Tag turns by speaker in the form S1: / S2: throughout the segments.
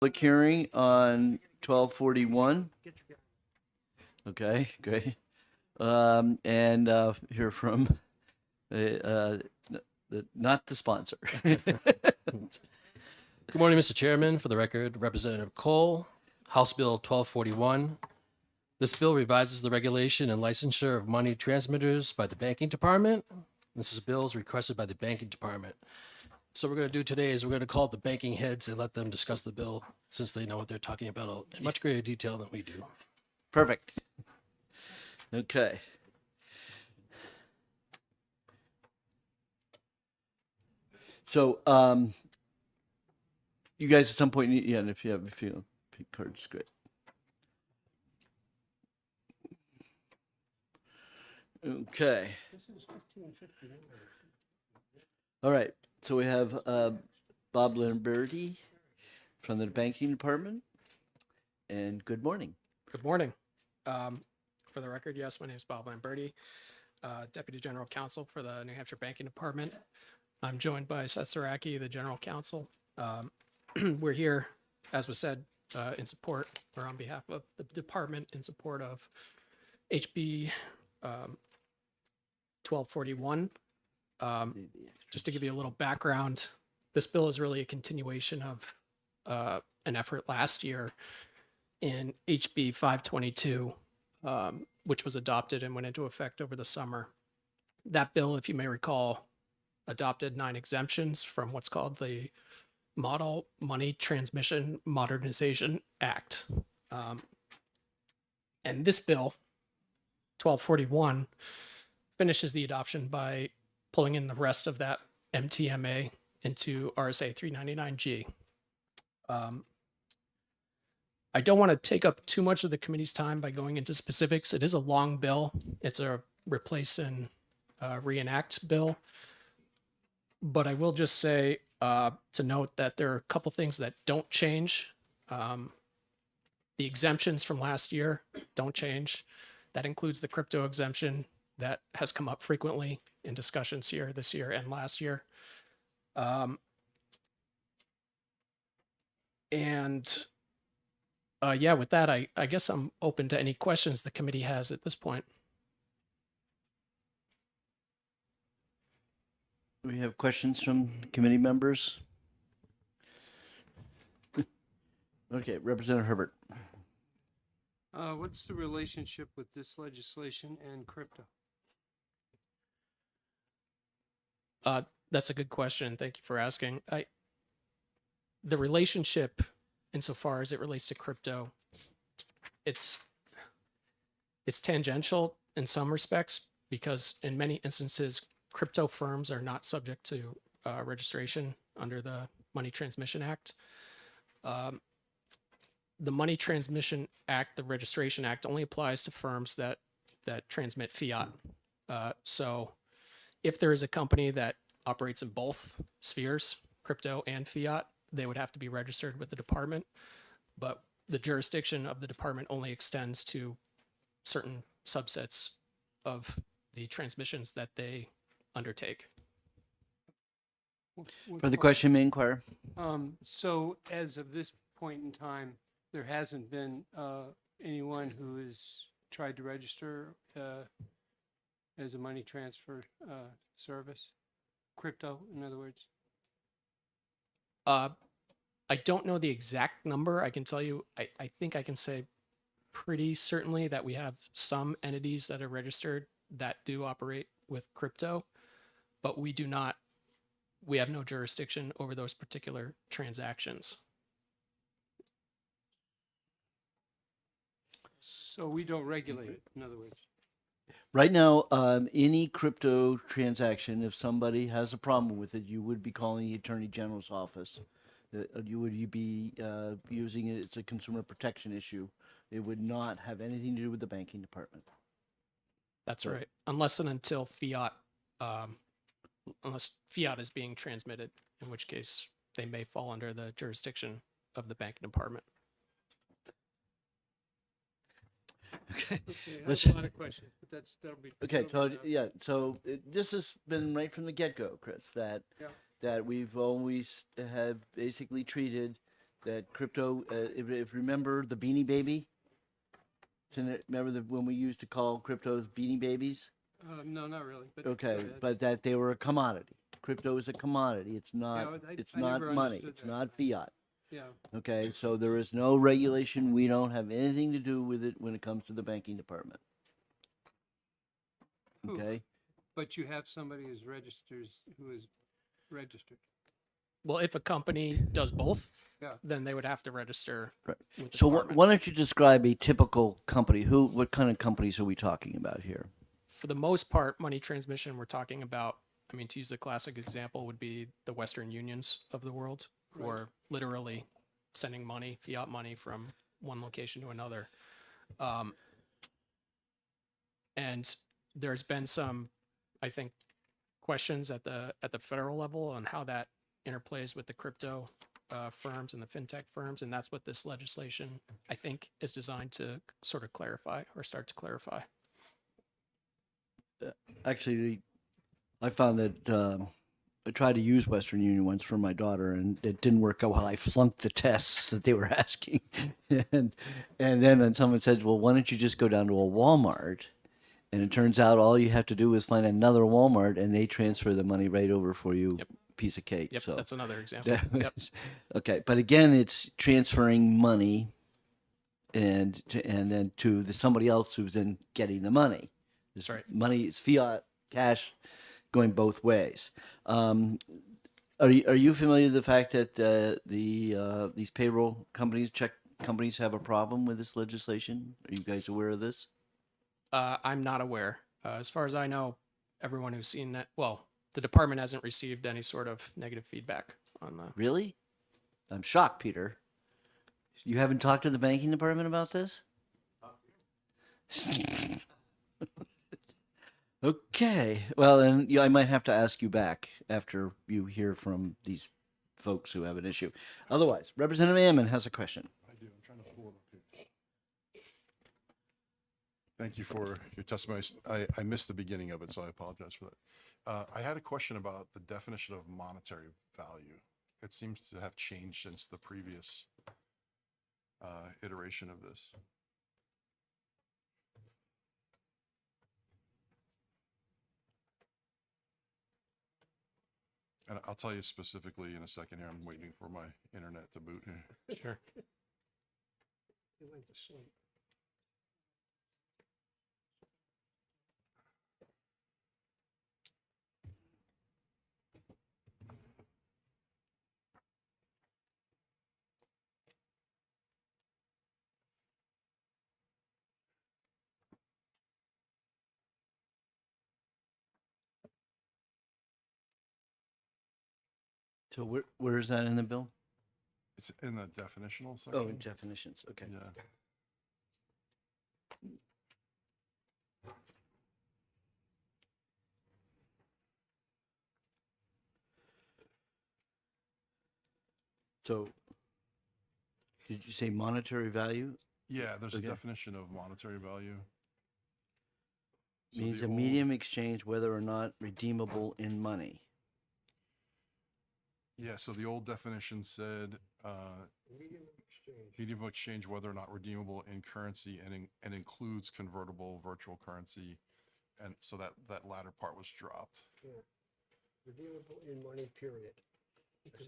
S1: Public hearing on 1241. Okay, great. And hear from uh, not the sponsor.
S2: Good morning, Mr. Chairman. For the record, Representative Cole, House Bill 1241. This bill revises the regulation and licensure of money transmitters by the banking department. This is bills requested by the banking department. So what we're going to do today is we're going to call the banking heads and let them discuss the bill since they know what they're talking about in much greater detail than we do.
S1: Perfect. Okay. So, you guys at some point, yeah, and if you have a few pick cards, great. Okay. All right. So we have Bob Lamberti from the banking department. And good morning.
S3: Good morning. For the record, yes, my name is Bob Lamberti, Deputy General Counsel for the New Hampshire Banking Department. I'm joined by Seth Saraki, the General Counsel. We're here, as was said, in support or on behalf of the department in support of HB 1241. Just to give you a little background, this bill is really a continuation of an effort last year in HB 522, which was adopted and went into effect over the summer. That bill, if you may recall, adopted 9 exemptions from what's called the Model Money Transmission Modernization Act. And this bill, 1241, finishes the adoption by pulling in the rest of that MTMA into RSA 399G. I don't want to take up too much of the committee's time by going into specifics. It is a long bill. It's a replace and reenact bill. But I will just say to note that there are a couple things that don't change. The exemptions from last year don't change. That includes the crypto exemption that has come up frequently in discussions here this year and last year. Yeah, with that, I guess I'm open to any questions the committee has at this point.
S1: We have questions from committee members. Okay, Representative Herbert.
S4: What's the relationship with this legislation and crypto?
S3: That's a good question. Thank you for asking. The relationship, insofar as it relates to crypto, it's tangential in some respects because in many instances, crypto firms are not subject to registration under the Money Transmission Act. The Money Transmission Act, the Registration Act, only applies to firms that transmit fiat. So if there is a company that operates in both spheres, crypto and fiat, they would have to be registered with the department. But the jurisdiction of the department only extends to certain subsets of the transmissions that they undertake.
S1: For the question, may inquire.
S4: So as of this point in time, there hasn't been anyone who has tried to register as a money transfer service, crypto, in other words?
S3: I don't know the exact number. I can tell you, I think I can say pretty certainly that we have some entities that are registered that do operate with crypto, but we have no jurisdiction over those particular transactions.
S4: So we don't regulate it, in other words?
S1: Right now, any crypto transaction, if somebody has a problem with it, you would be calling the Attorney General's office. You would be using it, it's a consumer protection issue. It would not have anything to do with the banking department.
S3: That's right. Unless and until fiat, unless fiat is being transmitted, in which case they may fall under the jurisdiction of the banking department.
S1: Okay.
S4: Okay, I have a lot of questions, but that'll be.
S1: Okay,
S4: that'll
S1: so
S4: be,
S1: yeah, so this has been right from the get-go, Chris, that
S4: Yeah.
S1: that we've always have basically treated that crypto, if remember the Beanie Baby? Remember when we used to call cryptos Beanie Babies?
S4: No, not really, but. go
S1: Okay,
S4: ahead.
S1: but that they were a commodity. Crypto is a commodity. It's not, it's
S4: I
S1: not
S4: never
S1: money.
S4: understood
S1: It's
S4: that.
S1: not fiat.
S4: Yeah,
S1: Okay, so there is no regulation. We don't have anything to do with it when it comes to the banking department.
S4: Who?
S1: Okay,
S4: but you have somebody who is registered.
S3: Well, if a company does both,
S4: Yeah.
S3: then they would have to register.
S1: Right.
S3: With the
S1: so
S3: department.
S1: why don't you describe a typical company? What kind of companies are we talking about here?
S3: For the most part, money transmission, we're talking about, I mean, to use a classic example, would be the Western Unions of the world, who
S4: Right.
S3: are literally sending money, fiat money, from one location to another. And there's been some, I think, questions at the federal level on how that interplays with the crypto firms and the fintech firms, and that's what this legislation, I think, is designed to sort of clarify or start to clarify.
S1: Actually, I found that I tried to use Western Union once for my daughter, and it didn't work out well. I flunked the tests that they were asking, and then someone said, "Well, why don't you just go down to a Walmart?" And it turns out all you have to do is find another Walmart, and they transfer the money right over for you.
S3: Yep.
S1: Piece of cake.
S3: Yep,
S1: So
S3: that's another example.
S1: that
S3: Yep.
S1: was- okay, but again, it's transferring money, and then to somebody else who's then getting the money. This
S3: right.
S1: money is fiat cash, going both ways. Are you familiar with the fact that these payroll companies, check companies, have a problem with this legislation? Are you guys aware of this?
S3: I'm not aware. As far as I know, everyone who's seen that, well, the department hasn't received any sort of negative feedback on the.
S1: Really? I'm shocked, Peter. You haven't talked to the banking department about this? Okay. Well, then yeah, I might have to ask you back after you hear from these folks who have an issue. Otherwise, Representative Ammon has a question.
S5: I do. I'm trying to pull it up here. Thank you for your testimony. I missed the beginning of it, so I apologize for that. I had a question about the definition of monetary value. It seems to have changed since the previous iteration of this. And I'll tell you specifically in a second here. I'm waiting for my internet to boot here.
S3: Sure.
S4: He went to sleep.
S1: So where is that in the bill?
S5: It's in the definitional section.
S1: Oh, in definitions. Okay.
S5: Yeah.
S1: So did you say monetary value?
S5: Yeah, there's
S1: Okay.
S5: a definition of monetary value. So
S1: Means
S5: the
S1: a
S5: old-
S1: medium exchange, whether or not redeemable in money.
S5: Yeah, so the old definition said, medium of exchange, whether or not redeemable in currency and includes convertible virtual currency. And so that latter part was dropped.
S6: Redeemable in money, period.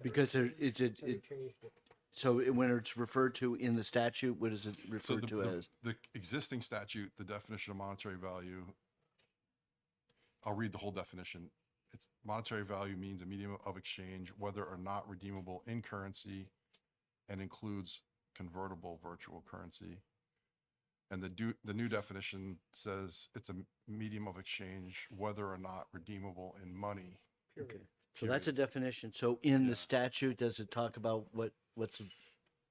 S1: Because it's
S6: So we
S1: it,
S6: changed it.
S1: so when it's referred to in the statute, what is it
S5: So
S1: referred to as?
S5: the existing statute, the definition of monetary value, I'll read the whole definition. It's monetary value means a medium of exchange, whether or not redeemable in currency and includes convertible virtual currency. And the new definition says it's a medium of exchange, whether or not redeemable in money.
S6: Period.
S1: So that's a definition. So in
S5: Yeah.
S1: the statute, does it talk about what's,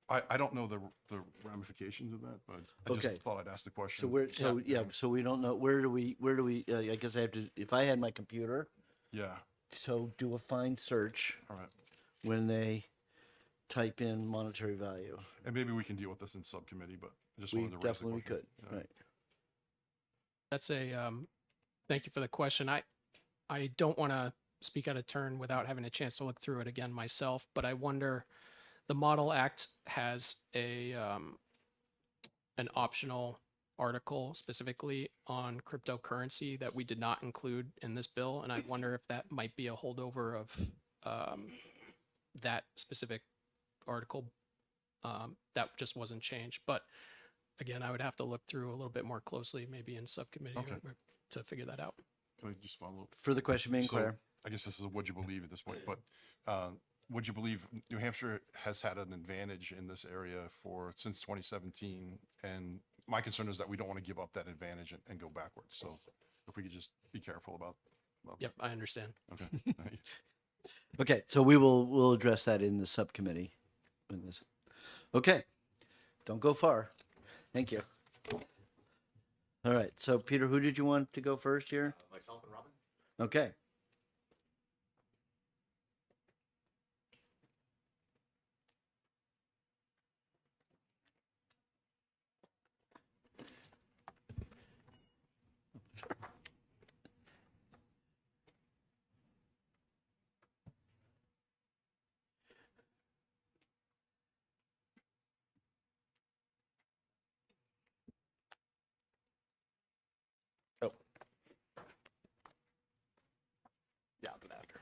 S5: I don't know the ramifications of that, but I
S1: Okay.
S5: just thought I'd ask the question.
S1: so so we don't know, where do we, I guess I have to, if I had my computer,
S5: Yeah,
S1: so do a find search
S5: all right.
S1: when they type in monetary value.
S5: And maybe we can deal with this in subcommittee, but I just
S1: We
S5: wanted to raise the
S1: definitely
S5: question.
S1: could,
S5: Yeah.
S1: right.
S3: That's a, thank you for the question. I don't want to speak out of turn without having a chance to look through it again myself, but I wonder, The Model Act has an optional article specifically on cryptocurrency that we did not include in this bill, and I wonder if that might be a holdover of that specific article that just wasn't changed. But again, I would have to look through a little bit more closely, maybe in subcommittee,
S5: Okay.
S3: to figure that out.
S5: Can I just follow up?
S1: Further question, may I
S5: So,
S1: inquire?
S5: I guess this is a would you believe at this point, but would you believe New Hampshire has had an advantage in this area since 2017? And my concern is that we don't want to give up that advantage and go backwards. So if we could just be careful about
S3: Yep, I understand.
S5: that. Okay.
S1: Okay, so we'll address that in the subcommittee. in this. Okay, don't go far. Thank you. All right, so Peter, who did you want to go first here?
S7: Myself and Robin.
S1: Okay.
S7: Oh. Yeah, I'll do that after.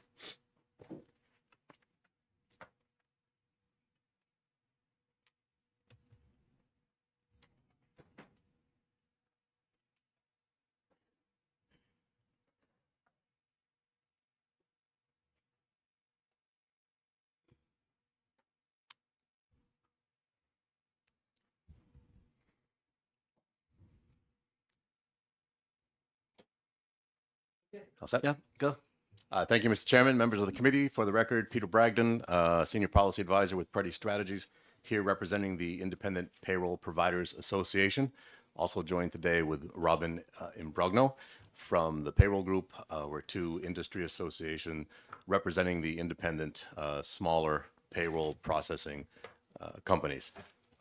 S7: All set?
S1: Yeah, go.
S7: Thank you, Mr. Chairman, members of the committee. For the record, Peter Bragdon, Senior Policy Advisor with Preddy Strategies, here representing the Independent Payroll Providers Association. Also joined today with Robin Imbrogno from the Payroll Group. We're two industry association representing the independent, smaller payroll processing companies.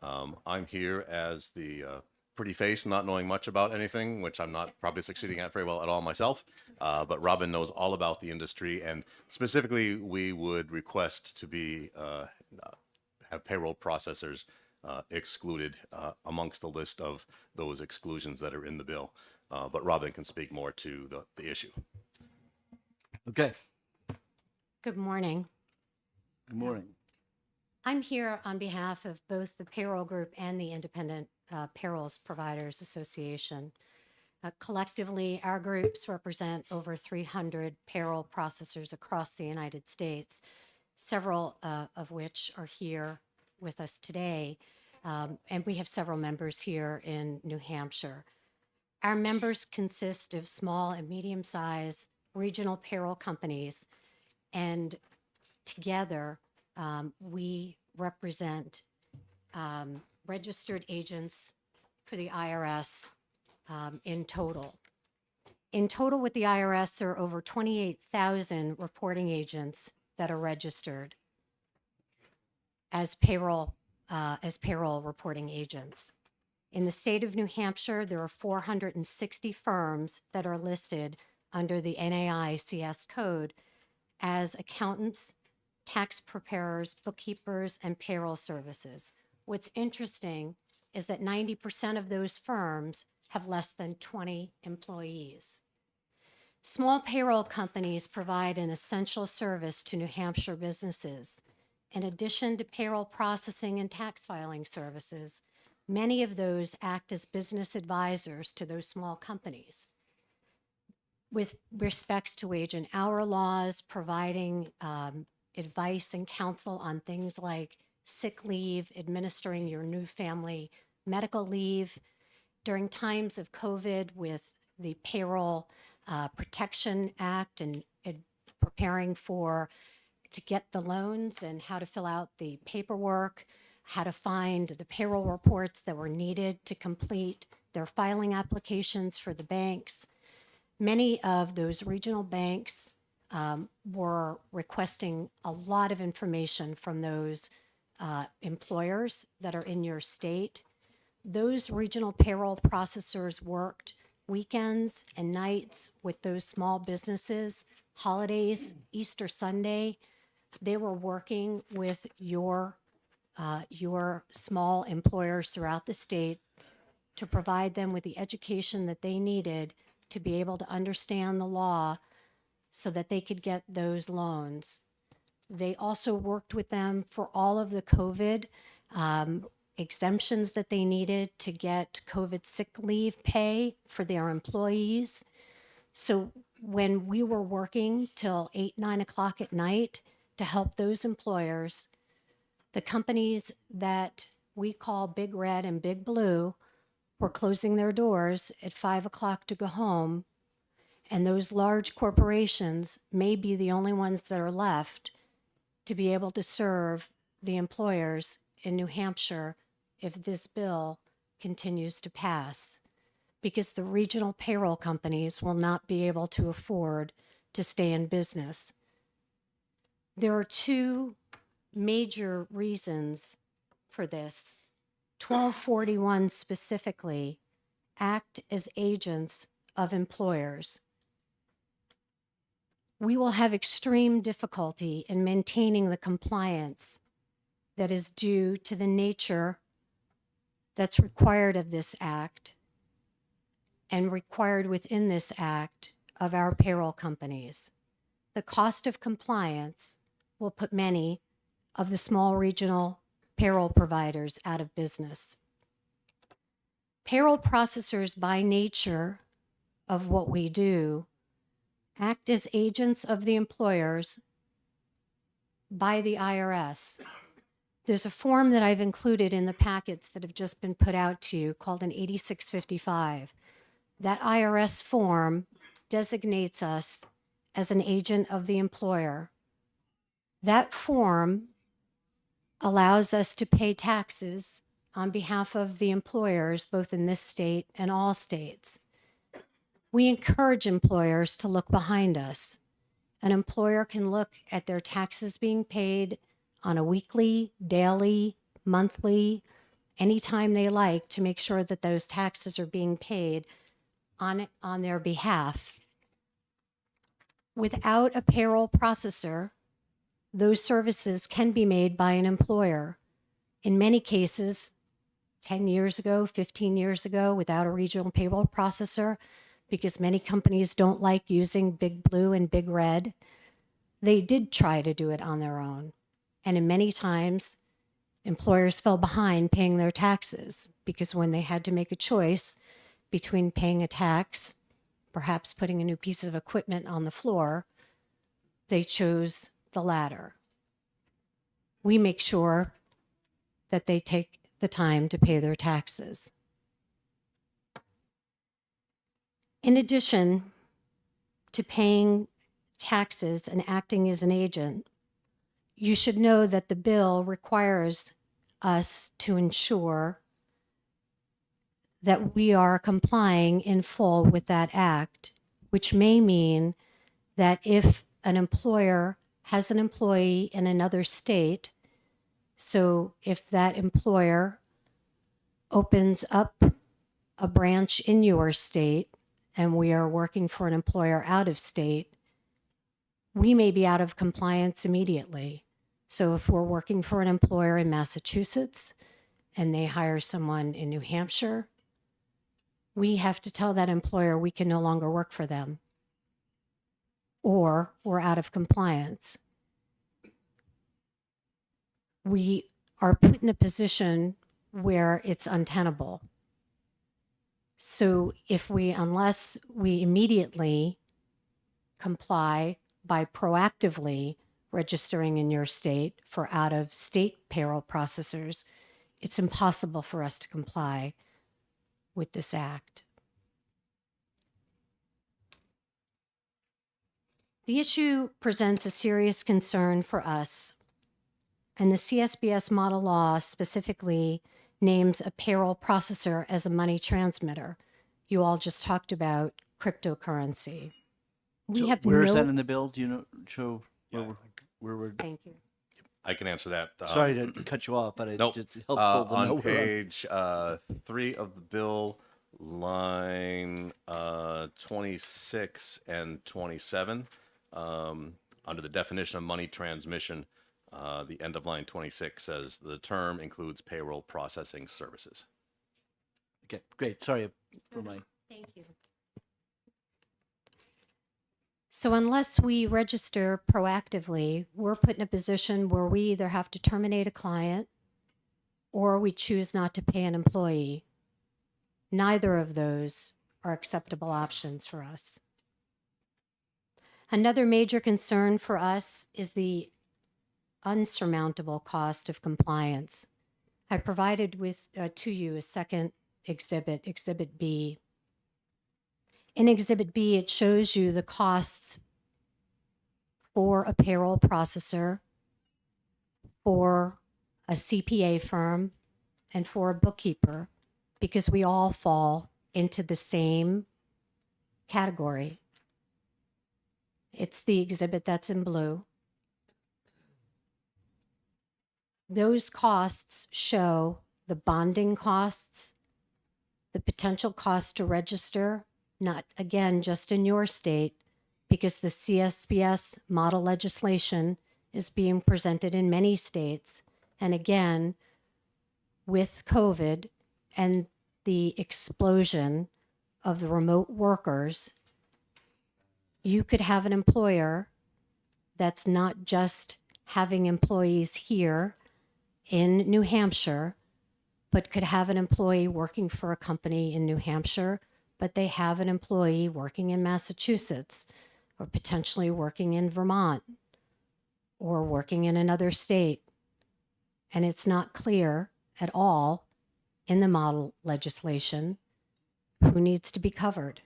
S7: I'm here as the pretty face, not knowing much about anything, which I'm not probably succeeding at very well at all myself. But Robin knows all about the industry, and specifically, we would request to be have payroll processors excluded amongst the list of those exclusions that are in the bill. But Robin can speak more to the issue.
S1: Okay,
S8: Good morning.
S1: good morning.
S8: I'm here on behalf of both the payroll group and the Independent Payrolls Providers Association. Collectively, our groups represent over 300 payroll processors across the United States, several of which are here with us today. And we have several members here in New Hampshire. Our members consist of small and medium-sized regional payroll companies, and together we represent registered agents for the IRS in total. In total with the IRS, there are over 28,000 reporting agents that are registered as payroll reporting agents. In the state of New Hampshire, there are 460 firms that are listed under the NAICS code as accountants, tax preparers, bookkeepers, and payroll services. What's interesting is that 90% of those firms have less than 20 employees. Small payroll companies provide an essential service to New Hampshire businesses. In addition to payroll processing and tax filing services, many of those act as business advisors to those small companies with respects to wage and hour laws, providing advice and counsel on things like sick leave, administering your new family medical leave. During times of COVID with the Payroll Protection Act and preparing to get the loans and how to fill out the paperwork, how to find the payroll reports that were needed to complete their filing applications for the banks. Many of those regional banks were requesting a lot of information from those employers that are in your state. Those regional payroll processors worked weekends and nights with those small businesses, holidays, Easter Sunday. They were working with your your small employers throughout the state to provide them with the education that they needed to be able to understand the law so that they could get those loans. They also worked with them for all of the COVID exemptions that they needed to get COVID sick leave pay for their employees. So when we were working till 8, 9 o'clock at night to help those employers, the companies that we call Big Red and Big Blue were closing their doors at 5 o'clock to go home. And those large corporations may be the only ones that are left to be able to serve the employers in New Hampshire if this bill continues to pass, because the regional payroll companies will not be able to afford to stay in business. There are two major reasons for this. 1241 specifically act as agents of employers. We will have extreme difficulty in maintaining the compliance that is due to the nature that's required of this act and required within this act of our payroll companies. The cost of compliance will put many of the small regional payroll providers out of business. Payroll processors, by nature of what we do, act as agents of the employers by the IRS. There's a form that I've included in the packets that have just been put out to you called an 8655. That IRS form designates us as an agent of the employer. That form allows us to pay taxes on behalf of the employers, both in this state and all states. We encourage employers to look behind us. An employer can look at their taxes being paid on a weekly, daily, monthly, anytime they like, to make sure that those taxes are being paid on their behalf. Without a payroll processor, those services can be made by an employer. In many cases, 10 years ago, 15 years ago, without a regional payroll processor, because many companies don't like using Big Blue and Big Red, they did try to do it on their own. And in many times, employers fell behind paying their taxes because when they had to make a choice between paying a tax, perhaps putting a new piece of equipment on the floor, they chose the latter. We make sure that they take the time to pay their taxes. In addition to paying taxes and acting as an agent, you should know that the bill requires us to ensure that we are complying in full with that act, which may mean that if an employer has an employee in another state, so if that employer opens up a branch in your state and we are working for an employer out of state, we may be out of compliance immediately. So if we're working for an employer in Massachusetts and they hire someone in New Hampshire, we have to tell that employer we can no longer work for them, or we're out of compliance. We are put in a position where it's untenable. So unless we immediately comply by proactively registering in your state for out-of-state payroll processors, it's impossible for us to comply with this act. The issue presents a serious concern for us, and the CSBS model law specifically names a payroll processor as a money transmitter. You all just talked about cryptocurrency.
S1: So where is that in the bill? Do you know, show
S7: Yeah,
S1: where we're,
S8: Thank you.
S7: I can answer that.
S1: sorry to cut you off, but it's
S7: Nope.
S1: just helpful to know.
S7: On
S1: where I'm-
S7: page 3 of the bill, line 26 and 27, under the definition of money transmission, The end of line 26 says the term includes payroll processing services.
S1: Okay, great. Sorry for my.
S8: Thank you. So unless we register proactively, we're put in a position where we either have to terminate a client or we choose not to pay an employee. Neither of those are acceptable options for us. Another major concern for us is the unsurmountable cost of compliance. I provided to you a second exhibit, Exhibit B. In Exhibit B, it shows you the costs for a payroll processor, for a CPA firm, and for a bookkeeper, because we all fall into the same category. It's the exhibit that's in blue. Those costs show the bonding costs, the potential cost to register, not again just in your state, because the CSBS model legislation is being presented in many states. And again, with COVID and the explosion of the remote workers, you could have an employer that's not just having employees here in New Hampshire, but could have an employee working for a company in New Hampshire, but they have an employee working in Massachusetts, or potentially working in Vermont, or working in another state. And it's not clear at all in the model legislation who needs to be covered.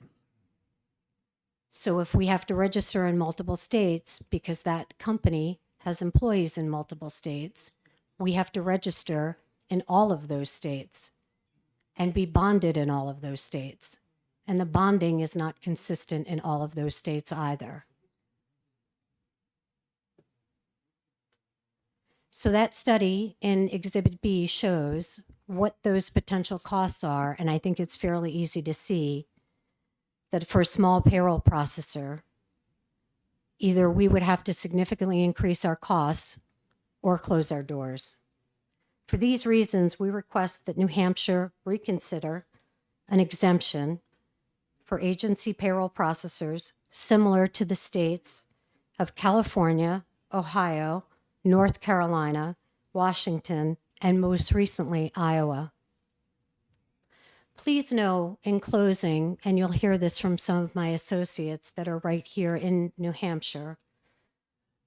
S8: So if we have to register in multiple states because that company has employees in multiple states, we have to register in all of those states and be bonded in all of those states. And the bonding is not consistent in all of those states either. So that study in Exhibit B shows what those potential costs are, and I think it's fairly easy to see that for a small payroll processor, either we would have to significantly increase our costs or close our doors. For these reasons, we request that New Hampshire reconsider an exemption for agency payroll processors similar to the states of California, Ohio, North Carolina, Washington, and most recently, Iowa. Please know in closing, and you'll hear this from some of my associates that are right here in New Hampshire,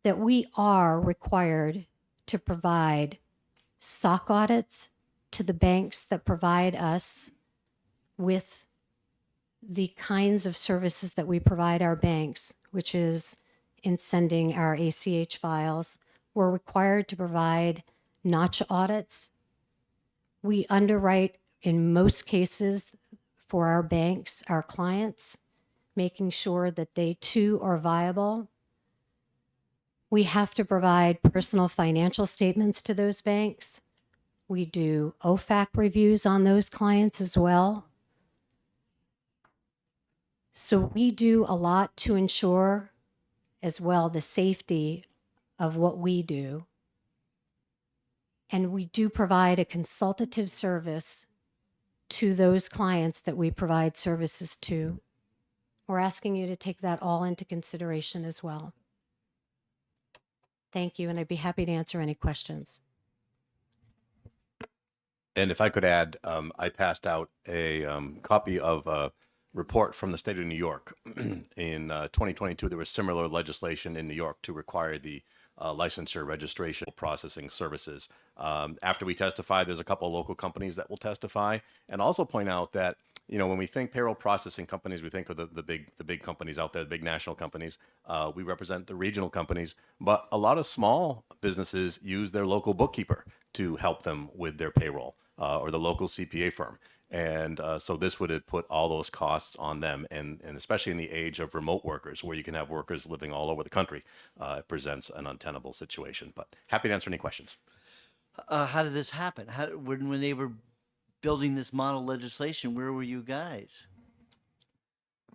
S8: that we are required to provide SOC audits to the banks that provide us with the kinds of services that we provide our banks, which is in sending our ACH files. We're required to provide notch audits. We underwrite in most cases for our banks, our clients, making sure that they too are viable. We have to provide personal financial statements to those banks. We do OFAC reviews on those clients as well. So we do a lot to ensure as well the safety of what we do. And we do provide a consultative service to those clients that we provide services to. We're asking you to take that all into consideration as well. Thank you, and I'd be happy to answer any questions.
S7: And if I could add, I passed out a copy of a report from the state of New York. In 2022, there was similar legislation in New York to require the licensure registration processing services. After we testify, there's a couple of local companies that will testify, and also point out that, you know, when we think payroll processing companies, we think of the big companies out there, the big national companies. We represent the regional companies, but a lot of small businesses use their local bookkeeper to help them with their payroll, or the local CPA firm. And so this would have put all those costs on them. And especially in the age of remote workers, where you can have workers living all over the country, it presents an untenable situation. But happy to answer any questions.
S1: How did this happen? When they were building this model legislation, where were you guys?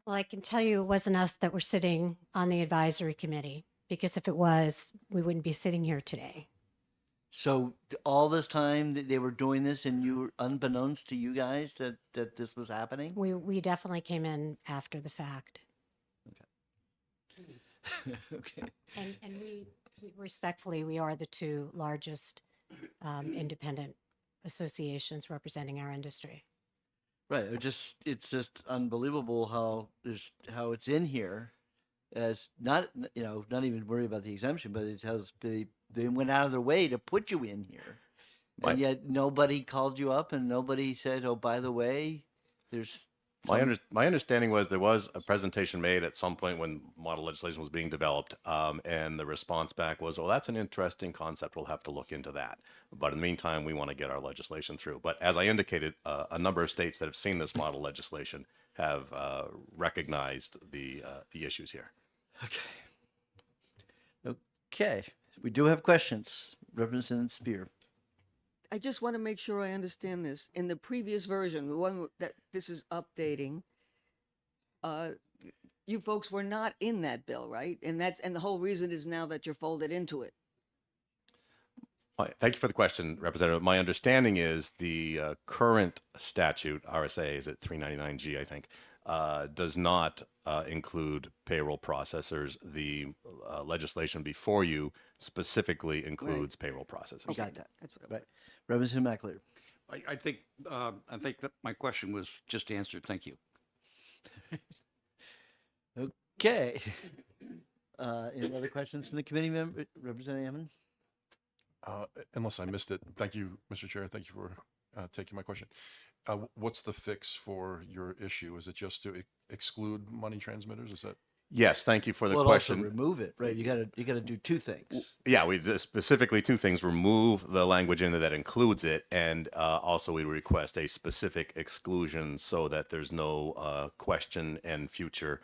S8: Well, I can tell you it wasn't us that were sitting on the advisory committee. because if it was, we wouldn't be sitting here today.
S1: So all this time that they were doing this, and you were unbeknownst to you guys that this was happening?
S8: We definitely came in after the fact.
S1: Okay.
S8: And we respectfully, we are the two largest independent associations representing our industry.
S1: Right. It's just unbelievable how it's in here as not even worry about the exemption, but it tells they went out of their way to put you in here.
S7: My-
S1: And yet nobody called you up and nobody said, "Oh, by the way, there's
S7: My understanding was there was a presentation made at some point when model legislation was being developed, and the response back was, "Well, that's an interesting concept. We'll have to look into that. But in the meantime, we want to get our legislation through." But as I indicated, a number of states that have seen this model legislation have recognized the issues here.
S1: Okay. We do have questions. Representative Spear.
S9: I just want to make sure I understand this. In the previous version, the one that this is updating, you folks were not in that bill, right? And the whole reason is now that you're folded into it.
S7: Thank you for the question, Representative. My understanding is the current statute, RSA, is at 399G, I think, does not include payroll processors. The legislation before you specifically includes payroll processors.
S1: You got that.
S9: That's what
S1: Right. Representative McAleer.
S10: I think that my question was just answered. Thank you.
S1: Okay. Any other questions from the committee member? Representative Hammond?
S5: Unless I missed it, thank you, Mr. Chair. Thank you for taking my question. What's the fix for your issue? Is it just to exclude money transmitters? Is that?
S7: Yes, thank you for the
S1: Well,
S7: question.
S1: also remove it, right? You gotta do two things.
S7: Yeah, we specifically two things: remove the language in there that includes it, and also we request a specific exclusion so that there's no question, and future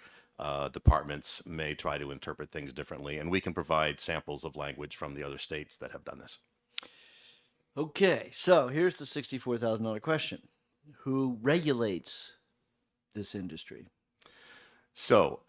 S7: departments may try to interpret things differently. And we can provide samples of language from the other states that have done this.
S1: Okay, so here's the $64,000 question: who regulates this industry?
S7: So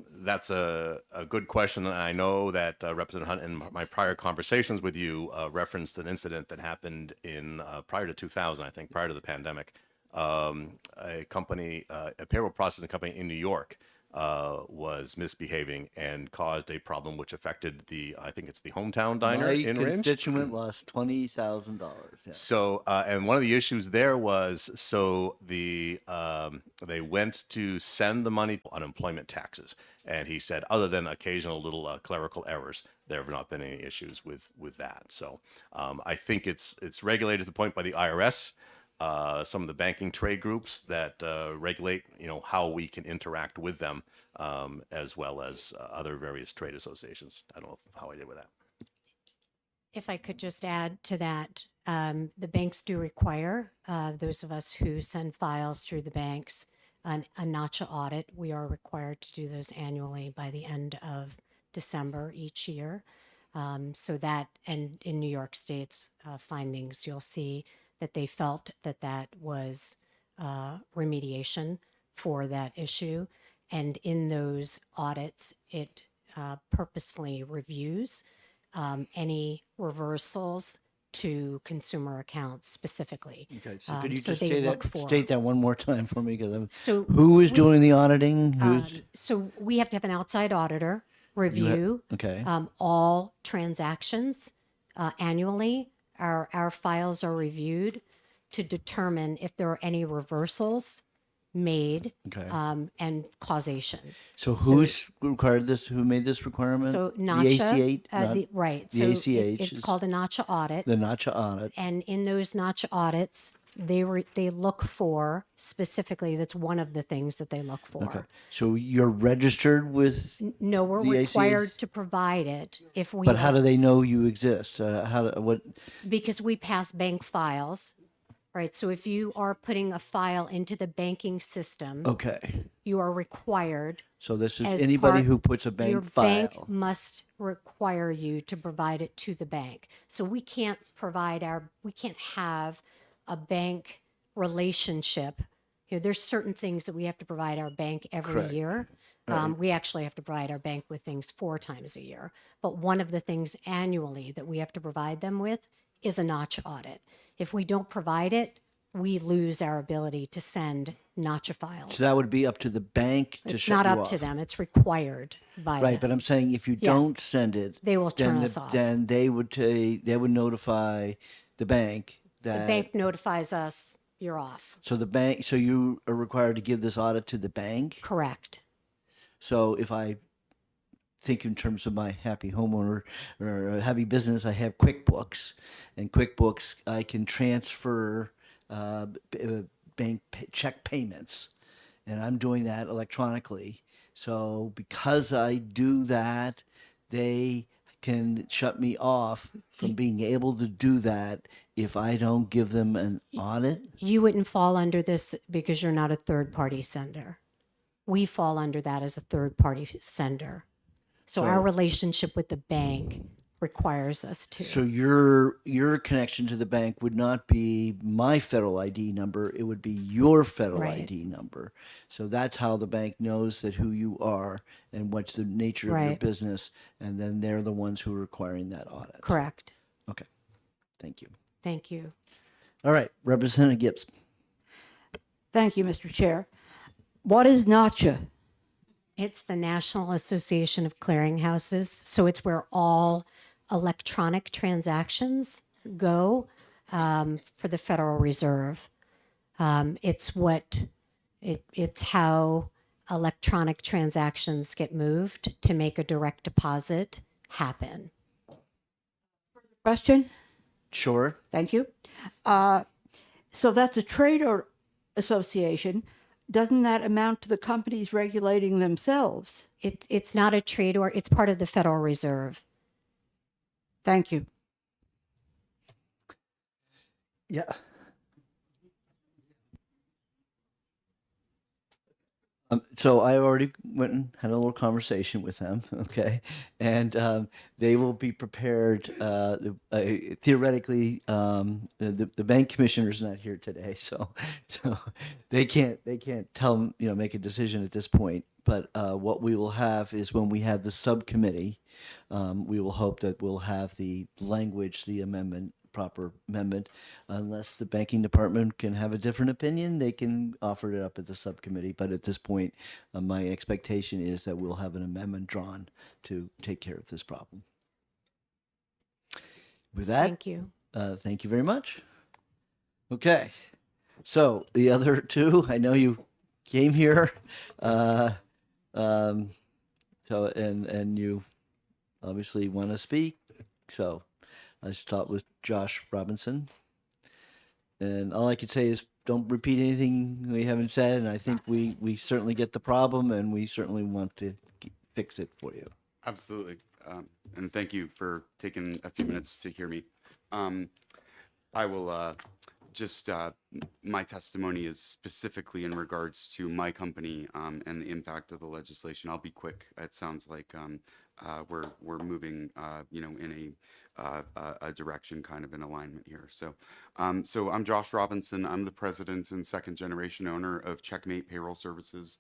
S7: that's a good question. And I know that Representative Hunt, in my prior conversations with you, referenced an incident that happened in prior to 2000, I think, prior to the pandemic. A company, a payroll processing company in New York, was misbehaving and caused a problem which affected I think it's the Hometown Diner
S1: My
S7: in Ringe.
S1: constituent lost $20,000. Yeah.
S7: So, and one of the issues there was, they went to send the money to unemployment taxes, and he said, other than occasional little clerical errors, there have not been any issues with that. So, I think it's regulated to the point by the IRS. Some of the banking trade groups that regulate, how we can interact with them, as well as other various trade associations. I don't know how I did with that.
S8: If I could just add to that, the banks do require those of us who send files through the banks a NACHA audit. We are required to do those annually by the end of December each year. So that, and in New York State's findings, you'll see that they felt that was remediation for that issue. And in those audits, it purposefully reviews any reversals to consumer accounts specifically.
S1: Okay, so could you
S8: so
S1: just
S8: they look
S1: state that one more time for me? Because
S8: So
S1: who is
S8: we-
S1: doing the auditing? Who's
S8: So we have to have an outside auditor review
S1: okay?
S8: all transactions annually. Our files are reviewed to determine if there are any reversals made
S1: Okay.
S8: and causation.
S1: So who's required this? Who made this requirement?
S8: So
S1: the
S8: NACHA,
S1: ACH,
S8: right?
S1: the
S8: So
S1: ACH
S8: it's
S1: is-
S8: called a NACHA audit,
S1: the NACHA audit.
S8: and in those NACHA audits, they look for specifically. That's one of the things that they look for.
S1: Okay. So you're registered with,
S8: No, we're
S1: The ACH?
S8: required to provide it if we.
S1: but how
S8: are-
S1: do they know you exist? What?
S8: Because we pass bank files, right? So if you are putting a file into the banking system,
S1: Okay.
S8: you are required.
S1: So this is
S8: As
S1: anybody
S8: part-
S1: who puts a bank
S8: Your
S1: file.
S8: bank must require you to provide it to the bank. So we can't have a bank relationship. There's certain things that we have to provide our bank every
S1: Correct.
S8: year. We actually have to provide our bank with things 4 times a year. But one of the things annually that we have to provide them with is a notch audit. If we don't provide it, we lose our ability to send notch files.
S1: So that would be up to the bank to
S8: It's
S1: shut
S8: not
S1: you
S8: up
S1: off.
S8: to them. It's required by
S1: Right,
S8: them.
S1: but I'm saying if you
S8: Yes.
S1: don't send it,
S8: They will turn
S1: then
S8: us off.
S1: then they would notify the bank
S8: The
S1: that
S8: bank notifies us, you're off.
S1: so you are required to give this audit to the bank.
S8: Correct.
S1: So if I think in terms of my happy homeowner or a happy business, I have QuickBooks, and QuickBooks I can transfer check payments, and I'm doing that electronically. So because I do that, they can shut me off from being able to do that if I don't give them an audit.
S8: You wouldn't fall under this because you're not a third-party sender. We fall under that as a third-party sender. So our
S1: So-
S8: relationship with the bank requires us to.
S1: So your connection to the bank would not be my federal ID number, it would be your federal
S8: Right.
S1: ID number. So that's how the bank knows that who you are and what's the nature of your
S8: Right.
S1: business, and then they're the ones who are requiring that audit.
S8: Correct.
S1: Okay. Thank you.
S8: Thank you.
S1: All right, Representative Gibbs.
S11: Thank you, Mr. Chair. What is NACHA?
S8: It's the National Association of Clearinghouses. So it's where all electronic transactions go for the Federal Reserve. It's how electronic transactions get moved to make a direct deposit happen.
S11: Question?
S1: Sure.
S11: Thank you. So that's a trade or association. Doesn't that amount to the companies regulating themselves?
S8: It's not a trade or it's part of the Federal Reserve.
S11: Thank you.
S1: Yeah. So I already went and had a little conversation with them, okay, and they will be prepared. Theoretically, the bank commissioner is not here today, so they can't tell make a decision at this point. But what we will have is when we have the subcommittee, we will hope that we'll have the language, the proper amendment. Unless the banking department can have a different opinion, they can offer it up at the subcommittee. But at this point, my expectation is that we'll have an amendment drawn to take care of this problem. With that,
S8: Thank you.
S1: thank you very much. Okay, so the other two, I know you came here, so and you obviously want to speak, so I start with Josh Robinson. And all I could say is don't repeat anything we haven't said. And I think we certainly get the problem and we certainly want to fix it for you.
S12: Absolutely. And thank you for taking a few minutes to hear me. I will my testimony is specifically in regards to my company and the impact of the legislation. I'll be quick. It sounds like we're moving, in a direction kind of in alignment here. So I'm Josh Robinson. I'm the president and second generation owner of Checkmate Payroll Services.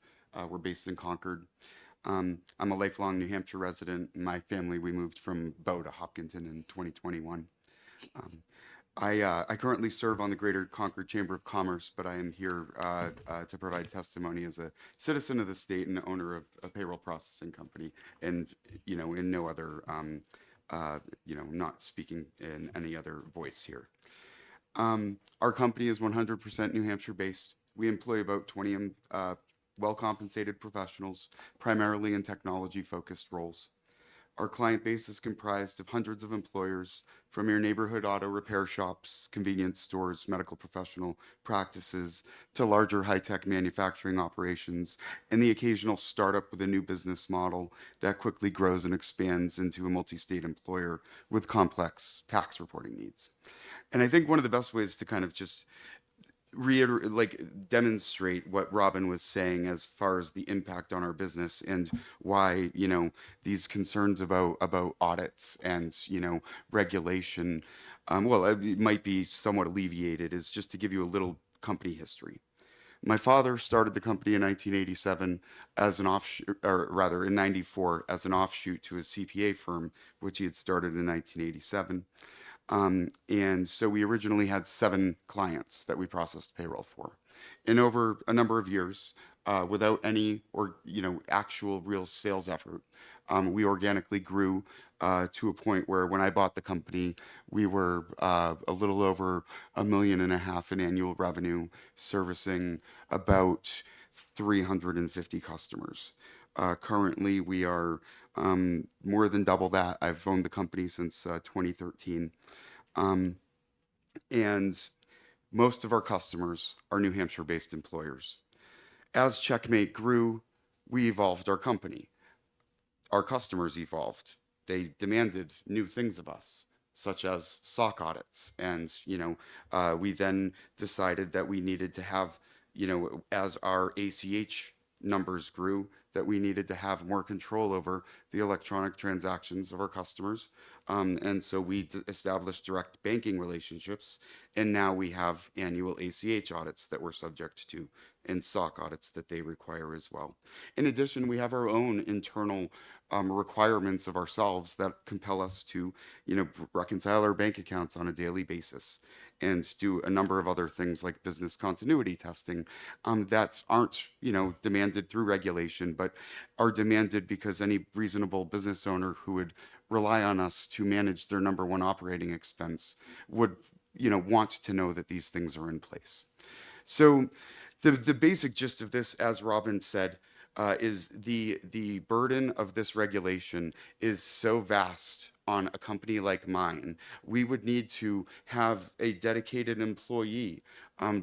S12: We're based in Concord. I'm a lifelong New Hampshire resident. My family, we moved from Bow to Hopkinton in 2021. I currently serve on the Greater Concord Chamber of Commerce, but I am here to provide testimony as a citizen of the state and owner of a payroll processing company, and in no other, not speaking in any other voice here. Our company is 100% New Hampshire based. We employ about 20 well-compensated professionals, primarily in technology-focused roles. Our client base is comprised of hundreds of employers, from your neighborhood auto repair shops, convenience stores, medical professional practices, to larger high-tech manufacturing operations, and the occasional startup with a new business model that quickly grows and expands into a multi-state employer with complex tax reporting needs. And I think one of the best ways to kind of just demonstrate what Robin was saying as far as the impact on our business and why these concerns about audits and regulation it might be somewhat alleviated, is just to give you a little company history. My father started the company in 1987 as an offshoot, or rather in 94 as an offshoot to his CPA firm, which he had started in 1987. And so we originally had 7 clients that we processed payroll for. And over a number of years, without any actual real sales effort, we organically grew to a point where when I bought the company, we were a little over $1.5 million in annual revenue, servicing about 350 customers. Currently, we are more than double that. I've owned the company since 2013. And most of our customers are New Hampshire-based employers. As Checkmate grew, we evolved our company. Our customers evolved. They demanded new things of us, such as SOC audits. And, we then decided that we needed to have, as our ACH numbers grew, that we needed to have more control over the electronic transactions of our customers. And so we established direct banking relationships, and now we have annual ACH audits that we're subject to and SOC audits that they require as well. In addition, we have our own internal requirements of ourselves that compel us to, reconcile our bank accounts on a daily basis and do a number of other things like business continuity testing that aren't, demanded through regulation, but are demanded because any reasonable business owner who would rely on us to manage their number one operating expense would, want to know that these things are in place. So the basic gist of this, as Robin said, is the burden of this regulation is so vast on a company like mine. We would need to have a dedicated employee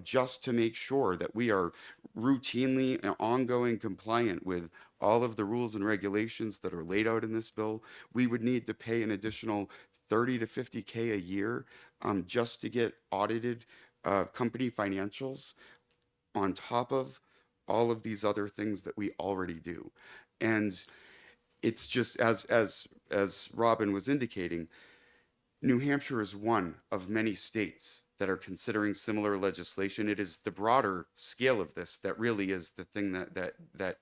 S12: just to make sure that we are routinely and ongoing compliant with all of the rules and regulations that are laid out in this bill. We would need to pay an additional 30 to 50K a year just to get audited company financials on top of all of these other things that we already do. And it's just as Robin was indicating, New Hampshire is one of many states that are considering similar legislation. It is the broader scale of this that really is the thing that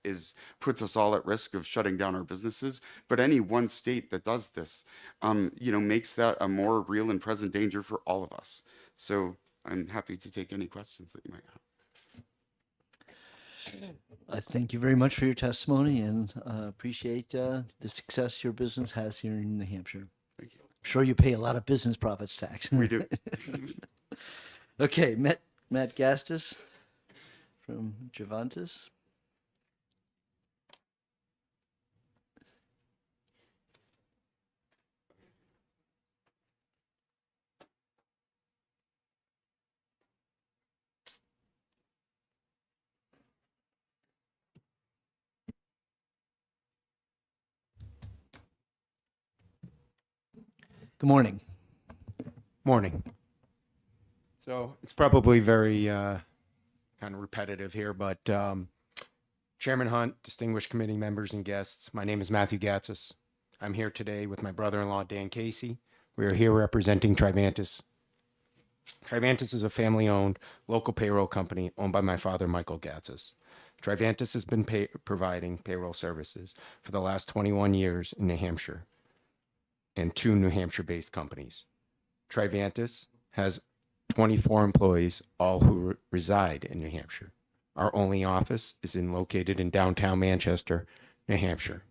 S12: puts us all at risk of shutting down our businesses. But any one state that does this, makes that a more real and present danger for all of us. So I'm happy to take any questions that you might have.
S1: I thank you very much for your testimony and appreciate the success your business has here in New Hampshire.
S12: Thank you.
S1: I'm sure you pay a lot of business profits tax.
S12: We do.
S1: Okay, Matt Gastis from Javantis. Good morning.
S13: Morning. So it's probably very kind of repetitive here, but Chairman Hunt, distinguished committee members and guests, my name is Matthew Gatsis. I'm here today with my brother-in-law, Dan Casey. We are here representing Trivantis. Trivantis is a family-owned local payroll company owned by my father, Michael Gatsis. Trivantis has been providing payroll services for the last 21 years in New Hampshire and 2 New Hampshire-based companies. Trivantis has 24 employees, all who reside in New Hampshire. Our only office is located in downtown Manchester, New Hampshire.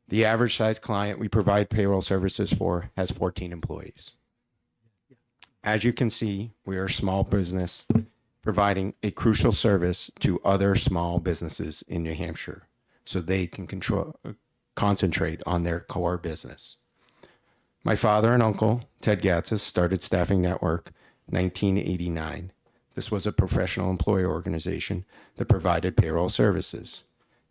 S13: The average size client we provide payroll services for has 14 employees. As you can see, we are a small business providing a crucial service to other small businesses in New Hampshire so they can concentrate on their core business. My father and uncle, Ted Gatsis, started Staffing Network 1989. This was a professional employer organization that provided payroll services.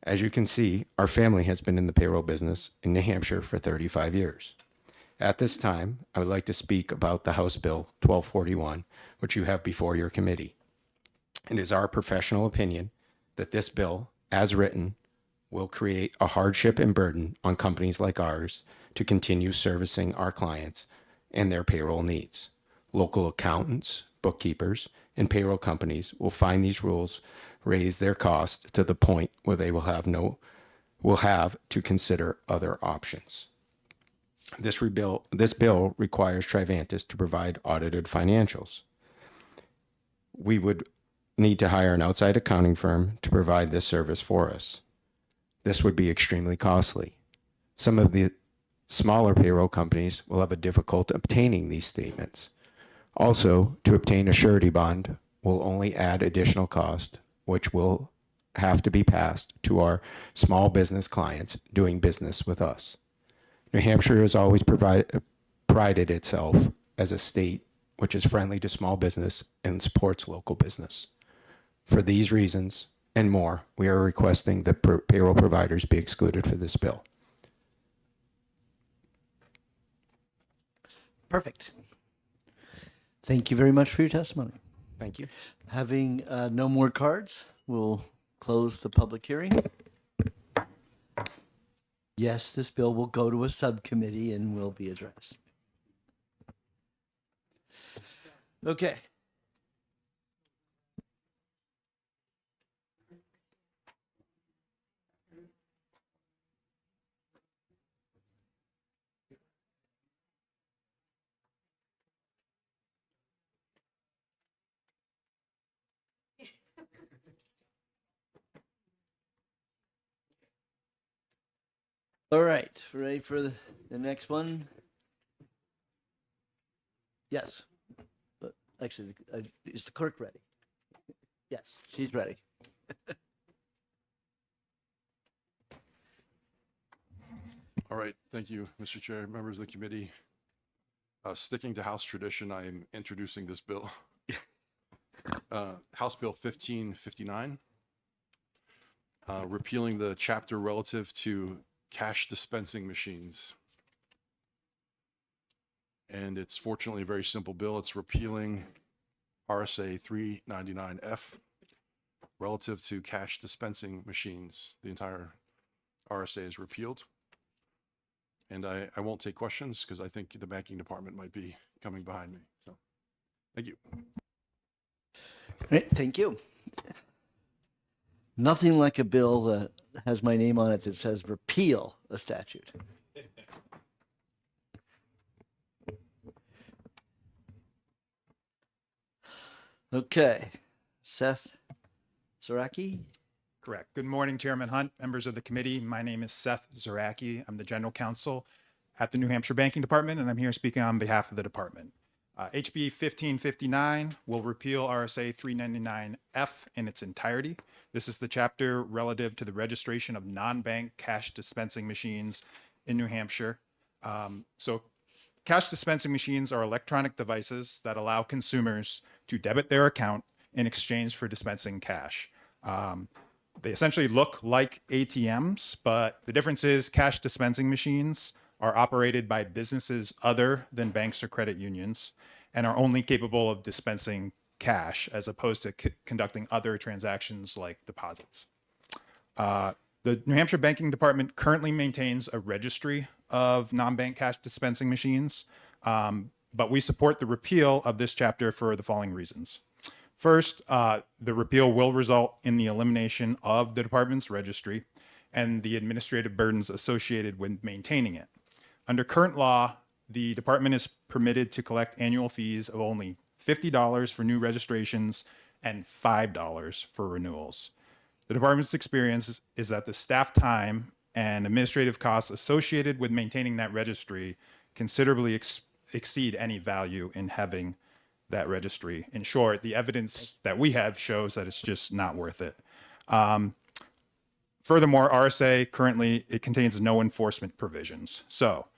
S13: As you can see, our family has been in the payroll business in New Hampshire for 35 years. At this time, I would like to speak about the House Bill 1241, which you have before your committee. It is our professional opinion that this bill, as written, will create a hardship and burden on companies like ours to continue servicing our clients and their payroll needs. Local accountants, bookkeepers, and payroll companies will find these rules raise their cost to the point where they will have to consider other options. This bill requires Trivantis to provide audited financials. We would need to hire an outside accounting firm to provide this service for us. This would be extremely costly. Some of the smaller payroll companies will have a difficult obtaining these statements. Also, to obtain a surety bond will only add additional cost, which will have to be passed to our small business clients doing business with us. New Hampshire has always prided itself as a state which is friendly to small business and supports local business. For these reasons and more, we are requesting that payroll providers be excluded for this bill.
S1: Perfect. Thank you very much for your testimony.
S13: Thank you.
S1: Having no more cards, we'll close the public hearing. Yes, this bill will go to a subcommittee and will be addressed. Okay. All right, ready for the next one? Yes. But actually, is the clerk ready? Yes, she's ready.
S5: All right, thank you, Mr. Chair, members of the committee. Sticking to House tradition, I am introducing this bill. House Bill 1559, repealing the chapter relative to cash dispensing machines. And it's fortunately a very simple bill. It's repealing RSA 399F relative to cash dispensing machines. The entire RSA is repealed. And I won't take questions because I think the banking department might be coming behind me. So, thank you.
S1: Right, thank you. Nothing like a bill that has my name on it that says repeal a statute. Okay, Seth Zaraki.
S14: Correct. Good morning, Chairman Hunt, members of the committee. My name is Seth Zaraki. I'm the general counsel at the New Hampshire Banking Department, and I'm here speaking on behalf of the department. HB 1559 will repeal RSA 399F in its entirety. This is the chapter relative to the registration of non-bank cash dispensing machines in New Hampshire. So cash dispensing machines are electronic devices that allow consumers to debit their account in exchange for dispensing cash. They essentially look like ATMs, but the difference is cash dispensing machines are operated by businesses other than banks or credit unions and are only capable of dispensing cash as opposed to conducting other transactions like deposits. The New Hampshire Banking Department currently maintains a registry of non-bank cash dispensing machines, but we support the repeal of this chapter for the following reasons. First, the repeal will result in the elimination of the department's registry and the administrative burdens associated with maintaining it. Under current law, the department is permitted to collect annual fees of only $50 for new registrations and $5 for renewals. The department's experience is that the staff time and administrative costs associated with maintaining that registry considerably exceed any value in having that registry. In short, the evidence that we have shows that it's just not worth it. Furthermore, RSA currently, it contains no enforcement provisions. So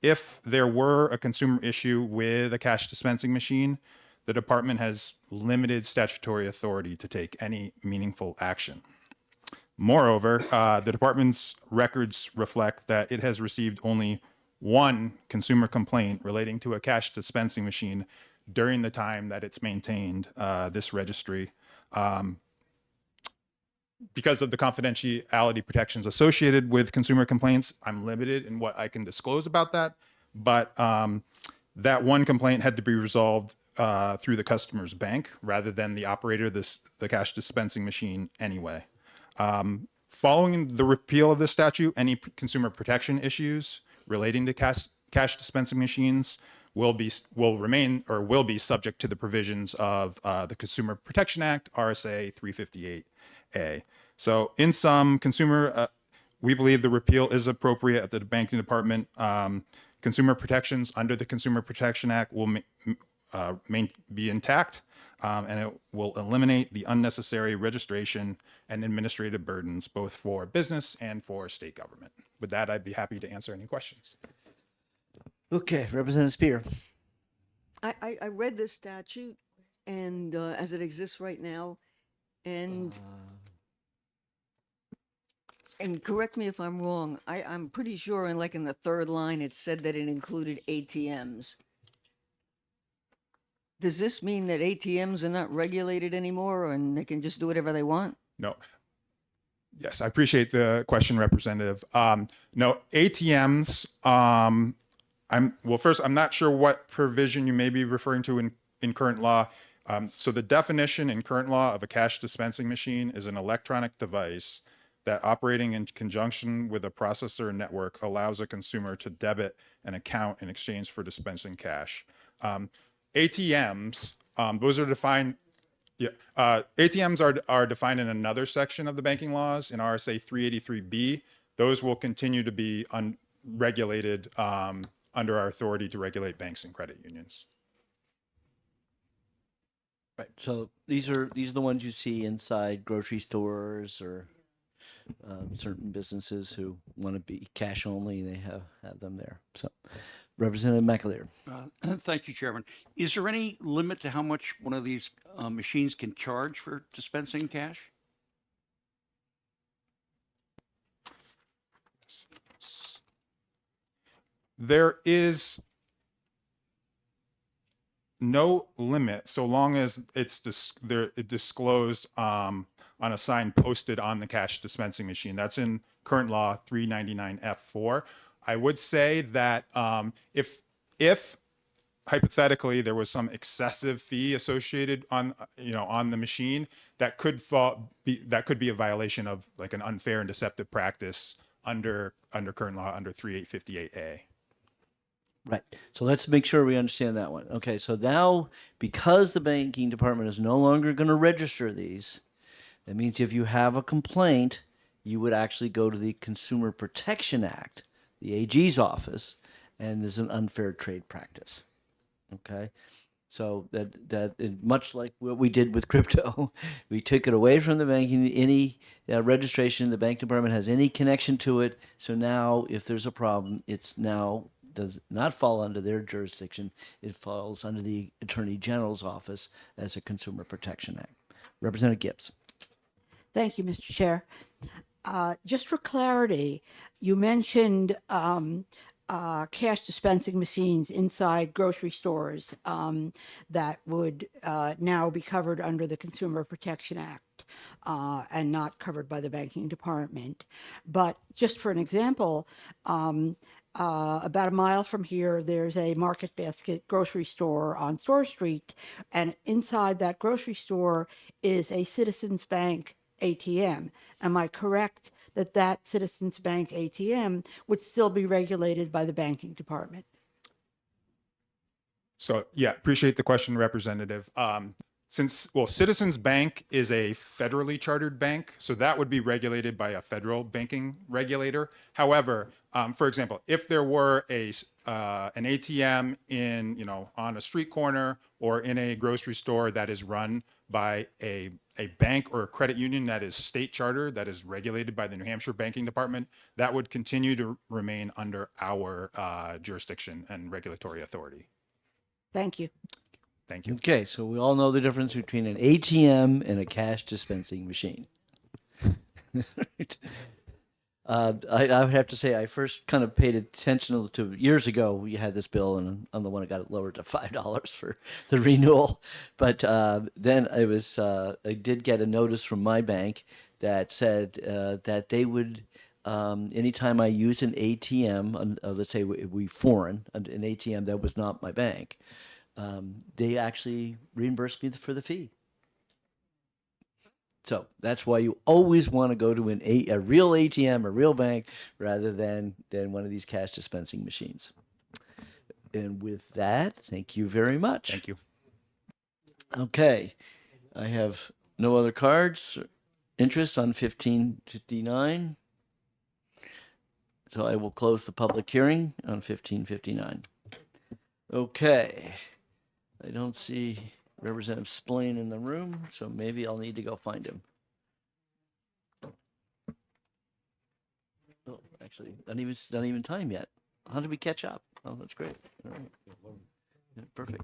S14: if there were a consumer issue with a cash dispensing machine, the department has limited statutory authority to take any meaningful action. Moreover, the department's records reflect that it has received only one consumer complaint relating to a cash dispensing machine during the time that it's maintained this registry. Because of the confidentiality protections associated with consumer complaints, I'm limited in what I can disclose about that. But that one complaint had to be resolved through the customer's bank rather than the operator of the cash dispensing machine anyway. Following the repeal of this statute, any consumer protection issues relating to cash dispensing machines will be subject to the provisions of the Consumer Protection Act, RSA 358A. So in sum, we believe the repeal is appropriate at the banking department. Consumer protections under the Consumer Protection Act will be intact, and it will eliminate the unnecessary registration and administrative burdens both for business and for state government. With that, I'd be happy to answer any questions.
S1: Okay, Representative Spear.
S9: I read this statute and as it exists right now, and correct me if I'm wrong, I'm pretty sure in the third line it said that it included ATMs. Does this mean that ATMs are not regulated anymore and they can just do whatever they want?
S14: No. Yes, I appreciate the question, Representative. No, ATMs, first, I'm not sure what provision you may be referring to in current law. So the definition in current law of a cash dispensing machine is an electronic device that operating in conjunction with a processor network allows a consumer to debit an account in exchange for dispensing cash. ATMs, those are defined. Yeah, ATMs are defined in another section of the banking laws in RSA 383B. Those will continue to be unregulated under our authority to regulate banks and credit unions.
S1: Right. So these are the ones you see inside grocery stores or certain businesses who want to be cash only. They have them there. So, Representative McAleer.
S10: Thank you, Chairman. Is there any limit to how much one of these machines can charge for dispensing cash?
S14: There is no limit so long as it's disclosed on a sign posted on the cash dispensing machine. That's in current law 399F4. I would say that if hypothetically there was some excessive fee associated on the machine, that could be a violation of like an unfair and deceptive practice under current law under 3858A.
S1: Right. So let's make sure we understand that one. Okay. So now, because the banking department is no longer going to register these, that means if you have a complaint, you would actually go to the Consumer Protection Act, the AG's office, and there's an unfair trade practice. Okay. So that much like what we did with crypto, we took it away from the banking, any registration the bank department has any connection to it. So now if there's a problem, it's now does not fall under their jurisdiction. It falls under the Attorney General's office as a Consumer Protection Act. Representative Gibbs.
S11: Thank you, Mr. Chair. Just for clarity, you mentioned cash dispensing machines inside grocery stores that would now be covered under the Consumer Protection Act and not covered by the banking department. But just for an example, about a mile from here, there's a Market Basket grocery store on Store Street, and inside that grocery store is a Citizens Bank ATM. Am I correct that Citizens Bank ATM would still be regulated by the banking department?
S14: So yeah, appreciate the question, Representative. Citizens Bank is a federally chartered bank, so that would be regulated by a federal banking regulator. However, for example, if there were an ATM on a street corner or in a grocery store that is run by a bank or a credit union that is state charter, that is regulated by the New Hampshire Banking Department, that would continue to remain under our jurisdiction and regulatory authority.
S11: Thank you.
S14: Thank you.
S1: Okay, so we all know the difference between an ATM and a cash dispensing machine. I would have to say I first kind of paid attention to years ago. We had this bill, and I'm the one that got it lowered to $5 for the renewal. But then I did get a notice from my bank that said that they would, anytime I use an ATM, let's say we foreign, an ATM that was not my bank, they actually reimbursed me for the fee. So that's why you always want to go to a real ATM, a real bank, rather than one of these cash dispensing machines. And with that, thank you very much.
S14: Thank you.
S1: Okay, I have no other cards. Interest on 1559. So I will close the public hearing on 1559. Okay, I don't see Representative Spillane in the room, so maybe I'll need to go find him. Oh, actually, not even time yet. How did we catch up? Oh, that's great. All right. Yeah, perfect.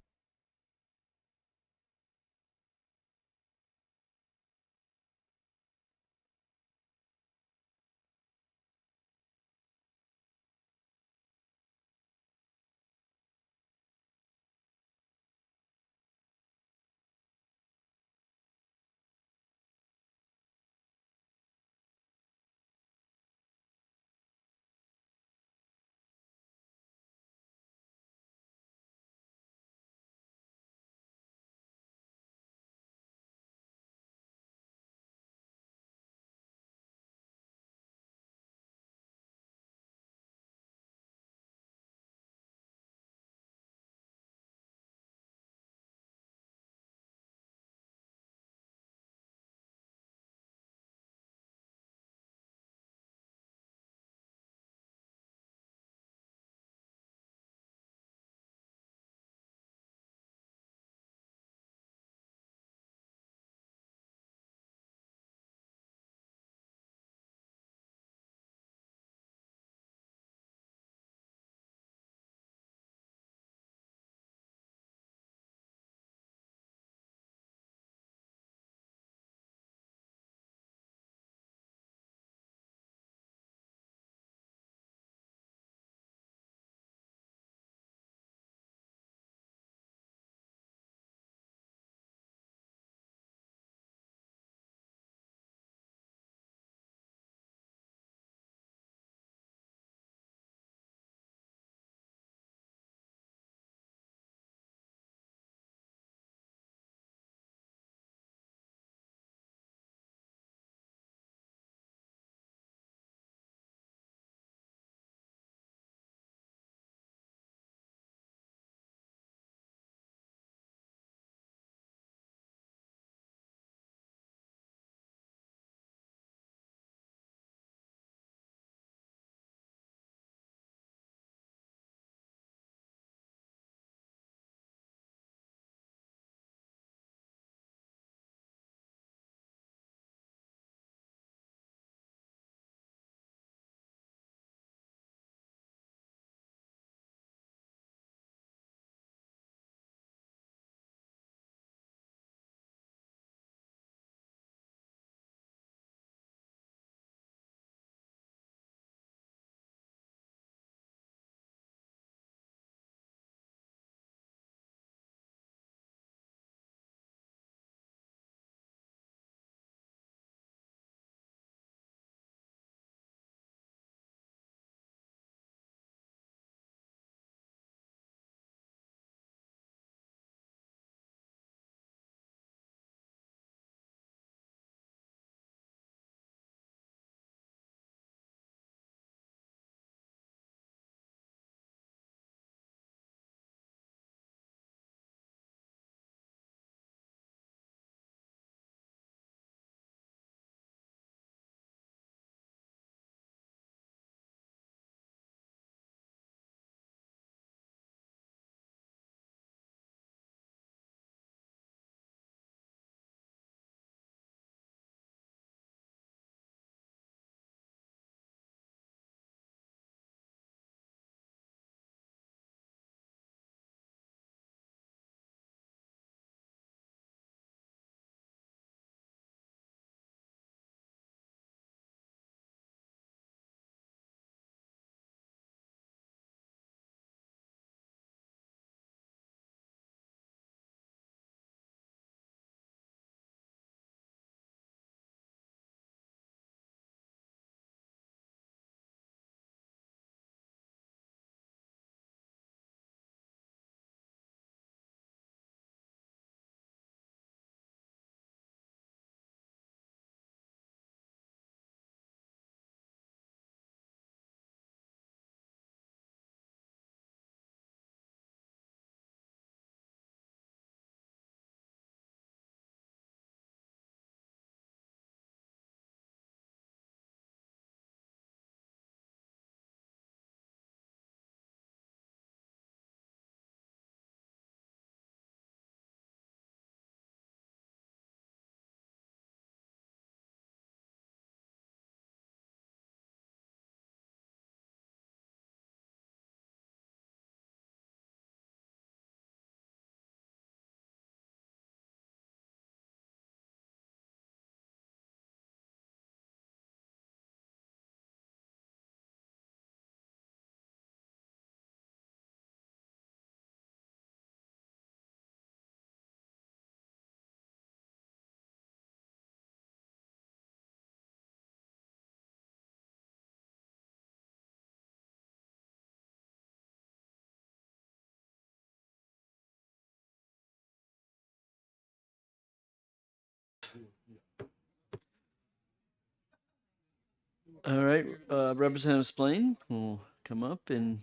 S1: All right, Representative Splain will come up and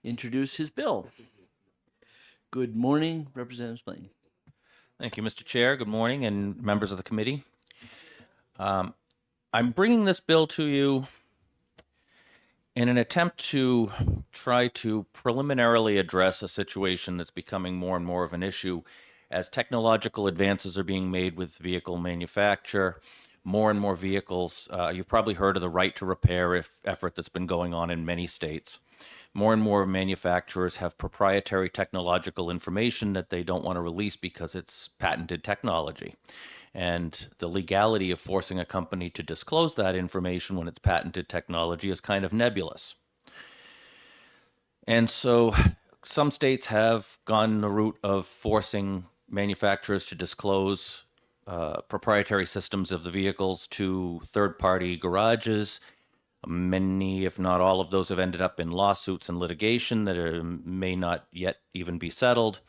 S1: introduce his bill. Good morning, Representative Splain.
S15: Thank you, Mr. Chair. Good morning, and members of the committee. I'm bringing this bill to you in an attempt to try to preliminarily address a situation that's becoming more and more of an issue as technological advances are being made with vehicle manufacture. More and more vehicles, you've probably heard of the right to repair effort that's been going on in many states. More and more manufacturers have proprietary technological information that they don't want to release because it's patented technology. And the legality of forcing a company to disclose that information when it's patented technology is kind of nebulous. And so some states have gone the route of forcing manufacturers to disclose proprietary systems of the vehicles to third-party garages. Many, if not all of those, have ended up in lawsuits and litigation that may not yet even be settled.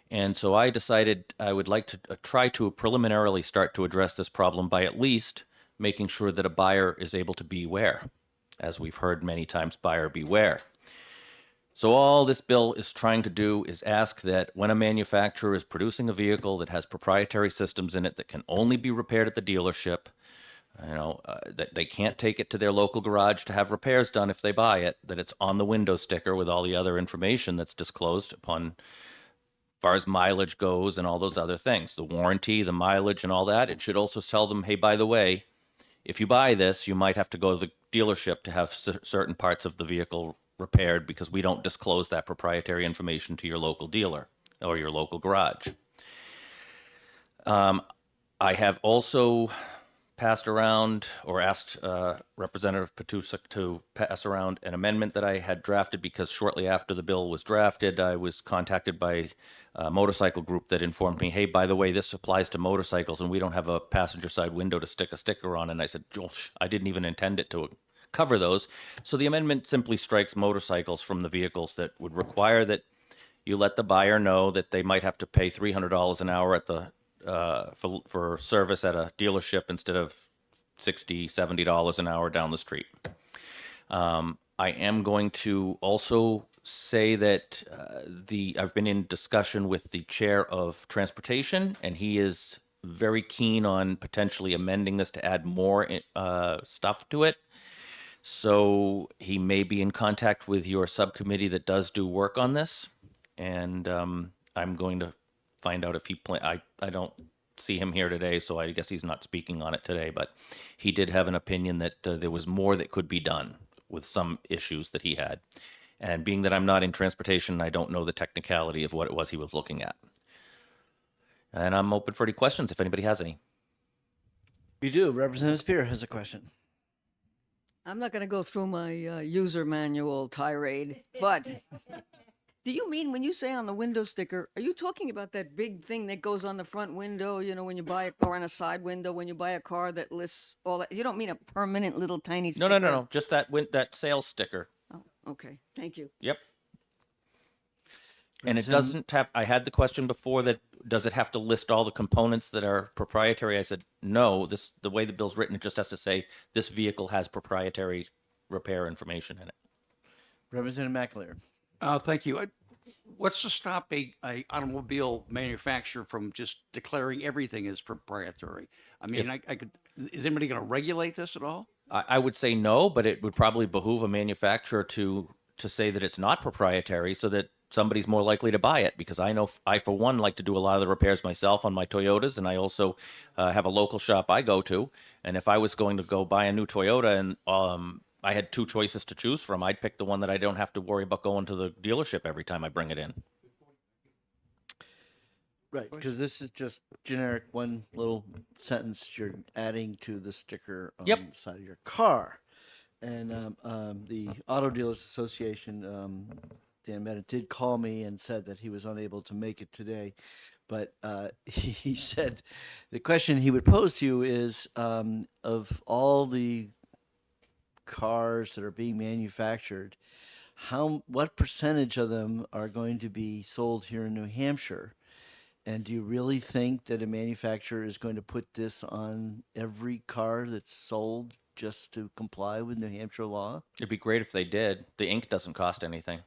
S15: And so I decided I would like to try to preliminarily start to address this problem by at least making sure that a buyer is able to beware. As we've heard many times, buyer beware. So all this bill is trying to do is ask that when a manufacturer is producing a vehicle that has proprietary systems in it that can only be repaired at the dealership, that they can't take it to their local garage to have repairs done if they buy it, that it's on the window sticker with all the other information that's disclosed upon as far as mileage goes and all those other things, the warranty, the mileage and all that. It should also tell them, hey, by the way, if you buy this, you might have to go to the dealership to have certain parts of the vehicle repaired because we don't disclose that proprietary information to your local dealer or your local garage. I have also passed around or asked Representative Patusek to pass around an amendment that I had drafted because shortly after the bill was drafted, I was contacted by a motorcycle group that informed me, hey, by the way, this applies to motorcycles and we don't have a passenger side window to stick a sticker on. And I said, Josh, I didn't even intend it to cover those. So the amendment simply strikes motorcycles from the vehicles that would require that you let the buyer know that they might have to pay $300 an hour at the for service at a dealership instead of $60, $70 an hour down the street. I am going to also say that I've been in discussion with the chair of transportation, and he is very keen on potentially amending this to add more stuff to it. So he may be in contact with your subcommittee that does do work on this, and I'm going to find out if he I don't see him here today, so I guess he's not speaking on it today, but he did have an opinion that there was more that could be done with some issues that he had. And being that I'm not in transportation, I don't know the technicality of what it was he was looking at. And I'm open for any questions if anybody has any.
S1: You do. Representative Spear has a question.
S9: I'm not going to go through my user manual tirade, but do you mean when you say on the window sticker, are you talking about that big thing that goes on the front window, you know, when you buy a car, on a side window, when you buy a car that lists all that? You don't mean a permanent little tiny sticker?
S15: No. Just that sales sticker.
S9: Oh, okay. Thank you.
S15: Yep. And it doesn't have, I had the question before that, does it have to list all the components that are proprietary? I said, no, the way the bill's written, it just has to say this vehicle has proprietary repair information in it.
S1: Representative McAleer.
S10: Thank you. What's to stop a automobile manufacturer from just declaring everything as proprietary? I mean, is anybody going to regulate this at all?
S15: I would say no, but it would probably behoove a manufacturer to say that it's not proprietary so that somebody's more likely to buy it, because I know I, for one, like to do a lot of the repairs myself on my Toyotas, and I also have a local shop I go to. And if I was going to go buy a new Toyota and I had two choices to choose from, I'd pick the one that I don't have to worry about going to the dealership every time I bring it in.
S1: Right, because this is just generic, one little sentence you're adding to the sticker on the side of your car. And the Auto Dealers Association, Dan Bennett, did call me and said that he was unable to make it today. But he said the question he would pose to you is, of all the cars that are being manufactured, what percentage of them are going to be sold here in New Hampshire? And do you really think that a manufacturer is going to put this on every car that's sold just to comply with New Hampshire law?
S15: It'd be great if they did. The ink doesn't cost anything.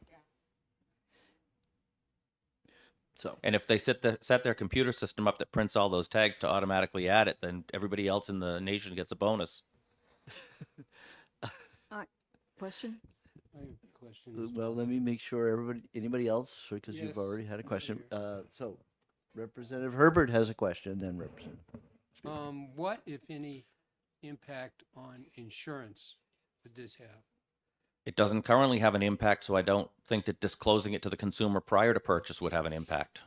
S1: So,
S15: And if they set their computer system up that prints all those tags to automatically add it, then everybody else in the nation gets a bonus.
S9: Question?
S4: I have questions.
S1: well, let me make sure anybody else, because
S4: Yes,
S1: you've already had a question.
S4: here.
S1: So Representative Herbert has a question, then Representative.
S4: What, if any, impact on insurance would this have?
S15: It doesn't currently have an impact, so I don't think that disclosing it to the consumer prior to purchase would have an impact.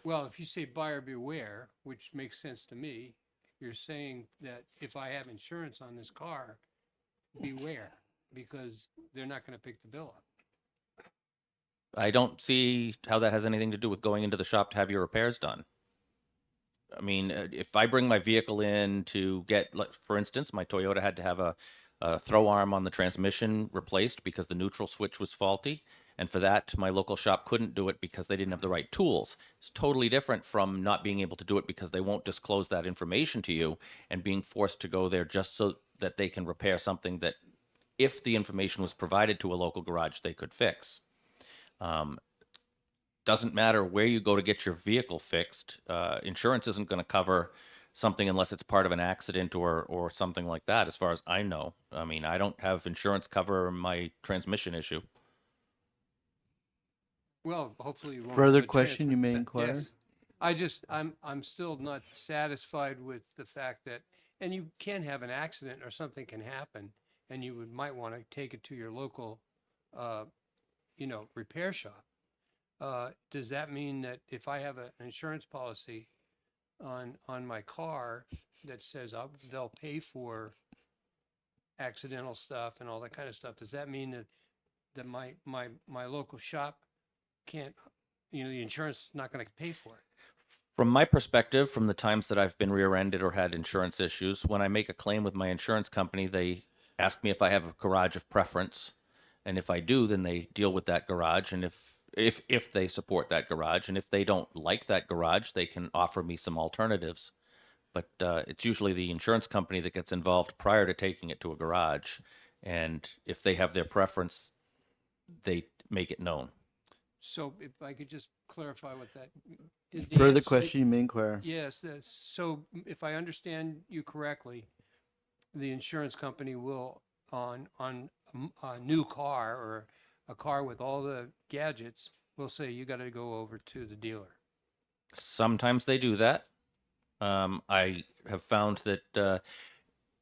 S4: Well, if you say buyer beware, which makes sense to me, you're saying that if I have insurance on this car, beware, because they're not going to pick the bill up.
S15: I don't see how that has anything to do with going into the shop to have your repairs done. I mean, if I bring my vehicle in to get, like, for instance, my Toyota had to have a throw arm on the transmission replaced because the neutral switch was faulty. And for that, my local shop couldn't do it because they didn't have the right tools. It's totally different from not being able to do it because they won't disclose that information to you and being forced to go there just so that they can repair something that, if the information was provided to a local garage, they could fix. Doesn't matter where you go to get your vehicle fixed. Insurance isn't going to cover something unless it's part of an accident or something like that, as far as I know. I mean, I don't have insurance cover my transmission issue.
S4: Well, hopefully you won't.
S1: Further
S4: have a
S1: question,
S4: transfer-
S1: you may inquire?
S4: Yes. I'm still not satisfied with the fact that, and you can have an accident or something can happen, and you might want to take it to your local, repair shop. Does that mean that if I have an insurance policy on my car that says they'll pay for accidental stuff and all that kind of stuff, does that mean that my local shop can't, the insurance is not going to pay for it?
S15: From my perspective, from the times that I've been rear-ended or had insurance issues, when I make a claim with my insurance company, they ask me if I have a garage of preference. And if I do, then they deal with that garage. And if they support that garage, and if they don't like that garage, they can offer me some alternatives. But it's usually the insurance company that gets involved prior to taking it to a garage. And if they have their preference, they make it known.
S4: So if I could just clarify what that is. the
S1: Further
S4: answer-
S1: question, you may inquire.
S4: Yes, so if I understand you correctly, the insurance company will, on a new car or a car with all the gadgets, will say, you got to go over to the dealer.
S15: Sometimes they do that. I have found that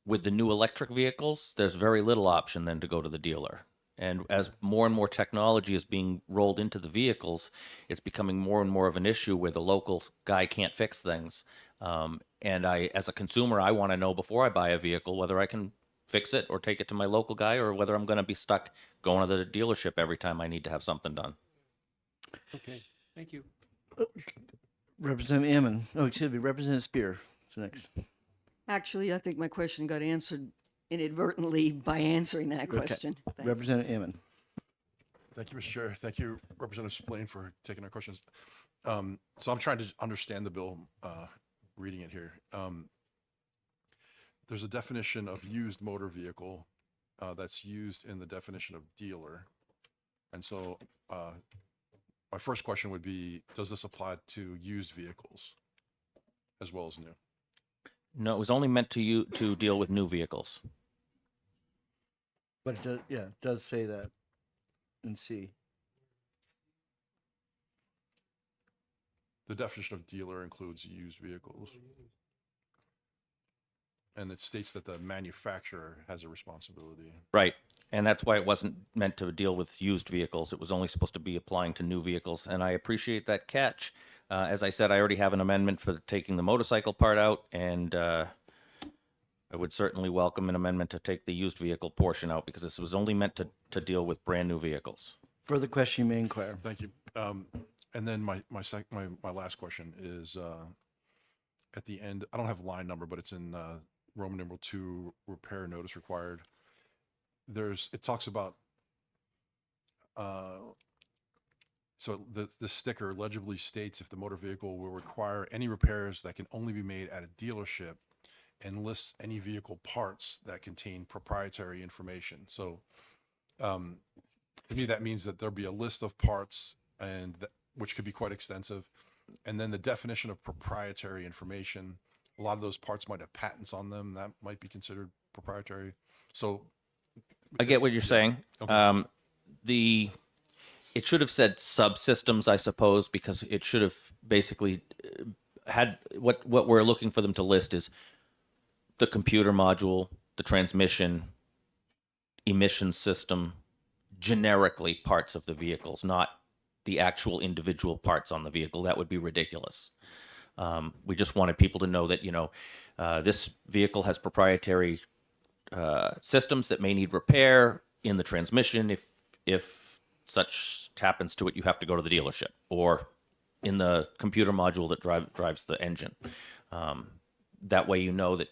S15: with the new electric vehicles, there's very little option then to go to the dealer. And as more and more technology is being rolled into the vehicles, it's becoming more and more of an issue where the local guy can't fix things. And as a consumer, I want to know before I buy a vehicle whether I can fix it or take it to my local guy, or whether I'm going to be stuck going to the dealership every time I need to have something done.
S4: Okay, thank you.
S1: Representative Ammon. Oh, excuse me, Representative Spear. What's next?
S9: Actually, I think my question got answered inadvertently by answering that
S1: Okay.
S9: question. Thank you.
S1: Representative Ammon.
S5: Thank you, Mr. Chair. Thank you, Representative Spillane, for taking our questions. So I'm trying to understand the bill, reading it here. There's a definition of used motor vehicle that's used in the definition of dealer. And so my first question would be, does this apply to used vehicles as well as new?
S15: No, it was only meant to deal with new vehicles.
S1: But it does say that in C.
S5: The definition of dealer includes used vehicles. And it states that the manufacturer has a responsibility.
S15: Right. And that's why it wasn't meant to deal with used vehicles. It was only supposed to be applying to new vehicles. And I appreciate that catch. As I said, I already have an amendment for taking the motorcycle part out, and I would certainly welcome an amendment to take the used vehicle portion out, because this was only meant to deal with brand new vehicles.
S1: Further question, you may inquire.
S5: Thank you. And then my last question is at the end, I don't have a line number, but it's in Roman numeral 2, repair notice required. It talks about, so the sticker legibly states if the motor vehicle will require any repairs that can only be made at a dealership, and lists any vehicle parts that contain proprietary information. So to me, that means that there'll be a list of parts which could be quite extensive. And then the definition of proprietary information, a lot of those parts might have patents on them that might be considered proprietary. So
S15: I get what you're saying.
S5: Okay.
S15: It should have said subsystems, I suppose, because it should have basically had what we're looking for them to list is the computer module, the transmission, emission system, generically parts of the vehicles, not the actual individual parts on the vehicle. That would be ridiculous. We just wanted people to know that, this vehicle has proprietary systems that may need repair in the transmission. If such happens to it, you have to go to the dealership, or in the computer module that drives the engine. That way, that,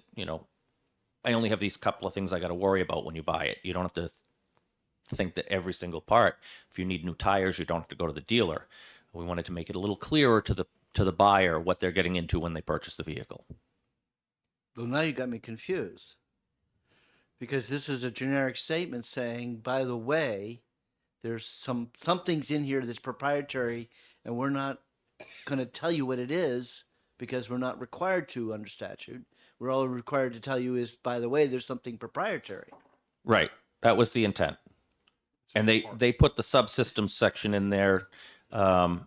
S15: I only have these couple of things I got to worry about when you buy it. You don't have to think that every single part, if you need new tires, you don't have to go to the dealer. We wanted to make it a little clearer to the buyer what they're getting into when they purchase the vehicle.
S1: Well, now you got me confused. Because this is a generic statement saying, by the way, there's some things in here that's proprietary, and we're not going to tell you what it is because we're not required to under statute. We're all required to tell you is, by the way, there's something proprietary.
S15: Right. That was the intent. And they put the subsystems section in there.
S1: Oh,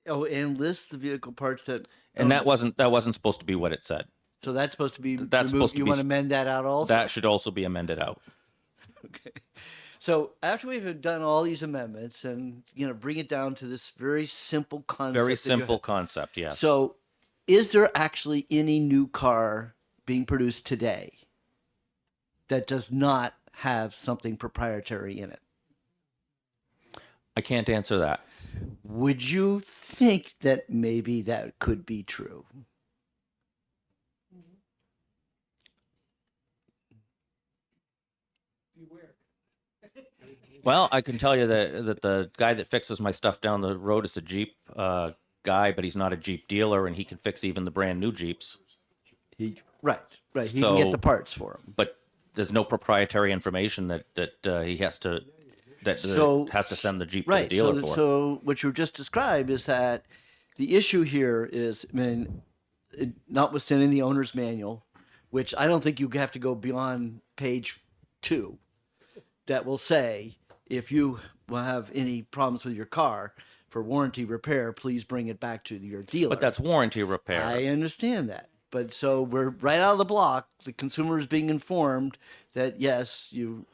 S1: and list the vehicle parts that.
S15: And that wasn't supposed to be what it said.
S1: So that's supposed to be.
S15: That's
S1: removed.
S15: supposed to
S1: You
S15: be.
S1: want to amend that out also.
S15: That should also be amended out.
S1: Okay. So after we've done all these amendments and bring it down to this very simple concept.
S15: Very
S1: that you have-
S15: simple concept. Yes.
S1: So, is there actually any new car being produced today that does not have something proprietary in it?
S15: I can't answer that.
S1: Would you think that maybe that could be true?
S15: Well, I can tell you that the guy that fixes my stuff down the road is a Jeep guy, but he's not a Jeep dealer, and he can fix even the brand new Jeeps.
S1: Right. He can get
S15: So-
S1: the parts for them.
S15: But there's no proprietary information that he has to has to send the Jeep to the
S1: Right.
S15: dealer
S1: So,
S15: for.
S1: so what you just described is that the issue here is, notwithstanding the owner's manual, which I don't think you have to go beyond page 2, that will say, if you will have any problems with your car for warranty repair, please bring it back to your dealer.
S15: But that's warranty repair.
S1: I understand that. But so we're right out of the block. The consumer is being informed that yes, you're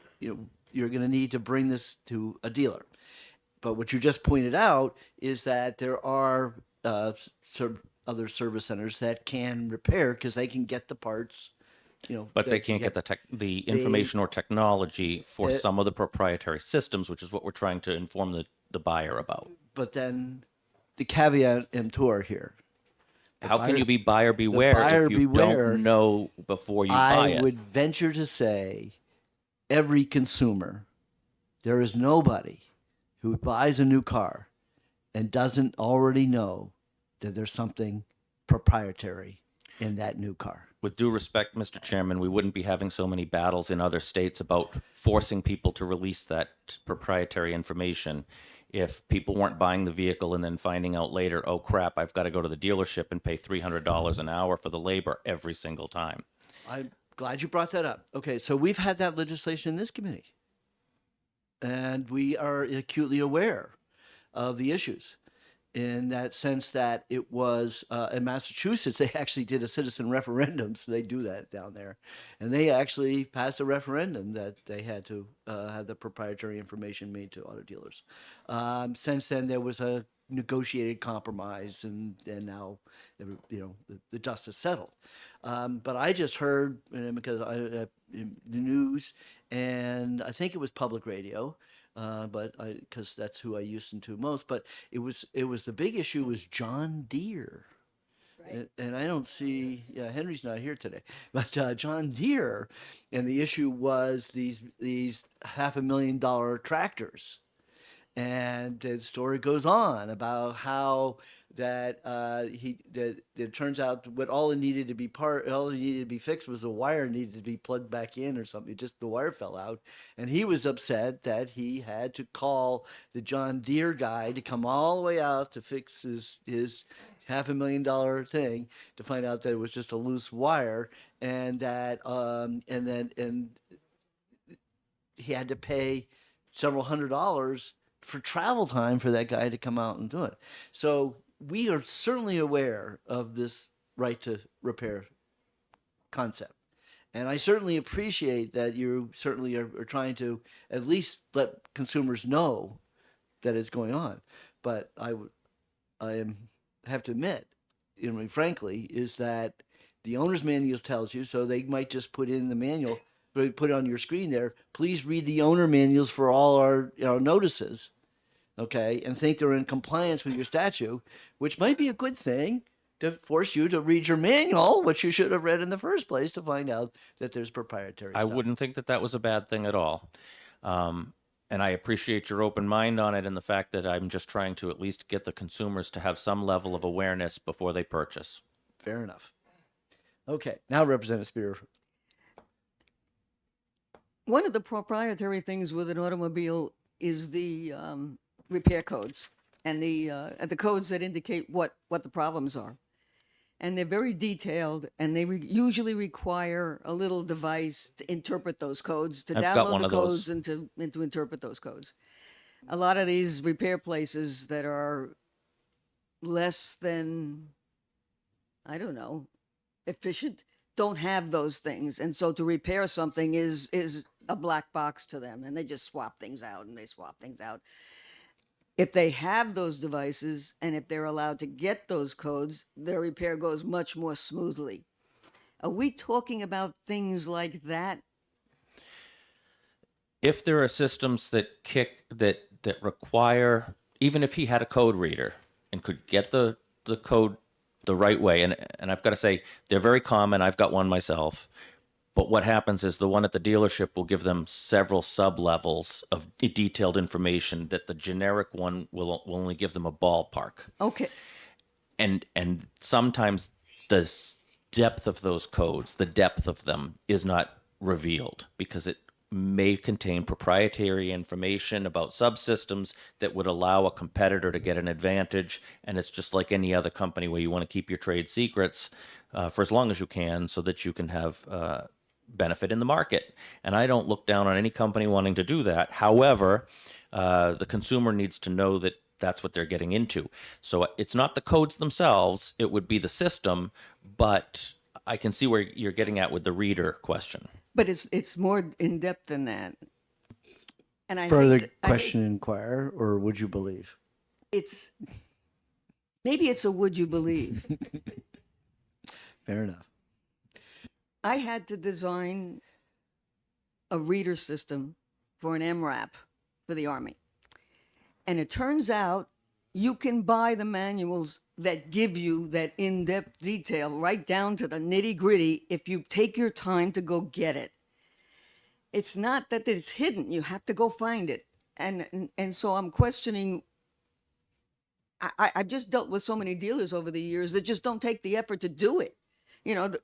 S1: going to need to bring this to a dealer. But what you just pointed out is that there are other service centers that can repair because they can get the parts.
S15: But they can't get the information or technology for
S1: Uh,
S15: some of the proprietary systems, which is what we're trying to inform the buyer about.
S1: But then the caveat emptor here.
S15: How can you be buyer beware
S1: buyer
S15: if you
S1: beware,
S15: don't know before you buy
S1: I
S15: it?
S1: would venture to say every consumer, there is nobody who buys a new car and doesn't already know that there's something proprietary in that new car.
S15: With due respect, Mr. Chairman, we wouldn't be having so many battles in other states about forcing people to release that proprietary information if people weren't buying the vehicle and then finding out later, oh crap, I've got to go to the dealership and pay $300 an hour for the labor every single time.
S1: I'm glad you brought that up. Okay, so we've had that legislation in this committee, and we are acutely aware of the issues in that sense that it was in Massachusetts, they actually did a citizen referendum. So they do that down there. And they actually passed a referendum that they had to have the proprietary information made to auto dealers. Since then, there was a negotiated compromise, and now, the dust has settled. But I just heard, because the news, and I think it was public radio, because that's who I listen to most. But it was the big issue was John Deere, and I don't see Henry's not here today, but John Deere, and the issue was these $500,000 tractors, And the story goes on about how that that it turns out what all it needed to be fixed was the wire needed to be plugged back in or something. Just the wire fell out, and he was upset that he had to call the John Deere guy to come all the way out to fix his $500,000 thing, to find out that it was just a loose wire, and that and he had to pay several $100s for travel time for that guy to come out and do it. So we are certainly aware of this right to repair concept. And I certainly appreciate that you certainly are trying to at least let consumers know that it's going on. But have to admit, frankly, is that the owner's manual tells you, so they might just put in the manual, put it on your screen there, please read the owner manuals for all our notices, okay, and think they're in compliance with your statute, which might be a good thing to force you to read your manual, which you should have read in the first place, to find out that there's proprietary
S15: I
S1: stuff.
S15: wouldn't think that that was a bad thing at all. And I appreciate your open mind on it and the fact that I'm just trying to at least get the consumers to have some level of awareness before they purchase.
S1: Fair enough. Okay, now Representative Spear.
S9: One of the proprietary things with an automobile is the repair codes and the codes that indicate what the problems are. And they're very detailed, and they usually require a little device to interpret those codes, to
S15: I've got
S9: download
S15: one
S9: the
S15: of those.
S9: codes and to interpret those codes. A lot of these repair places that are less than, I don't know, efficient, don't have those things. And so to repair something is a black box to them, and they just swap things out and they swap things out. If they have those devices and if they're allowed to get those codes, their repair goes much more smoothly. Are we talking about things like that?
S15: If there are systems that require, even if he had a code reader and could get the code the right way, and I've got to say, they're very common. I've got one myself. But what happens is the one at the dealership will give them several sub-levels of detailed information that the generic one will only give them a ballpark.
S9: Okay.
S15: And sometimes the depth of those codes, the depth of them is not revealed because it may contain proprietary information about subsystems that would allow a competitor to get an advantage. And it's just like any other company where you want to keep your trade secrets for as long as you can so that you can have benefit in the market. And I don't look down on any company wanting to do that. However, the consumer needs to know that that's what they're getting into. So it's not the codes themselves, it would be the system, but I can see where you're getting at with the reader question.
S9: But it's more in depth than that. And I
S1: Further
S9: hate-
S1: question, inquire, or would you believe?
S9: Maybe it's a would you believe.
S1: Fair enough.
S9: I had to design a reader system for an MRAP for the Army. And it turns out you can buy the manuals that give you that in-depth detail right down to the nitty-gritty if you take your time to go get it. It's not that it's hidden. You have to go find it. And so I'm questioning. I've just dealt with so many dealers over the years that just don't take the effort to do it.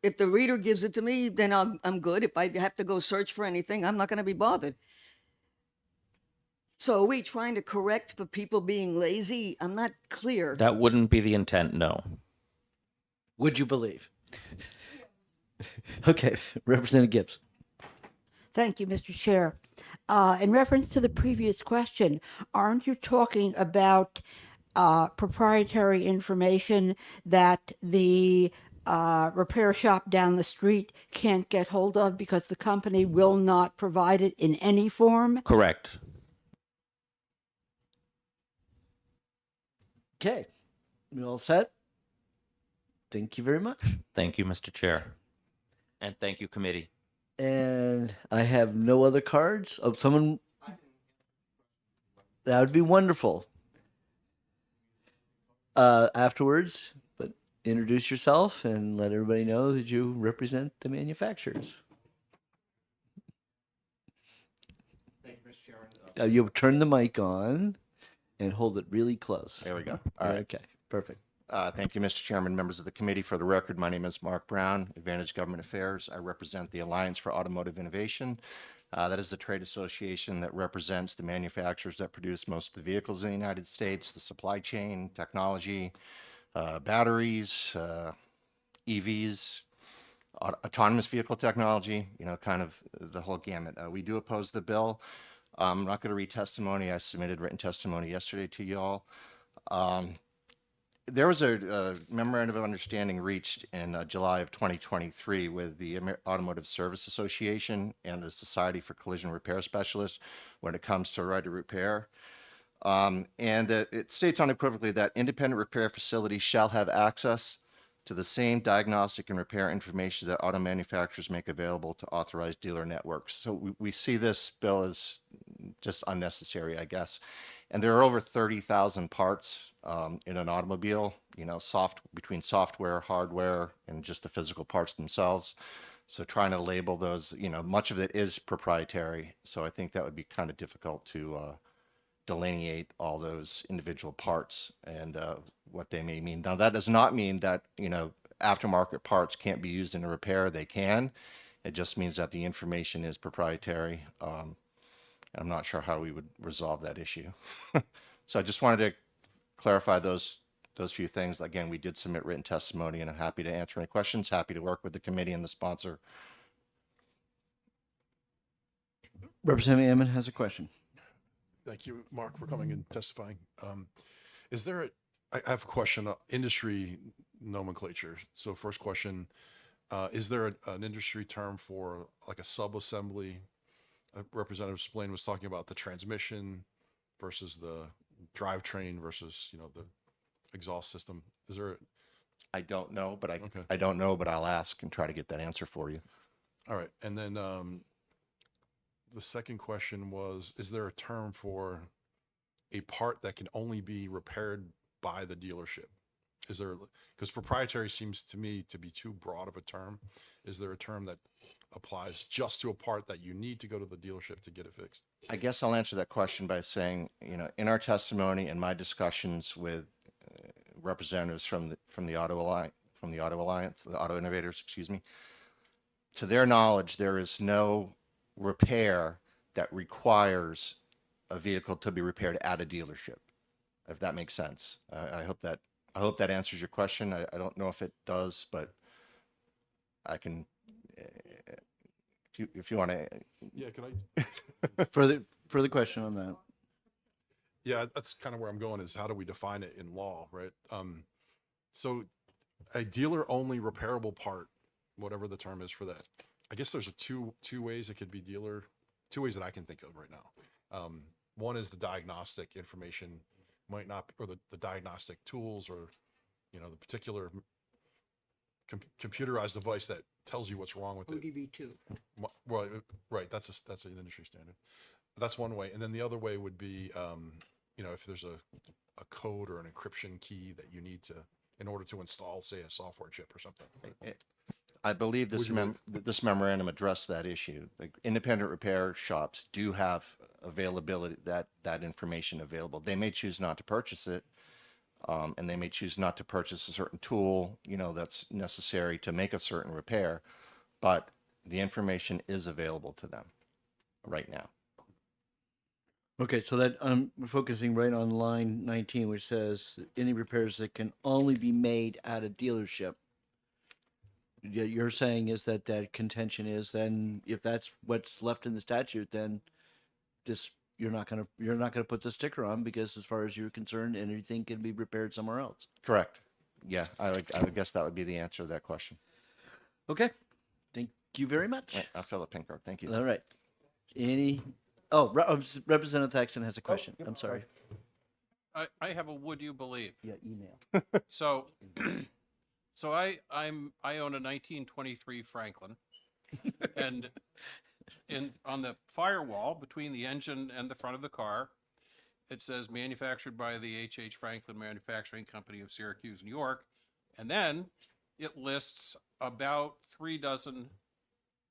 S9: If the reader gives it to me, then I'm good. If I have to go search for anything, I'm not going to be bothered. So are we trying to correct for people being lazy? I'm not clear.
S15: That wouldn't be the intent, no.
S1: Would you believe? Okay, Representative Gibbs.
S11: Thank you, Mr. Chair. In reference to the previous question, aren't you talking about proprietary information that the repair shop down the street can't get hold of because the company will not provide it in any form?
S15: Correct.
S1: Okay, we all set? Thank you very much.
S15: Thank you, Mr. Chair. And thank you, committee.
S1: And I have no other cards. Oh, someone. That would be wonderful. Afterwards, but introduce yourself and let everybody know that you represent the manufacturers.
S13: Thank you, Mr. Chairman.
S1: You'll turn the mic on. and hold it really close.
S7: There we go. All right.
S1: Okay, perfect.
S7: Thank you, Mr. Chairman, members of the committee. For the record, my name is Mark Brown, Advantage Government Affairs. I represent the Alliance for Automotive Innovation. That is the trade association that represents the manufacturers that produce most of the vehicles in the United States, the supply chain, technology, batteries, EVs, autonomous vehicle technology, kind of the whole gamut. We do oppose the bill. I'm not going to read testimony. I submitted written testimony yesterday to you all. There was a memorandum of understanding reached in July of 2023 with the Automotive Service Association and the Society for Collision Repair Specialists when it comes to right of repair. And it states unequivocally that independent repair facilities shall have access to the same diagnostic and repair information that auto manufacturers make available to authorized dealer networks. So we see this bill as just unnecessary, I guess. And there are over 30,000 parts in an automobile, between software, hardware, and just the physical parts themselves. So trying to label those, much of it is proprietary. So I think that would be kind of difficult to delineate all those individual parts and what they may mean. Now, that does not mean that, aftermarket parts can't be used in a repair. They can. It just means that the information is proprietary. I'm not sure how we would resolve that issue. So I just wanted to clarify those few things. Again, we did submit written testimony, and I'm happy to answer any questions, happy to work with the committee and the sponsor.
S1: Representative Ammon has a question.
S5: Thank you, Mark, for coming and testifying. I have a question, industry nomenclature. So first question, is there an industry term for like a sub-assembly? Representative Spillane was talking about the transmission versus the drivetrain versus, the exhaust system. Is there?
S7: I don't know, but I don't know, but I'll ask and try to get that answer for you.
S5: All right. And then the second question was, is there a term for a part that can only be repaired by the dealership? Is there, because proprietary seems to me to be too broad of a term. Is there a term that applies just to a part that you need to go to the dealership to get it fixed?
S7: I guess I'll answer that question by saying, in our testimony and my discussions with representatives from the Auto Alliance, the Auto Innovators, excuse me, to their knowledge, there is no repair that requires a vehicle to be repaired at a dealership, if that makes sense. I hope that answers your question. I don't know if it does, but I can, if you want to.
S5: Yeah, can I?
S1: Further question on that.
S5: Yeah, that's kind of where I'm going, is how do we define it in law, right? So a dealer only repairable part, whatever the term is for that. I guess there's two ways it could be two ways that I can think of right now. One is the diagnostic information might not, or the diagnostic tools, or, the particular computerized device that tells you what's wrong with it.
S6: ODB2.
S5: Well, right. That's an industry standard. That's one way. And then the other way would be, if there's a code or an encryption key that you need to, in order to install, say, a software chip or something.
S7: I believe this memorandum addressed that issue. Like, independent repair shops do have availability, that information available. They may choose not to purchase it, and they may choose not to purchase a certain tool, that's necessary to make a certain repair, but the information is available to them right now.
S1: Okay, so that I'm focusing right on line 19, which says any repairs that can only be made at a dealership. You're saying is that contention is then, if that's what's left in the statute, then you're not gonna put the sticker on, because as far as you're concerned, anything can be repaired somewhere else.
S7: Correct. Yeah, I would guess that would be the answer to that question.
S1: Okay, thank you very much.
S7: Right, I'll fill a pink card. Thank you.
S1: All right. Representative Thaxton has a question. I'm sorry.
S16: I have a would you believe?
S1: Yeah, email.
S16: So, I own a 1923 Franklin, and on the firewall between the engine and the front of the car, it says manufactured by the H.H. Franklin Manufacturing Company of Syracuse, New York, and then it lists about 3 dozen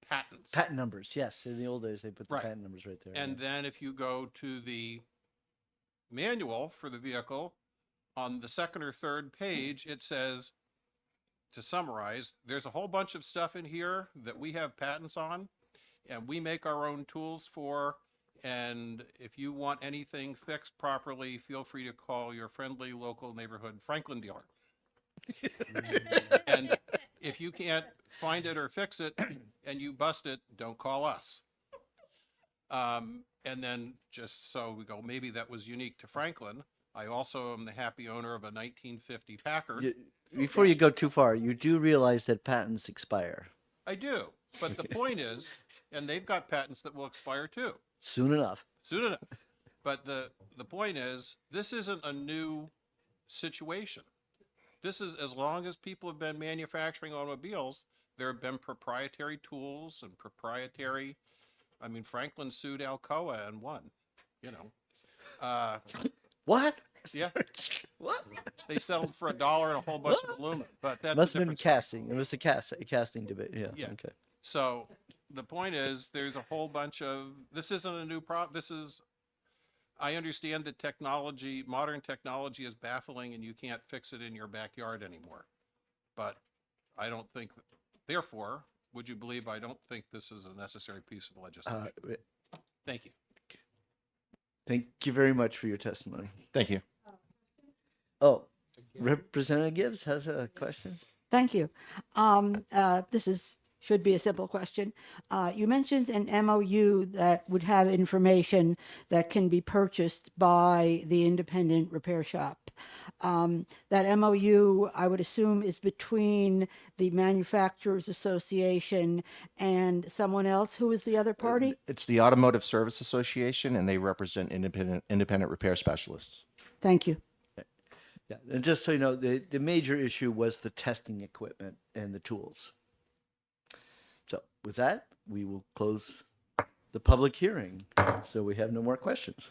S16: patents.
S1: Patent numbers, yes. In the old days, they put the
S16: Right.
S1: patent numbers right there.
S16: And
S1: yeah.
S16: then if you go to the manual for the vehicle, on the second or third page, it says, to summarize, there's a whole bunch of stuff in here that we have patents on and we make our own tools for. And if you want anything fixed properly, feel free to call your friendly local neighborhood Franklin dealer. And if you can't find it or fix it and you bust it, don't call us. And then just so we go, maybe that was unique to Franklin. I also am the happy owner of a 1950 Packard.
S1: Before you go too far, you do realize that patents expire
S16: I do. But the point is, and they've got patents that will expire too,
S1: soon enough.
S16: soon enough. But the point is, this isn't a new situation. This is, as long as people have been manufacturing automobiles, there have been proprietary tools and proprietary, I mean, Franklin sued Alcoa and won, you know.
S1: What?
S16: Yeah,
S1: What?
S16: they settled for $1 and a whole bunch of aluminum, but that's a
S1: Must have been
S16: different story.
S1: casting. It was a casting debate. Yeah.
S16: Yeah.
S1: Okay.
S16: So the point is, there's a whole bunch of, this isn't a new problem. This is, I understand that technology, modern technology is baffling and you can't fix it in your backyard anymore. But I don't think, therefore, would you believe I don't think this is a necessary piece of legislation? Thank you.
S1: Thank you very much for your testimony.
S7: Thank you.
S1: Oh, Representative Gibbs has a question.
S11: Thank you. Should be a simple question. You mentioned an MOU that would have information that can be purchased by the independent repair shop. That MOU, I would assume, is between the Manufacturers Association and someone else. Who is the other party?
S17: It's the Automotive Service Association, and they represent independent repair specialists.
S11: Thank you.
S1: Yeah, and just so you know, the major issue was the testing equipment and the tools. So with that, we will close the public hearing. So we have no more questions.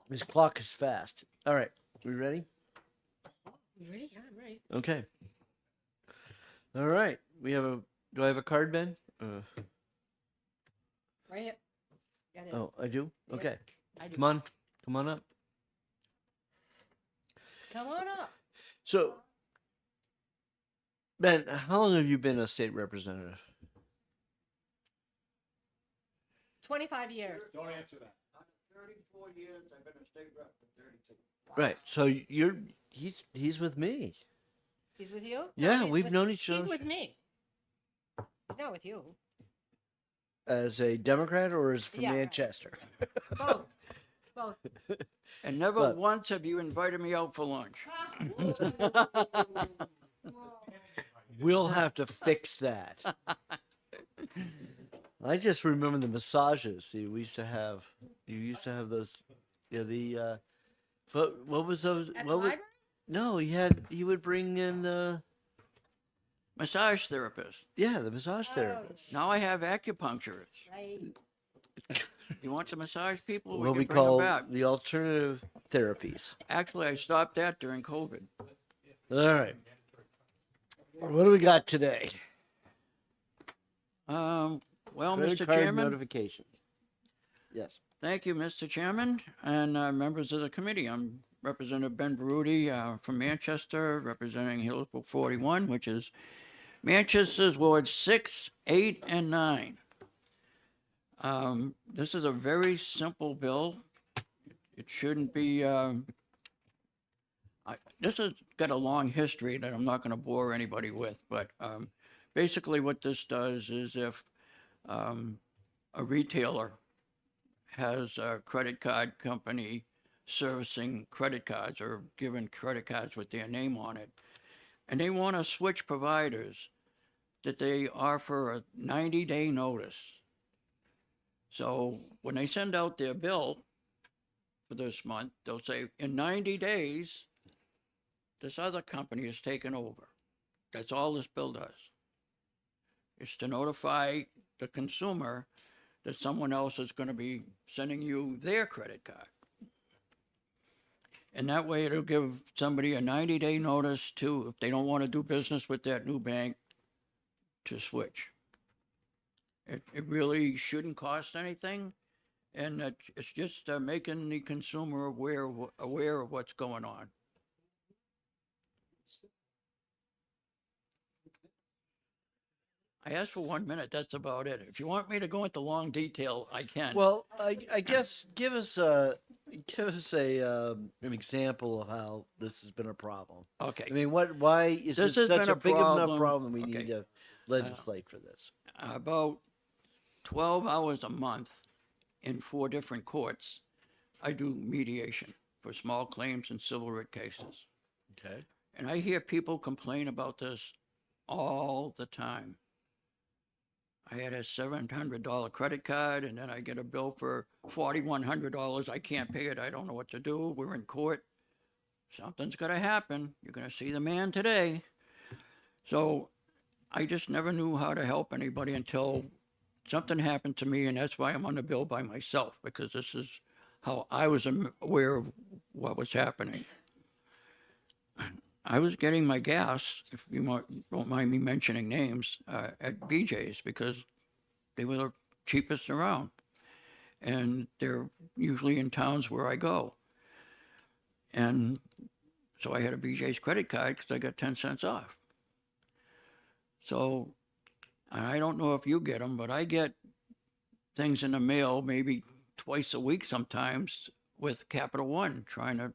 S1: His clock is fast. All right, we ready?
S9: You ready? Yeah, I'm ready.
S1: Okay. All right, we have a. Do I have a card, Ben?
S9: Right here. Got it.
S1: Oh, I do.
S9: Yep,
S1: Okay.
S9: I do.
S1: Come on up.
S9: Come on up.
S1: So, Ben, how long have you been a state representative?
S9: 25 years.
S6: Don't answer that.
S9: 34 years. I've been a state rep for 32.
S1: Right. So he's with me.
S9: He's with you?
S1: Yeah,
S9: he's
S1: we've
S9: with-
S1: known each
S9: He's
S1: other.
S9: with me. He's not with you.
S1: As a Democrat or as from
S9: Yeah.
S1: Manchester?
S9: Both. Both.
S18: And never
S1: But-
S18: once have you invited me out for lunch.
S1: We'll have to fix that. I just remember the massages. See, we used to have. You used to have those. Yeah, the. What was those?
S9: At the
S1: What was,
S9: library?
S1: no, he would bring in.
S18: Massage therapist.
S1: Yeah, the massage therapist.
S18: Now I have acupuncturists.
S9: Right.
S18: You want to massage people?
S1: What
S18: we
S1: we
S18: can bring
S1: call
S18: them back.
S1: the alternative therapies.
S18: Actually, I stopped that during COVID.
S1: All right. What do we got today?
S18: Well,
S1: Credit
S18: Mr.
S1: card
S18: Chairman,
S1: notification. Yes.
S18: thank you, Mr. Chairman, and members of the committee. I'm Representative Ben Baruti from Manchester, representing Hillsborough 41, which is Manchester's Ward 6, 8, and 9. This is a very simple bill. It shouldn't be. This has got a long history that I'm not going to bore anybody with, but basically what this does is if a retailer has a credit card company servicing credit cards or giving credit cards with their name on it, and they want to switch providers, that they offer a 90-day notice. So when they send out their bill for this month, they'll say, in 90 days, this other company is taken over. That's all this bill does. It's to notify the consumer that someone else is going to be sending you their credit card. And that way it'll give somebody a 90-day notice to, if they don't want to do business with that new bank, to switch. It really shouldn't cost anything, and it's just making the consumer aware of what's going on. I asked for 1 minute. That's about it. If you want me to go into long detail, I can.
S1: Well, I guess give us an example of how this has been a problem.
S18: Okay.
S1: I mean, why is
S18: This
S1: this
S18: has
S1: such
S18: been
S1: a
S18: a
S1: big enough
S18: problem.
S1: problem we
S18: Okay.
S1: need to legislate for this?
S18: About 12 hours a month in 4 different courts, I do mediation for small claims and civil writ cases.
S1: Okay.
S18: And I hear people complain about this all the time. I had a $700 credit card, and then I get a bill for $4,100. I can't pay it. I don't know what to do. We're in court. Something's going to happen. You're going to see the man today. So I just never knew how to help anybody until something happened to me, and that's why I'm on the bill by myself, because this is how I was aware of what was happening. I was getting my gas, if you don't mind me mentioning names, at BJ's, because they were the cheapest around. And they're usually in towns where I go. And so I had a BJ's credit card because I got 10 cents off. So I don't know if you get them, but I get things in the mail maybe twice a week sometimes with Capital One trying to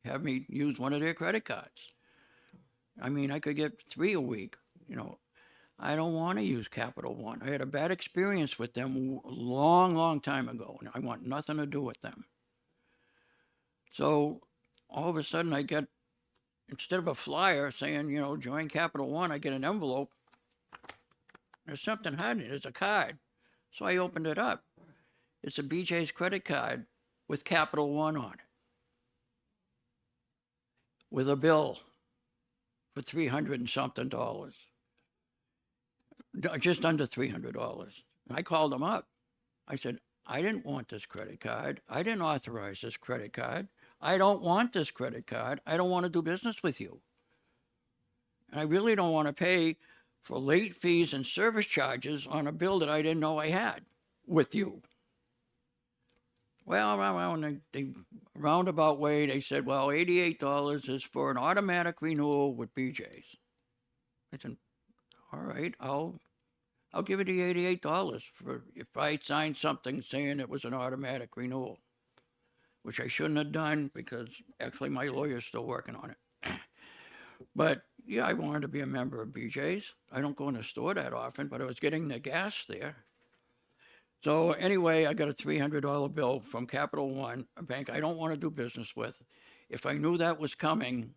S18: have me use one of their credit cards. I mean, I could get 3 a week. You know, I don't want to use Capital One. I had a bad experience with them a long, long time ago, and I want nothing to do with them. So all of a sudden I get, instead of a flyer saying, you know, join Capital One, I get an envelope. There's something hiding. There's a card. So I opened it up. It's a BJ's credit card with Capital One on it, with a bill for $300 and something, just under $300. I called them up. I said, I didn't want this credit card. I didn't authorize this credit card. I don't want this credit card. I don't want to do business with you. And I really don't want to pay for late fees and service charges on a bill that I didn't know I had with you. Well, around the roundabout way, they said, well, $88 is for an automatic renewal with BJ's. I said, all right, I'll give you the $88 for if I signed something saying it was an automatic renewal, which I shouldn't have done because actually my lawyer's still working on it. But yeah, I wanted to be a member of BJ's. I don't go in the store that often, but I was getting the gas there. So anyway, I got a $300 bill from Capital One, a bank I don't want to do business with. If I knew that was coming,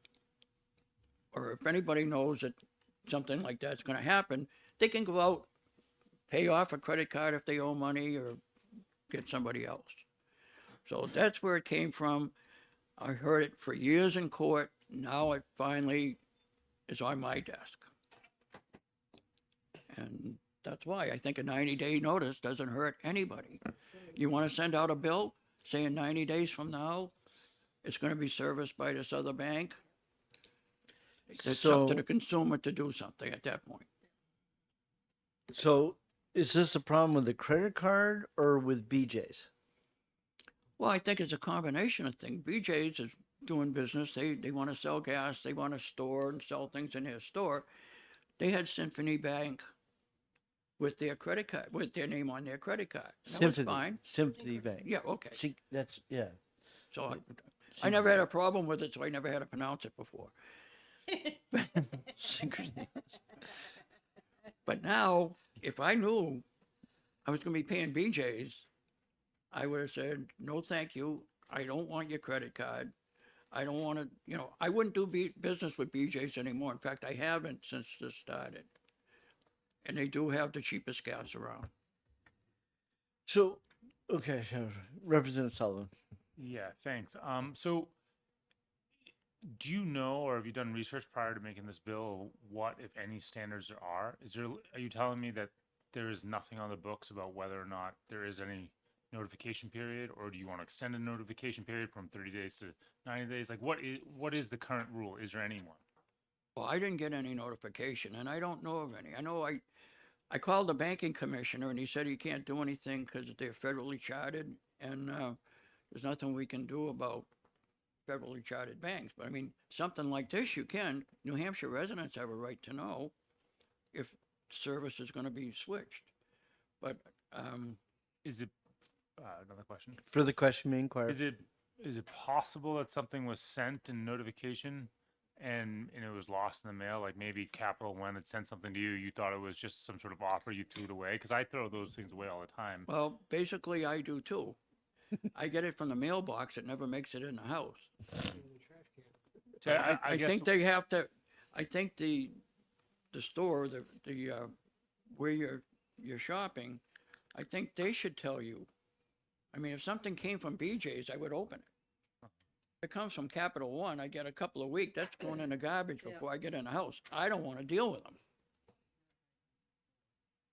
S18: or if anybody knows that something like that's going to happen, they can go out, pay off a credit card if they owe money, or get somebody else. So that's where it came from. I heard it for years in court. Now it finally is on my desk. And that's why I think a 90-day notice doesn't hurt anybody. You want to send out a bill saying 90 days from now, it's going to be serviced by this other bank. It's up to the consumer to do something at that point.
S1: So is this a problem with the credit card or with BJ's?
S18: Well, I think it's a combination of things. BJ's is doing business. They want to sell gas. They want to store and sell things in their store. They had Symphony Bank with their credit card, with their name on their credit card. That was fine.
S1: Symphony Bank.
S18: Yeah, okay.
S1: See, that's, yeah.
S18: So I never had a problem with it, so I never had to pronounce it before.
S1: Synchrony.
S18: But now, if I knew I was going to be paying BJ's, I would have said, no, thank you. I don't want your credit card. I don't want to, I wouldn't do business with BJ's anymore. In fact, I haven't since this started. And they do have the cheapest gas around.
S1: So, okay, Representative Sullivan.
S19: Yeah, thanks. So do you know, or have you done research prior to making this bill, what, if any, standards there are? Are you telling me that there is nothing on the books about whether or not there is any notification period, or do you want to extend a notification period from 30 days to 90 days? Like, what is the current rule? Is there any one?
S18: Well, I didn't get any notification, and I don't know of any. I know I called the banking commissioner, and he said he can't do anything because they're federally chartered, and there's nothing we can do about federally chartered banks. But I mean, something like this, you can. New Hampshire residents have a right to know if service is going to be switched. But
S19: is it another question?
S1: For the question being inquired.
S19: Is it possible that something was sent in notification and it was lost in the mail? Like maybe Capital One had sent something to you, you thought it was just some sort of offer, you threw it away? Because I throw those things away all the time.
S18: Well, basically, I do too. I get it from the mailbox. It never makes it in the house.
S19: So
S18: I
S19: guess-
S18: think they have to. I think the store, the where you're shopping, I think they should tell you. I mean, if something came from BJ's, I would open it. If it comes from Capital One, I get a couple of weeks. That's going in the garbage before I get in the house. I don't want to deal with them.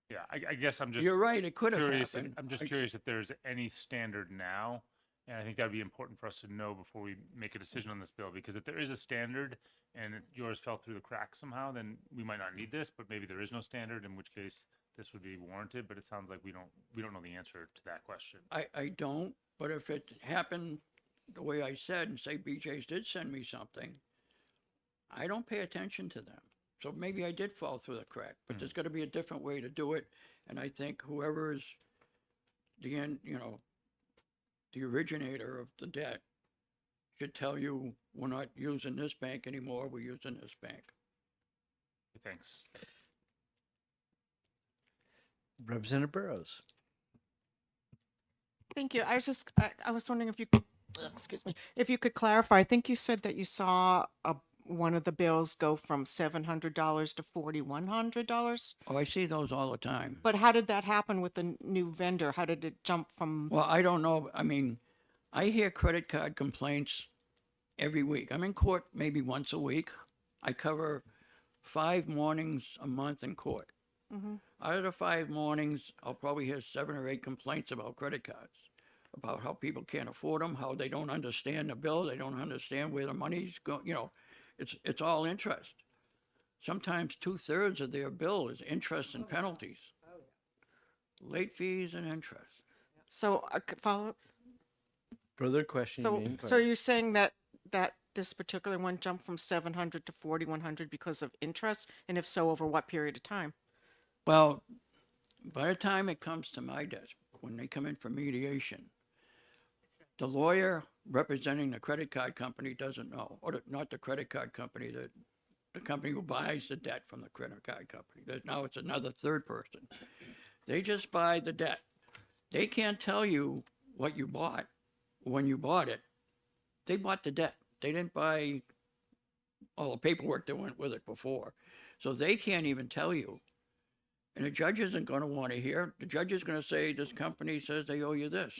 S19: Yeah, I guess I'm just.
S18: You're right, it could have
S19: curious.
S18: happened.
S19: I'm just curious if there's any standard now, and I think that'd be important for us to know before we make a decision on this bill. Because if there is a standard and yours fell through the cracks somehow, then we might not need this. But maybe there is no standard, in which case this would be warranted. But it sounds like we don't know the answer to that question.
S18: I don't, but if it happened the way I said, and say BJ's did send me something, I don't pay attention to them. So maybe I did fall through the crack, but there's got to be a different way to do it. And I think whoever is the originator of the debt should tell you, we're not using this bank anymore, we're using this bank.
S19: Thanks.
S1: Representative Burrows.
S20: Thank you. I was wondering if you could, excuse me, if you could clarify. I think you said that you saw one of the bills go from $700 to $4,100.
S18: Oh, I see those all the time.
S20: But how did that happen with the new vendor? How did it jump from?
S18: Well, I don't know. I mean, I hear credit card complaints every week. I'm in court maybe once a week. I cover 5 mornings a month in court.
S20: Mhm.
S18: Out of the 5 mornings, I'll probably hear 7 or 8 complaints about credit cards, about how people can't afford them, how they don't understand the bill, they don't understand where the money's going. You know, it's all interest. Sometimes 2/3 of their bill is interest and penalties, late fees and interest.
S20: So, follow up.
S1: Further question?
S20: So you're saying that this particular one jumped from 700 to 4,100 because of interest, and if so, over what period of time?
S18: Well, by the time it comes to my desk, when they come in for mediation, the lawyer representing the credit card company doesn't know, or not the credit card company, the company who buys the debt from the credit card company. Now it's another third person. They just buy the debt. They can't tell you what you bought when you bought it. They bought the debt. They didn't buy all the paperwork that went with it before. So they can't even tell you. And the judge isn't going to want to hear. The judge is going to say, this company says they owe you this.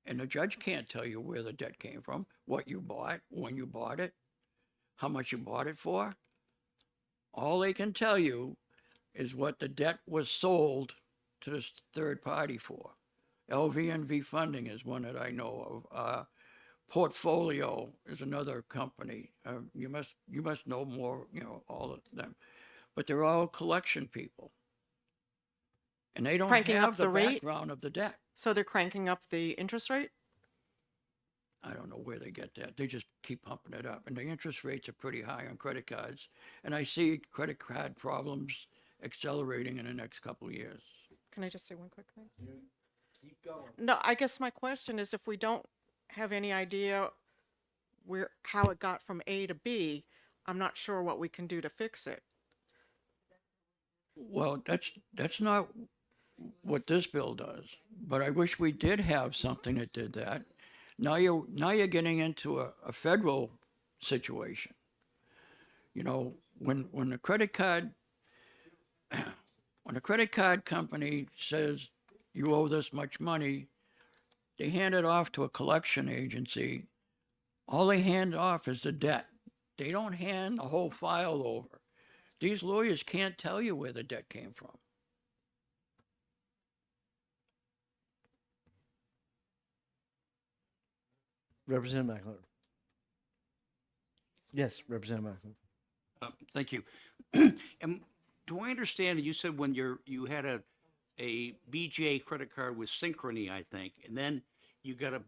S18: And the judge can't tell you where the debt came from, what you bought, when you bought it, how much you bought it for. All they can tell you is what the debt was sold to this third party for. LVNV Funding is one that I know of. Portfolio is another company. You must know more, you know, all of them. But they're all collection people. And they don't
S20: Cranking
S18: have
S20: up
S18: the
S20: the rate?
S18: background of the debt.
S20: So they're cranking up the interest rate?
S18: I don't know where they get that. They just keep pumping it up. And the interest rates are pretty high on credit cards. And I see credit card problems accelerating in the next couple of years.
S20: Can I just say one quick thing?
S1: Keep going.
S20: No, I guess my question is, if we don't have any idea how it got from A to B, I'm not sure what we can do to fix it.
S18: Well, that's not what this bill does. But I wish we did have something that did that. Now you're getting into a federal situation. You know, when the credit card company says you owe this much money, they hand it off to a collection agency. All they hand off is the debt. They don't hand the whole file over. These lawyers can't tell you where the debt came from.
S1: Representative Mackler. Yes, Representative Mackler.
S10: Thank you. And do I understand, you said when you had a BJ credit card with Synchrony, I think, and then you got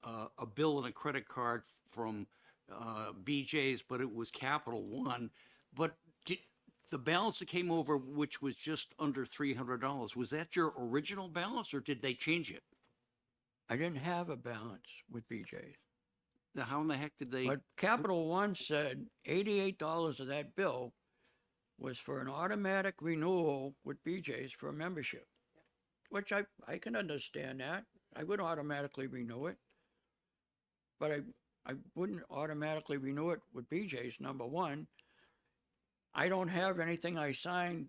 S10: a bill and a credit card from BJ's, but it was Capital One. But the balance that came over, which was just under $300, was that your original balance, or did they change it?
S18: I didn't have a balance with BJ's.
S10: Now, how in the heck did they?
S18: But Capital One said $88 of that bill was for an automatic renewal with BJ's for a membership, which I can understand that. I would automatically renew it, but I wouldn't automatically renew it with BJ's, number one. I don't have anything I signed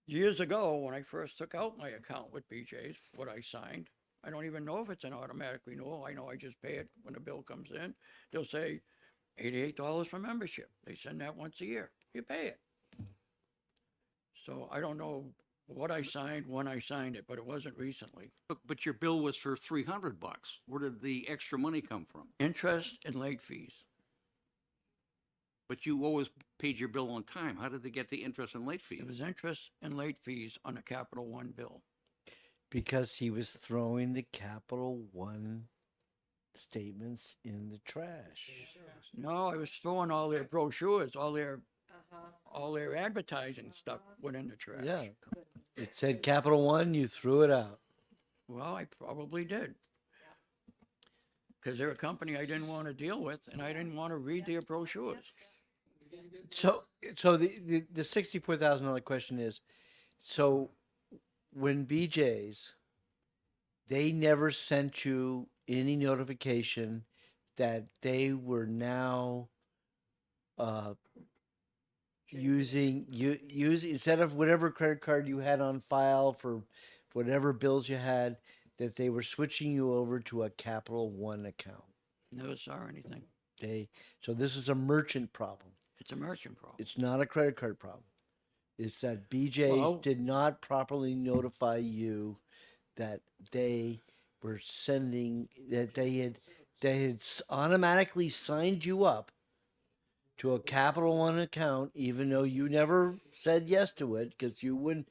S18: years ago when I first took out my account with BJ's, what I signed. I don't even know if it's an automatic renewal. I know I just pay it when the bill comes in. They'll say $88 for membership. They send that once a year. You pay it. So I don't know what I signed, when I signed it, but it wasn't recently.
S10: But your bill was for $300. Where did the extra money come from?
S18: Interest and late fees.
S10: But you always paid your bill on time. How did they get the interest and late fees?
S18: It was interest and late fees on a Capital One bill.
S1: Because he was throwing the Capital One statements in the trash.
S18: No, I was throwing all their brochures, all their advertising stuff went in the trash.
S1: Yeah. It said Capital One, you threw it out.
S18: Well, I probably did. Because they're a company I didn't want to deal with, and I didn't want to read their brochures.
S1: So the $64,000 question is, so when BJ's, they never sent you any notification that they were now using instead of whatever credit card you had on file for whatever bills you had, that they were switching you over to a Capital One account.
S18: Never saw anything.
S1: So this is a merchant problem.
S18: It's a merchant problem.
S1: It's not a credit card problem. It's that BJ's
S18: Well-
S1: did not properly notify you that they were sending, that they had automatically signed you up to a Capital One account, even though you never said yes to it, because you would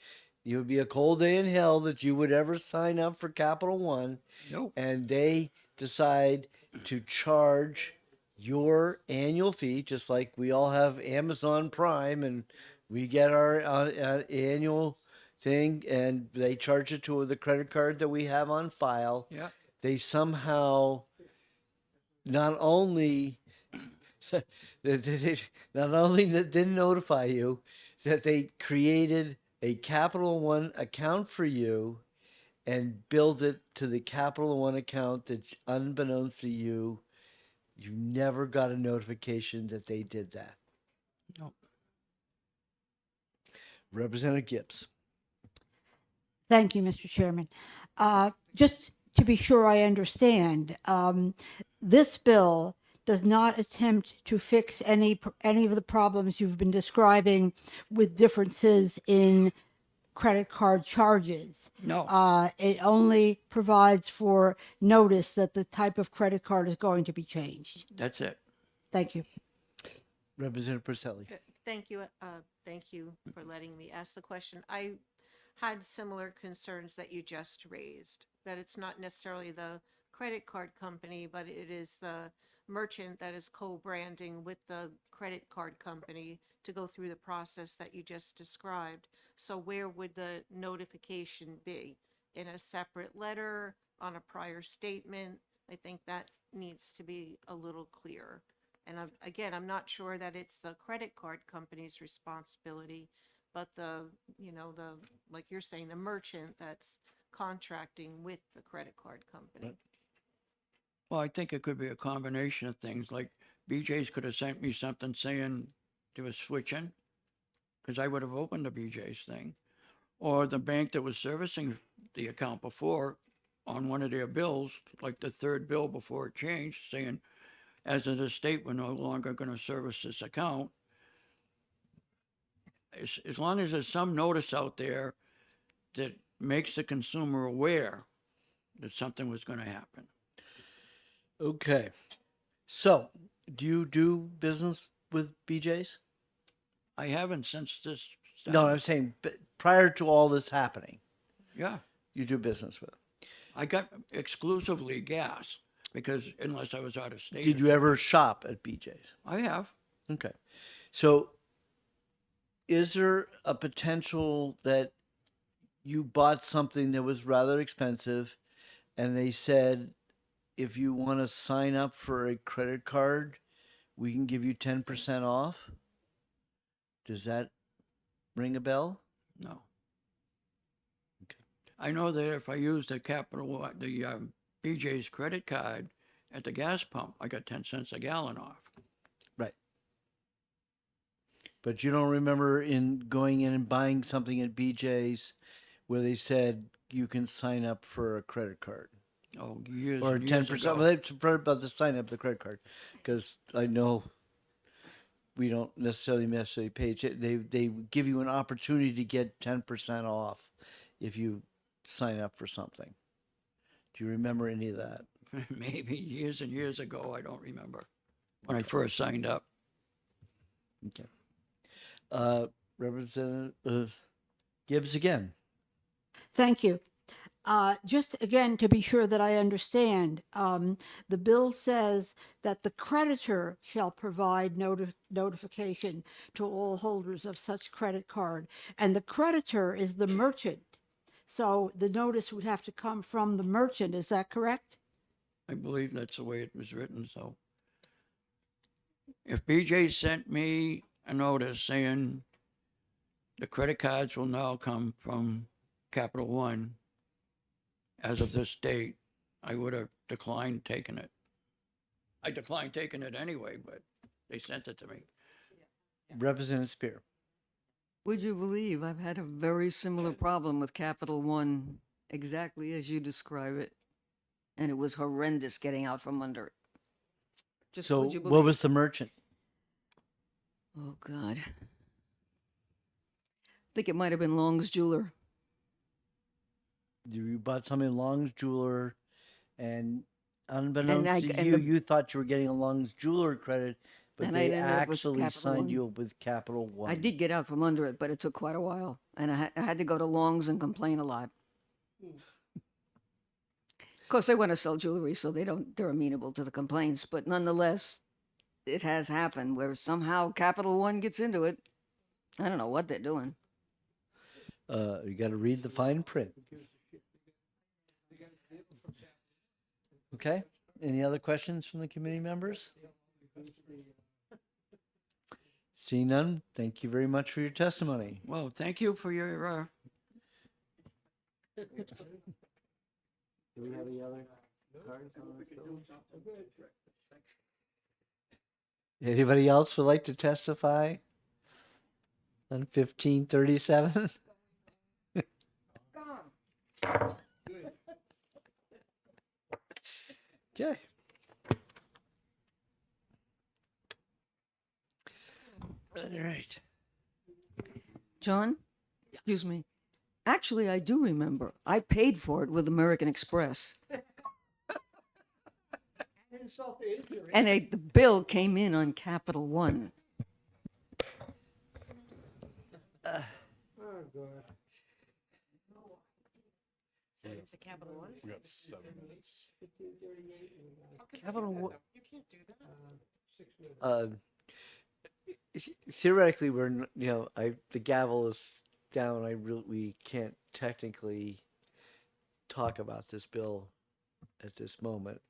S1: be a cold day in hell that you would ever sign up for Capital One.
S18: Nope.
S1: And they decide to charge your annual fee, just like we all have Amazon Prime and we get our annual thing, and they charge it to the credit card that we have on file.
S18: Yeah.
S1: They somehow not only didn't notify you that they created a Capital One account for you and billed it to the Capital One account that, unbeknownst to you, you never got a notification that they did that.
S18: Nope.
S1: Representative Gibbs.
S11: Thank you, Mr. Chairman. Just to be sure I understand, this bill does not attempt to fix any of the problems you've been describing with differences in credit card charges.
S18: No.
S11: It only provides for notice that the type of credit card is going to be changed.
S18: That's it.
S11: Thank you.
S1: Representative Purcelli.
S21: Thank you. Thank you for letting me ask the question. I had similar concerns that you just raised, that it's not necessarily the credit card company, but it is the merchant that is co-branding with the credit card company to go through the process that you just described. So where would the notification be? In a separate letter, on a prior statement? I think that needs to be a little clearer. And again, I'm not sure that it's the credit card company's responsibility, but like you're saying, the merchant that's contracting with the credit card company.
S18: Well, I think it could be a combination of things, like BJ's could have sent me something saying they were switching, because I would have opened the BJ's thing. Or the bank that was servicing the account before, on one of their bills, like the third bill before it changed, saying, as of this date, we're no longer going to service this account. As long as there's some notice out there that makes the consumer aware that something was going to happen.
S1: Okay. So, do you do business with BJ's?
S18: I haven't since this
S1: No,
S18: started.
S1: I'm saying prior to all this happening,
S18: Yeah,
S1: you do business with them.
S18: I got exclusively gas, because unless I was out of state.
S1: Did you ever shop at BJ's?
S18: I have.
S1: Okay. So, is there a potential that you bought something that was rather expensive and they said, if you want to sign up for a credit card, we can give you 10% off? Does that ring a bell?
S18: No. I know that if I use the BJ's credit card at the gas pump, I got 10 cents a gallon off.
S1: Right. But you don't remember going in and buying something at BJ's where they said you can sign up for a credit card?
S18: Oh, years
S1: Or
S18: and
S1: 10%.
S18: years ago.
S1: Well, it's about the sign up the credit card, because I know we don't necessarily pay. They give you an opportunity to get 10% off if you sign up for something. Do you remember any of that?
S18: Maybe years and years ago, I don't remember, when I first signed up.
S1: Okay. Representative Gibbs again.
S11: Thank you. Just again, to be sure that I understand, the bill says that the creditor shall provide notification to all holders of such credit card, and the creditor is the merchant. So the notice would have to come from the merchant. Is that correct?
S18: I believe that's the way it was written, so. If BJ sent me a notice saying the credit cards will now come from Capital One as of this date, I would have declined taking it. I declined taking it anyway, but they sent it to me.
S1: Representative Spear.
S9: Would you believe I've had a very similar problem with Capital One, exactly as you describe it, and it was horrendous getting out from under it. Just
S1: So
S9: would you
S1: what
S9: believe?
S1: was the merchant?
S9: Oh God. think it might have been Long's Jeweler.
S1: You bought something in Long's Jeweler, and
S9: I-
S1: unbeknownst to
S9: and
S1: you,
S9: the-
S1: you thought you were getting a Long's Jeweler credit, but
S9: And I
S1: they
S9: ended up with
S1: actually
S9: Capital
S1: signed
S9: One.
S1: you up with Capital One.
S9: I did get out from under it, but it took quite a while, and I had to go to Long's and complain a lot. Of course, they want to sell jewelry, so they're amenable to the complaints, but nonetheless, it has happened where somehow Capital One gets into it. I don't know what they're doing.
S1: You got to read the fine print. Okay. Any other questions from the committee members? Seeing none, thank you very much for your testimony.
S18: Well, thank you for your,
S1: Do we have any other cards on this bill? Anybody else would like to testify on 1537? Okay. All right.
S9: John, excuse me. Actually, I do remember. I paid for it with American Express. And the bill came in on Capital One.
S6: Oh, God.
S21: It's a Capital One?
S5: We got 7 minutes.
S1: Capital One.
S21: You can't do that.
S1: Theoretically, the gavel is down. We can't technically talk about this bill at this moment.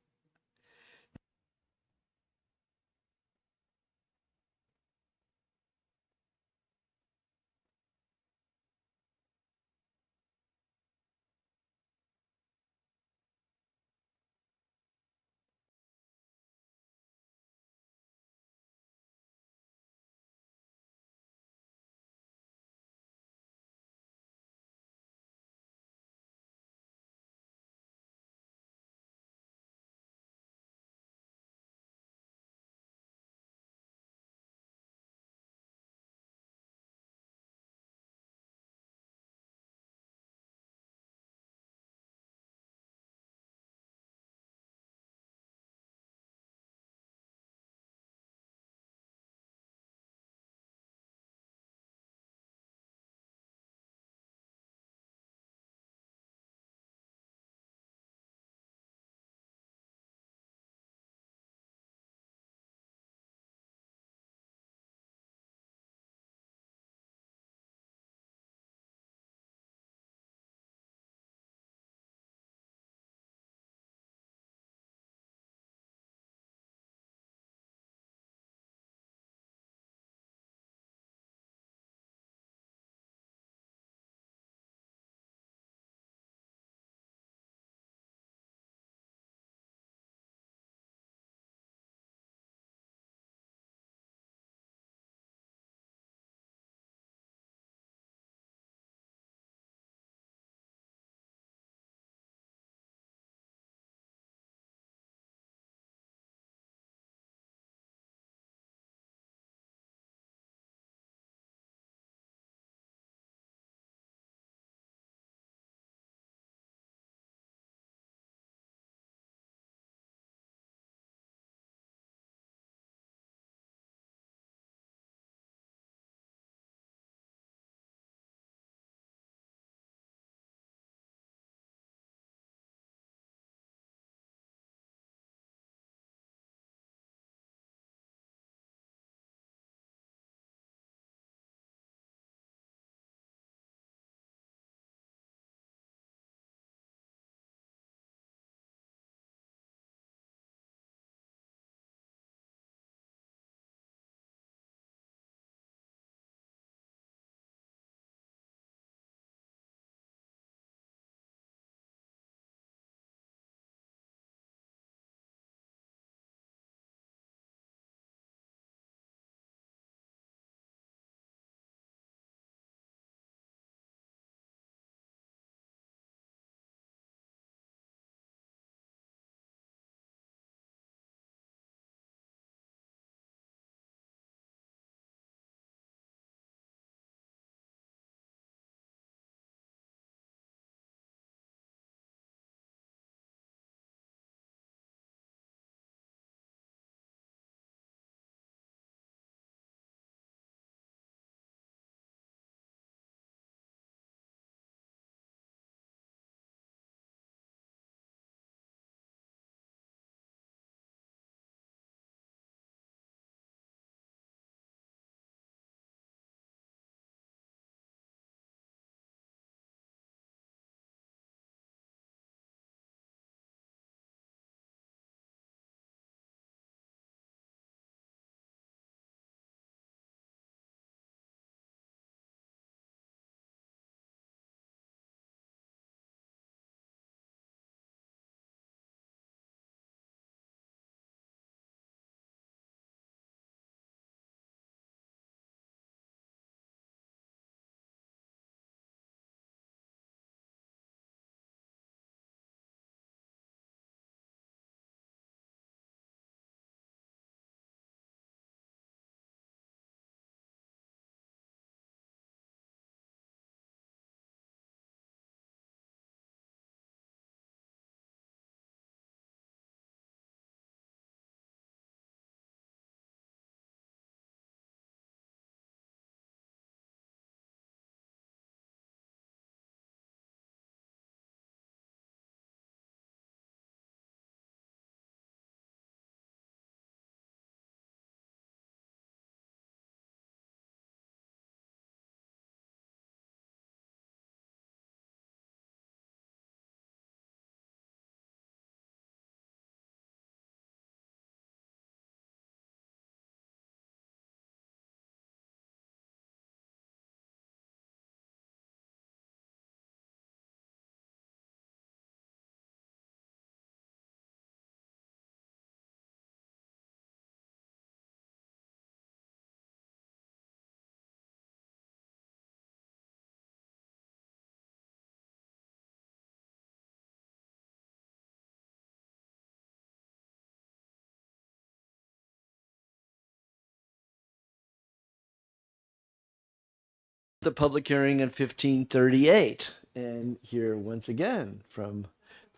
S1: the public hearing on 1538 and hear once again from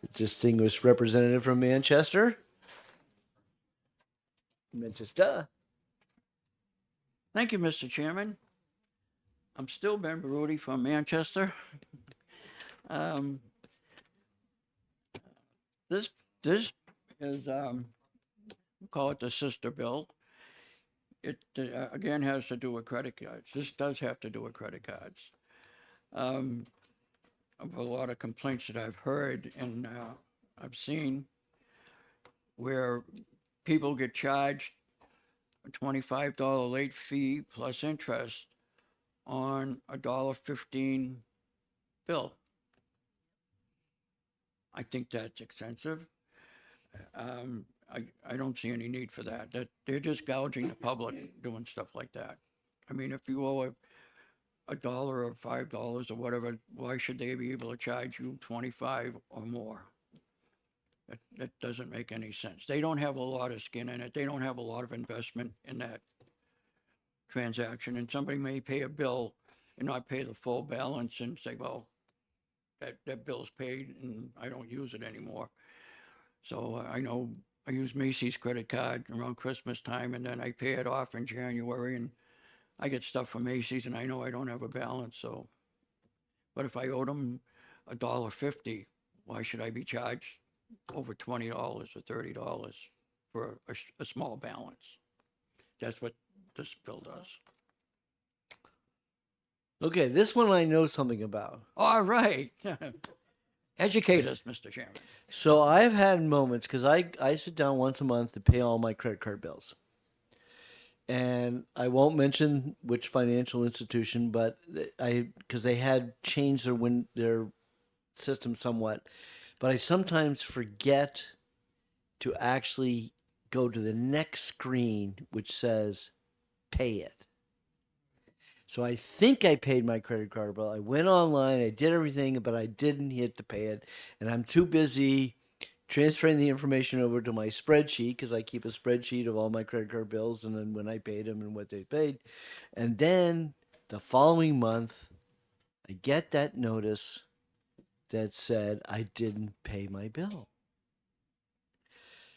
S1: the distinguished representative from Manchester. Manchester.
S18: Thank you, Mr. Chairman. I'm still Ben Baruti from Manchester. This is, we call it the sister bill. It, again, has to do with credit cards. This does have to do with credit cards. Of a lot of complaints that I've heard and I've seen where people get charged a $25 late fee plus interest on a $1.15 bill. I think that's expensive. I don't see any need for that. That they're just gouging the public doing stuff like that. I mean, if you owe $1 or $5 or whatever, why should they be able to charge you 25 or more? That doesn't make any sense. They don't have a lot of skin in it. They don't have a lot of investment in that transaction. And somebody may pay a bill and not pay the full balance and say, well, that bill's paid and I don't use it anymore. So I know I use Macy's credit card around Christmas time and then I pay it off in January and I get stuff from Macy's and I know I don't have a balance. So, but if I owed them $1.50, why should I be charged over $20 or $30 for a small balance? That's what this bill does.
S1: Okay, this one I know something about.
S18: All right. Educate us, Mr. Chairman.
S1: So I've had moments because I sit down once a month to pay all my credit card bills. And I won't mention which financial institution, but because they had changed their system somewhat, but I sometimes forget to actually go to the next screen which says pay it. So I think I paid my credit card bill. I went online, I did everything, but I didn't hit to pay it. And I'm too busy transferring the information over to my spreadsheet because I keep a spreadsheet of all my credit card bills and then when I paid them and what they paid. And then the following month, I get that notice that said I didn't pay my bill.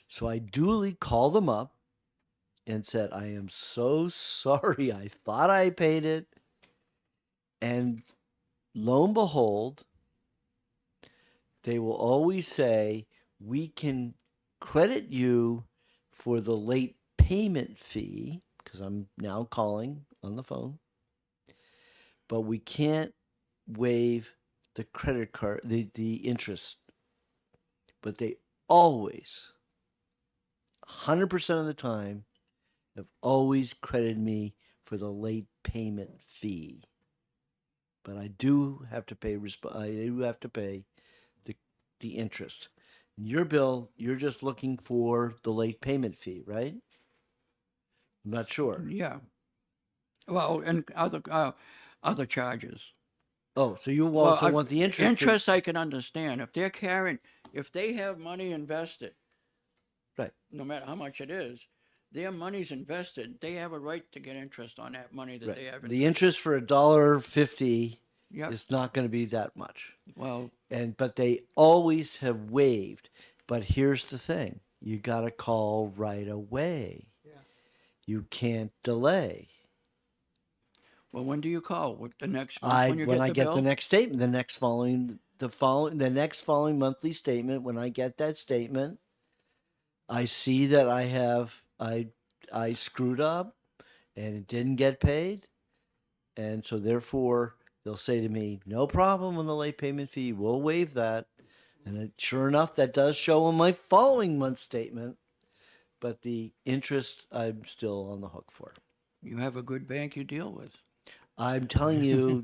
S1: So I duly called them up and said, I am so sorry. I thought I paid it. And lo and behold, they will always say, we can credit you for the late payment fee, because I'm now calling on the phone, but we can't waive the credit card, the interest. But they always, 100% of the time, have always credited me for the late payment fee. But I do have to pay the interest. In your bill, you're just looking for the late payment fee, right? I'm not sure.
S18: Yeah. Well, and other charges.
S1: Oh, so you also want the interest?
S18: Interest I can understand. If they have money invested,
S1: right?
S18: No matter how much it is, their money's invested. They have a right to get interest on that money that they have invested.
S1: The interest for $1.50
S18: Yep.
S1: is not going to be that much.
S18: Well,
S1: but they always have waived. But here's the thing: you got to call right away. Yeah. You can't delay.
S18: Well, when do you call? The next month when
S1: I
S18: the
S1: get
S18: bill?
S1: the next statement, the next following monthly statement. When I get that statement, I see that I screwed up, and it didn't get paid, and so therefore they'll say to me, "No problem on the late payment fee. We'll waive that." And sure enough, that does show on my following month's statement, but the interest I'm still on the hook for.
S18: You have a good bank you deal with.
S1: I'm telling you,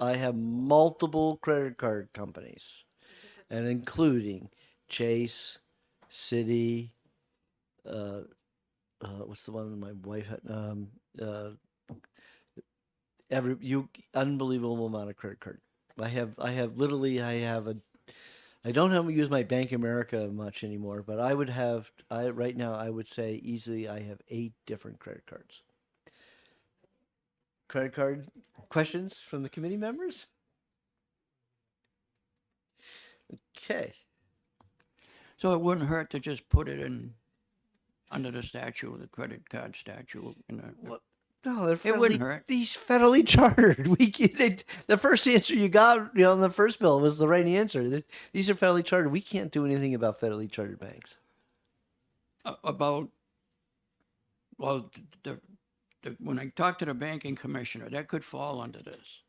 S1: I have multiple credit card companies, and including Chase, Citi, what's the one my wife had? Unbelievable amount of credit card. I don't use my Bank of America much anymore, but right now I would say easily I have 8 different credit cards. credit card questions from the committee members? Okay.
S18: So it wouldn't hurt to just put it in under the statute, the credit card statute.
S1: No, they're
S18: It wouldn't
S1: federally-
S18: hurt.
S1: He's federally chartered. The first answer you got, on the first bill was the right answer. These are federally chartered. We can't do anything about federally chartered banks.
S18: About, well, when I talked to the banking commissioner, that could fall under this.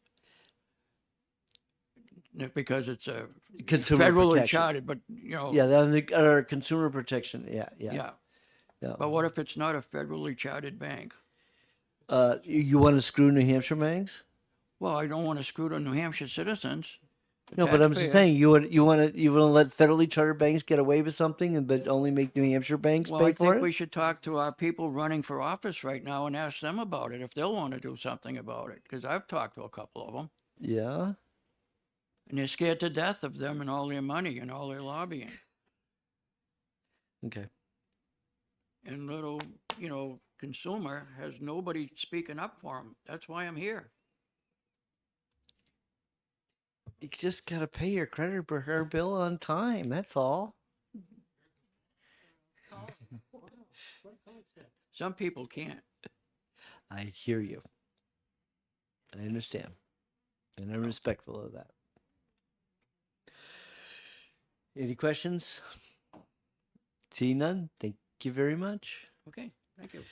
S18: Because it's a
S1: Consumer
S18: federally
S1: protection.
S18: chartered, but, you know.
S1: Yeah, under consumer protection. Yeah.
S18: Yeah.
S1: Yeah.
S18: But what if it's not a federally chartered bank?
S1: You want to screw New Hampshire banks?
S18: Well, I don't want to screw the New Hampshire citizens. the
S1: No, but I'm just
S18: taxpayers.
S1: saying you want to let federally chartered banks get away with something, but only make New Hampshire banks
S18: Well,
S1: pay
S18: I
S1: for
S18: think
S1: it.
S18: we should talk to our people running for office right now and ask them about it, if they'll want to do something about it, because I've talked to a couple of them,
S1: Yeah.
S18: and they're scared to death of them and all their money and all their lobbying.
S1: Okay.
S18: And little, consumer has nobody speaking up for them. That's why I'm here.
S1: You just gotta pay your credit card bill on time. That's all.
S18: Some people can't.
S1: I hear you. I understand, and I'm respectful of that. Any questions? See none. Thank you very much.
S18: Okay, thank you.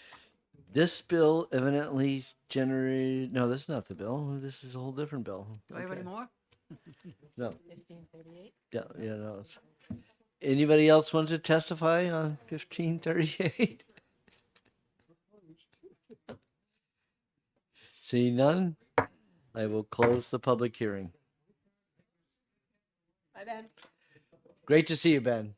S1: This bill evidently generated. No, this is not the bill. This is a whole different bill.
S18: Do I have any more?
S1: No.
S8: 1538.
S1: Yeah, no. Anybody else want to testify on 1538? Seeing none, I will close the public hearing.
S21: Bye, Ben.
S1: Great to see you, Ben.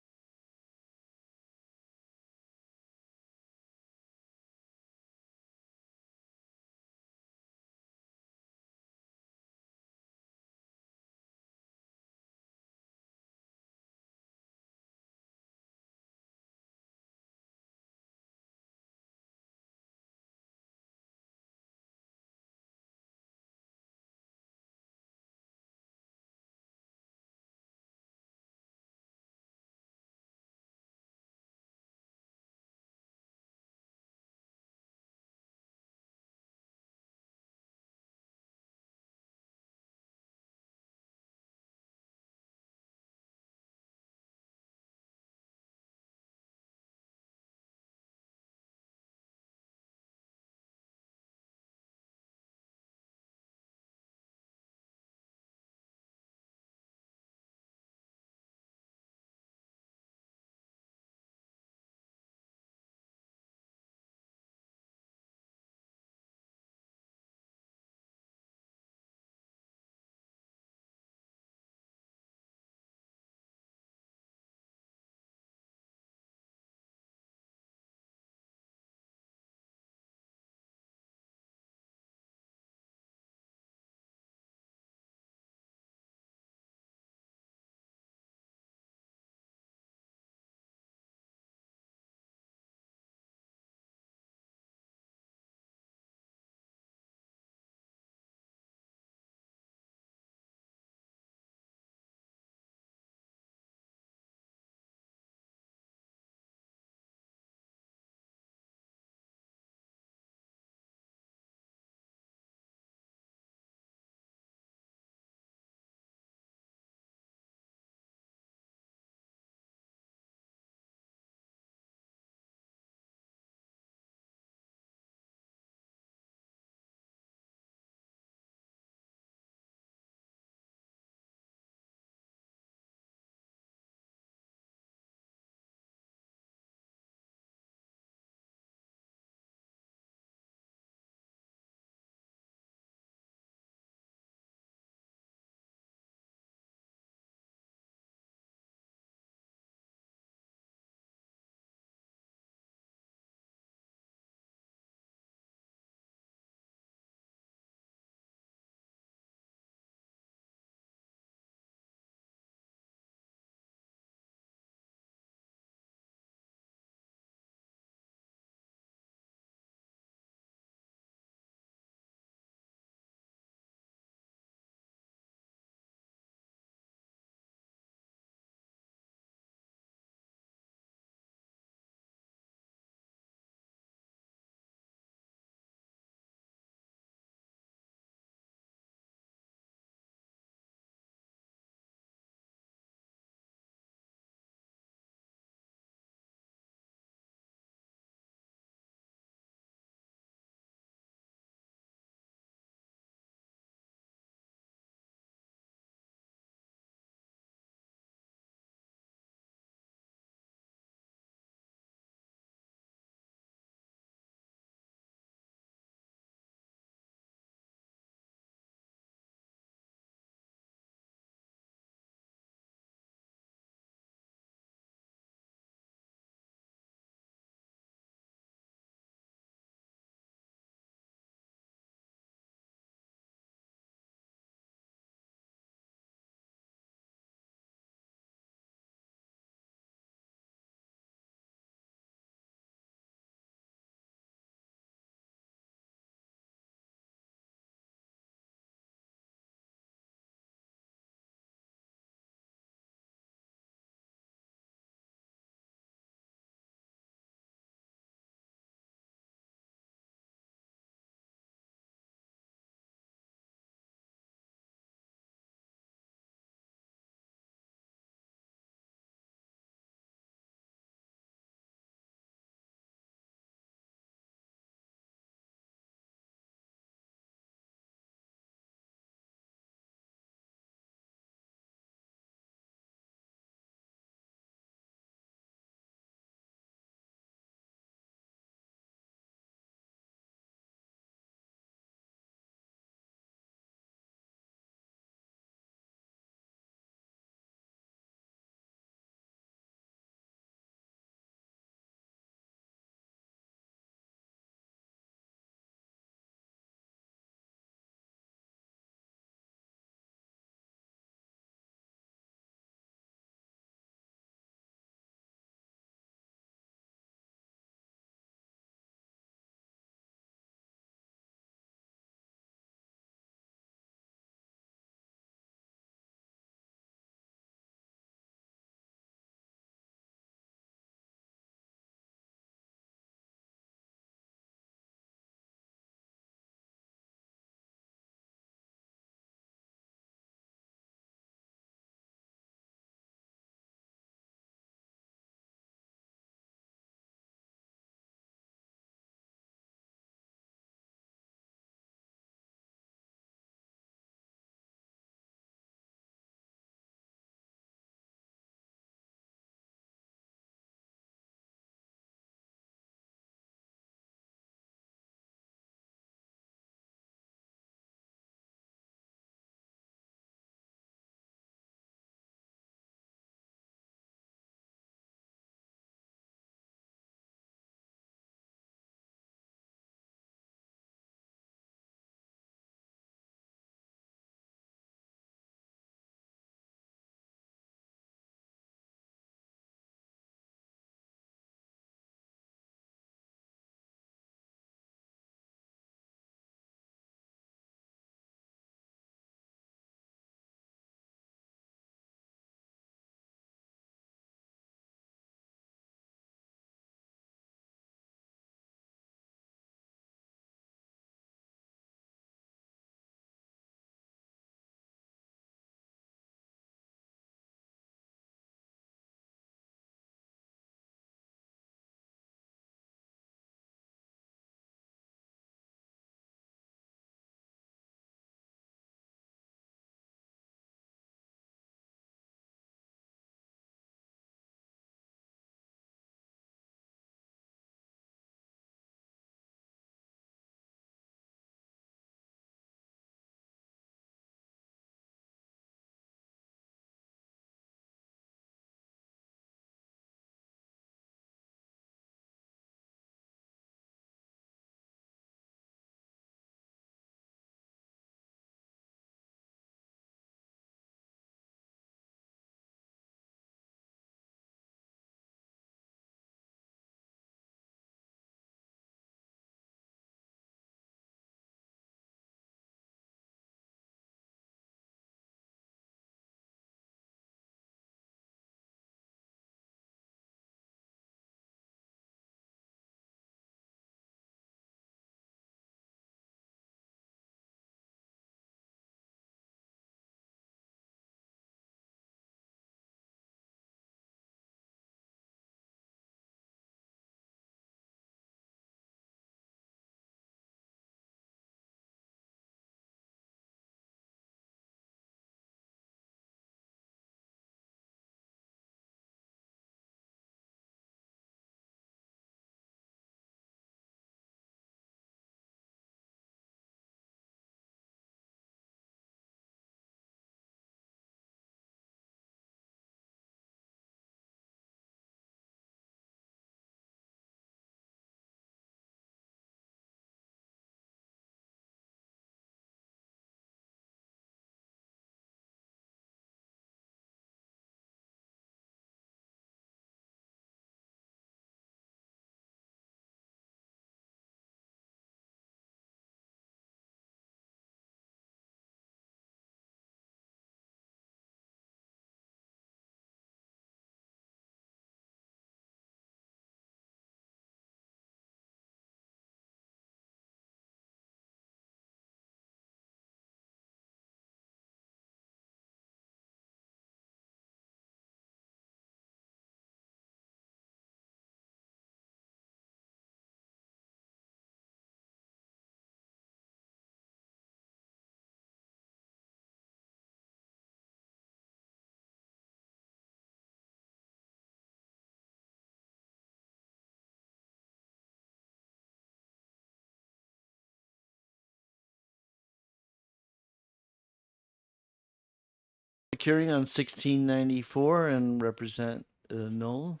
S1: Hearing on 1694 and Represent Knoll.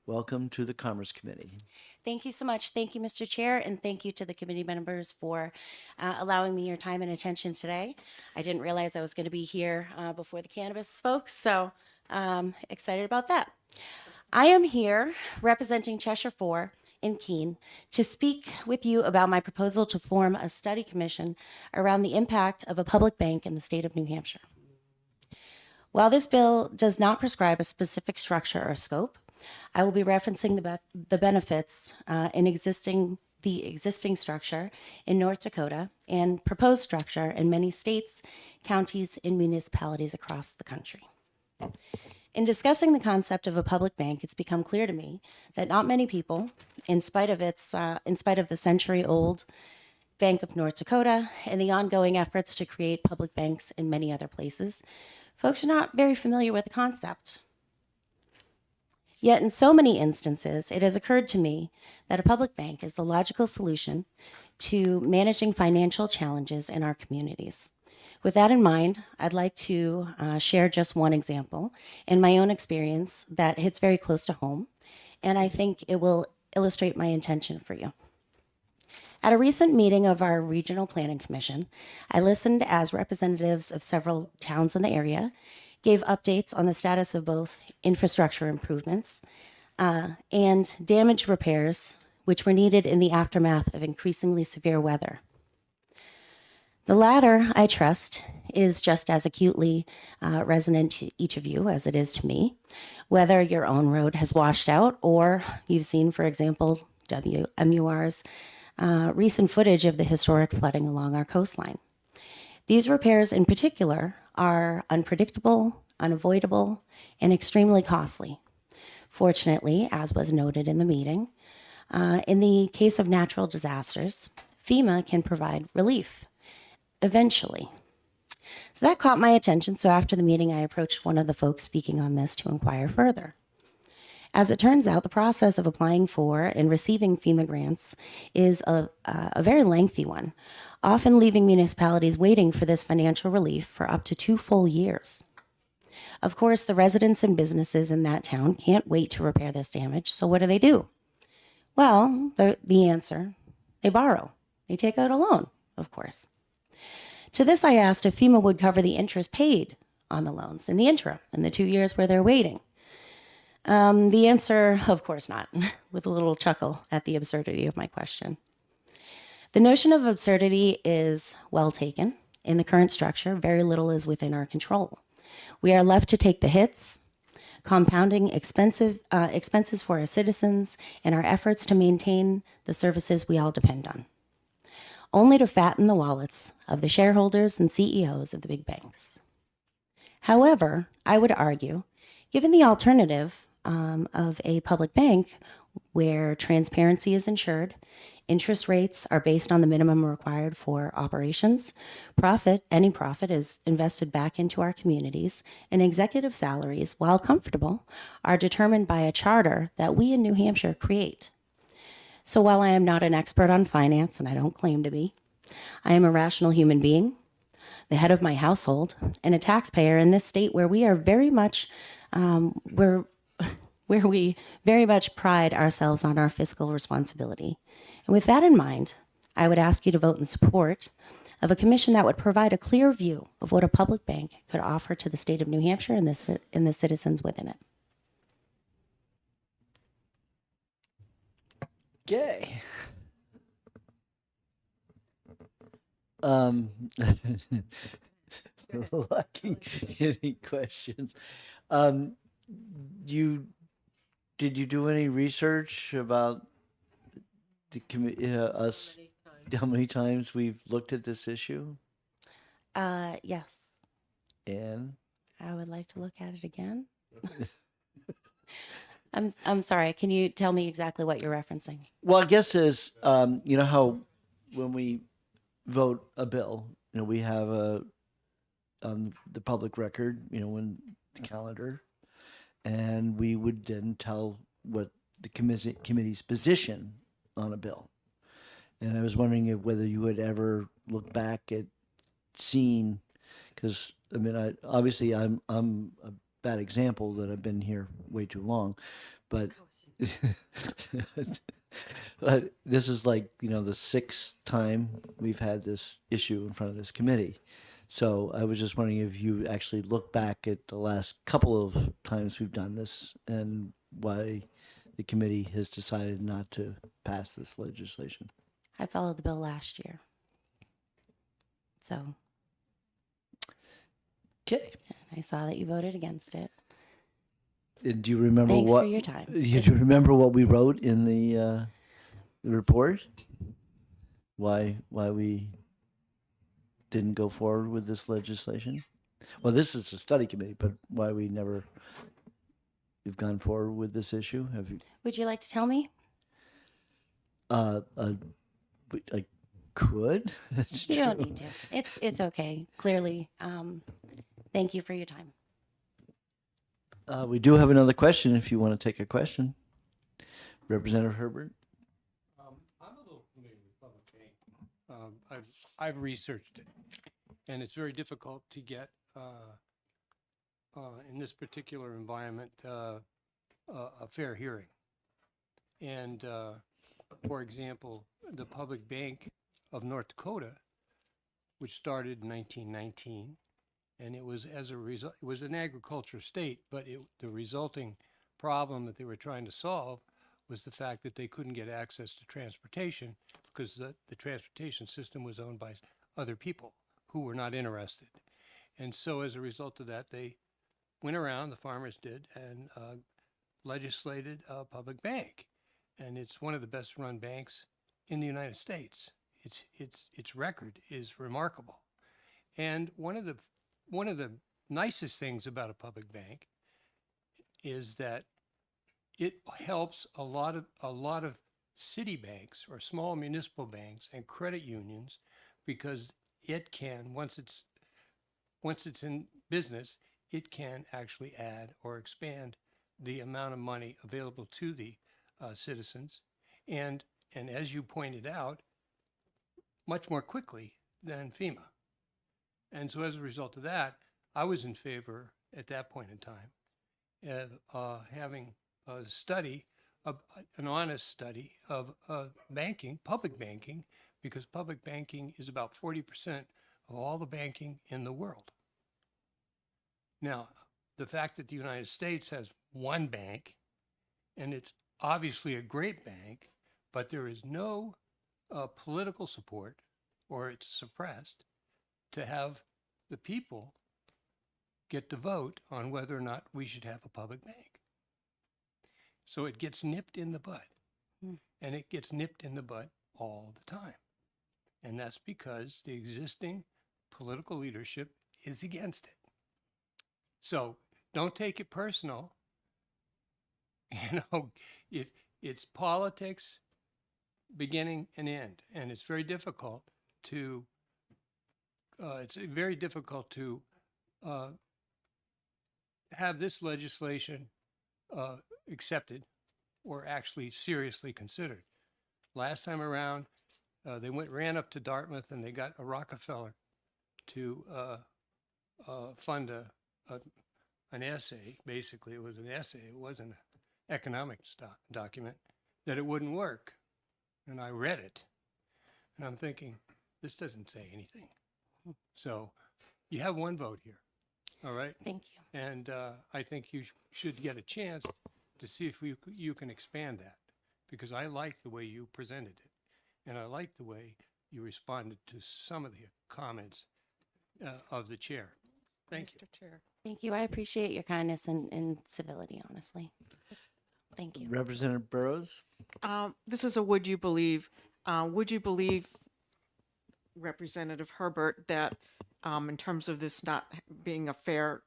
S1: Welcome to the Commerce Committee.
S2: Thank you so much. Thank you, Mr. Chair, and thank you to the committee members for allowing me your time and attention today. I didn't realize I was going to be here before the cannabis folks, so excited about that. I am here representing Cheshire 4 in Keene to speak with you about my proposal to form a study commission around the impact of a public bank in the state of New Hampshire. While this bill does not prescribe a specific structure or scope, I will be referencing the benefits in the existing structure in North Dakota and proposed structure in many states, counties, and municipalities across the country. In discussing the concept of a public bank, it's become clear to me that not many people, in spite of the century-old Bank of North Dakota and the ongoing efforts to create public banks in many other places, folks are not very familiar with the concept. Yet in so many instances, it has occurred to me that a public bank is the logical solution to managing financial challenges in our communities. With that in mind, I'd like to share just one example in my own experience that hits very close to home, and I think it will illustrate my intention for you. At a recent meeting of our Regional Planning Commission, I listened as representatives of several towns in the area gave updates on the status of both infrastructure improvements and damage repairs, which were needed in the aftermath of increasingly severe weather. The latter, I trust, is just as acutely resonant to each of you as it is to me, whether your own road has washed out or you've seen, for example, WMUR's recent footage of the historic flooding along our coastline. These repairs in particular are unpredictable, unavoidable, and extremely costly. Fortunately, as was noted in the meeting, in the case of natural disasters, FEMA can provide relief, eventually. So that caught my attention, so after the meeting, I approached one of the folks speaking on this to inquire further. As it turns out, the process of applying for and receiving FEMA grants is a very lengthy one, often leaving municipalities waiting for this financial relief for up to 2 full years. Of course, the residents and businesses in that town can't wait to repair this damage, so what do? Well, the answer, they borrow. They take out a loan, of course. To this, I asked if FEMA would cover the interest paid on the loans in the interim, in the 2 years where they're waiting. The answer, of course not, with a little chuckle at the absurdity of my question. The notion of absurdity is well taken. In the current structure, very little is within our control. We are left to take the hits, compounding expenses for our citizens and our efforts to maintain the services we all depend on, only to fatten the wallets of the shareholders and CEOs of the big banks. However, I would argue, given the alternative of a public bank where transparency is ensured, interest rates are based on the minimum required for operations, any profit is invested back into our communities, and executive salaries, while comfortable, are determined by a charter that we in New Hampshire create. So while I am not an expert on finance, and I don't claim to be, I am a rational human being, the head of my household, and a taxpayer in this state where we are very much, where we very much pride ourselves on our fiscal responsibility. And with that in mind, I would ask you to vote in support of a commission that would provide a clear view of what a public bank could offer to the state of New Hampshire and the citizens within it.
S1: Okay. Lucky, any questions? Did you do any research about the us? How many times we've looked at this issue?
S2: Yes.
S1: And
S2: I would like to look at it again. I'm sorry. Can you tell me exactly what you're referencing?
S1: Well, I guess is you know how when we vote a bill, we have on the public record, in the calendar, and we would then tell what the committee's position on a bill. And I was wondering whether you would ever look back at seeing, because I mean, obviously I'm a bad example that I've been here way too long, but but this is like, you know, the sixth time we've had this issue in front of this committee. So I was just wondering if you actually look back at the last couple of times we've done this and why the committee has decided not to pass this legislation.
S2: I followed the bill last year. So
S1: Okay.
S2: I saw that you voted against it.
S1: And do you remember
S2: Thanks
S1: what?
S2: for your time.
S1: Do you remember what we wrote in the report? Why we didn't go forward with this legislation? Well, this is a study committee, but why we never have gone forward with this issue? Have you?
S2: Would you like to tell me?
S1: I could. That's
S2: You don't
S1: true.
S2: need to. It's okay. Clearly. Thank you for your time.
S1: We do have another question if you want to take a question. Representative Herbert?
S4: I'm a little familiar with public banking. I've researched it, and it's very difficult to get in this particular environment a fair hearing. And for example, the Public Bank of North Dakota, which started in 1919, and it was as a result, it was an agriculture state, but the resulting problem that they were trying to solve was the fact that they couldn't get access to transportation because the transportation system was owned by other people who were not interested. And so as a result of that, they went around, the farmers did, and legislated a public bank. And it's one of the best run banks in the United States. Its record is remarkable. And one of the nicest things about a public bank is that it helps a lot of city banks or small municipal banks and credit unions, because it can, once it's in business, it can actually add or expand the amount of money available to the citizens, and as you pointed out, much more quickly than FEMA. And so as a result of that, I was in favor at that point in time of having a study, an honest study of banking, public banking, because public banking is about 40% of all the banking in the world. Now, the fact that the United States has one bank, and it's obviously a great bank, but there is no political support, or it's suppressed, to have the people get to vote on whether or not we should have a public bank. So it gets nipped in the bud, and it gets nipped in the bud all the time. And that's because the existing political leadership is against it. So don't take it personal. You know, it's politics beginning and end, and it's very difficult to have this legislation accepted or actually seriously considered. Last time around, they ran up to Dartmouth and they got a Rockefeller to fund an essay. Basically, it was an essay. It wasn't an economic document, that it wouldn't work. And I read it, and I'm thinking, this doesn't say anything. So you have one vote here, all right?
S2: Thank you.
S4: And I think you should get a chance to see if you can expand that, because I like the way you presented it, and I like the way you responded to some of the comments of the chair. Thank you.
S20: Mr. Chair.
S2: Thank you. I appreciate your kindness and civility, honestly. Thank you.
S1: Representative Burrows?
S20: This is a would you believe, Representative Herbert, that in terms of this not being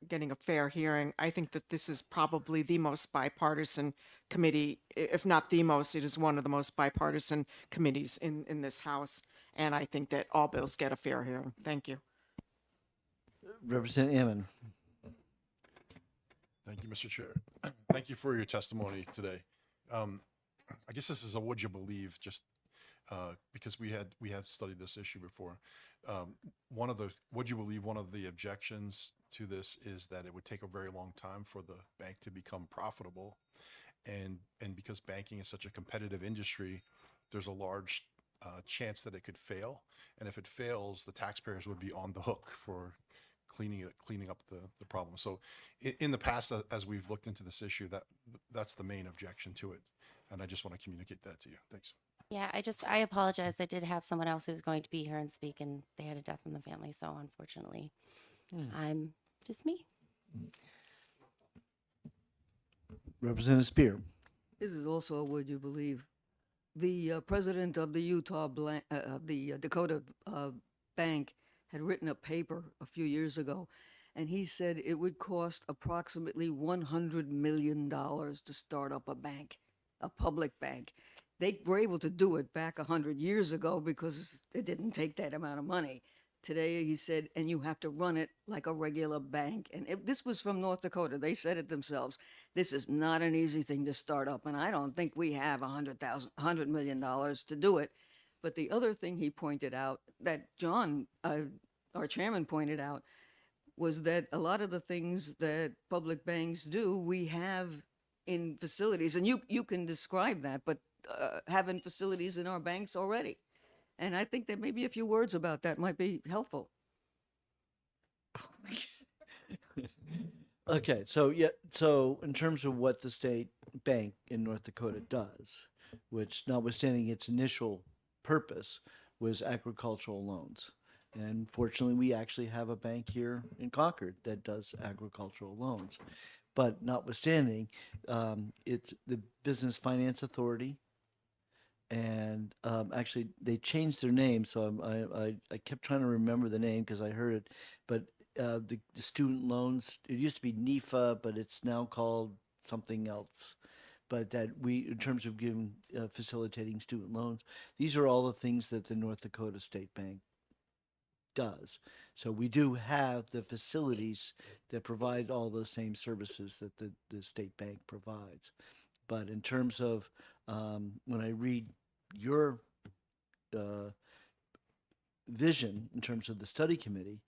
S20: getting a fair hearing, I think that this is probably the most bipartisan committee, if not the most, it is one of the most bipartisan committees in this House. And I think that all bills get a fair hearing. Thank you.
S1: Representative Ammon?
S5: Thank you, Mr. Chair. Thank you for your testimony today. I guess this is a would you believe, just because we have studied this issue before. would you believe one of the objections to this is that it would take a very long time for the bank to become profitable? And because banking is such a competitive industry, there's a large chance that it could fail. And if it fails, the taxpayers would be on the hook for cleaning up the problem. So in the past, as we've looked into this issue, that's the main objection to it. And I just want to communicate that to you. Thanks.
S2: Yeah, I apologize. I did have someone else who was going to be here and speak, and they had a death in the family. So unfortunately, I'm just me.
S1: Representative Spear.
S9: This is also a would you believe. The president of the Dakota Bank had written a paper a few years ago, and he said it would cost approximately $100 million to start up a bank, a public bank. They were able to do it back 100 years ago because it didn't take that amount of money. Today, he said, and you have to run it like a regular bank. And this was from North Dakota. They said it themselves. This is not an easy thing to start up. And I don't think we have $100 million to do it. But the other thing he pointed out that John, our chairman, pointed out was that a lot of the things that public banks do, we have in facilities. And you can describe that, but having facilities in our banks already. And I think that maybe a few words about that might be helpful.
S1: Okay, so in terms of what the state bank in North Dakota does, which notwithstanding its initial purpose was agricultural loans. And fortunately, we actually have a bank here in Concord that does agricultural loans. But notwithstanding, it's the Business Finance Authority. And actually, they changed their name, so I kept trying to remember the name because I heard it. But the student loans, it used to be NEFA, but it's now called something else. But that in terms of giving facilitating student loans, these are all the things that the North Dakota State Bank does. So we do have the facilities that provide all those same services that the state bank provides. But in terms of when I read your vision in terms of the study committee,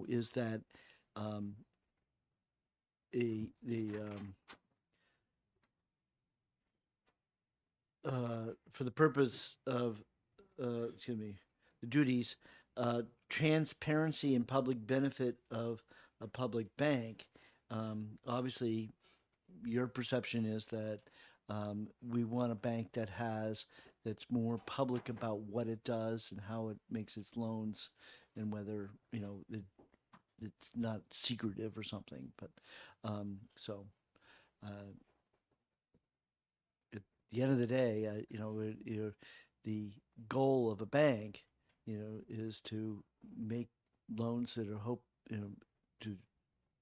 S1: is that for the purpose of the duties, transparency and public benefit of a public bank. Obviously, your perception is that we want a bank that's more public about what it does and how it makes its loans, and whether it's not secretive or something. But at the end of the day, the goal of a bank, is to make loans that are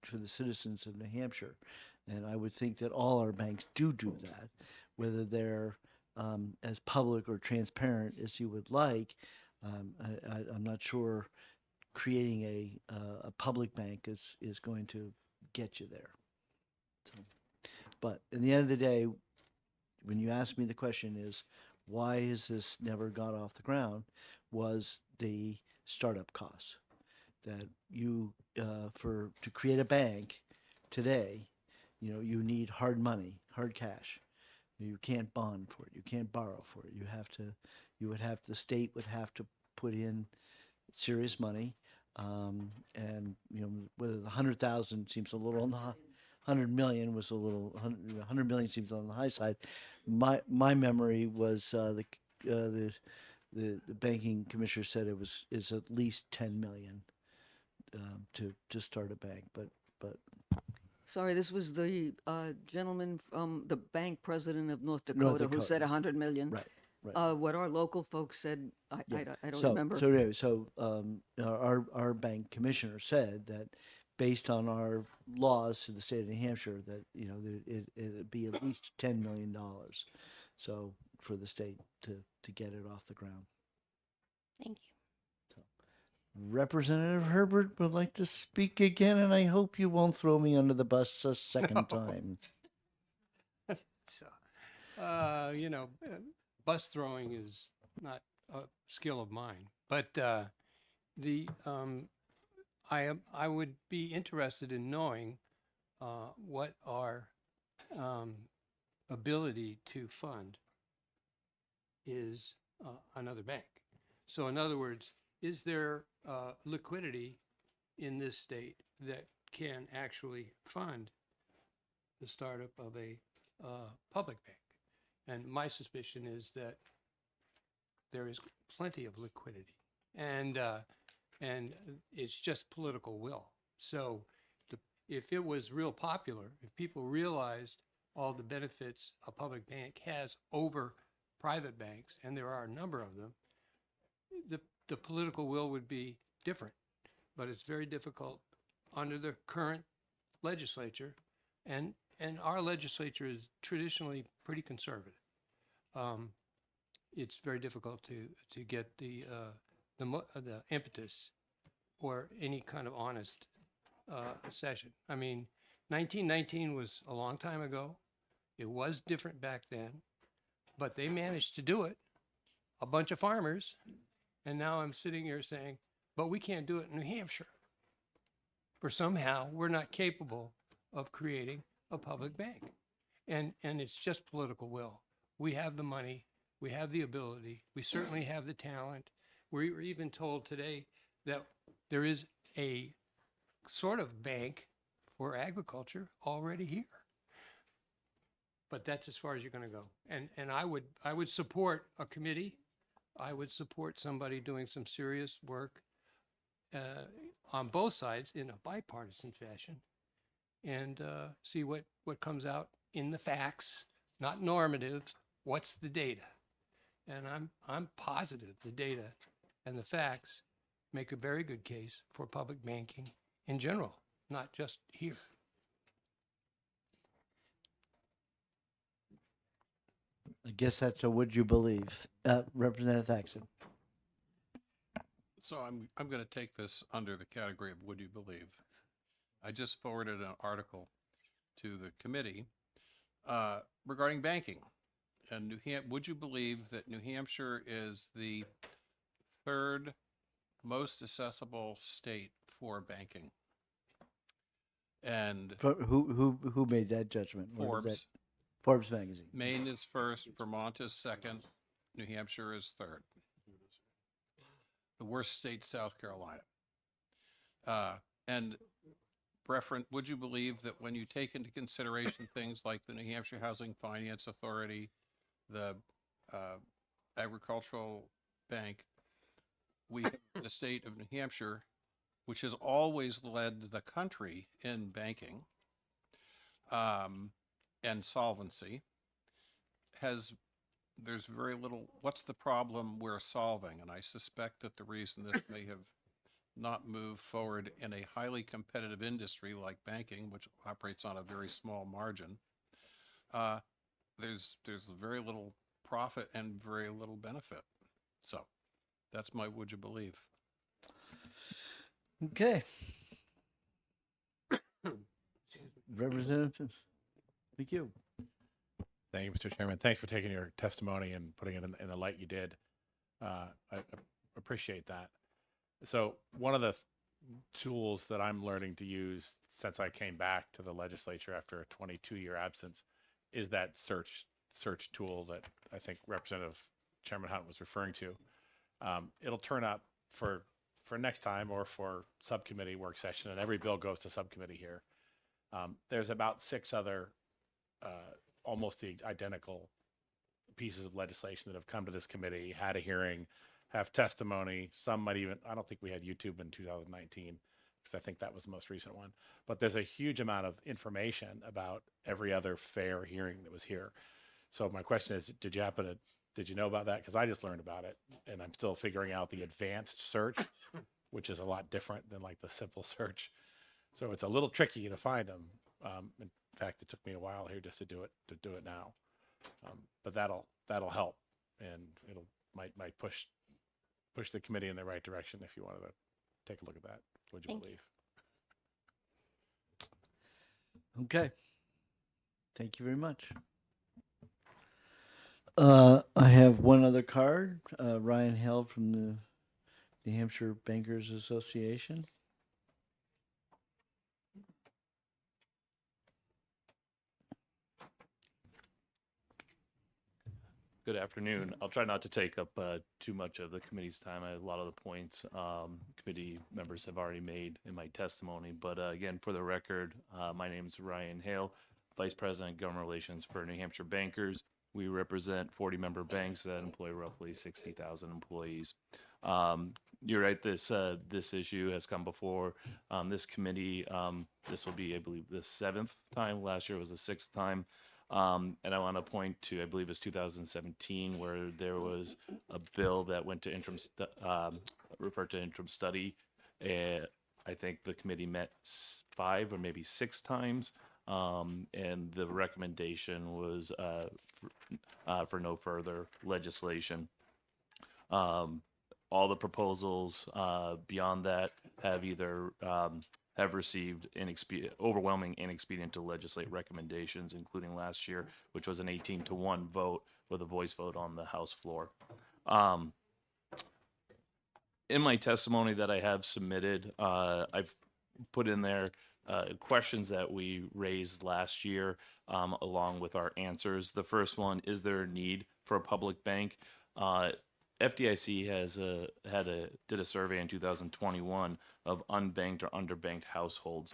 S1: for the citizens of New Hampshire. And I would think that all our banks do that, whether they're as public or transparent as you would like. I'm not sure creating a public bank is going to get you there. So, but in the end of the day, when you ask me the question is, why has this never got off the ground, was the startup costs. That to create a bank today, you need hard money, hard cash. You can't bond for it. You can't borrow for it. The state would have to put in serious money. And whether the 100,000 seems a little on the 100 million was a little, 100 million seems on the high side. My memory was the banking commissioner said is at least 10 million to start a bank, but
S9: Sorry, this was the gentleman from the bank president of North Dakota, who said 100 million.
S1: Right.
S9: What our local folks said, I don't remember.
S1: So anyway, our bank commissioner said that based on our laws to the state of New Hampshire, that it'd be at least $10 million. So for the state to get it off the ground.
S2: Thank you.
S1: Representative Herbert would like to speak again, and I hope you won't throw me under the bus a second time.
S4: So, bus throwing is not a skill of mine, but I would be interested in knowing what our ability to fund is another bank. So in other words, is there liquidity in this state that can actually fund the startup of a public bank? And my suspicion is that there is plenty of liquidity, and it's just political will. So if it was real popular, if people realized all the benefits a public bank has over private banks, and there are a number of them, the political will would be different. But it's very difficult under the current legislature, and our legislature is traditionally pretty conservative. It's very difficult to get the impetus or any kind of honest session. I mean, 1919 was a long time ago. It was different back then, but they managed to do it. A bunch of farmers, and now I'm sitting here saying, but we can't do it in New Hampshire. For somehow we're not capable of creating a public bank. And it's just political will. We have the money, we have the ability, we certainly have the talent. We were even told today that there is a sort of bank for agriculture already here. But that's as far as you're going to go. And I would support a committee. I would support somebody doing some serious work on both sides in a bipartisan fashion, and see what comes out in the facts, not normative. What's the data? And I'm positive the data and the facts make a very good case for public banking in general, not just here.
S1: I guess that's a would you believe. Representative Thaxton.
S16: So I'm going to take this under the category of would you believe. I just forwarded an article to the committee regarding banking. And would you believe that New Hampshire is the third most accessible state for banking? And
S1: Who made that judgment? What was that? Forbes magazine.
S16: Maine is first, Vermont is second, New Hampshire is third. The worst state, South Carolina. And would you believe that when you take into consideration things like the New Hampshire Housing Finance Authority, the Agricultural Bank, we have the state of New Hampshire, which has always led the country in banking and solvency, there's very little, what's the problem we're solving? And I suspect that the reason this may have not moved forward in a highly competitive industry like banking, which operates on a very small margin, there's very little profit and very little benefit. So that's my would you believe.
S1: Okay. Representative, thank you.
S3: Thank you, Mr. Chairman. Thanks for taking your testimony and putting it in the light you did. I appreciate that. So one of the tools that I'm learning to use since I came back to the legislature after a 22-year absence is that search tool that I think Representative Chairman Hunt was referring to. It'll turn up for next time or for subcommittee work session, and every bill goes to subcommittee here. There's about 6 other almost the identical pieces of legislation that have come to this committee, had a hearing, have testimony. Some might even, I don't think we had YouTube in 2019 because I think that was the most recent one. But there's a huge amount of information about every other fair hearing that was here. So my question is, did you know about that? Because I just learned about it, and I'm still figuring out the advanced search, which is a lot different than like the simple search. So it's a little tricky to find them. In fact, it took me a while here just to do it now. But that'll help, and it'll might push the committee in the right direction if you wanted to take a look at that. Would you believe?
S1: Okay. Thank you very much. I have one other card. Ryan Held from the New Hampshire Bankers Association.
S12: Good afternoon. I'll try not to take up too much of the committee's time. A lot of the points committee members have already made in my testimony. But again, for the record, my name is Ryan Hale, Vice President, Government Relations for New Hampshire Bankers. We represent 40-member banks that employ roughly 60,000 employees. You're right. This issue has come before this committee. This will be, I believe, the 7th time. Last year was the 6th time. And I want to point to, I believe it's 2017, where there was a bill that went to referred to interim study. I think the committee met 5 or maybe 6 times, and the recommendation was for no further legislation. All the proposals beyond that have either have received overwhelming inexpedient to legislate recommendations, including last year, which was an 18-1 vote with a voice vote on the House floor. In my testimony that I have submitted, I've put in there questions that we raised last year, along with our answers. The first one: is there a need for a public bank? FDIC did a survey in 2021 of unbanked or underbanked households.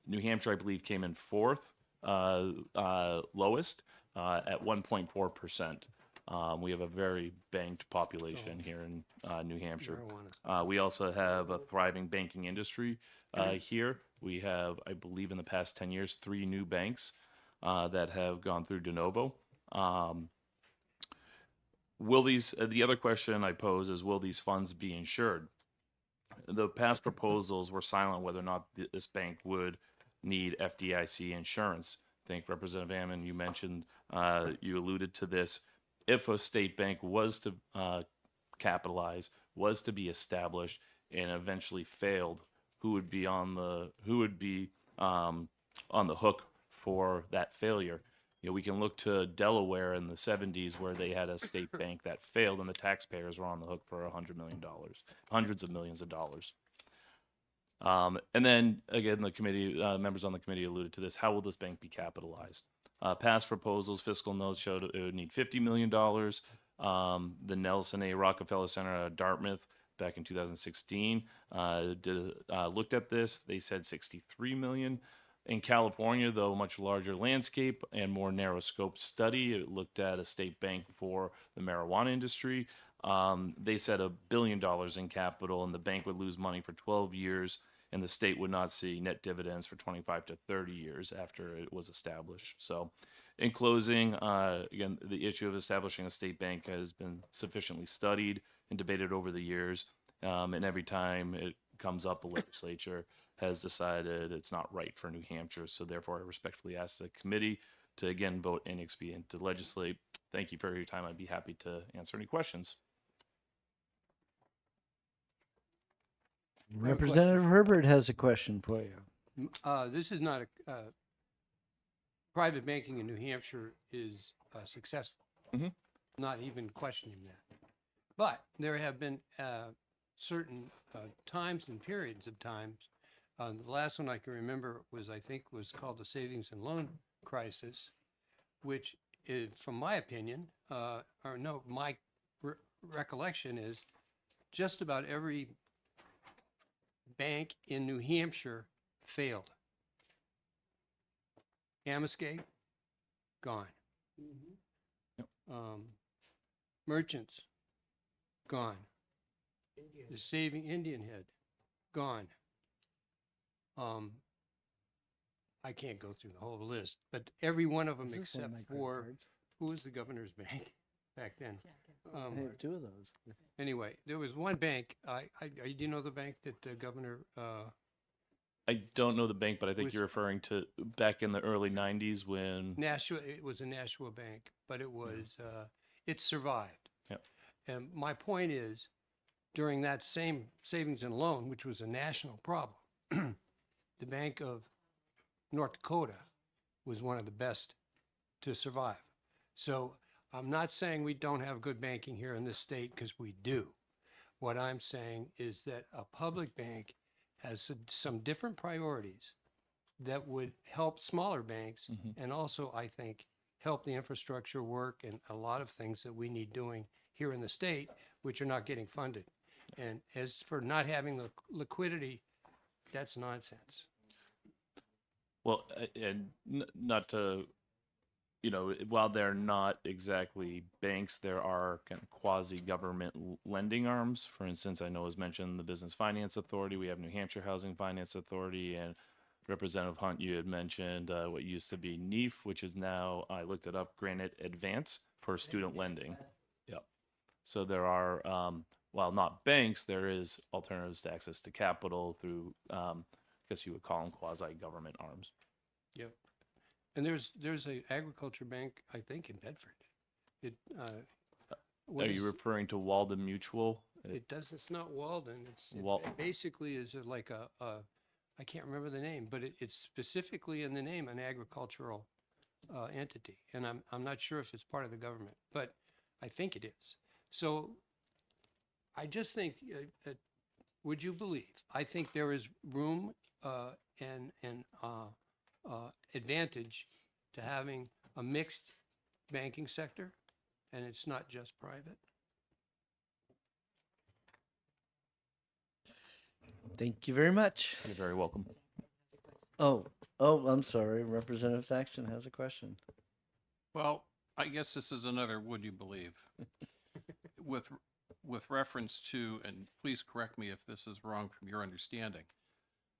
S12: New Hampshire, I believe, came in 4th lowest at 1.4%. We have a very banked population here in New Hampshire. We also have a thriving banking industry here. We have, I believe, in the past 10 years, 3 new banks that have gone through de novo. The other question I pose is, will these funds be insured? The past proposals were silent whether or not this bank would need FDIC insurance. I think Representative Ammon, you mentioned, you alluded to this. If a state bank was to capitalize, was to be established, and eventually failed, who would be on the hook for that failure? You know, we can look to Delaware in the 70s, where they had a state bank that failed, and the taxpayers were on the hook for $100 million, hundreds of millions of dollars. And then again, the committee members on the committee alluded to this. How will this bank be capitalized? Past proposals, fiscal notes showed it would need $50 million. The Nelson A. Rockefeller Center at Dartmouth back in 2016 looked at this. They said $63 million. In California, though, a much larger landscape and more narrow scope study, it looked at a state bank for the marijuana industry. They said $1 billion in capital, and the bank would lose money for 12 years, and the state would not see net dividends for 25 to 30 years after it was established. So, in closing, again, the issue of establishing a state bank has been sufficiently studied and debated over the years, and every time it comes up, the legislature has decided it's not right for New Hampshire. So therefore, I respectfully ask the committee to again vote inexpedient to legislate. Thank you for your time. I'd be happy to answer any questions.
S1: Representative Herbert has a question for you.
S4: This is not private banking in New Hampshire is successful. Not even questioning that. But there have been certain times and periods of times. The last one I can remember was called the savings and loan crisis, which is, from my opinion, my recollection is just about every bank in New Hampshire failed. Amoscape, gone. Merchants, gone. The Saving Indian Head, gone. I can't go through the whole list, but every one of them except for, who was the governor's bank back then?
S1: I have 2 of those.
S4: Anyway, there was one bank, do you know the bank that the governor,
S12: I don't know the bank, but I think
S4: Was-
S12: you're referring to back in the early 90s when
S4: Nashua, it was a Nashua bank, but it was, it survived.
S12: Yep.
S4: And my point is, during that same savings and loan, which was a national problem, the Bank of North Dakota was one of the best to survive. So I'm not saying we don't have good banking here in this state, because we do. What I'm saying is that a public bank has some different priorities that would help smaller banks and also, I think, help the infrastructure work and a lot of things that we need doing here in the state, which are not getting funded. And as for not having the liquidity, that's nonsense.
S12: Well, and not to, you know, while they're not exactly banks, there are kind of quasi-government lending arms. For instance, I know as mentioned the Business Finance Authority, we have New Hampshire Housing Finance Authority, and Representative Hunt, you had mentioned what used to be NEEF, which is now, I looked it up, Granite Advance for student lending. Yep. So there are, while not banks, there is alternatives to access to capital through, I guess you would call them quasi-government arms.
S4: Yep. And there's a agriculture bank, I think, in Bedford. It, what
S12: Are you
S4: is-
S12: referring to Walden Mutual?
S4: It does, it's not Walden,
S12: Wal-
S4: it basically is like I can't remember the name, but it's specifically in the name an agricultural entity. And I'm not sure if it's part of the government, but I think it is. So I just think, would you believe, I think there is room and advantage to having a mixed banking sector, and it's not just private.
S1: Thank you very much.
S12: You're very welcome.
S1: Oh, I'm sorry. Representative Thaxton has a question.
S16: Well, I guess this is another would you believe? With reference to, and please correct me if this is wrong from your understanding,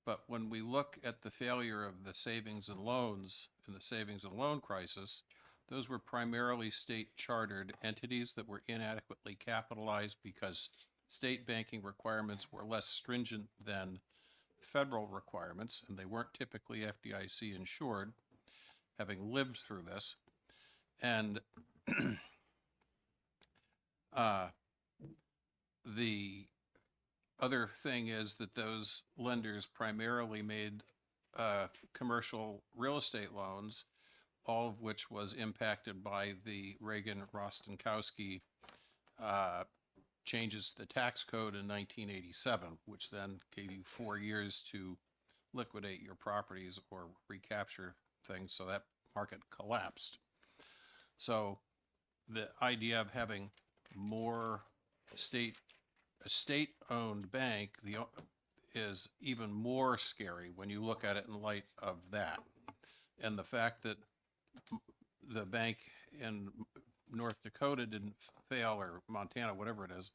S16: but when we look at the failure of the savings and loans in the savings and loan crisis, those were primarily state chartered entities that were inadequately capitalized because state banking requirements were less stringent than federal requirements, and they weren't typically FDIC insured, having lived through this. And the other thing is that those lenders primarily made commercial real estate loans, all of which was impacted by the Reagan-Rostenkowski changes to the tax code in 1987, which then gave you 4 years to liquidate your properties or recapture things, so that market collapsed. So the idea of having more a state-owned bank is even more scary when you look at it in light of that. And the fact that the bank in North Dakota didn't fail, or Montana, whatever it is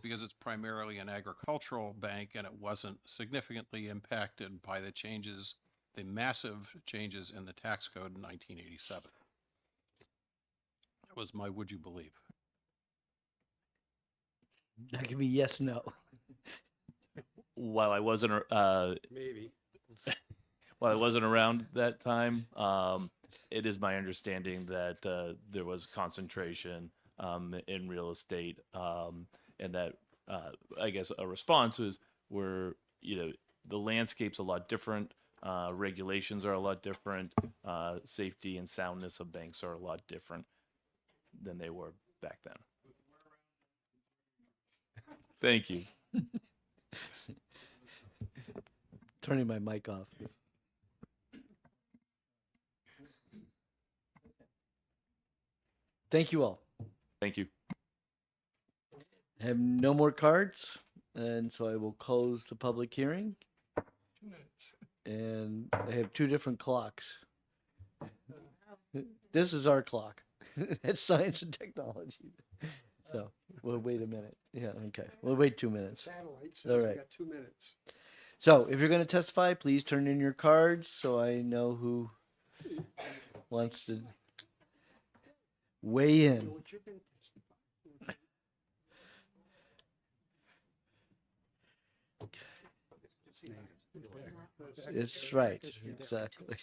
S16: because it's primarily an agricultural bank and it wasn't significantly impacted by the changes, the massive changes in the tax code in 1987. That was my would you believe.
S1: That could be yes, no.
S12: While I wasn't,
S4: Maybe.
S12: while I wasn't around that time, it is my understanding that there was concentration in real estate, and that I guess a response was where, you know, the landscape's a lot different, regulations are a lot different, safety and soundness of banks are a lot different than they were back then. Thank you.
S1: Turning my mic off. Thank you all.
S12: Thank you.
S1: I have no more cards, and so I will close the public hearing.
S6: 2 minutes.
S1: And I have two different clocks. This is our clock. It's science and technology. So we'll wait a minute. Yeah, okay. We'll wait 2 minutes.
S6: Satellite says
S1: All
S6: you
S1: right.
S6: got 2 minutes.
S1: So if you're going to testify, please turn in your cards so I know who wants to weigh in.
S6: What you're gonna testify.
S1: It's right. Exactly.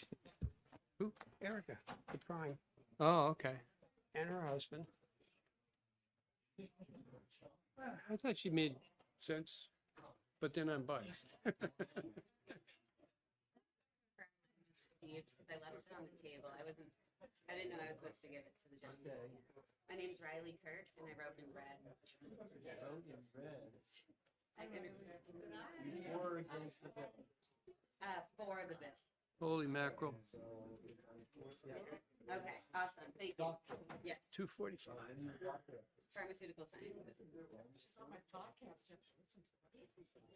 S6: Who? Erica, the prime,
S4: Oh, okay.
S6: and her husband.
S4: I thought she made sense, but then I'm biased.
S2: I left it on the table. I didn't know I was supposed to give it to the gentleman.
S14: My name's Riley Kirk, and I wrote in red. I can
S4: For or against the bill?
S14: for the bill.
S4: Holy mackerel.
S14: Okay, awesome. Thank you. Yes,
S4: 245.
S14: pharmaceutical sciences. She's on my podcast.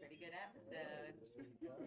S14: Pretty good episode.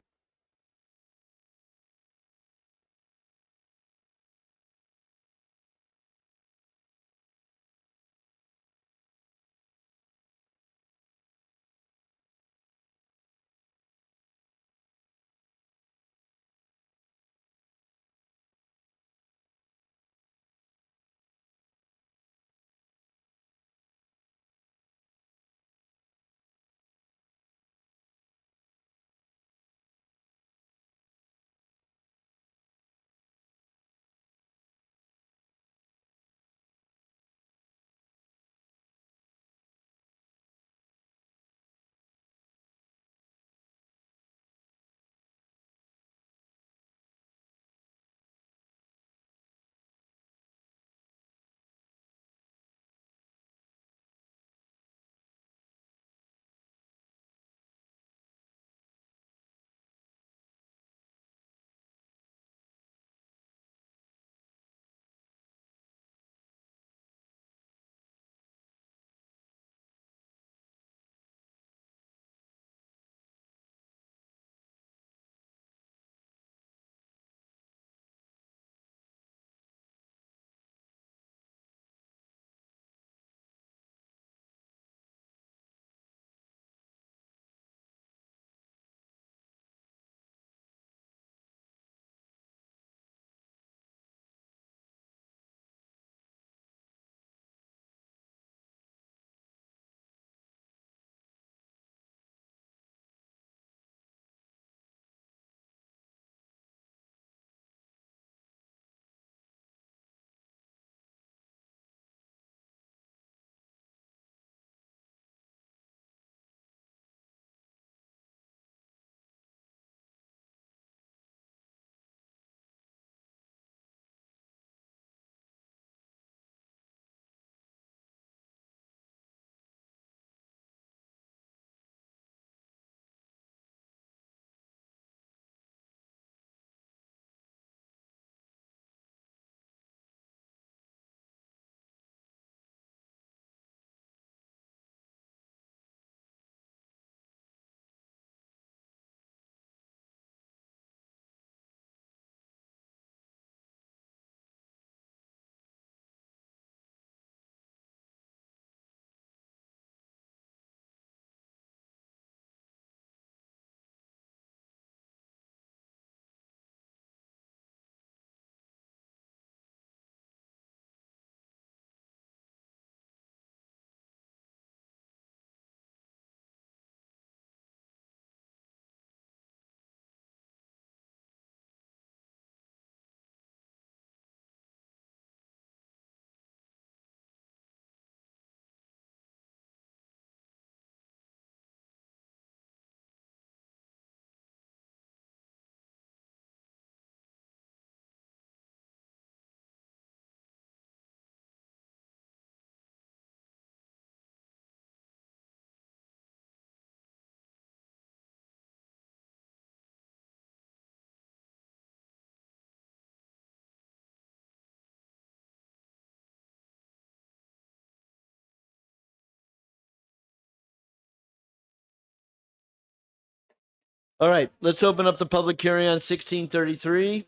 S1: All right, let's open up the public hearing on 1633.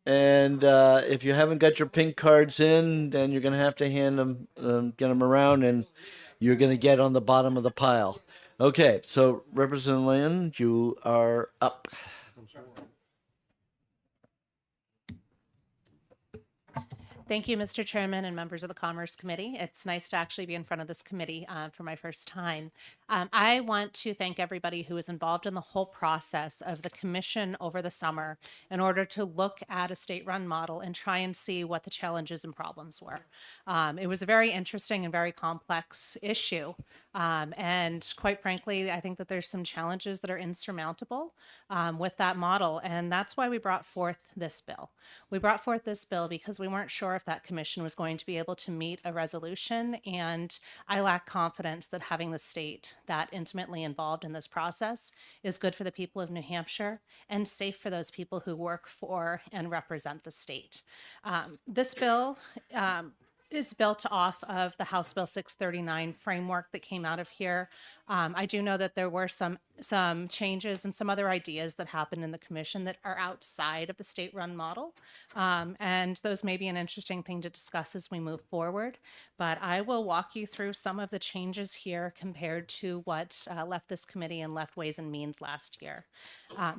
S1: And if you haven't got your pink cards in, then you're going to have to hand them, get them around, and you're going to get on the bottom of the pile. Okay, so Representative Land, you are up.
S22: Thank you, Mr. Chairman and members of the Commerce Committee. It's nice to actually be in front of this committee for my first time. I want to thank everybody who was involved in the whole process of the commission over the summer in order to look at a state-run model and try and see what the challenges and problems were. It was a very interesting and very complex issue. And quite frankly, I think that there's some challenges that are insurmountable with that model. And that's why we brought forth this bill. We brought forth this bill because we weren't sure if that commission was going to be able to meet a resolution. And I lack confidence that having the state that intimately involved in this process is good for the people of New Hampshire and safe for those people who work for and represent the state. This bill is built off of the House Bill 639 framework that came out of here. I do know that there were some changes and some other ideas that happened in the commission that are outside of the state-run model. And those may be an interesting thing to discuss as we move forward. But I will walk you through some of the changes here compared to what left this committee and left Ways and Means last year.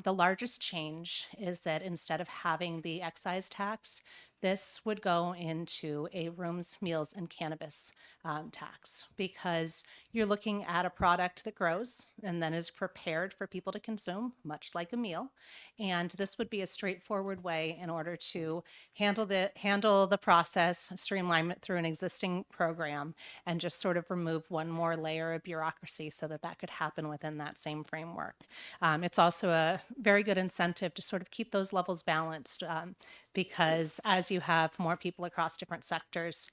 S22: The largest change is that instead of having the excise tax, this would go into a rooms, meals, and cannabis tax, because you're looking at a product that grows and then is prepared for people to consume, much like a meal. And this would be a straightforward way in order to handle the process, streamline it through an existing program, and just sort of remove one more layer of bureaucracy so that that could happen within that same framework. It's also a very good incentive to sort of keep those levels balanced, because as you have more people across different sectors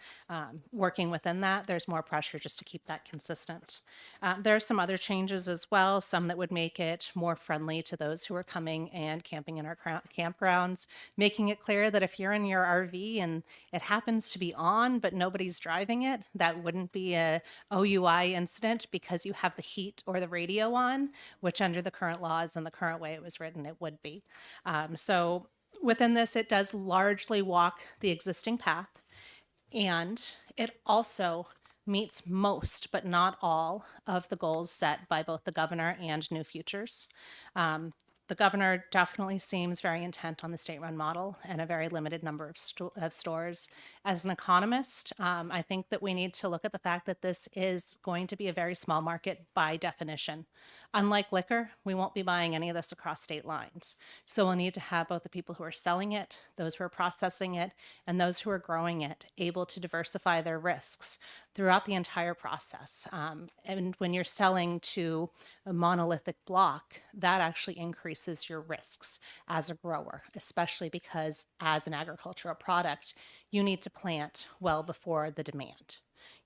S22: working within that, there's more pressure just to keep that consistent. There are some other changes as well, some that would make it more friendly to those who are coming and camping in our campgrounds, making it clear that if you're in your RV and it happens to be on, but nobody's driving it, that wouldn't be a OUI incident because you have the heat or the radio on, which under the current laws and the current way it was written, it would be. So within this, it does largely walk the existing path, and it also meets most, but not all, of the goals set by both the governor and New Futures. The governor definitely seems very intent on the state-run model and a very limited number of stores. As an economist, I think that we need to look at the fact that this is going to be a very small market by definition. Unlike liquor, we won't be buying any of this across state lines. So we'll need to have both the people who are selling it, those who are processing it, and those who are growing it able to diversify their risks throughout the entire process. And when you're selling to a monolithic block, that actually increases your risks as a grower, especially because as an agricultural product, you need to plant well before the demand.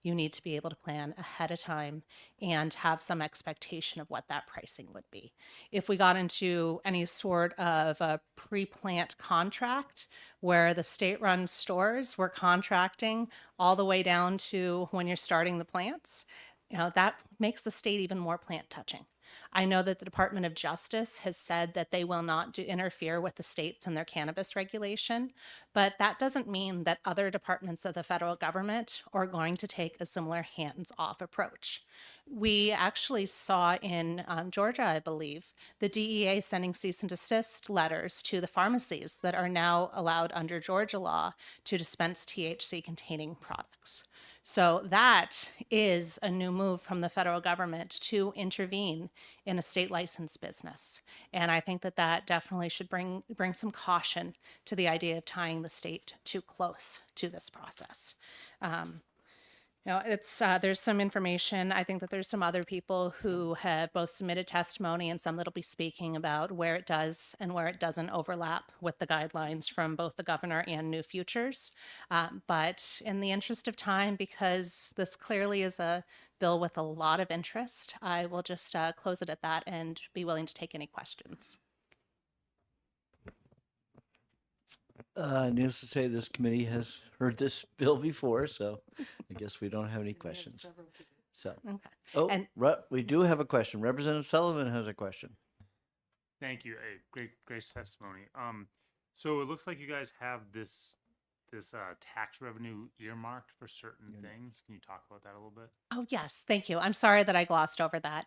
S22: You need to be able to plan ahead of time and have some expectation of what that pricing would be. If we got into any sort of a pre-plant contract where the state-run stores were contracting all the way down to when you're starting the plants, that makes the state even more plant touching. I know that the Department of Justice has said that they will not interfere with the states and their cannabis regulation, but that doesn't mean that other departments of the federal government are going to take a similar hands-off approach. We actually saw in Georgia, I believe, the DEA sending cease and desist letters to the pharmacies that are now allowed under Georgia law to dispense THC-containing products. So that is a new move from the federal government to intervene in a state licensed business. And I think that that definitely should bring some caution to the idea of tying the state too close to this process. There's some information. I think that there's some other people who have both submitted testimony and some that'll be speaking about where it does and where it doesn't overlap with the guidelines from both the governor and New Futures. But in the interest of time, because this clearly is a bill with a lot of interest, I will just close it at that and be willing to take any questions.
S1: Needless to say, this committee has heard this bill before, so I guess we don't have any questions. So,
S22: Okay.
S1: We do have a question. Representative Sullivan has a question.
S19: Thank you. Great testimony. So it looks like you guys have this tax revenue earmarked for certain things. Can you talk about that a little bit?
S22: Oh, yes. Thank you. I'm sorry that I glossed over that.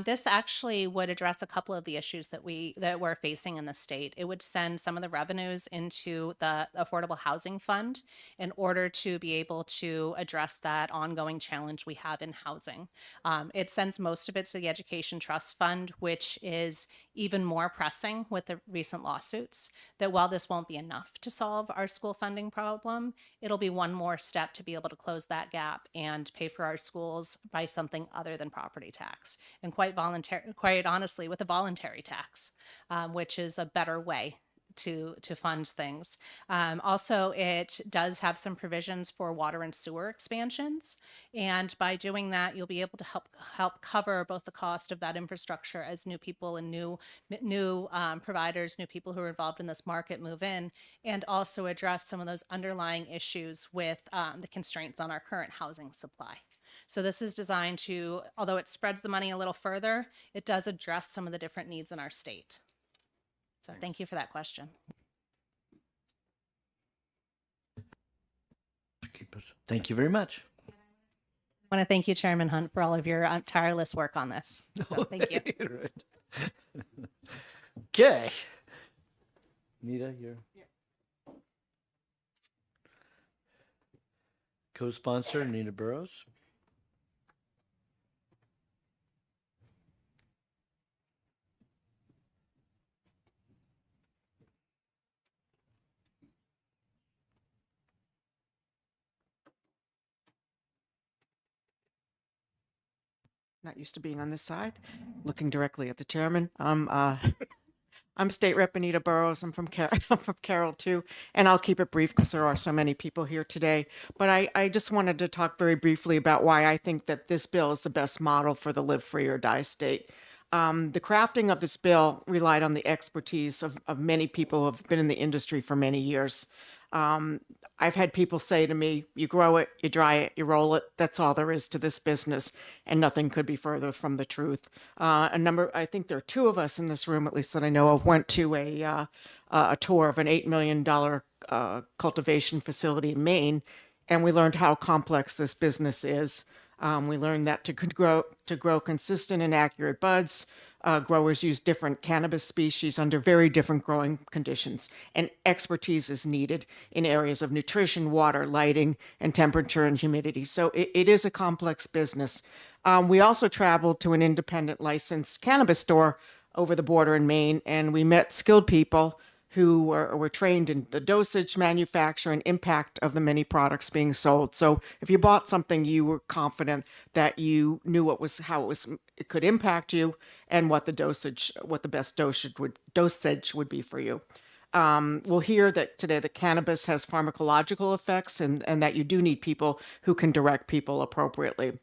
S22: This actually would address a couple of the issues that we're facing in the state. It would send some of the revenues into the Affordable Housing Fund in order to be able to address that ongoing challenge we have in housing. It sends most of it to the Education Trust Fund, which is even more pressing with the recent lawsuits, that while this won't be enough to solve our school funding problem, problem, it'll be one more step to be able to close that gap and pay for our schools by something other than property tax, and quite honestly, with a voluntary tax, which is a better way to fund things. Also, it does have some provisions for water and sewer expansions, and by doing that, you'll be able to help cover both the cost of that infrastructure as new people and new providers, new people who are involved in this market move in, and also address some of those underlying issues with the constraints on our current housing supply. So this is designed to, although it spreads the money a little further, it does address some of the different needs in our state. So thank you for that question.
S1: Thank you very much.
S22: I want to thank you, Chairman Hunt, for all of your tireless work on this. So thank you.
S1: Okay. Nita, you're co-sponsor, Nina Burrows.
S20: Not used to being on this side, looking directly at the chairman. I'm State Rep Anita Burrows. I'm from Carroll too, and I'll keep it brief because there are so many people here today. But I just wanted to talk very briefly about why I think that this bill is the best model for the live free or die state. The crafting of this bill relied on the expertise of many people who have been in the industry for many years. I've had people say to me, you grow it, you dry it, you roll it. That's all there is to this business. And nothing could be further from the truth. I think there are two of us in this room, at least that I know of, went to a tour of an $8 million cultivation facility in Maine. And we learned how complex this business is. We learned that to grow consistent and accurate buds, growers use different cannabis species under very different growing conditions, and expertise is needed in areas of nutrition, water, lighting, and temperature and humidity. So it is a complex business. We also traveled to an independent licensed cannabis store over the border in Maine, and we met skilled people who were trained in the dosage, manufacture, and impact of the many products being sold. So if you bought something, you were confident that you knew how it could impact you and what the best dosage would be for you. We'll hear that today that cannabis has pharmacological effects and that you do need people who can direct people appropriately.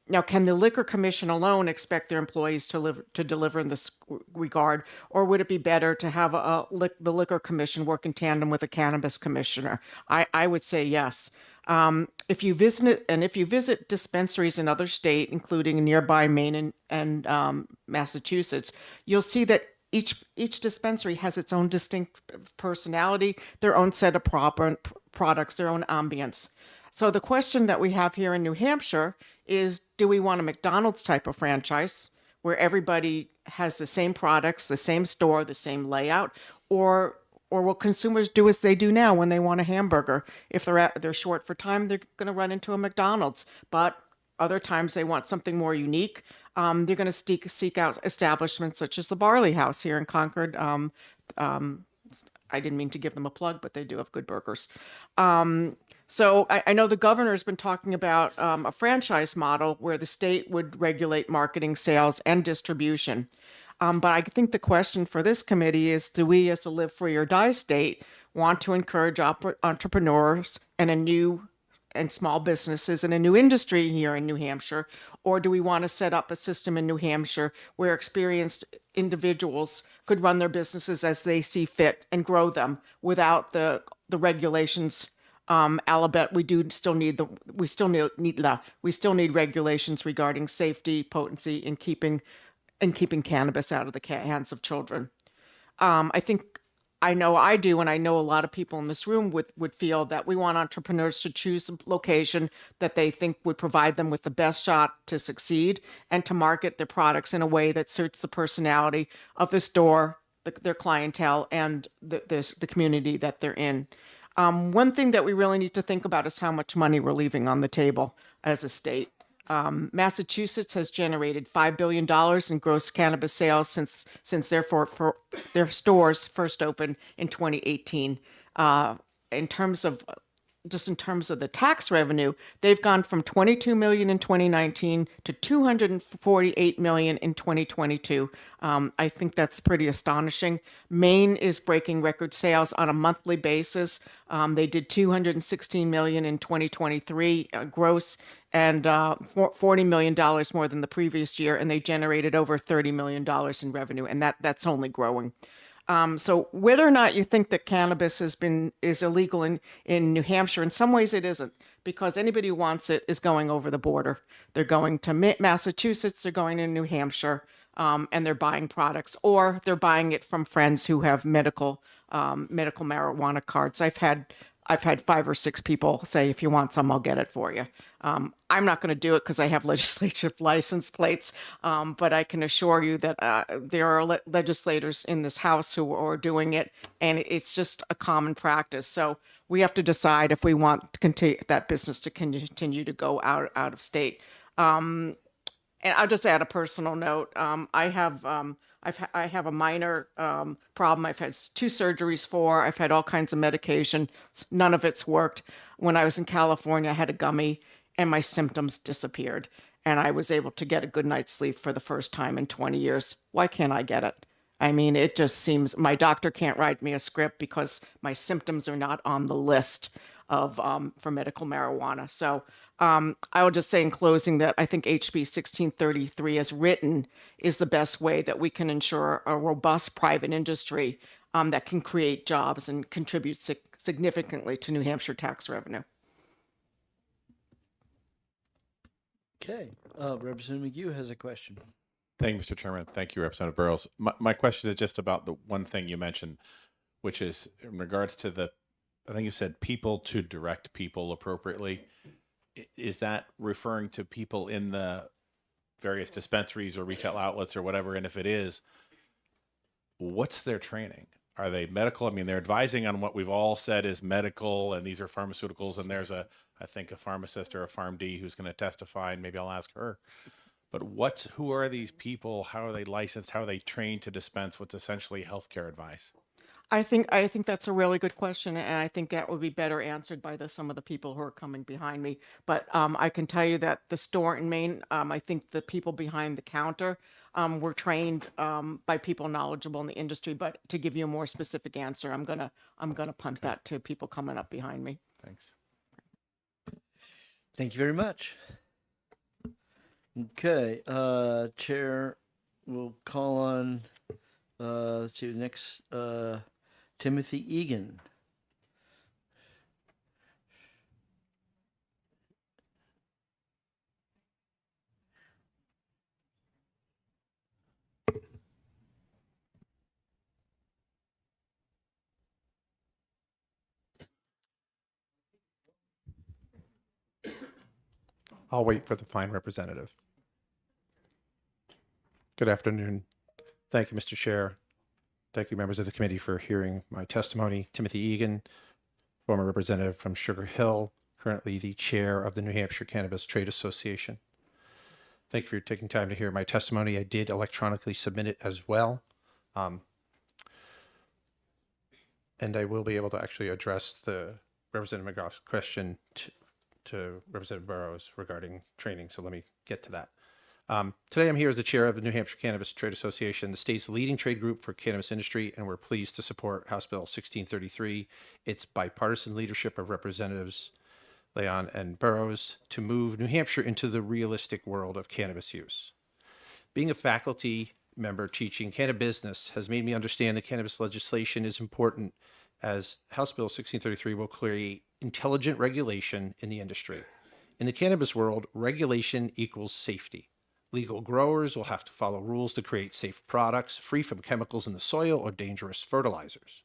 S20: Now, can the Liquor Commission alone expect their employees to deliver in this regard, or would it be better to have the Liquor Commission work in tandem with a cannabis commissioner? I would say yes. If you visit dispensaries in other states, including nearby Maine and Massachusetts, you'll see that each dispensary has its own distinct personality, their own set of products, their own ambience. So the question that we have here in New Hampshire is, do we want a McDonald's type of franchise where everybody has the same products, the same store, the same layout, or will consumers do as they do now when they want a hamburger? If they're short for time, they're going to run into a McDonald's. But other times they want something more unique. They're going to seek out establishments such as the Barley House here in Concord. I didn't mean to give them a plug, but they do have good burgers. So I know the governor has been talking about a franchise model where the state would regulate marketing, sales, and distribution. But I think the question for this committee is, do we as a live free or die state want to encourage entrepreneurs and small businesses in a new industry here in New Hampshire? Or do we want to set up a system in New Hampshire where experienced individuals could run their businesses as they see fit and grow them without the regulations? I'll bet we still need regulations regarding safety, potency, and keeping cannabis out of the hands of children. I know I do, and I know a lot of people in this room would feel that we want entrepreneurs to choose a location that they think would provide them with the best shot to succeed and to market their products in a way that suits the personality of the store, their clientele, and the community that they're in. One thing that we really need to think about is how much money we're leaving on the table as a state. Massachusetts has generated $5 billion in gross cannabis sales since their stores first opened in 2018. in terms of just in terms of the tax revenue, they've gone from 22 million in 2019 to 248 million in 2022. I think that's pretty astonishing. Maine is breaking record sales on a monthly basis. They did 216 million in 2023 gross, and $40 million more than the previous year, and they generated over $30 million in revenue, and that's only growing. So whether or not you think that cannabis is illegal in New Hampshire, in some ways it isn't, because anybody who wants it is going over the border. They're going to Massachusetts, they're going to New Hampshire, and they're buying products, or they're buying it from friends who have medical marijuana cards. I've had 5 or 6 people say, if you want some, I'll get it for you. I'm not going to do it because I have legislative license plates, but I can assure you that there are legislators in this House who are doing it, and it's just a common practice. So we have to decide if we want to continue that business to continue to go out of state. And I'll just add a personal note. I have a minor problem. I've had 2 surgeries for. I've had all kinds of medication. None of it's worked. When I was in California, I had a gummy, and my symptoms disappeared. And I was able to get a good night's sleep for the first time in 20 years. Why can't I get it? I mean, it just seems my doctor can't write me a script because my symptoms are not on the list of for medical marijuana. So I will just say in closing that I think HB 1633 as written is the best way that we can ensure a robust private industry that can create jobs and contribute significantly to New Hampshire tax revenue.
S1: Okay, Representative McGee has a question.
S3: Thank you, Mr. Chairman. Thank you, Representative Burrows. My question is just about the one thing you mentioned, which is in regards to I think you said people to direct people appropriately. Is that referring to people in the various dispensaries or retail outlets or whatever? And if it is, what's their training? Are they medical? I mean, they're advising on what we've all said is medical, and these are pharmaceuticals. And there's I think a pharmacist or a PharmD who's going to testify, and maybe I'll ask her. But who are these people? How are they licensed? How are they trained to dispense what's essentially healthcare advice?
S20: I think that's a really good question, and I think that would be better answered by some of the people who are coming behind me. But I can tell you that the store in Maine, I think the people behind the counter were trained by people knowledgeable in the industry. But to give you a more specific answer, I'm gonna punt that to people coming up behind me.
S3: Thanks.
S1: Thank you very much. Okay, Chair will call on, let's see, next, Timothy Egan.
S13: I'll wait for the fine representative. Good afternoon. Thank you, Mr. Chair. Thank you, members of the committee, for hearing my testimony. Timothy Egan, former representative from Sugar Hill, currently the chair of the New Hampshire Cannabis Trade Association. Thank you for taking time to hear my testimony. I did electronically submit it as well. And I will be able to actually address the Representative McGough's question to Representative Burrows regarding training. So let me get to that. Today I'm here as the chair of the New Hampshire Cannabis Trade Association, the state's leading trade group for cannabis industry, and we're pleased to support House Bill 1633. Its bipartisan leadership of Representatives Leon and Burrows to move New Hampshire into the realistic world of cannabis use. Being a faculty member teaching cannabis has made me understand that cannabis legislation is important, as House Bill 1633 will create intelligent regulation in the industry. In the cannabis world, regulation equals safety. Legal growers will have to follow rules to create safe products free from chemicals in the soil or dangerous fertilizers.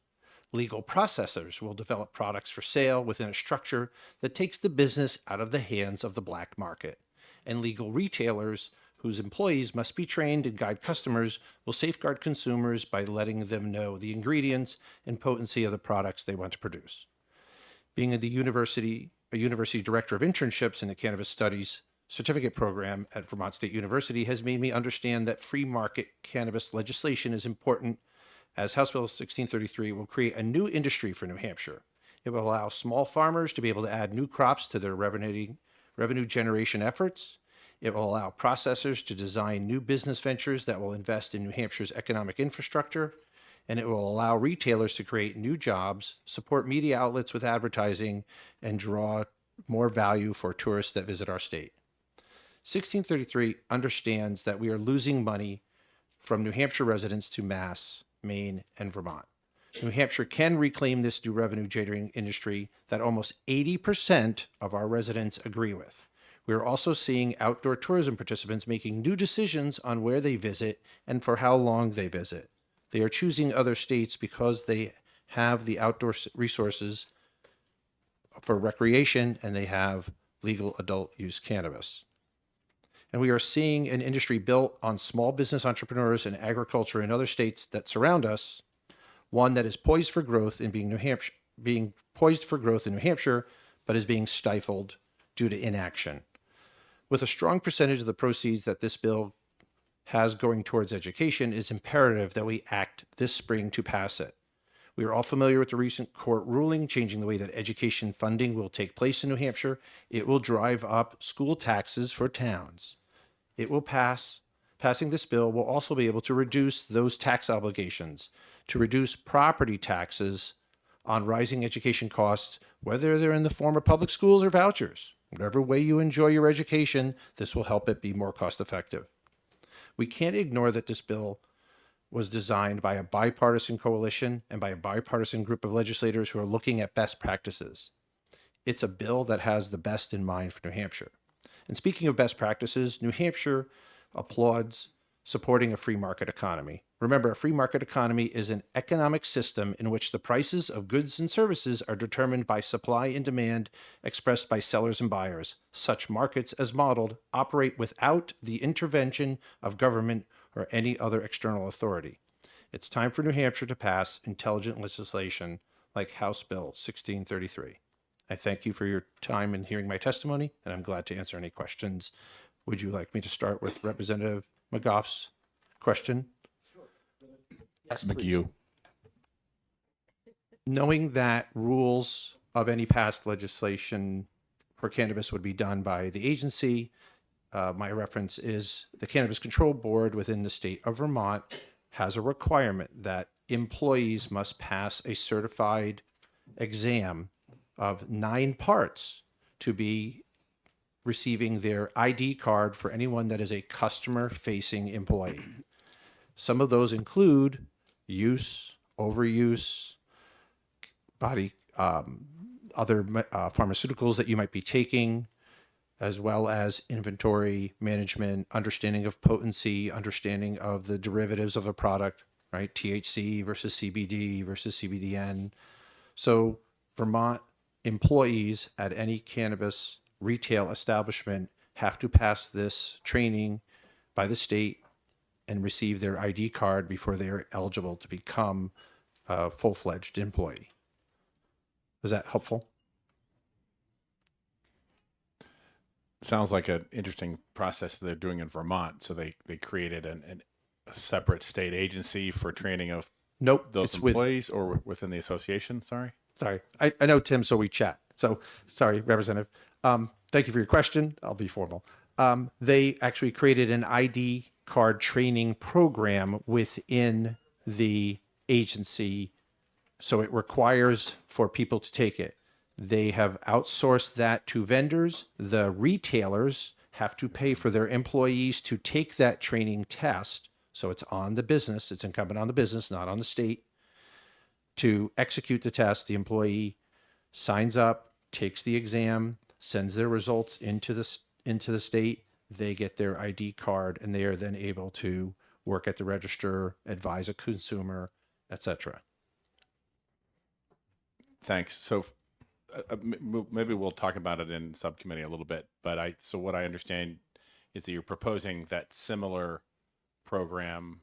S13: Legal processors will develop products for sale within a structure that takes the business out of the hands of the black market. And legal retailers, whose employees must be trained and guide customers, will safeguard consumers by letting them know the ingredients and potency of the products they want to produce. Being a university director of internships in the cannabis studies certificate program at Vermont State University has made me understand that free market cannabis legislation is important, as House Bill 1633 will create a new industry for New Hampshire. It will allow small farmers to be able to add new crops to their revenue generation efforts. It will allow processors to design new business ventures that will invest in New Hampshire's economic infrastructure. And it will allow retailers to create new jobs, support media outlets with advertising, and draw more value for tourists that visit our state. 1633 understands that we are losing money from New Hampshire residents to Mass, Maine, and Vermont. New Hampshire can reclaim this new revenue generating industry that almost 80% of our residents agree with. We are also seeing outdoor tourism participants making new decisions on where they visit and for how long they visit. They are choosing other states because they have the outdoor resources for recreation and they have legal adult use cannabis. And we are seeing an industry built on small business entrepreneurs and agriculture in other states that surround us, one that is poised for growth in being poised for growth in New Hampshire, but is being stifled due to inaction. With a strong percentage of the proceeds that this bill has going towards education, it's imperative that we act this spring to pass it. We are all familiar with the recent court ruling changing the way that education funding will take place in New Hampshire. It will drive up school taxes for towns. It will pass. Passing this bill will also be able to reduce those tax obligations, to reduce property taxes on rising education costs, whether they're in the form of public schools or vouchers. Whatever way you enjoy your education, this will help it be more cost effective. We can't ignore that this bill was designed by a bipartisan coalition and by a bipartisan group of legislators who are looking at best practices. It's a bill that has the best in mind for New Hampshire. And speaking of best practices, New Hampshire applauds supporting a free market economy. Remember, a free market economy is an economic system in which the prices of goods and services are determined by supply and demand expressed by sellers and buyers. Such markets, as modeled, operate without the intervention of government or any other external authority. It's time for New Hampshire to pass intelligent legislation like House Bill 1633. I thank you for your time in hearing my testimony, and I'm glad to answer any questions. Would you like me to start with Representative McGough's question?
S3: Yes, McHugh.
S13: Knowing that rules of any past legislation for cannabis would be done by the agency, my reference is the Cannabis Control Board within the state of Vermont has a requirement that employees must pass a certified exam of 9 parts to be receiving their ID card for anyone that is a customer-facing employee. Some of those include use, overuse, other pharmaceuticals that you might be taking, as well as inventory management, understanding of potency, understanding of the derivatives of a product, right? THC versus CBD versus CBDN. So Vermont employees at any cannabis retail establishment have to pass this training by the state and receive their ID card before they are eligible to become a full-fledged employee. Was that helpful?
S3: Sounds like an interesting process that they're doing in Vermont. So they created a separate state agency for training of
S13: Nope,
S3: those
S13: it's with-
S3: employees or within the association. Sorry.
S13: Sorry, I know Tim, so we chat. So sorry, Representative. Thank you for your question. I'll be formal. They actually created an ID card training program within the agency. So it requires for people to take it. They have outsourced that to vendors. The retailers have to pay for their employees to take that training test. So it's on the business. It's incumbent on the business, not on the state. To execute the test, the employee signs up, takes the exam, sends their results into the state. They get their ID card, and they are then able to work at the register, advise a consumer, etc.
S3: Thanks. So maybe we'll talk about it in subcommittee a little bit, but so what I understand is that you're proposing that similar program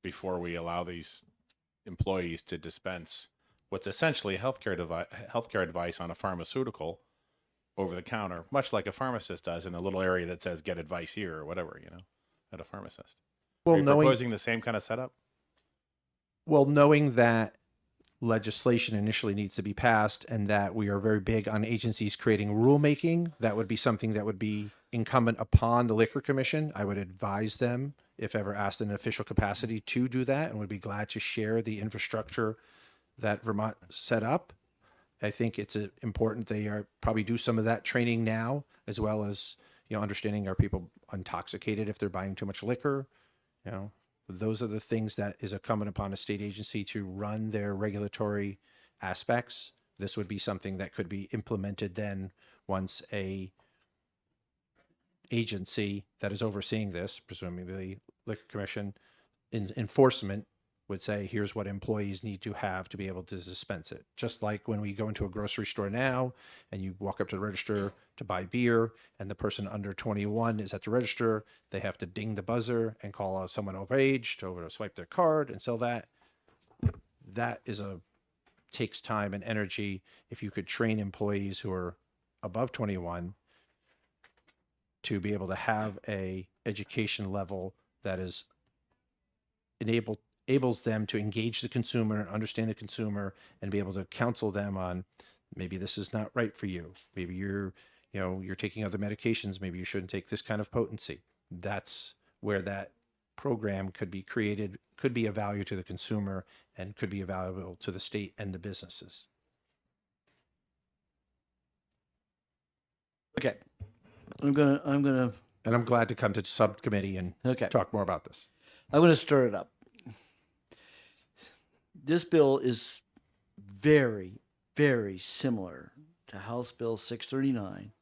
S3: before we allow these employees to dispense what's essentially healthcare advice on a pharmaceutical over the counter, much like a pharmacist does in a little area that says get advice here or whatever, at a pharmacist.
S13: Well,
S3: Are you proposing the same kind of setup?
S13: Well, knowing that legislation initially needs to be passed and that we are very big on agencies creating rulemaking. That would be something that would be incumbent upon the Liquor Commission. I would advise them, if ever asked in an official capacity, to do that, and would be glad to share the infrastructure that Vermont set up. I think it's important they are probably do some of that training now, as well as, understanding, are people intoxicated if they're buying too much liquor? Those are the things that is incumbent upon a state agency to run their regulatory aspects. This would be something that could be implemented then once a agency that is overseeing this, presumably the Liquor Commission, in enforcement, would say, here's what employees need to have to be able to dispense it. Just like when we go into a grocery store now and you walk up to the register to buy beer and the person under 21 is at the register, they have to ding the buzzer and call out someone over age to swipe their card and sell that. That takes time and energy. If you could train employees who are above 21 to be able to have a education level that is enables them to engage the consumer and understand the consumer and be able to counsel them on, maybe this is not right for you. Maybe you're taking other medications. Maybe you shouldn't take this kind of potency. That's where that program could be created, could be of value to the consumer, and could be valuable to the state and the businesses.
S1: Okay. I'm gonna
S13: And I'm glad to come to subcommittee and talk more about this.
S1: I'm gonna stir it up. This bill is very, very similar to House Bill 639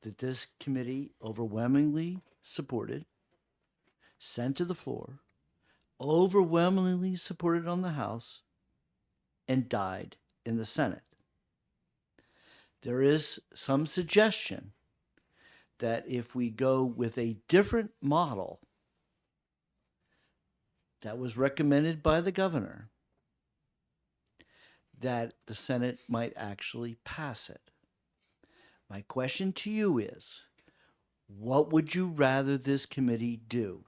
S1: that this committee overwhelmingly supported, sent to the floor, overwhelmingly supported on the House, and died in the Senate. There is some suggestion that if we go with a different model that was recommended by the governor, that the Senate might actually pass it. My question to you is, what would you rather this committee do?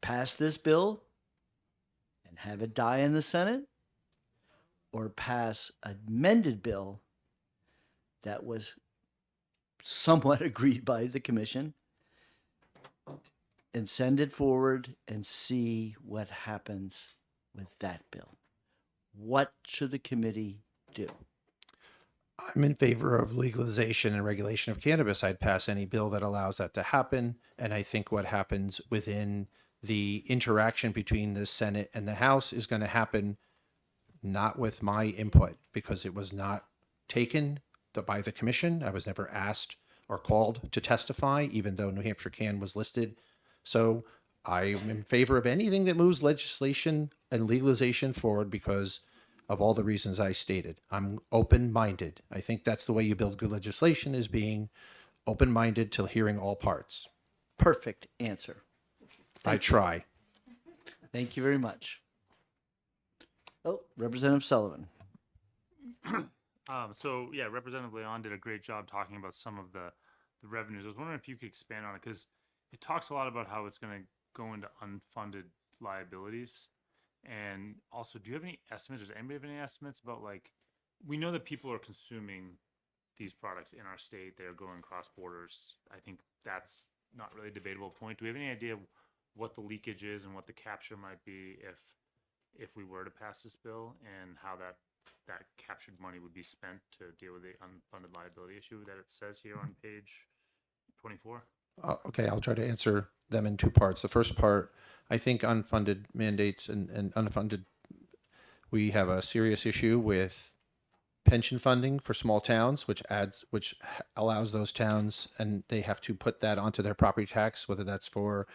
S1: Pass this bill and have it die in the Senate? Or pass an amended bill that was somewhat agreed by the commission and send it forward and see what happens with that bill? What should the committee do?
S13: I'm in favor of legalization and regulation of cannabis. I'd pass any bill that allows that to happen. And I think what happens within the interaction between the Senate and the House is going to happen not with my input, because it was not taken by the commission. I was never asked or called to testify, even though New Hampshire Can was listed. So I'm in favor of anything that moves legislation and legalization forward because of all the reasons I stated. I'm open-minded. I think that's the way you build good legislation, is being open-minded to hearing all parts.
S1: Perfect answer.
S13: I try.
S1: Thank you very much. Oh, Representative Sullivan.
S19: So yeah, Representative Leon did a great job talking about some of the revenues. I was wondering if you could expand on it, because it talks a lot about how it's going to go into unfunded liabilities. And also, do you have any estimates? Does anybody have any estimates about, like, we know that people are consuming these products in our state. They're going cross borders. I think that's not really a debatable point. Do we have any idea what the leakage is and what the capture might be if we were to pass this bill, and how that captured money would be spent to deal with the unfunded liability issue that it says here on page 24?
S13: Okay, I'll try to answer them in two parts. The first part, I think unfunded mandates and unfunded, we have a serious issue with pension funding for small towns, which allows those towns, and they have to put that onto their property tax, whether that's for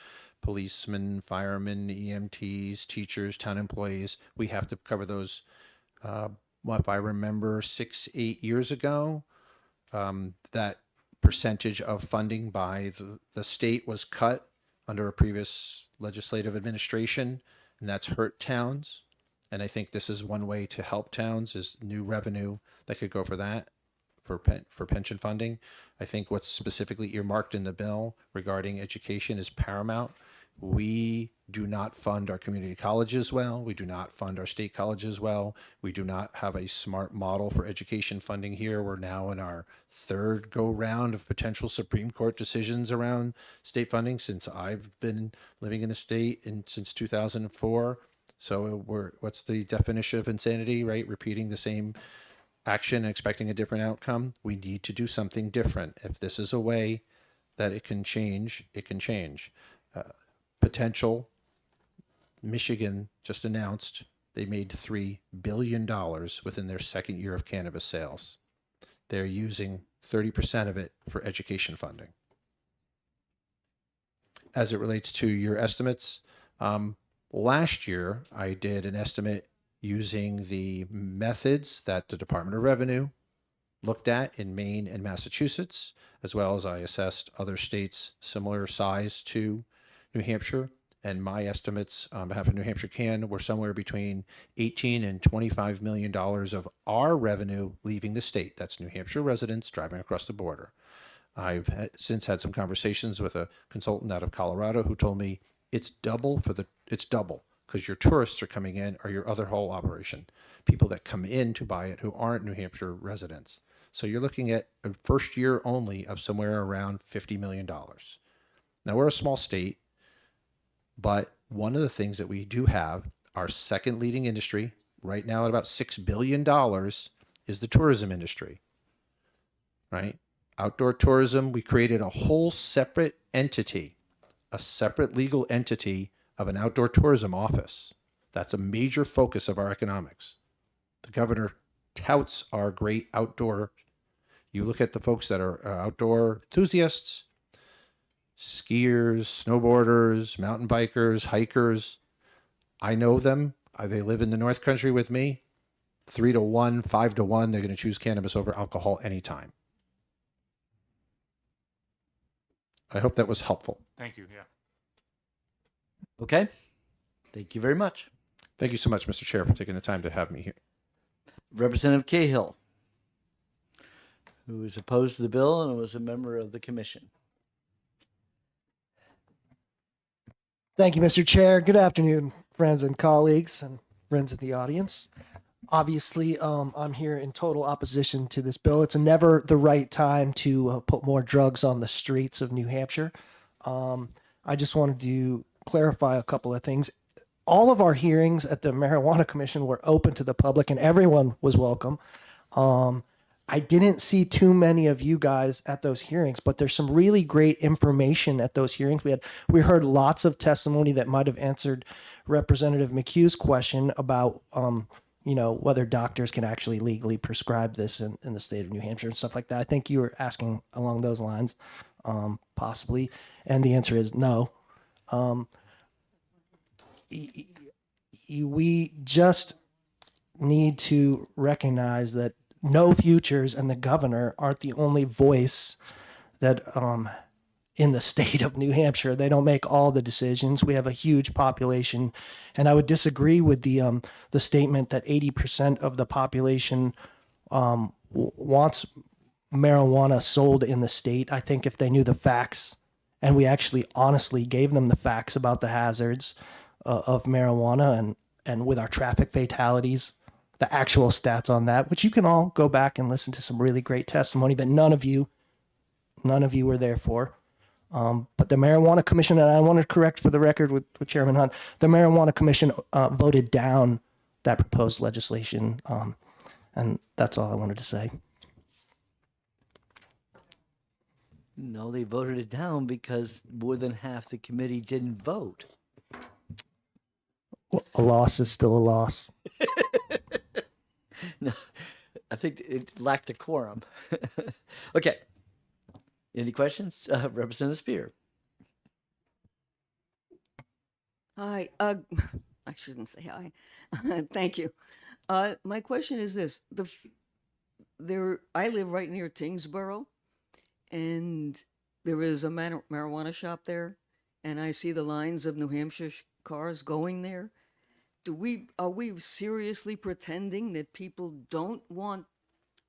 S13: policemen, firemen, EMTs, teachers, town employees. We have to cover those. If I remember 6-8 years ago, that percentage of funding by the state was cut under a previous legislative administration, and that's hurt towns. And I think this is one way to help towns, is new revenue that could go for that, for pension funding. I think what's specifically earmarked in the bill regarding education is paramount. we do not fund our community colleges well. We do not fund our state colleges well. We do not have a smart model for education funding here. We're now in our third go round of potential Supreme Court decisions around state funding since I've been living in the state since 2004. So what's the definition of insanity, right? Repeating the same action and expecting a different outcome. We need to do something different. If this is a way that it can change, it can change. Potential. Michigan just announced they made $3 billion within their second year of cannabis sales. They're using 30% of it for education funding. As it relates to your estimates, last year I did an estimate using the methods that the Department of Revenue looked at in Maine and Massachusetts, as well as I assessed other states similar size to New Hampshire. And my estimates on behalf of New Hampshire Can were somewhere between $18 and $25 million of our revenue leaving the state. That's New Hampshire residents driving across the border. I've since had some conversations with a consultant out of Colorado who told me it's double because your tourists are coming in or your other whole operation, people that come in to buy it who aren't New Hampshire residents. So you're looking at a first year only of somewhere around $50 million. Now we're a small state, but one of the things that we do have, our second leading industry right now at about $6 billion is the tourism industry, right? Outdoor tourism, we created a whole separate entity, a separate legal entity of an outdoor tourism office. That's a major focus of our economics. The governor touts our great outdoor. You look at the folks that are outdoor enthusiasts, skiers, snowboarders, mountain bikers, hikers. I know them. They live in the North Country with me. 3 to 1, 5 to 1, they're going to choose cannabis over alcohol anytime. I hope that was helpful.
S19: Thank you. Yeah.
S1: Okay. Thank you very much.
S13: Thank you so much, Mr. Chair, for taking the time to have me here.
S1: Representative Cahill, who is opposed to the bill and was a member of the commission.
S7: Thank you, Mr. Chair. Good afternoon, friends and colleagues and friends in the audience. Obviously, I'm here in total opposition to this bill. It's never the right time to put more drugs on the streets of New Hampshire. I just wanted to clarify a couple of things. All of our hearings at the Marijuana Commission were open to the public and everyone was welcome. I didn't see too many of you guys at those hearings, but there's some really great information at those hearings. We heard lots of testimony that might have answered Representative McHugh's question about whether doctors can actually legally prescribe this in the state of New Hampshire and stuff like that. I think you were asking along those lines, possibly, and the answer is no. We just need to recognize that No Futures and the governor aren't the only voice that in the state of New Hampshire. They don't make all the decisions. We have a huge population, and I would disagree with the statement that 80% of the population wants marijuana sold in the state. I think if they knew the facts, and we actually honestly gave them the facts about the hazards of marijuana and with our traffic fatalities, the actual stats on that, which you can all go back and listen to some really great testimony that none of you were there for. But the Marijuana Commission, and I want to correct for the record with Chairman Hunt, the Marijuana Commission voted down that proposed legislation. And that's all I wanted to say.
S1: No, they voted it down because more than half the committee didn't vote.
S7: Well, a loss is still a loss.
S1: No, I think it lacked a quorum. Okay. Any questions? Representative Spear.
S9: Hi. I shouldn't say hi. Thank you. My question is this: I live right near Tingsboro, and there is a marijuana shop there, and I see the lines of New Hampshire cars going there. Are we seriously pretending that people don't want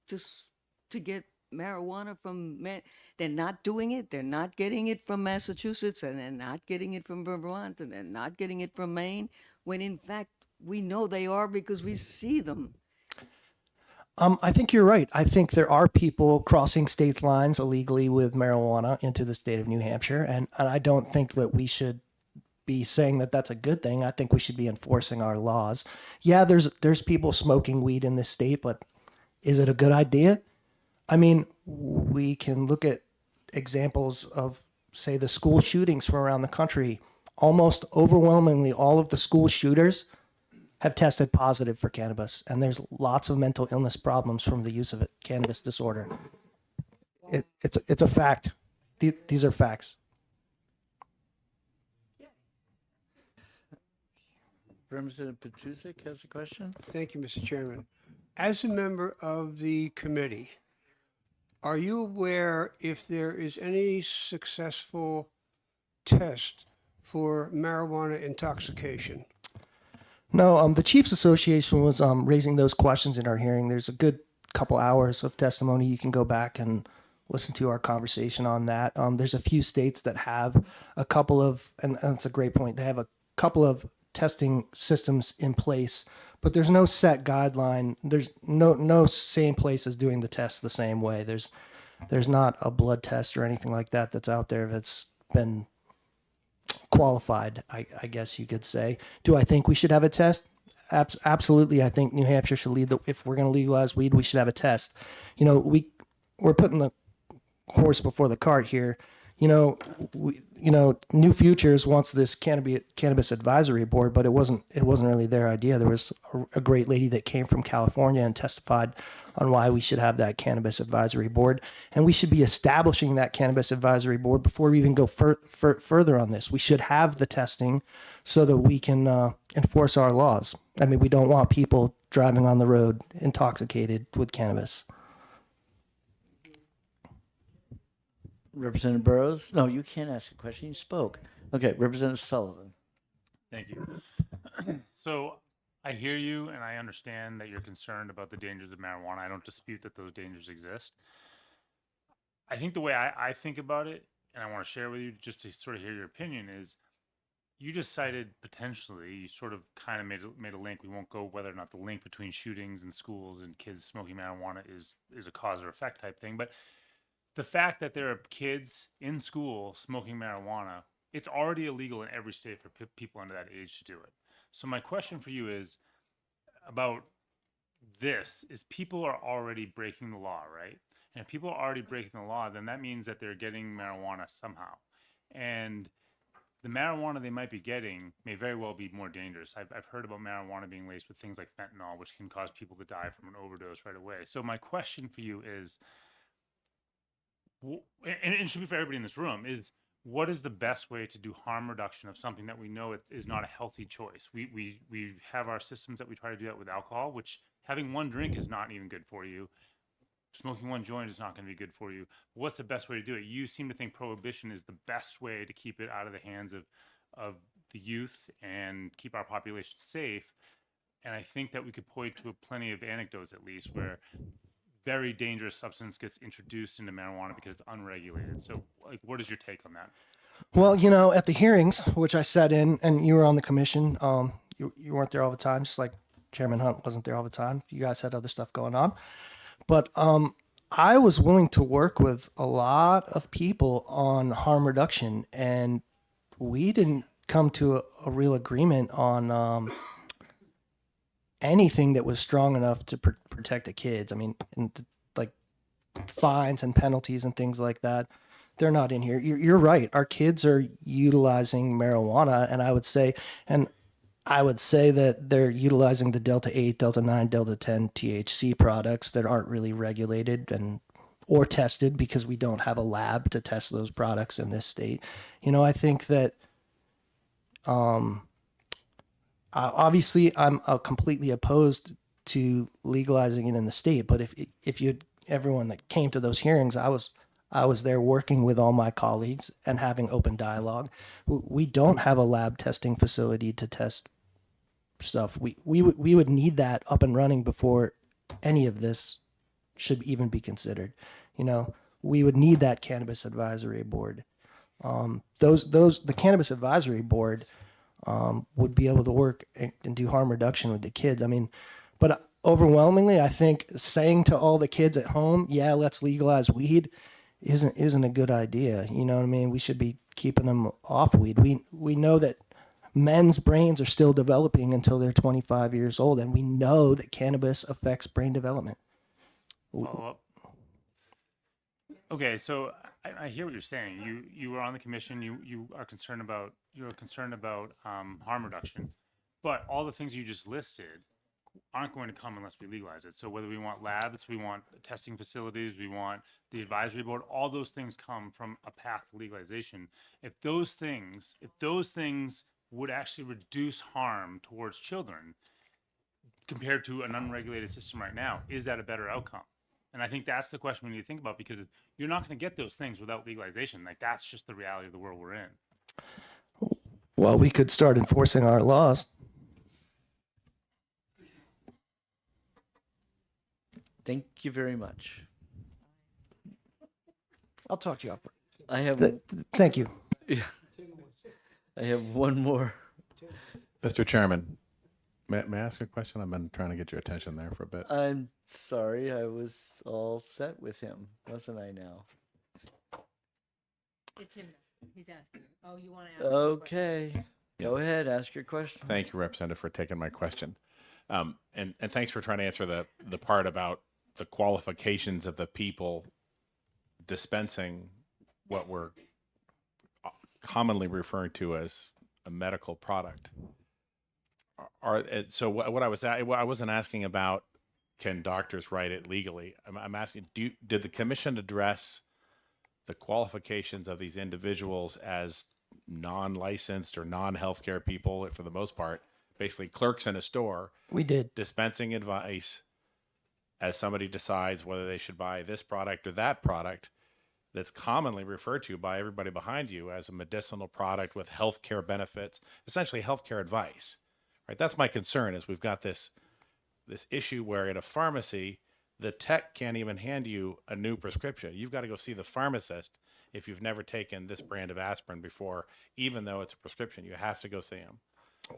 S9: to get marijuana they're not doing it. They're not getting it from Massachusetts, and they're not getting it from Vermont, and they're not getting it from Maine, when in fact we know they are because we see them.
S7: I think you're right. I think there are people crossing states lines illegally with marijuana into the state of New Hampshire, and I don't think that we should be saying that that's a good thing. I think we should be enforcing our laws. Yeah, there's people smoking weed in this state, but is it a good idea? I mean, we can look at examples of, say, the school shootings from around the country. Almost overwhelmingly, all of the school shooters have tested positive for cannabis, and there's lots of mental illness problems from the use of it, cannabis disorder. It's a fact. These are facts.
S1: Representative Petrusik has a question.
S6: Thank you, Mr. Chairman. As a member of the committee, are you aware if there is any successful test for marijuana intoxication?
S7: No, the Chiefs Association was raising those questions in our hearing. There's a good couple hours of testimony. You can go back and listen to our conversation on that. There's a few states that have a couple of, and that's a great point, they have a couple of testing systems in place, but there's no set guideline. There's no same place as doing the test the same way. There's not a blood test or anything like that that's out there that's been qualified, I guess you could say. Do I think we should have a test? Absolutely. I think New Hampshire should lead if we're going to legalize weed, we should have a test. You know, we're putting the horse before the cart here. New Futures wants this cannabis advisory board, but it wasn't really their idea. There was a great lady that came from California and testified on why we should have that cannabis advisory board, and we should be establishing that cannabis advisory board before we even go further on this. We should have the testing so that we can enforce our laws. I mean, we don't want people driving on the road intoxicated with cannabis.
S1: Representative Burrows? No, you can't ask a question. You spoke. Okay, Representative Sullivan.
S19: Thank you. So I hear you and I understand that you're concerned about the dangers of marijuana. I don't dispute that those dangers exist. I think the way I think about it, and I want to share with you just to sort of hear your opinion, is you just cited potentially, you sort of kind of made a link. We won't go whether or not the link between shootings in schools and kids smoking marijuana is a cause or effect type thing. But the fact that there are kids in school smoking marijuana, it's already illegal in every state for people under that age to do it. So my question for you is about this, is people are already breaking the law, right? And if people are already breaking the law, then that means that they're getting marijuana somehow. And the marijuana they might be getting may very well be more dangerous. I've heard about marijuana being laced with things like fentanyl, which can cause people to die from an overdose right away. So my question for you is, and it should be for everybody in this room, is what is the best way to do harm reduction of something that we know is not a healthy choice? We have our systems that we try to do that with alcohol, which having one drink is not even good for you. Smoking one joint is not going to be good for you. What's the best way to do it? You seem to think prohibition is the best way to keep it out of the hands of the youth and keep our population safe. And I think that we could point to plenty of anecdotes, at least, where very dangerous substance gets introduced into marijuana because it's unregulated. So, like, what is your take on that?
S7: Well, at the hearings, which I sat in, and you were on the commission, you weren't there all the time, just like Chairman Hunt wasn't there all the time. You guys had other stuff going on. But I was willing to work with a lot of people on harm reduction, and we didn't come to a real agreement on anything that was strong enough to protect the kids. I mean, like fines and penalties and things like that, they're not in here. You're right. Our kids are utilizing marijuana, and I would say that they're utilizing the Delta 8, Delta 9, Delta 10 THC products that aren't really regulated or tested, because we don't have a lab to test those products in this state. I think that obviously I'm completely opposed to legalizing it in the state, but if everyone that came to those hearings, I was there working with all my colleagues and having open dialogue. We don't have a lab testing facility to test stuff. We would need that up and running before any of this should even be considered. you know, we would need that cannabis advisory board. The cannabis advisory board would be able to work and do harm reduction with the kids. I mean, but overwhelmingly, I think saying to all the kids at home, yeah, let's legalize weed isn't a good idea. You know what I mean? We should be keeping them off weed. We know that men's brains are still developing until they're 25 years old, and we know that cannabis affects brain development.
S19: Follow up. Okay, so I hear what you're saying. You were on the commission. You are concerned about harm reduction, but all the things you just listed aren't going to come unless we legalize it. So whether we want labs, we want testing facilities, we want the advisory board, all those things come from a path to legalization. If those things would actually reduce harm towards children compared to an unregulated system right now, is that a better outcome? And I think that's the question we need to think about, because you're not going to get those things without legalization. Like, that's just the reality of the world we're in.
S7: Well, we could start enforcing our laws.
S1: Thank you very much.
S7: I'll talk to you after.
S1: I have.
S7: Thank you.
S1: Yeah. I have one more.
S3: Mr. Chairman, may I ask a question? I've been trying to get your attention there for a bit.
S1: I'm sorry, I was all set with him, wasn't I now?
S21: It's him. He's asking. Oh, you want to ask?
S1: Okay, go ahead, ask your question.
S3: Thank you, Representative, for taking my question. And thanks for trying to answer the part about the qualifications of the people dispensing what we're commonly referring to as a medical product. So what I wasn't asking about, can doctors write it legally? I'm asking, did the commission address the qualifications of these individuals as non-licensed or non-healthcare people, for the most part, basically clerks in a store?
S7: We did.
S3: Dispensing advice as somebody decides whether they should buy this product or that product that's commonly referred to by everybody behind you as a medicinal product with healthcare benefits, essentially healthcare advice, right? That's my concern, is we've got this issue where in a pharmacy, the tech can't even hand you a new prescription. You've got to go see the pharmacist if you've never taken this brand of aspirin before, even though it's a prescription. You have to go see him.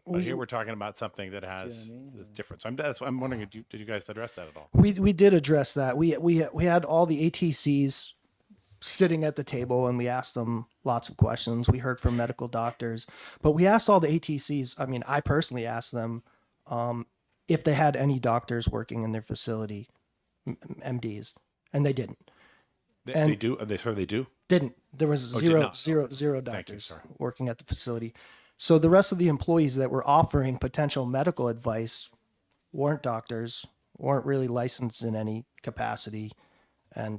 S3: But here we're talking about something that has different. So I'm wondering, did you guys address that at all?
S7: We did address that. We had all the ATCs sitting at the table, and we asked them lots of questions. We heard from medical doctors, but we asked all the ATCs. I mean, I personally asked them if they had any doctors working in their facility, MDs, and they didn't.
S3: They do. They do.
S7: Didn't. There was zero doctors working at the facility. So the rest of the employees that were offering potential medical advice weren't doctors, weren't really licensed in any capacity, and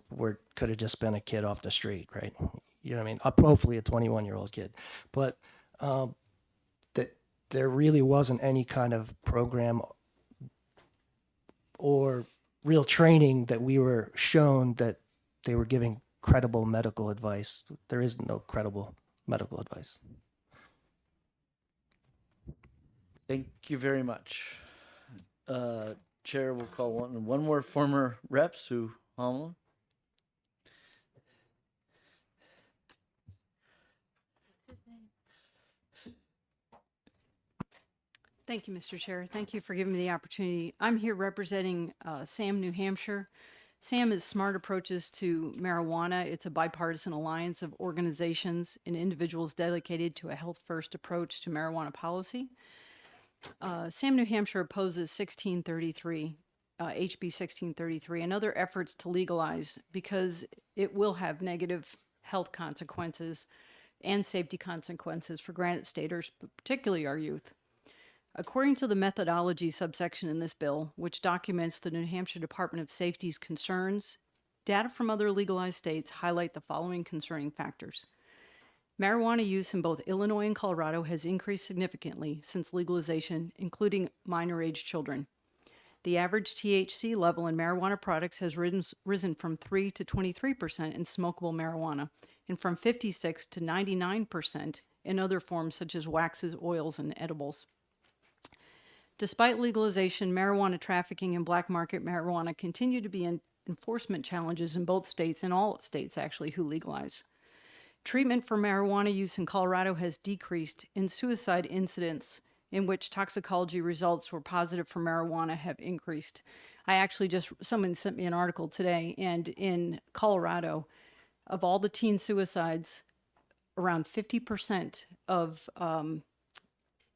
S7: could have just been a kid off the street, right? You know what I mean? Hopefully a 21-year-old kid. But that there really wasn't any kind of program or real training that we were shown that they were giving credible medical advice. There is no credible medical advice.
S1: Thank you very much. Chair will call one more former rep, Sue Homlin.
S15: Thank you, Mr. Chair. Thank you for giving me the opportunity. I'm here representing SAM New Hampshire. SAM is Smart Approaches to Marijuana. It's a bipartisan alliance of organizations and individuals dedicated to a health-first approach to marijuana policy. SAM New Hampshire opposes 1633, HB 1633, and other efforts to legalize because it will have negative health consequences and safety consequences for Granite Staters, but particularly our youth. According to the methodology subsection in this bill, which documents the New Hampshire Department of Safety's concerns, data from other legalized states highlight the following concerning factors. Marijuana use in both Illinois and Colorado has increased significantly since legalization, including minor-aged children. The average THC level in marijuana products has risen from 3 to 23% in smokable marijuana, and from 56 to 99% in other forms such as waxes, oils, and edibles. Despite legalization, marijuana trafficking and black market marijuana continue to be enforcement challenges in both states and all states actually who legalize. Treatment for marijuana use in Colorado has decreased, and suicide incidents in which toxicology results were positive for marijuana have increased. Someone sent me an article today, and in Colorado, of all the teen suicides, around 50% of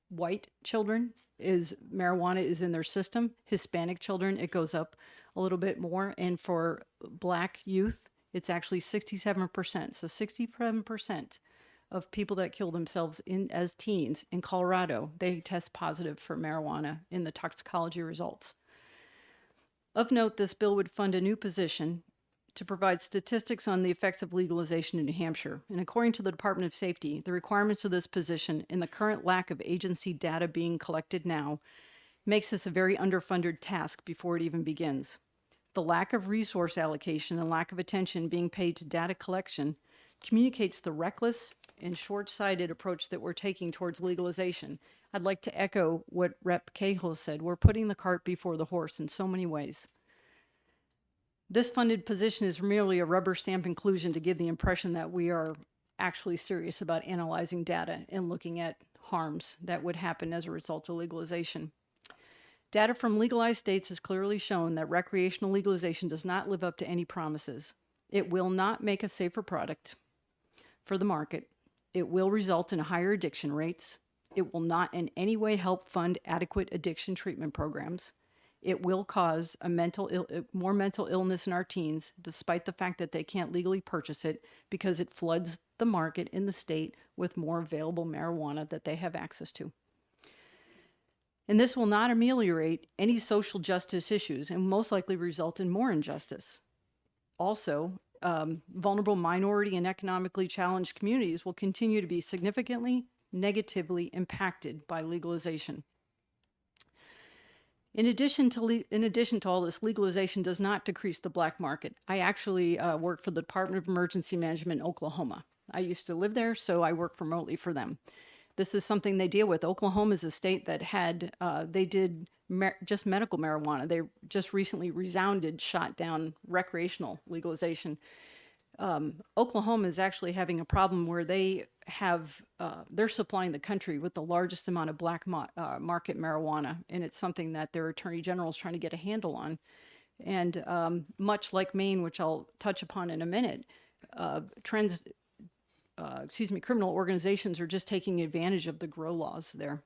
S15: white children marijuana is in their system. Hispanic children, it goes up a little bit more. And for Black youth, it's actually 67%. So 67% of people that kill themselves as teens in Colorado, they test positive for marijuana in the toxicology results. Of note, this bill would fund a new position to provide statistics on the effects of legalization in New Hampshire. And according to the Department of Safety, the requirements of this position and the current lack of agency data being collected now makes this a very underfunded task before it even begins. The lack of resource allocation and lack of attention being paid to data collection communicates the reckless and short-sighted approach that we're taking towards legalization. I'd like to echo what Rep. Cahill said. We're putting the cart before the horse in so many ways. This funded position is merely a rubber stamp inclusion to give the impression that we are actually serious about analyzing data and looking at harms that would happen as a result of legalization. Data from legalized states has clearly shown that recreational legalization does not live up to any promises. It will not make a safer product for the market. It will result in higher addiction rates. It will not in any way help fund adequate addiction treatment programs. It will cause more mental illness in our teens, despite the fact that they can't legally purchase it, because it floods the market in the state with more available marijuana that they have access to. And this will not ameliorate any social justice issues and most likely result in more injustice. Also, vulnerable minority and economically challenged communities will continue to be significantly negatively impacted by legalization. In addition to all this, legalization does not decrease the black market. I actually work for the Department of Emergency Management in Oklahoma. I used to live there, so I work remotely for them. This is something they deal with. Oklahoma is a state that had, they did just medical marijuana. They just recently shot down recreational legalization. Oklahoma is actually having a problem where they have, they're supplying the country with the largest amount of black market marijuana, and it's something that their attorney general is trying to get a handle on. And much like Maine, which I'll touch upon in a minute, criminal organizations are just taking advantage of the grow laws there.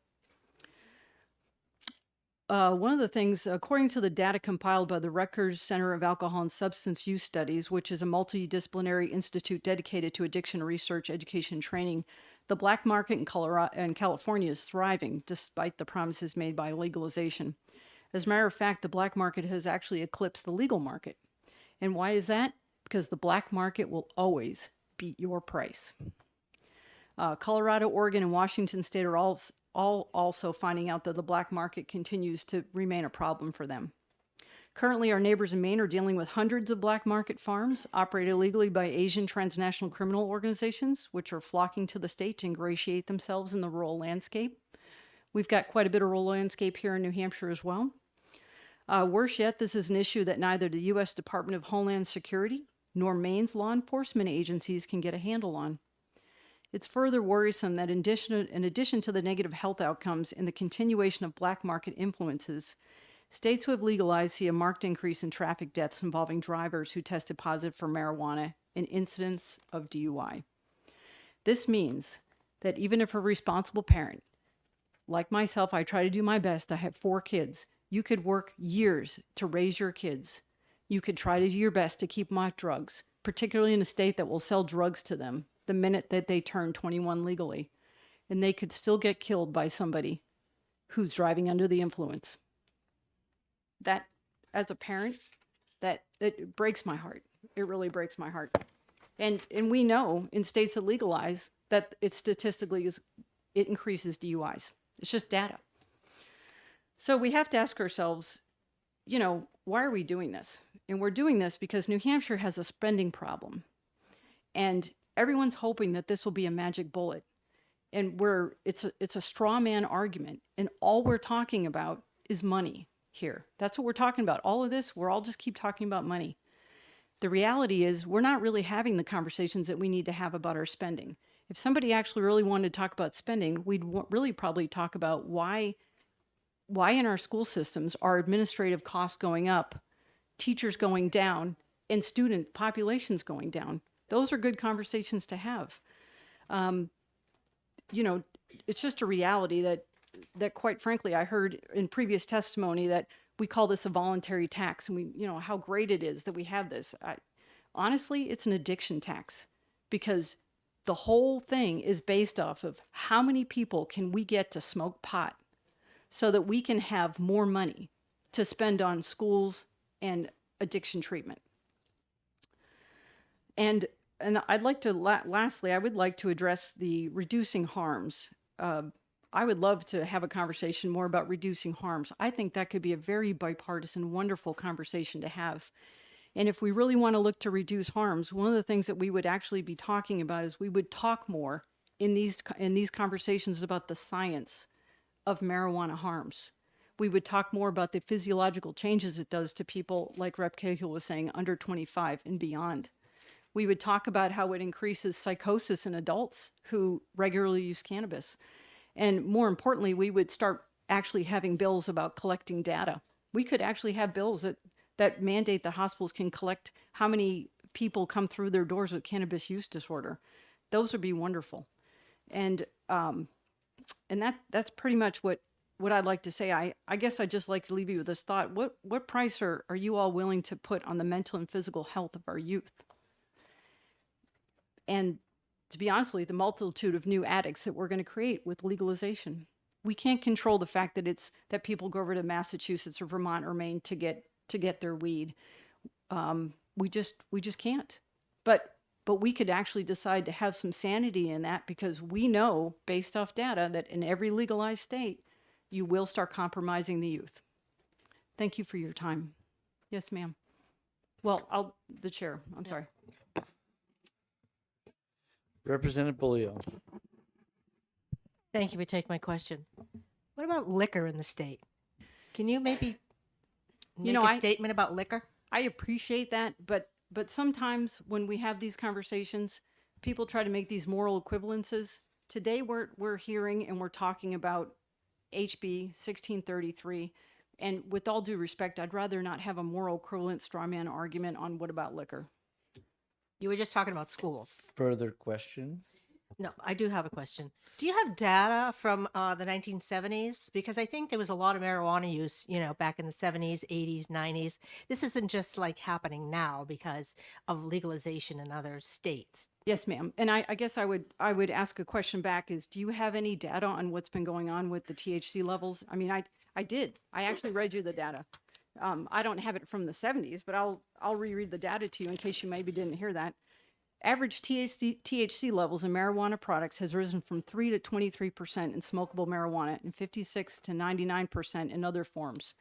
S15: One of the things, according to the data compiled by the Rutgers Center of Alcohol and Substance Use Studies, which is a multidisciplinary institute dedicated to addiction research, education, and training, the black market in Colorado and California is thriving despite the promises made by legalization. As a matter of fact, the black market has actually eclipsed the legal market. And why is that? Because the black market will always beat your price. Colorado, Oregon, and Washington State are all also finding out that the black market continues to remain a problem for them. Currently, our neighbors in Maine are dealing with hundreds of black market farms operated illegally by Asian transnational criminal organizations, which are flocking to the state to ingratiate themselves in the rural landscape. We've got quite a bit of rural landscape here in New Hampshire as well. Worse yet, this is an issue that neither the U.S. Department of Homeland Security nor Maine's law enforcement agencies can get a handle on. It's further worrisome that in addition to the negative health outcomes and the continuation of black market influences, states who have legalized see a marked increase in traffic deaths involving drivers who tested positive for marijuana and incidents of DUI. This means that even if a responsible parent, like myself, I try to do my best. I have 4 kids. You could work years to raise your kids. You could try to do your best to keep them off drugs, particularly in a state that will sell drugs to them the minute that they turn 21 legally, and they could still get killed by somebody who's driving under the influence. That, as a parent, it breaks my heart. It really breaks my heart. And we know in states that legalize that it statistically it increases DUIs. It's just data. So we have to ask ourselves, why are we doing this? And we're doing this because New Hampshire has a spending problem. And everyone's hoping that this will be a magic bullet. And it's a straw man argument. And all we're talking about is money here. That's what we're talking about. All of this, we're all just keep talking about money. The reality is we're not really having the conversations that we need to have about our spending. If somebody actually really wanted to talk about spending, we'd really probably talk about why in our school systems are administrative costs going up, teachers going down, and student populations going down. Those are good conversations to have. You know, it's just a reality that quite frankly, I heard in previous testimony that we call this a voluntary tax, and we, you know, how great it is that we have this. Honestly, it's an addiction tax, because the whole thing is based off of how many people can we get to smoke pot so that we can have more money to spend on schools and addiction treatment. And I'd like to, lastly, I would like to address the reducing harms. I would love to have a conversation more about reducing harms. I think that could be a very bipartisan, wonderful conversation to have. And if we really want to look to reduce harms, one of the things that we would actually be talking about is we would talk more in these conversations about the science of marijuana harms. We would talk more about the physiological changes it does to people, like Rep. Cahill was saying, under 25 and beyond. We would talk about how it increases psychosis in adults who regularly use cannabis. And more importantly, we would start actually having bills about collecting data. We could actually have bills that mandate that hospitals can collect how many people come through their doors with cannabis use disorder. Those would be wonderful. And that's pretty much what I'd like to say. I guess I'd just like to leave you with this thought. What price are you all willing to put on the mental and physical health of our youth? And to be honest with you, the multitude of new addicts that we're going to create with legalization. We can't control the fact that people go over to Massachusetts or Vermont or Maine to get their weed. We just can't. But we could actually decide to have some sanity in that, because we know, based off data, that in every legalized state, you will start compromising the youth. Thank you for your time. Yes, ma'am. Well, the chair, I'm sorry.
S1: Representative Bolio.
S21: Thank you for taking my question. What about liquor in the state? Can you maybe make a statement about liquor?
S15: I appreciate that, but sometimes when we have these conversations, people try to make these moral equivalences. Today we're hearing and we're talking about HB 1633, and with all due respect, I'd rather not have a moral equivalent straw man argument on what about liquor.
S21: You were just talking about schools.
S1: Further question?
S21: No, I do have a question. Do you have data from the 1970s? Because I think there was a lot of marijuana use, back in the 70s, 80s, 90s. This isn't just like happening now because of legalization in other states.
S15: Yes, ma'am. And I guess I would ask a question back is, do you have any data on what's been going on with the THC levels? I mean, I did. I actually read you the data. I don't have it from the 70s, but I'll reread the data to you in case you maybe didn't hear that. Average THC levels in marijuana products has risen from 3 to 23% in smokable marijuana and 56 to 99% in other forms.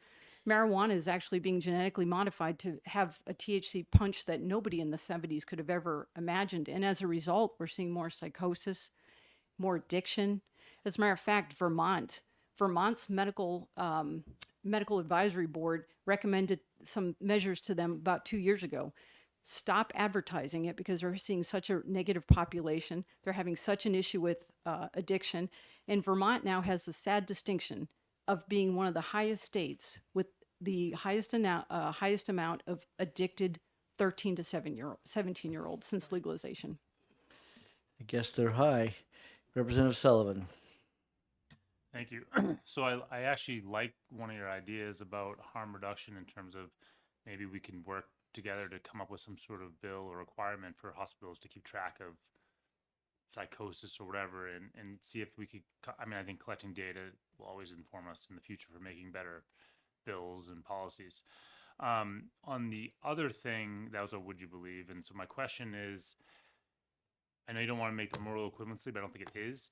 S15: Marijuana is actually being genetically modified to have a THC punch that nobody in the 70s could have ever imagined. And as a result, we're seeing more psychosis, more addiction. As a matter of fact, Vermont's medical advisory board recommended some measures to them about 2 years ago. Stop advertising it because they're seeing such a negative population. They're having such an issue with addiction. And Vermont now has the sad distinction of being one of the highest states with the highest amount of addicted 13 to 17-year-olds since legalization.
S1: I guess they're high. Representative Sullivan.
S19: Thank you. So I actually like one of your ideas about harm reduction in terms of maybe we can work together to come up with some sort of bill or requirement for hospitals to keep track of psychosis or whatever, and see if we could, I think collecting data will always inform us in the future for making better bills and policies. On the other thing, that was a would you believe, and so my question is, I know you don't want to make the moral equivalency, but I don't think it is.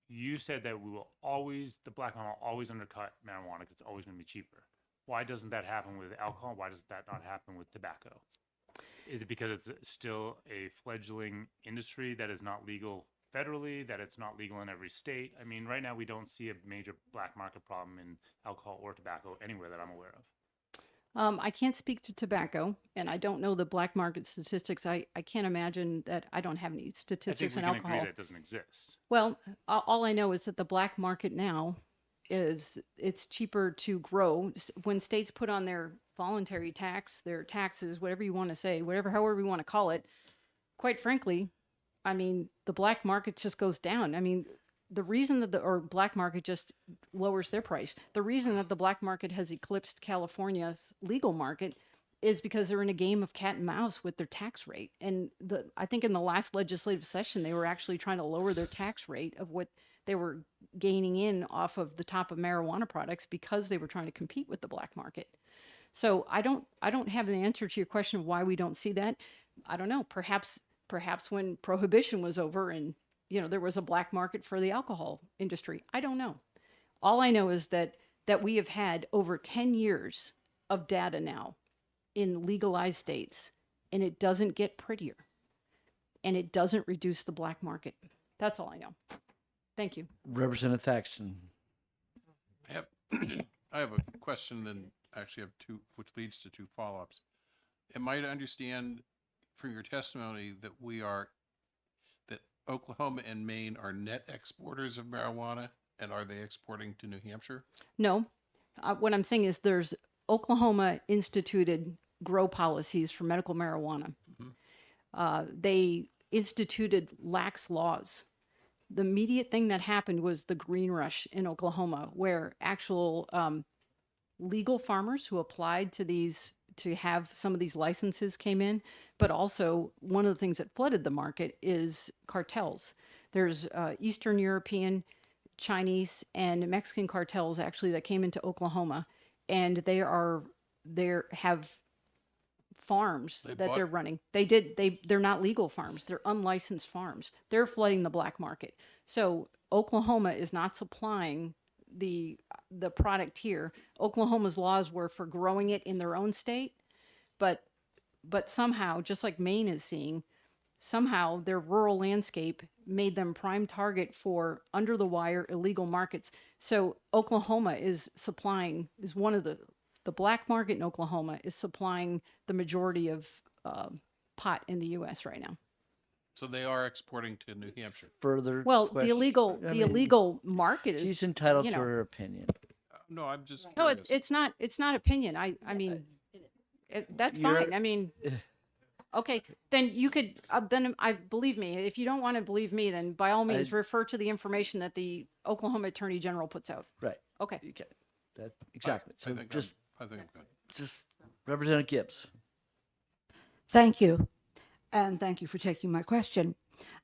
S19: You said that the black market will always undercut marijuana because it's always going to be cheaper. Why doesn't that happen with alcohol? Why does that not happen with tobacco? Is it because it's still a fledgling industry that is not legal federally, that it's not legal in every state? I mean, right now we don't see a major black market problem in alcohol or tobacco anywhere that I'm aware of.
S15: I can't speak to tobacco, and I don't know the black market statistics. I can't imagine that. I don't have any
S19: I think
S15: statistics
S19: we
S15: on
S19: can agree
S15: alcohol.
S19: that it doesn't exist.
S15: Well, all I know is that the black market now is it's cheaper to grow. When states put on their voluntary tax, their taxes, whatever you want to say, however you want to call it, quite frankly, I mean, the black market just goes down. I mean, the reason that or black market just lowers their price. The reason that the black market has eclipsed California's legal market is because they're in a game of cat and mouse with their tax rate. And I think in the last legislative session, they were actually trying to lower their tax rate of what they were gaining in off of the top of marijuana products because they were trying to compete with the black market. So I don't have an answer to your question of why we don't see that. I don't know. Perhaps when prohibition was over and there was a black market for the alcohol industry. I don't know. All I know is that we have had over 10 years of data now in legalized states, and it doesn't get prettier, and it doesn't reduce the black market. That's all I know. Thank you.
S1: Representative Thaxton.
S16: I have a question and actually have two, which leads to two follow-ups. Am I to understand from your testimony that that Oklahoma and Maine are net exporters of marijuana, and are they exporting to New Hampshire?
S15: No. What I'm saying is there's Oklahoma instituted grow policies for medical marijuana. They instituted lax laws. The immediate thing that happened was the green rush in Oklahoma, where actual legal farmers who applied to have some of these licenses came in. But also, one of the things that flooded the market is cartels. There's Eastern European, Chinese, and Mexican cartels actually that came into Oklahoma, and they have farms they're running. They're not legal farms. They're unlicensed farms. They're flooding the black market. So Oklahoma is not supplying the product here. Oklahoma's laws were for growing it in their own state, but somehow, just like Maine is seeing, somehow their rural landscape made them prime target for under the wire illegal markets. So Oklahoma is one of the black market in Oklahoma is supplying the majority of pot in the U.S. right now.
S16: So they are exporting to New Hampshire.
S1: Further
S15: Well,
S1: question?
S15: the illegal market is.
S1: She's entitled
S15: you
S1: to
S15: know.
S1: her opinion.
S16: No, I'm just
S15: No,
S16: curious.
S15: it's not opinion. I mean, that's
S1: You're-
S15: fine. I mean, okay, then you could. Then I believe me. If you don't want to believe me, then by all means refer to the information that the Oklahoma Attorney General puts out.
S1: Right.
S15: Okay.
S1: You get that exactly.
S16: I
S1: So
S16: think
S1: just
S16: I think I'm good.
S1: just Representative Gibbs.
S11: Thank you. And thank you for taking my question.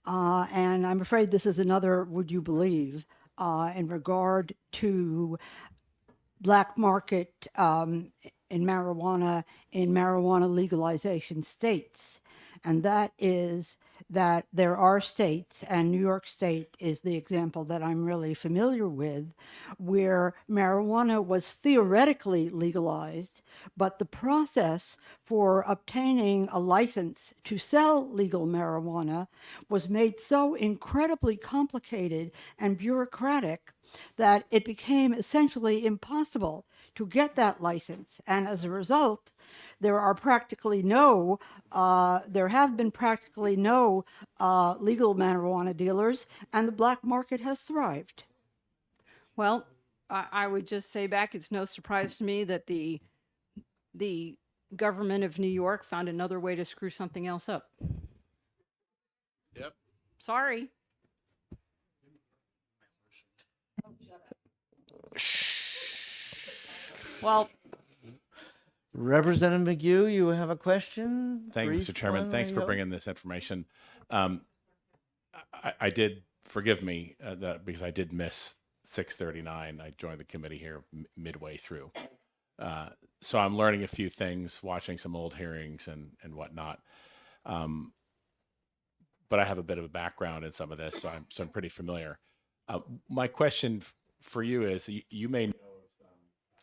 S11: And I'm afraid this is another would you believe in regard to black market in marijuana legalization states. And that is that there are states, and New York State is the example that I'm really familiar with, where marijuana was theoretically legalized, but the process for obtaining a license to sell legal marijuana was made so incredibly complicated and bureaucratic that it became essentially impossible to get that license. And as a result, there have been practically no legal marijuana dealers, and the black market has thrived.
S15: Well, I would just say back, it's no surprise to me that the government of New York found another way to screw something else up.
S16: Yep.
S15: Sorry. Well,
S1: Representative McHugh, you have a question?
S3: Thank you,
S1: Brief
S3: Mr. Chairman.
S1: one,
S3: Thanks
S1: there
S3: for
S1: you go.
S3: bringing this information. I did, forgive me, because I did miss 6:39. I joined the committee here midway through. So I'm learning a few things, watching some old hearings and whatnot. But I have a bit of a background in some of this, so I'm pretty familiar. My question for you is, you may know,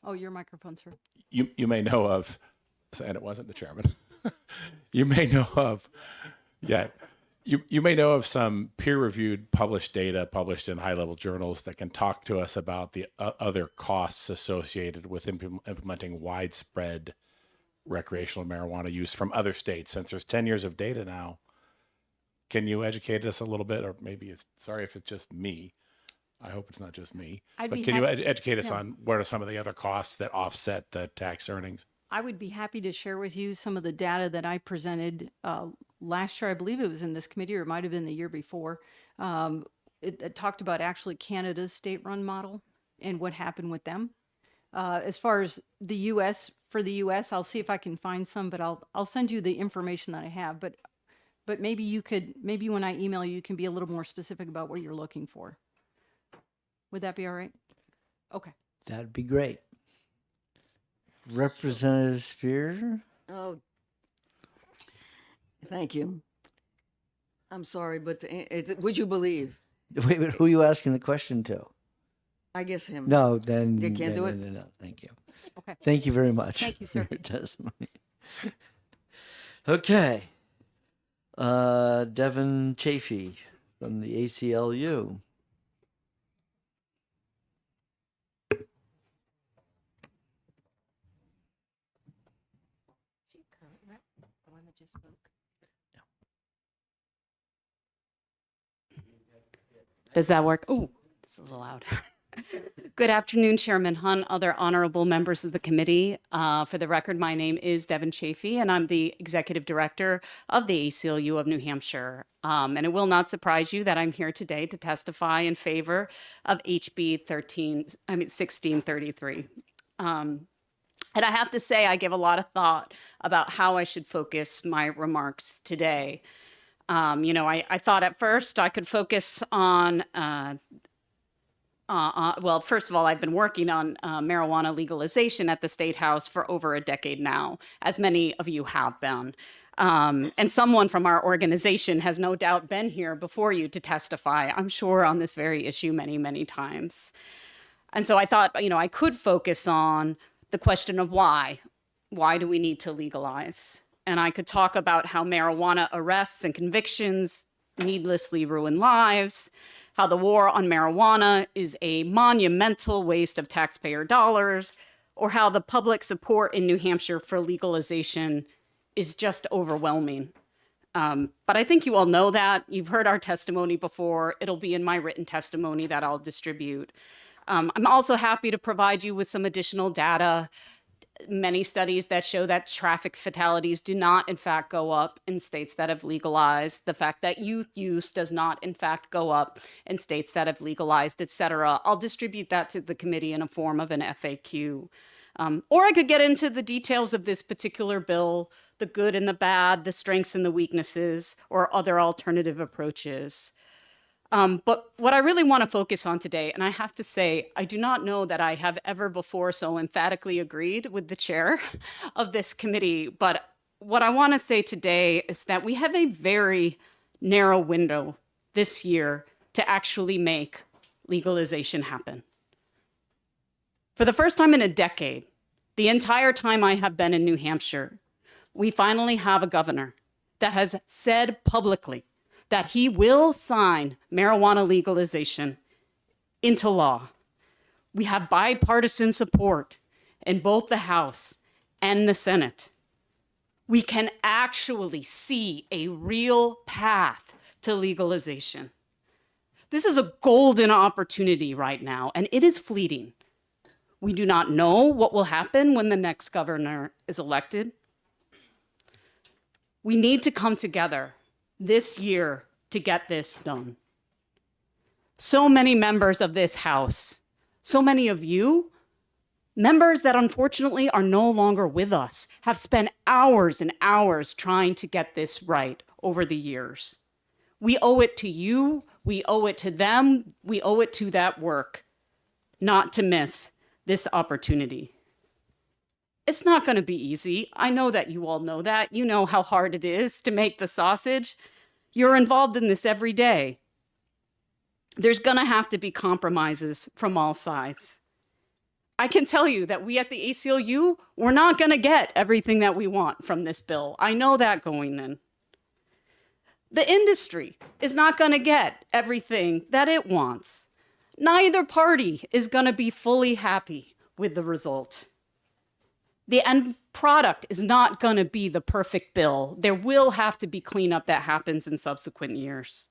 S15: oh, your microphone, sir.
S3: you may know of, and it wasn't the chairman. You may know of, you may know of some peer-reviewed published data published in high-level journals that can talk to us about the other costs associated with implementing widespread recreational marijuana use from other states? Since there's 10 years of data now, can you educate us a little bit? Or maybe it's, sorry if it's just me. I hope it's not just me.
S15: I'd
S3: But
S15: be
S3: can you
S15: hap-
S3: educate us
S15: Yeah.
S3: on what are some of the other costs that offset the tax earnings?
S15: I would be happy to share with you some of the data that I presented last year. I believe it was in this committee, or it might have been the year before. It talked about actually Canada's state-run model and what happened with them. As far as the U.S., for the U.S., I'll see if I can find some, but I'll send you the information that I have. But maybe you could, maybe when I email you, you can be a little more specific about what you're looking for. Would that be all right? Okay.
S1: That'd be great. Representative Spear?
S9: Oh, thank you. I'm sorry, but would you believe?
S1: Wait, who are you asking the question to?
S9: I guess him.
S1: No, then.
S9: You can't do it?
S1: No, thank you.
S15: Okay.
S1: Thank you very much.
S15: Thank you, sir.
S1: For your testimony. Okay. Devin Chafee from the ACLU.
S10: Does that work? Oh, it's a little loud. Good afternoon, Chairman Hunt, other honorable members of the committee. For the record, my name is Devin Chafee, and I'm the Executive Director of the ACLU of New Hampshire. And it will not surprise you that I'm here today to testify in favor of HB 1633. And I have to say, I give a lot of thought about how I should focus my remarks today. I thought at first I could focus on, well, first of all, I've been working on marijuana legalization at the State House for over a decade now, as many of you have been. And someone from our organization has no doubt been here before you to testify, I'm sure, on this very issue many, many times. And so I thought, I could focus on the question of why. Why do we need to legalize? And I could talk about how marijuana arrests and convictions needlessly ruin lives, how the war on marijuana is a monumental waste of taxpayer dollars, or how the public support in New Hampshire for legalization is just overwhelming. But I think you all know that. You've heard our testimony before. It'll be in my written testimony that I'll distribute. I'm also happy to provide you with some additional data. Many studies that show that traffic fatalities do not, in fact, go up in states that have legalized. The fact that youth use does not, in fact, go up in states that have legalized, et cetera. I'll distribute that to the committee in a form of an FAQ. Or I could get into the details of this particular bill, the good and the bad, the strengths and the weaknesses, or other alternative approaches. But what I really want to focus on today, and I have to say, I do not know that I have ever before so emphatically agreed with the chair of this committee, but what I want to say today is that we have a very narrow window this year to actually make legalization happen. For the first time in a decade, the entire time I have been in New Hampshire, we finally have a governor that has said publicly that he will sign marijuana legalization into law. We have bipartisan support in both the House and the Senate. We can actually see a real path to legalization. This is a golden opportunity right now, and it is fleeting. We do not know what will happen when the next governor is elected. We need to come together this year to get this done. So many members of this House, so many of you, members that unfortunately are no longer with us, have spent hours and hours trying to get this right over the years. We owe it to you, we owe it to them, we owe it to that work, not to miss this opportunity. It's not going to be easy. I know that you all know that. You know how hard it is to make the sausage. You're involved in this every day. There's going to have to be compromises from all sides. I can tell you that we at the ACLU, we're not going to get everything that we want from this bill. I know that going in. The industry is not going to get everything that it wants. Neither party is going to be fully happy with the result. The end product is not going to be the perfect bill. There will have to be cleanup that happens in subsequent years.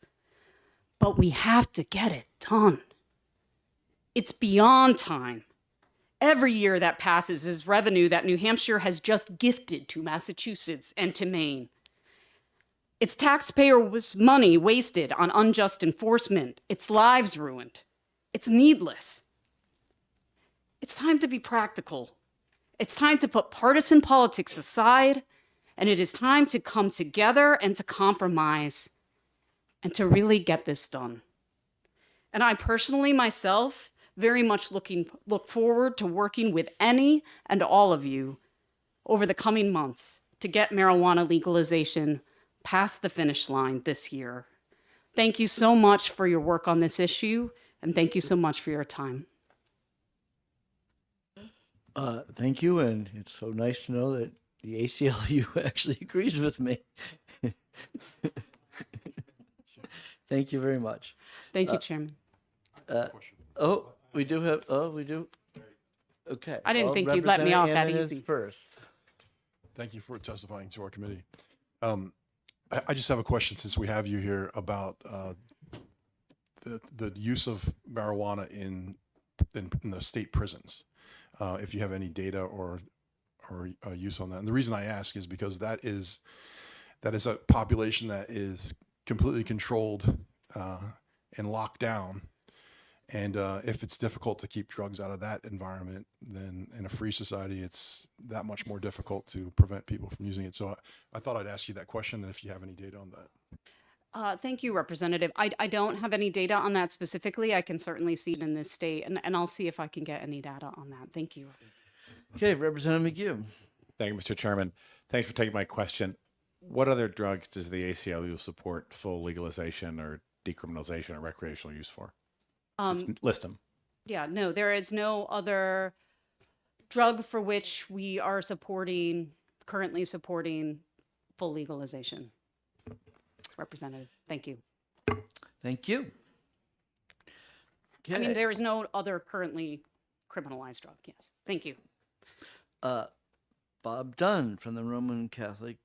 S10: But we have to get it done. It's beyond time. Every year that passes is revenue that New Hampshire has just gifted to Massachusetts and to Maine. It's taxpayers' money wasted on unjust enforcement. It's lives ruined. It's needless. It's time to be practical. It's time to put partisan politics aside, and it is time to come together and to compromise and to really get this done. And I personally, myself, very much look forward to working with any and all of you over the coming months to get marijuana legalization past the finish line this year. Thank you so much for your work on this issue, and thank you so much for your time.
S1: Thank you, and it's so nice to know that the ACLU actually agrees with me. Thank you very much.
S10: Thank you, Chairman.
S1: We do have, we do. Okay.
S10: I didn't
S1: well,
S10: think you'd let me off that
S1: Representative Hammond is
S10: easy.
S1: First.
S5: Thank you for testifying to our committee. I just have a question since we have you here about the use of marijuana in the state prisons. If you have any data or use on that. And the reason I ask is because that is a population that is completely controlled and locked down. And if it's difficult to keep drugs out of that environment, then in a free society, it's that much more difficult to prevent people from using it. So I thought I'd ask you that question, and if you have any data on that.
S10: Thank you, Representative. I don't have any data on that specifically. I can certainly see it in this state, and I'll see if I can get any data on that. Thank you.
S1: Okay, Representative McGee.
S3: Thank you, Mr. Chairman. Thanks for taking my question. What other drugs does the ACLU support full legalization or decriminalization or recreational use for? Just list them.
S10: Yeah, no, there is no other drug for which we are currently supporting full legalization. Representative, thank you.
S1: Thank you.
S10: I mean, there is no other currently criminalized drug. Yes, thank you.
S1: Bob Dunn from the Roman Catholic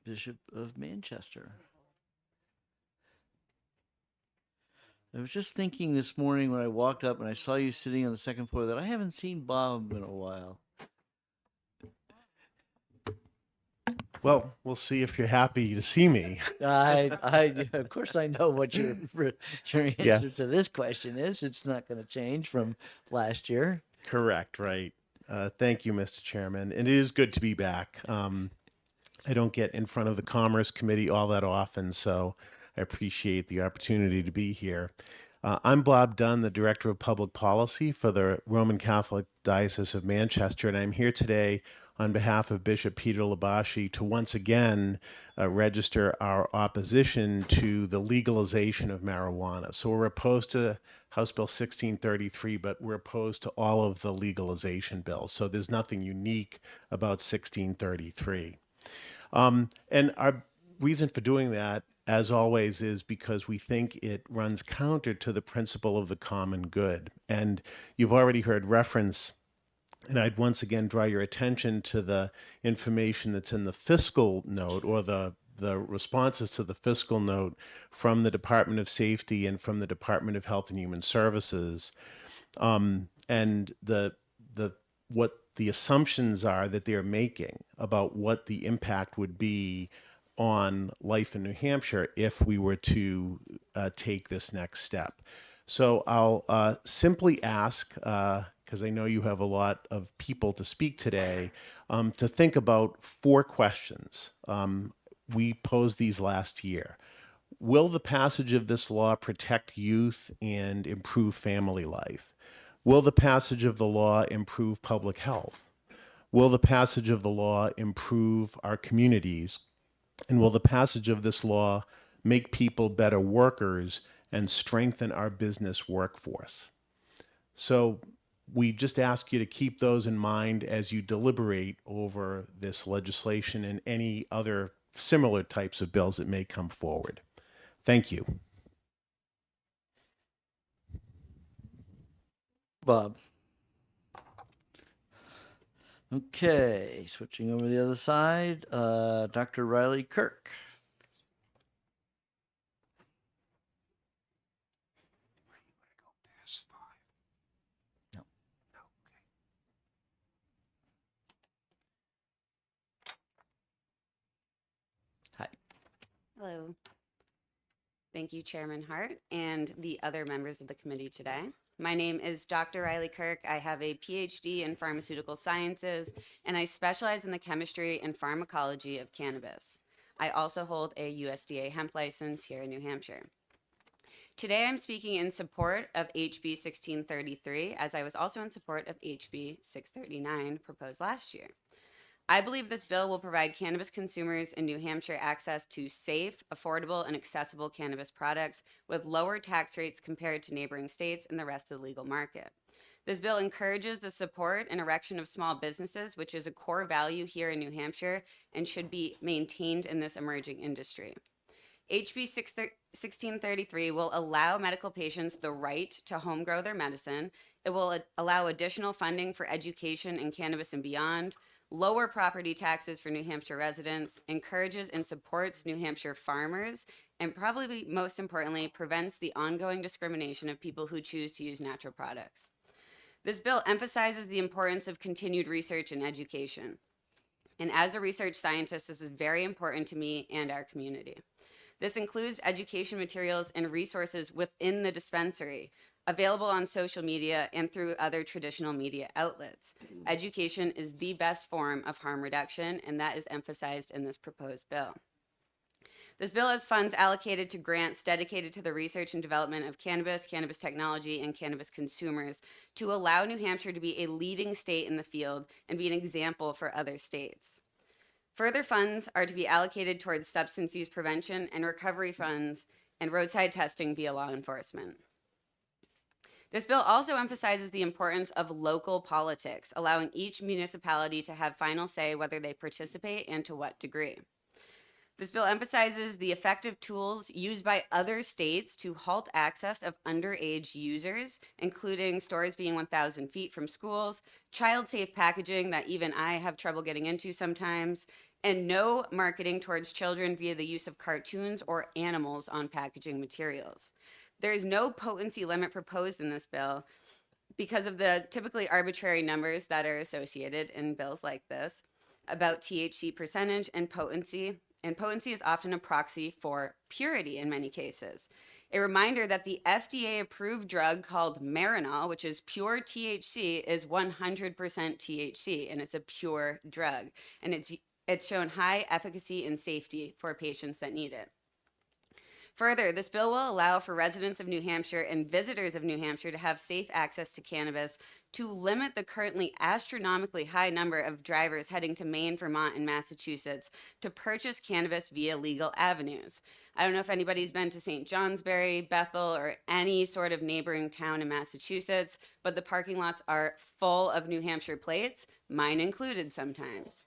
S1: Bishop of Manchester. I was just thinking this morning when I walked up and I saw you sitting on the second floor that I haven't seen Bob in a while.
S17: Well, we'll see if you're happy to see me.
S1: Of course, I know what your answer
S17: Yes.
S1: to this question is. It's not going to change from last year.
S17: Correct, right. Thank you, Mr. Chairman. And it is good to be back. I don't get in front of the Commerce Committee all that often, so I appreciate the opportunity to be here. I'm Bob Dunn, the Director of Public Policy for the Roman Catholic Diocese of Manchester, and I'm here today on behalf of Bishop Peter Labashi to once again register our opposition to the legalization of marijuana. So we're opposed to House Bill 1633, but we're opposed to all of the legalization bills. So there's nothing unique about 1633. And our reason for doing that, as always, is because we think it runs counter to the principle of the common good. And you've already heard reference, and I'd once again draw your attention to the information that's in the fiscal note, or the responses to the fiscal note from the Department of Safety and from the Department of Health and Human Services, and what the assumptions are that they're making about what the impact would be on life in New Hampshire if we were to take this next step. So I'll simply ask, because I know you have a lot of people to speak today, to think about 4 questions. We posed these last year. Will the passage of this law protect youth and improve family life? Will the passage of the law improve public health? Will the passage of the law improve our communities? And will the passage of this law make people better workers and strengthen our business workforce? So we just ask you to keep those in mind as you deliberate over this legislation and any other similar types of bills that may come forward. Thank you.
S1: Bob. Okay, switching over the other side, Dr. Riley Kirk. Hi.
S8: Hello. Thank you, Chairman Hart, and the other members of the committee today. My name is Dr. Riley Kirk. I have a PhD in pharmaceutical sciences, and I specialize in the chemistry and pharmacology of cannabis. I also hold a USDA hemp license here in New Hampshire. Today, I'm speaking in support of HB 1633, as I was also in support of HB 639 proposed last year. I believe this bill will provide cannabis consumers in New Hampshire access to safe, affordable, and accessible cannabis products with lower tax rates compared to neighboring states and the rest of the legal market. This bill encourages the support and erection of small businesses, which is a core value here in New Hampshire and should be maintained in this emerging industry. HB 1633 will allow medical patients the right to home grow their medicine. It will allow additional funding for education in cannabis and beyond, lower property taxes for New Hampshire residents, encourages and supports New Hampshire farmers, and probably most importantly, prevents the ongoing discrimination of people who choose to use natural products. This bill emphasizes the importance of continued research and education. And as a research scientist, this is very important to me and our community. This includes education materials and resources within the dispensary, available on social media and through other traditional media outlets. Education is the best form of harm reduction, and that is emphasized in this proposed bill. This bill has funds allocated to grants dedicated to the research and development of cannabis, cannabis technology, and cannabis consumers to allow New Hampshire to be a leading state in the field and be an example for other states. Further funds are to be allocated towards substance use prevention and recovery funds and roadside testing via law enforcement. This bill also emphasizes the importance of local politics, allowing each municipality to have final say whether they participate and to what degree. This bill emphasizes the effective tools used by other states to halt access of underage users, including stores being 1,000 feet from schools, child-safe packaging that even I have trouble getting into sometimes, and no marketing towards children via the use of cartoons or animals on packaging materials. There is no potency limit proposed in this bill because of the typically arbitrary numbers that are associated in bills like this about THC percentage and potency. And potency is often a proxy for purity in many cases. A reminder that the FDA-approved drug called Marinol, which is pure THC, is 100% THC, and it's a pure drug. And it's shown high efficacy and safety for patients that need it. Further, this bill will allow for residents of New Hampshire and visitors of New Hampshire to have safe access to cannabis to limit the currently astronomically high number of drivers heading to Maine, Vermont, and Massachusetts to purchase cannabis via legal avenues. I don't know if anybody's been to St. Johnsbury, Bethel, or any sort of neighboring town in Massachusetts, but the parking lots are full of New Hampshire plates, mine included sometimes.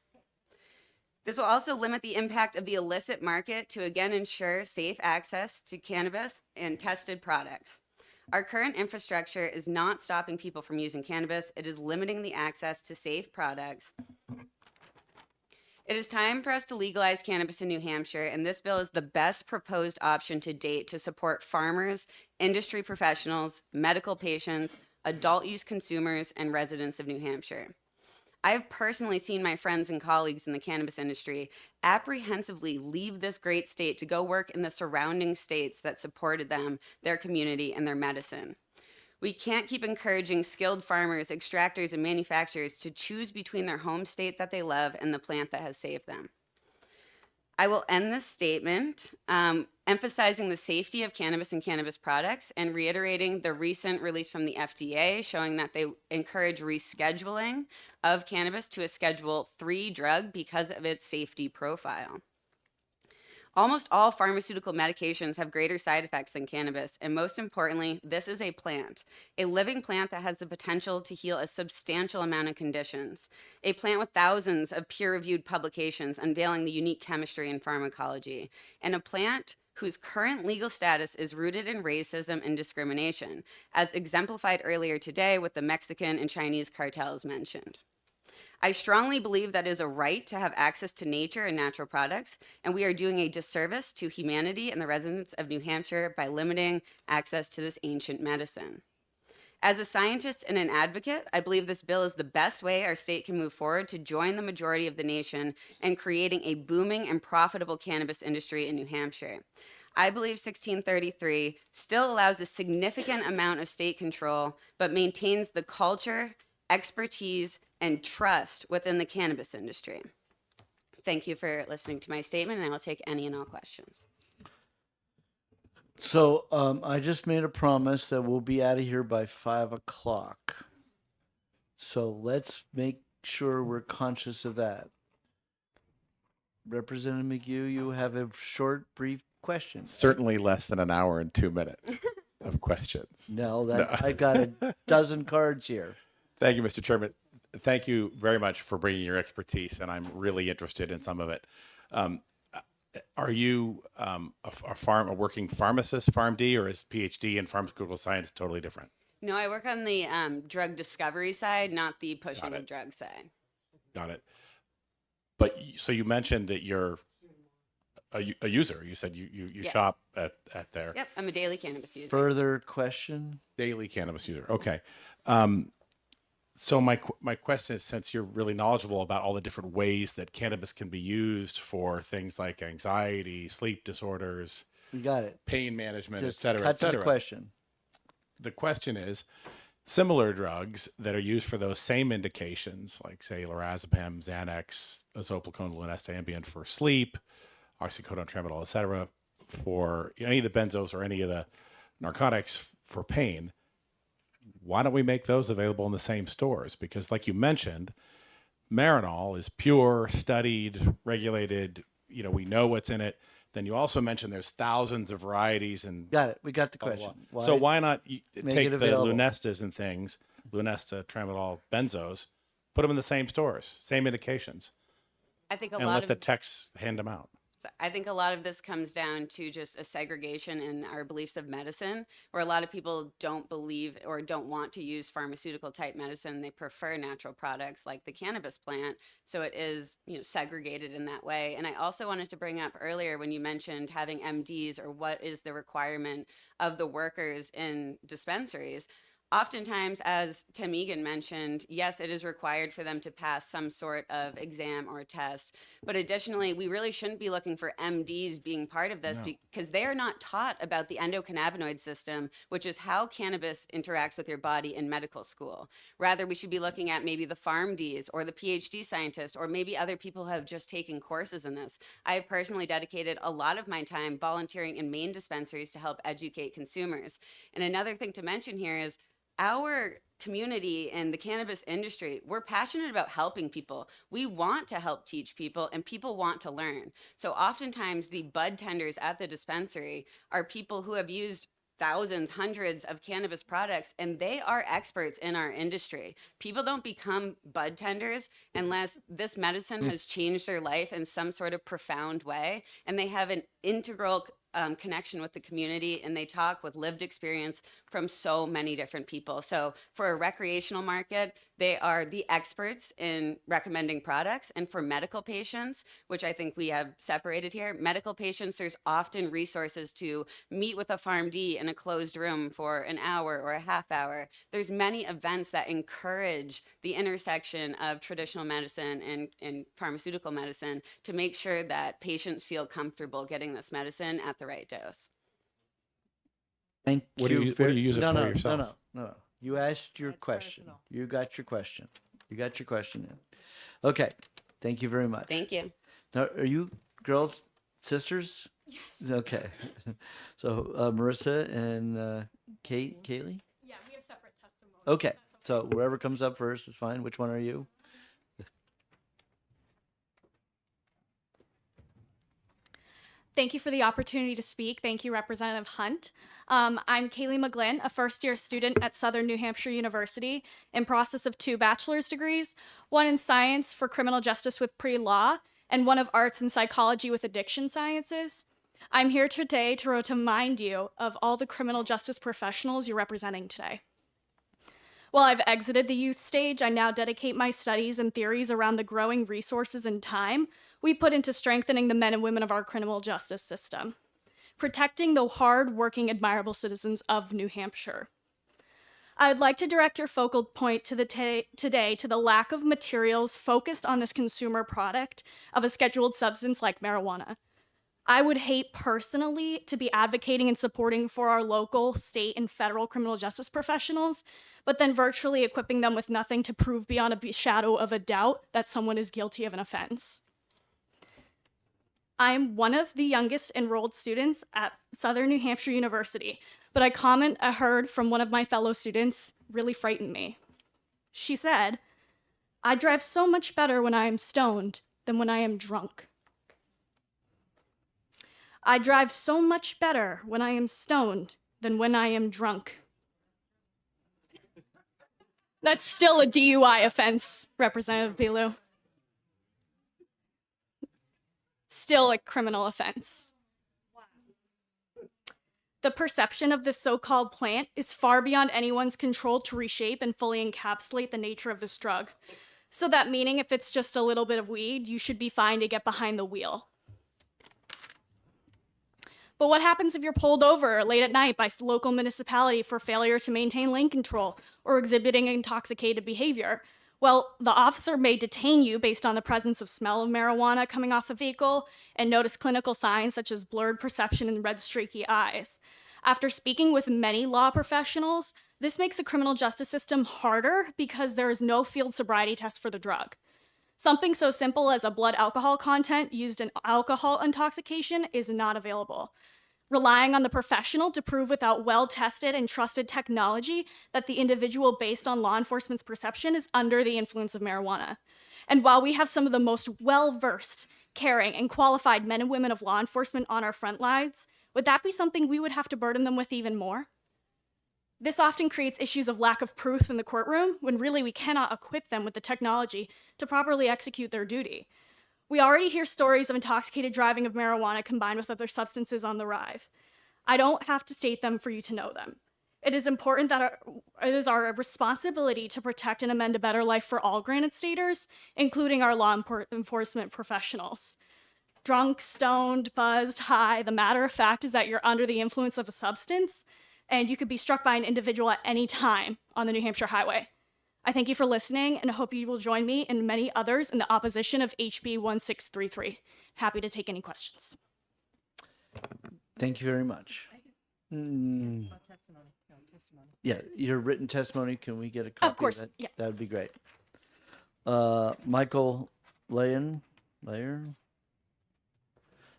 S8: This will also limit the impact of the illicit market to again ensure safe access to cannabis and tested products. Our current infrastructure is not stopping people from using cannabis. It is limiting the access to safe products. It is time for us to legalize cannabis in New Hampshire, and this bill is the best proposed option to date to support farmers, industry professionals, medical patients, adult use consumers, and residents of New Hampshire. I have personally seen my friends and colleagues in the cannabis industry apprehensively leave this great state to go work in the surrounding states that supported them, their community, and their medicine. We can't keep encouraging skilled farmers, extractors, and manufacturers to choose between their home state that they love and the plant that has saved them. I will end this statement emphasizing the safety of cannabis and cannabis products and reiterating the recent release from the FDA showing that they encourage rescheduling of cannabis to a Schedule III drug because of its safety profile. Almost all pharmaceutical medications have greater side effects than cannabis, and most importantly, this is a plant, a living plant that has the potential to heal a substantial amount of conditions, a plant with thousands of peer-reviewed publications unveiling the unique chemistry and pharmacology, and a plant whose current legal status is rooted in racism and discrimination, as exemplified earlier today with the Mexican and Chinese cartels mentioned. I strongly believe that it is a right to have access to nature and natural products, and we are doing a disservice to humanity and the residents of New Hampshire by limiting access to this ancient medicine. As a scientist and an advocate, I believe this bill is the best way our state can move forward to join the majority of the nation in creating a booming and profitable cannabis industry in New Hampshire. I believe 1633 still allows a significant amount of state control, but maintains the culture, expertise, and trust within the cannabis industry. Thank you for listening to my statement, and I will take any and all questions.
S1: So I just made a promise that we'll be out of here by 5 o'clock. So let's make sure we're conscious of that. Representative McHugh, you have a short, brief question.
S3: Certainly less than an hour and 2 minutes of questions.
S1: No, I got a dozen cards here.
S3: Thank you, Mr. Chairman. Thank you very much for bringing your expertise, and I'm really interested in some of it. Are you a working pharmacist, PharmD, or is PhD in pharmaceutical science totally different?
S8: No, I work on the drug discovery side, not the pushing of drug side.
S3: Got it. But so you mentioned that you're a user. You said you
S8: Yes.
S3: shop at there.
S8: Yep, I'm a daily cannabis user.
S1: Further question?
S3: Daily cannabis user. Okay. So my question is, since you're really knowledgeable about all the different ways that cannabis can be used for things like anxiety, sleep disorders,
S1: You got it.
S3: pain management,
S1: Just
S3: et cetera,
S1: cut
S3: et
S1: to the
S3: cetera.
S1: question.
S3: The question is, similar drugs that are used for those same indications, like say lorazepam, Xanax, azopiclone, Lunesta, Ambien for sleep, oxycodone, tramadol, et cetera, for any of the benzos or any of the narcotics for pain, why don't we make those available in the same stores? Because like you mentioned, Marinol is pure, studied, regulated, we know what's in it. Then you also mentioned there's thousands of varieties and
S1: Got it. We got the
S3: blah, blah,
S1: question.
S3: blah. So why not
S1: make
S3: take
S1: it
S3: the
S1: available?
S3: Lunestas and things, Lunesta, tramadol, benzos, put them in the same stores, same indications,
S8: I think a
S3: and
S8: lot
S3: let
S8: of
S3: the techs hand them out?
S8: I think a lot of this comes down to just a segregation in our beliefs of medicine, where a lot of people don't believe or don't want to use pharmaceutical type medicine. They prefer natural products like the cannabis plant. So it is, segregated in that way. And I also wanted to bring up earlier when you mentioned having MDs or what is the requirement of the workers in dispensaries. Oftentimes, as Tim Egan mentioned, yes, it is required for them to pass some sort of exam or test. But additionally, we really shouldn't be looking for MDs being part of this
S3: No.
S8: because they are not taught about the endocannabinoid system, which is how cannabis interacts with your body in medical school. Rather, we should be looking at maybe the PharmDs or the PhD scientists, or maybe other people who have just taken courses in this. I have personally dedicated a lot of my time volunteering in Maine dispensaries to help educate consumers. And another thing to mention here is, our community and the cannabis industry, we're passionate about helping people. We want to help teach people, and people want to learn. So oftentimes the bud tenders at the dispensary are people who have used thousands, hundreds of cannabis products, and they are experts in our industry. People don't become bud tenders unless this medicine has changed their life in some sort of profound way, and they have an integral connection with the community, and they talk with lived experience from so many different people. So for a recreational market, they are the experts in recommending products. And for medical patients, which I think we have separated here, medical patients, there's often resources to meet with a PharmD in a closed room for an hour or a half hour. There's many events that encourage the intersection of traditional medicine and pharmaceutical medicine to make sure that patients feel comfortable getting this medicine at the right dose.
S1: Thank
S3: What do
S1: you.
S3: you- what do you use it
S1: no,
S3: for
S1: no,
S3: yourself?
S1: No. You asked your question. You got your question. You got your question in. Okay. Thank you very much.
S8: Thank you.
S1: Now, are you girls, sisters? Yes. Okay. So Marissa and Kaylee?
S12: Yeah, we have separate testimony.
S1: Okay. So whoever comes up first is fine. Which one are you?
S12: Thank you for the opportunity to speak. Thank you, Representative Hunt. I'm Kaylee McGlynn, a first-year student at Southern New Hampshire University in process of 2 bachelor's degrees, one in science for criminal justice with pre-law, and one of arts and psychology with addiction sciences. I'm here today to remind you of all the criminal justice professionals you're representing today. While I've exited the youth stage, I now dedicate my studies and theories around the growing resources and time we put into strengthening the men and women of our criminal justice system, protecting the hard-working, admirable citizens of New Hampshire. I would like to direct your focal point today to the lack of materials focused on this consumer product of a scheduled substance like marijuana. I would hate personally to be advocating and supporting for our local, state, and federal criminal justice professionals, but then virtually equipping them with nothing to prove beyond a shadow of a doubt that someone is guilty of an offense. I'm one of the youngest enrolled students at Southern New Hampshire University, but a comment I heard from one of my fellow students really frightened me. She said, "I drive so much better when I am stoned than when I am drunk." I drive so much better when I am stoned than when I am drunk. That's still a DUI offense, Representative Belu. Still a criminal offense. The perception of this so-called plant is far beyond anyone's control to reshape and fully encapsulate the nature of this drug. So that meaning if it's just a little bit of weed, you should be fine to get behind the wheel. But what happens if you're pulled over late at night by local municipality for failure to maintain lane control or exhibiting intoxicated behavior? Well, the officer may detain you based on the presence of smell of marijuana coming off the vehicle and notice clinical signs such as blurred perception and red streaky eyes. After speaking with many law professionals, this makes the criminal justice system harder because there is no field sobriety test for the drug. Something so simple as a blood alcohol content used in alcohol intoxication is not available. Relying on the professional to prove without well-tested and trusted technology that the individual based on law enforcement's perception is under the influence of marijuana. And while we have some of the most well-versed, caring, and qualified men and women of law enforcement on our front lines, would that be something we would have to burden them with even more? This often creates issues of lack of proof in the courtroom when really we cannot equip them with the technology to properly execute their duty. We already hear stories of intoxicated driving of marijuana combined with other substances on the rise. I don't have to state them for you to know them. It is important that it is our responsibility to protect and amend a better life for all Granite Staters, including our law enforcement professionals. Drunk, stoned, buzzed, high, the matter of fact is that you're under the influence of a substance, and you could be struck by an individual at any time on the New Hampshire highway. I thank you for listening and hope you will join me and many others in the opposition of HB 1633. Happy to take any questions.
S1: Thank you very much. Yeah, your written testimony, can we get a copy of
S12: course,
S1: that?
S12: yeah.
S1: That would be great. Michael Layer?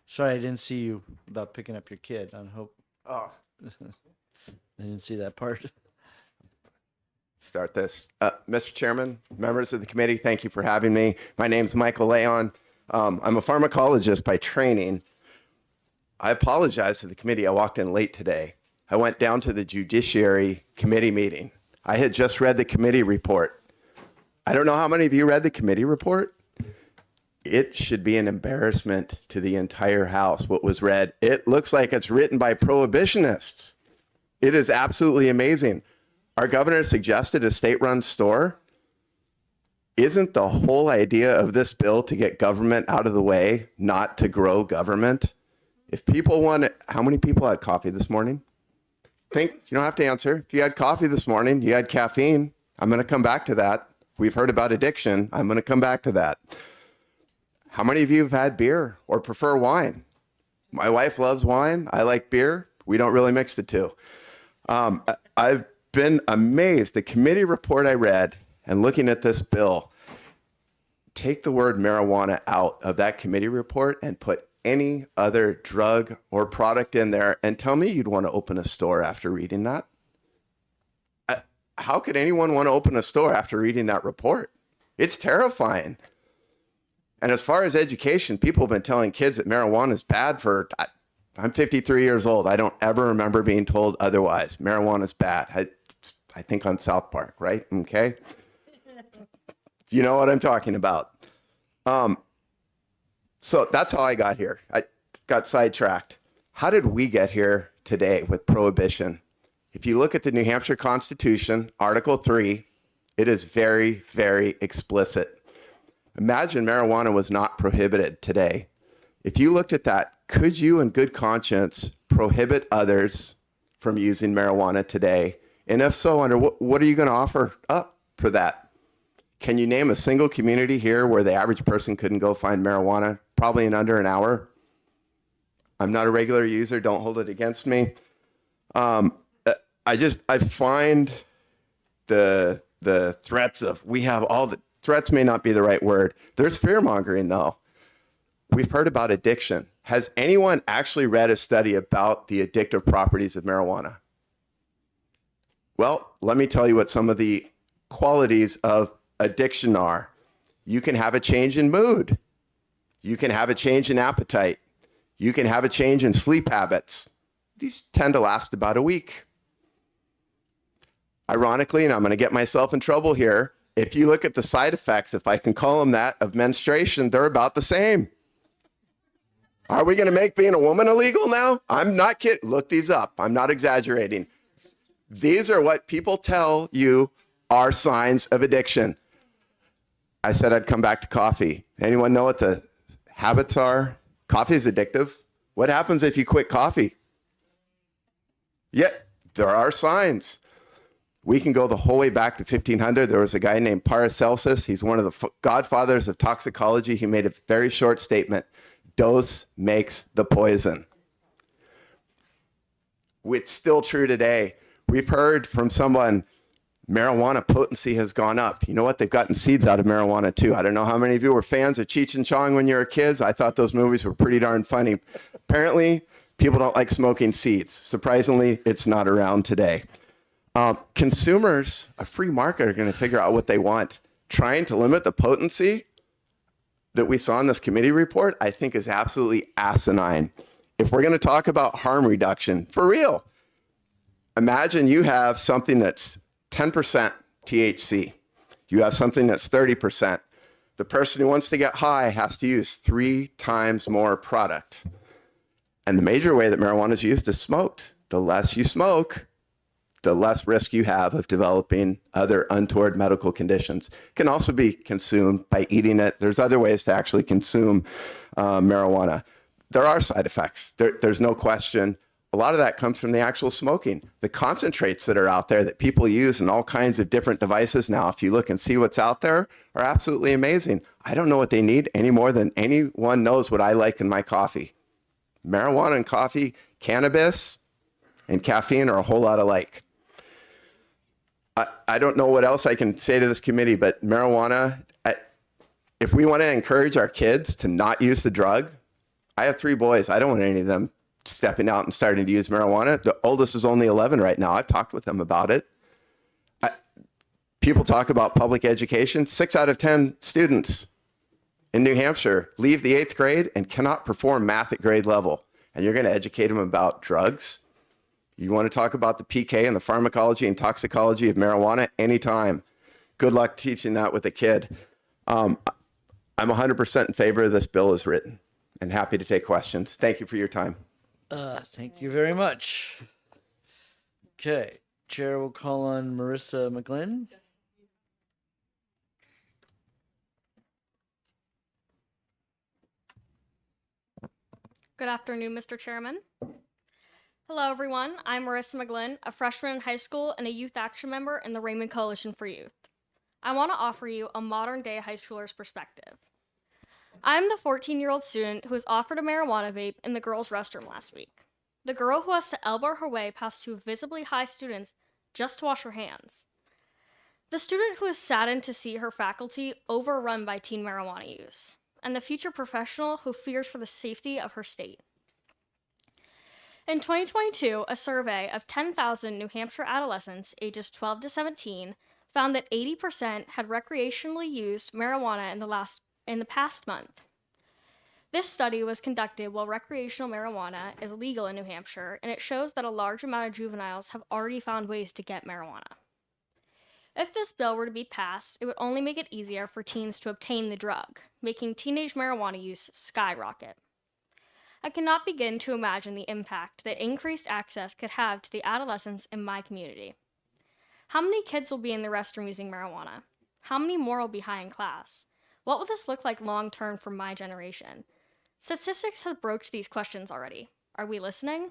S1: Sorry, I didn't see you about picking up your kid. I hope.
S2: Oh.
S1: I didn't see that part.
S2: Start this. Mr. Chairman, members of the committee, thank you for having me. My name is Michael Leon. I'm a pharmacologist by training. I apologize to the committee. I walked in late today. I went down to the Judiciary Committee meeting. I had just read the committee report. I don't know how many of you read the committee report. It should be an embarrassment to the entire House what was read. It looks like it's written by prohibitionists. It is absolutely amazing. Our governor suggested a state-run store. Isn't the whole idea of this bill to get government out of the way, not to grow government? If people want, how many people had coffee this morning? You don't have to answer. If you had coffee this morning, you had caffeine. I'm going to come back to that. We've heard about addiction. I'm going to come back to that. How many of you have had beer or prefer wine? My wife loves wine. I like beer. We don't really mix the two. I've been amazed. The committee report I read and looking at this bill, take the word marijuana out of that committee report and put any other drug or product in there and tell me you'd want to open a store after reading that. How could anyone want to open a store after reading that report? It's terrifying. And as far as education, people have been telling kids that marijuana is bad for, I'm 53 years old. I don't ever remember being told otherwise. Marijuana is bad. I think on South Park, right? Okay. You know what I'm talking about. So that's how I got here. I got sidetracked. How did we get here today with prohibition? If you look at the New Hampshire Constitution, Article 3, it is very, very explicit. Imagine marijuana was not prohibited today. If you looked at that, could you in good conscience prohibit others from using marijuana today? And if so, under what are you going to offer up for that? Can you name a single community here where the average person couldn't go find marijuana probably in under an hour? I'm not a regular user. Don't hold it against me. I find the threats of, we have all the threats may not be the right word. There's fear mongering though. We've heard about addiction. Has anyone actually read a study about the addictive properties of marijuana? Well, let me tell you what some of the qualities of addiction are. You can have a change in mood. You can have a change in appetite. You can have a change in sleep habits. These tend to last about a week. Ironically, and I'm going to get myself in trouble here, if you look at the side effects, if I can call them that, of menstruation, they're about the same. Are we going to make being a woman illegal now? I'm not kidding. Look these up. I'm not exaggerating. These are what people tell you are signs of addiction. I said I'd come back to coffee. Anyone know what the habits are? Coffee is addictive. What happens if you quit coffee? Yeah, there are signs. We can go the whole way back to 1500. There was a guy named Paracelsus. He's one of the godfathers of toxicology. He made a very short statement. Dose makes the poison. It's still true today. We've heard from someone, marijuana potency has gone up. You know what? They've gotten seeds out of marijuana too. I don't know how many of you were fans of Cheech and Chong when you were kids. I thought those movies were pretty darn funny. Apparently, people don't like smoking seeds. Surprisingly, it's not around today. Consumers, a free market, are going to figure out what they want. Trying to limit the potency that we saw in this committee report, I think is absolutely asinine. If we're going to talk about harm reduction, for real, imagine you have something that's 10% THC. You have something that's 30%. The person who wants to get high has to use 3 times more product. And the major way that marijuana is used is smoked. The less you smoke, the less risk you have of developing other untoward medical conditions. It can also be consumed by eating it. There's other ways to actually consume marijuana. There are side effects. There's no question. A lot of that comes from the actual smoking. The concentrates that are out there that people use in all kinds of different devices now, if you look and see what's out there, are absolutely amazing. I don't know what they need any more than anyone knows what I like in my coffee. Marijuana and coffee, cannabis and caffeine are a whole lot alike. I don't know what else I can say to this committee, but marijuana, if we want to encourage our kids to not use the drug, I have 3 boys. I don't want any of them stepping out and starting to use marijuana. The oldest is only 11 right now. I've talked with them about it. People talk about public education. 6 out of 10 students in New Hampshire leave the 8th grade and cannot perform math at grade level. And you're going to educate them about drugs? You want to talk about the PK and the pharmacology and toxicology of marijuana? Anytime. Good luck teaching that with a kid. I'm 100% in favor of this bill as written and happy to take questions. Thank you for your time.
S1: Thank you very much. Okay, Chair will call on Marissa McGlynn.
S12: Good afternoon, Mr. Chairman. Hello, everyone. I'm Marissa McGlynn, a freshman in high school and a youth action member in the Raymond Coalition for Youth. I want to offer you a modern-day high schooler's perspective. I'm the 14-year-old student who was offered a marijuana vape in the girls' restroom last week. The girl who has to elbow her way past 2 visibly high students just to wash her hands. The student who is saddened to see her faculty overrun by teen marijuana use. And the future professional who fears for the safety of her state. In 2022, a survey of 10,000 New Hampshire adolescents ages 12 to 17 found that 80% had recreationally used marijuana in the past month. This study was conducted while recreational marijuana is legal in New Hampshire, and it shows that a large amount of juveniles have already found ways to get marijuana. If this bill were to be passed, it would only make it easier for teens to obtain the drug, making teenage marijuana use skyrocket. I cannot begin to imagine the impact that increased access could have to the adolescents in my community. How many kids will be in the restroom using marijuana? How many more will be high in class? What will this look like long term for my generation? Statistics have broached these questions already. Are we listening?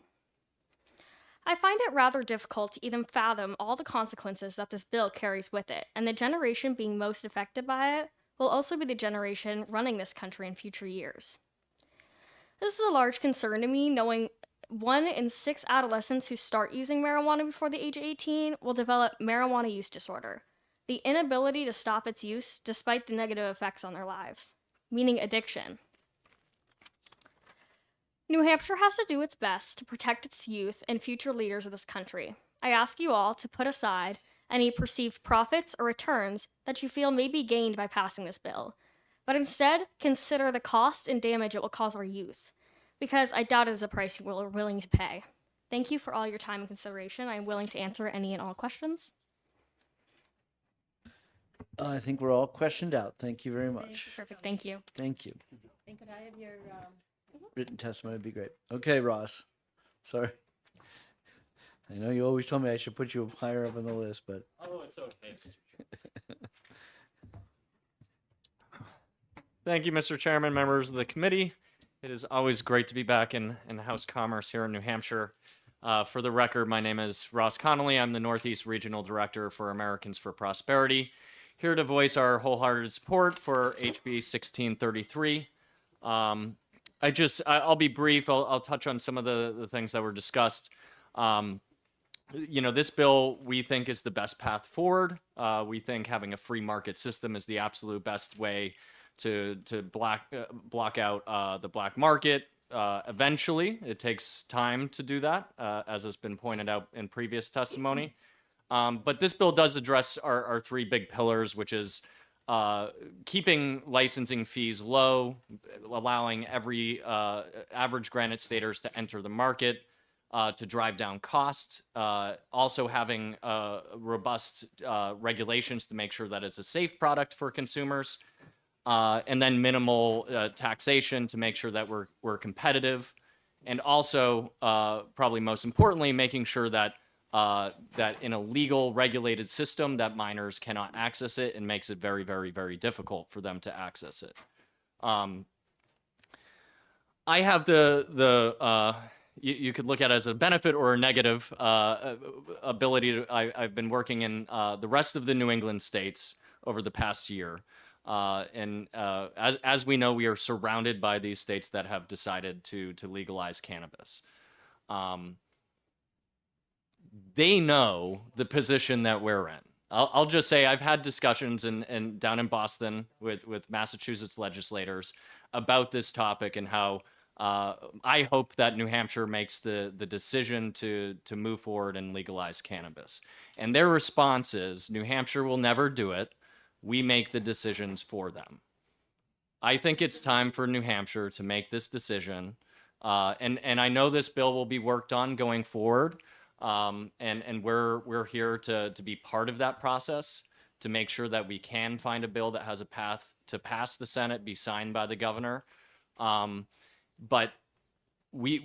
S12: I find it rather difficult to even fathom all the consequences that this bill carries with it, and the generation being most affected by it will also be the generation running this country in future years. This is a large concern to me, knowing 1 in 6 adolescents who start using marijuana before the age of 18 will develop marijuana use disorder, the inability to stop its use despite the negative effects on their lives, meaning addiction. New Hampshire has to do its best to protect its youth and future leaders of this country. I ask you all to put aside any perceived profits or returns that you feel may be gained by passing this bill, but instead consider the cost and damage it will cause our youth, because I doubt it is a price you are willing to pay. Thank you for all your time and consideration. I am willing to answer any and all questions.
S1: I think we're all questioned out. Thank you very much.
S12: Perfect, thank you.
S1: Thank you.
S22: And could I have your
S1: Written testimony would be great. Okay, Ross. Sorry. I know you always tell me I should put you higher up on the list, but
S4: Oh, it's okay. Thank you, Mr. Chairman, members of the committee. It is always great to be back in House Commerce here in New Hampshire. For the record, my name is Ross Connolly. I'm the Northeast Regional Director for Americans for Prosperity. Here to voice our wholehearted support for HB 1633. I'll be brief. I'll touch on some of the things that were discussed. This bill we think is the best path forward. We think having a free market system is the absolute best way to block out the black market. Eventually, it takes time to do that, as has been pointed out in previous testimony. But this bill does address our 3 big pillars, which is keeping licensing fees low, allowing every average Granite Staters to enter the market to drive down cost, also having robust regulations to make sure that it's a safe product for consumers, and then minimal taxation to make sure that we're competitive, and also probably most importantly, making sure that in a legal regulated system that minors cannot access it and makes it very, very, very difficult for them to access it. I have you could look at it as a benefit or a negative ability. I've been working in the rest of the New England states over the past year. And as we know, we are surrounded by these states that have decided to legalize cannabis. They know the position that we're in. I'll just say I've had discussions down in Boston with Massachusetts legislators about this topic and how I hope that New Hampshire makes the decision to move forward and legalize cannabis. And their response is, New Hampshire will never do it. We make the decisions for them. I think it's time for New Hampshire to make this decision. And I know this bill will be worked on going forward. And we're here to be part of that process, to make sure that we can find a bill that has a path to pass the Senate, be signed by the governor. But we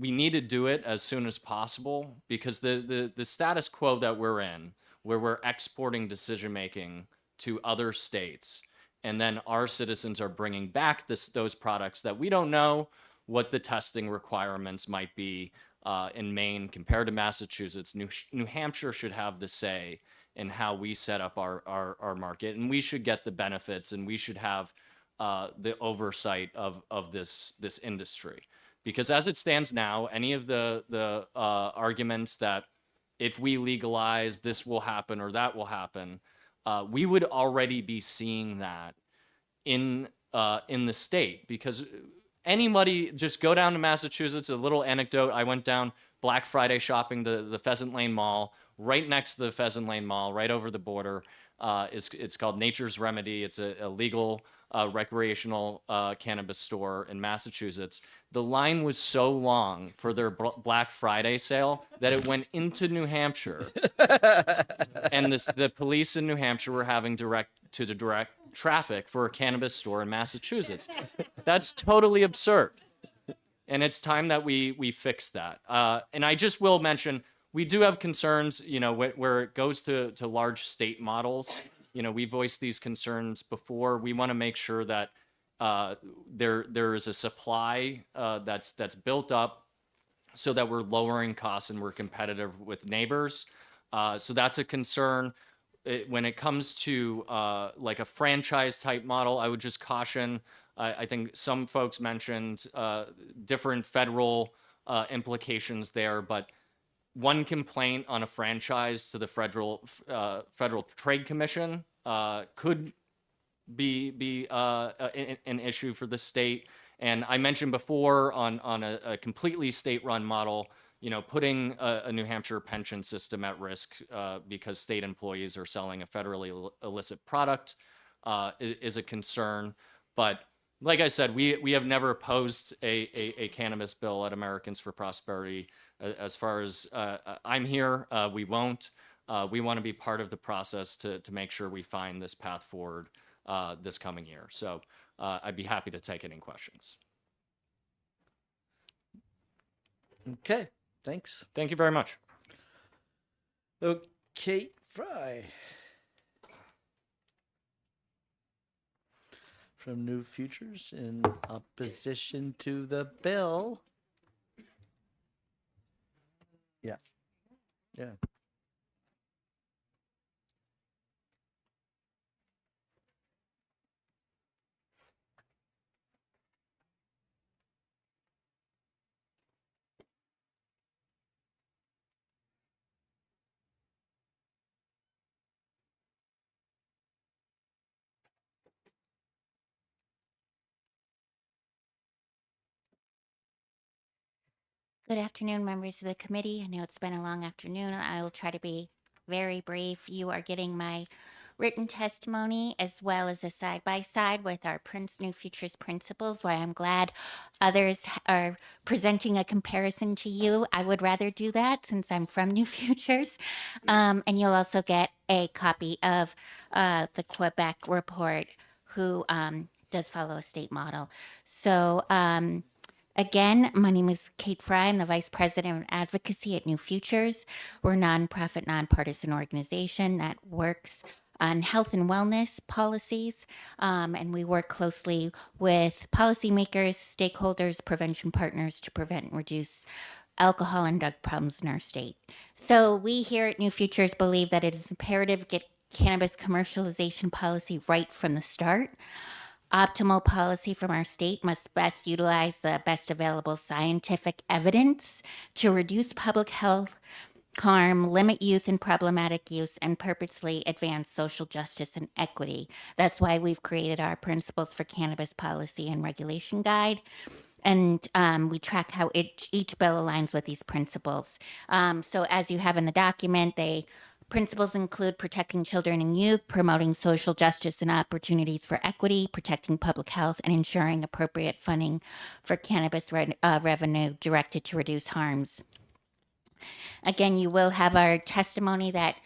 S4: need to do it as soon as possible, because the status quo that we're in, where we're exporting decision making to other states, and then our citizens are bringing back those products that we don't know what the testing requirements might be in Maine compared to Massachusetts. New Hampshire should have the say in how we set up our market, and we should get the benefits, and we should have the oversight of this industry. Because as it stands now, any of the arguments that if we legalize, this will happen or that will happen, we would already be seeing that in the state. Because anybody, just go down to Massachusetts. A little anecdote: I went down Black Friday shopping the Pheasant Lane Mall. Right next to the Pheasant Lane Mall, right over the border, it's called Nature's Remedy. It's a legal recreational cannabis store in Massachusetts. The line was so long for their Black Friday sale that it went into New Hampshire, and the police in New Hampshire were having direct traffic for a cannabis store in Massachusetts. That's totally absurd. and it's time that we fix that. And I just will mention, we do have concerns, where it goes to large state models. We voiced these concerns before. We want to make sure that there is a supply that's built up so that we're lowering costs and we're competitive with neighbors. So that's a concern. When it comes to like a franchise type model, I would just caution. I think some folks mentioned different federal implications there, but one complaint on a franchise to the Federal Trade Commission could be an issue for the state. And I mentioned before on a completely state-run model, putting a New Hampshire pension system at risk because state employees are selling a federally illicit product is a concern. But like I said, we have never opposed a cannabis bill at Americans for Prosperity. As far as I'm here, we won't. We want to be part of the process to make sure we find this path forward this coming year. So I'd be happy to take any questions.
S1: Okay, thanks.
S4: Thank you very much.
S1: Kate Fry from New Futures in opposition to the bill. Yeah. Yeah.
S14: Good afternoon, members of the committee. I know it's been a long afternoon. I will try to be very brief. You are getting my written testimony as well as a side-by-side with our New Futures principles, why I'm glad others are presenting a comparison to you. I would rather do that since I'm from New Futures. And you'll also get a copy of the Quebec report, who does follow a state model. So, again, my name is Kate Fry. I'm the Vice President of Advocacy at New Futures. We're a nonprofit, nonpartisan organization that works on health and wellness policies, and we work closely with policymakers, stakeholders, prevention partners to prevent and reduce alcohol and drug problems in our state. So we here at New Futures believe that it is imperative to get cannabis commercialization policy right from the start. Optimal policy from our state must best utilize the best available scientific evidence to reduce public health harm, limit youth and problematic use, and purposely advance social justice and equity. That's why we've created our Principles for Cannabis Policy and Regulation Guide. And we track how each bill aligns with these principles. So as you have in the document, principles include protecting children and youth, promoting social justice and opportunities for equity, protecting public health, and ensuring appropriate funding for cannabis revenue directed to reduce harms. Again, you will have our testimony that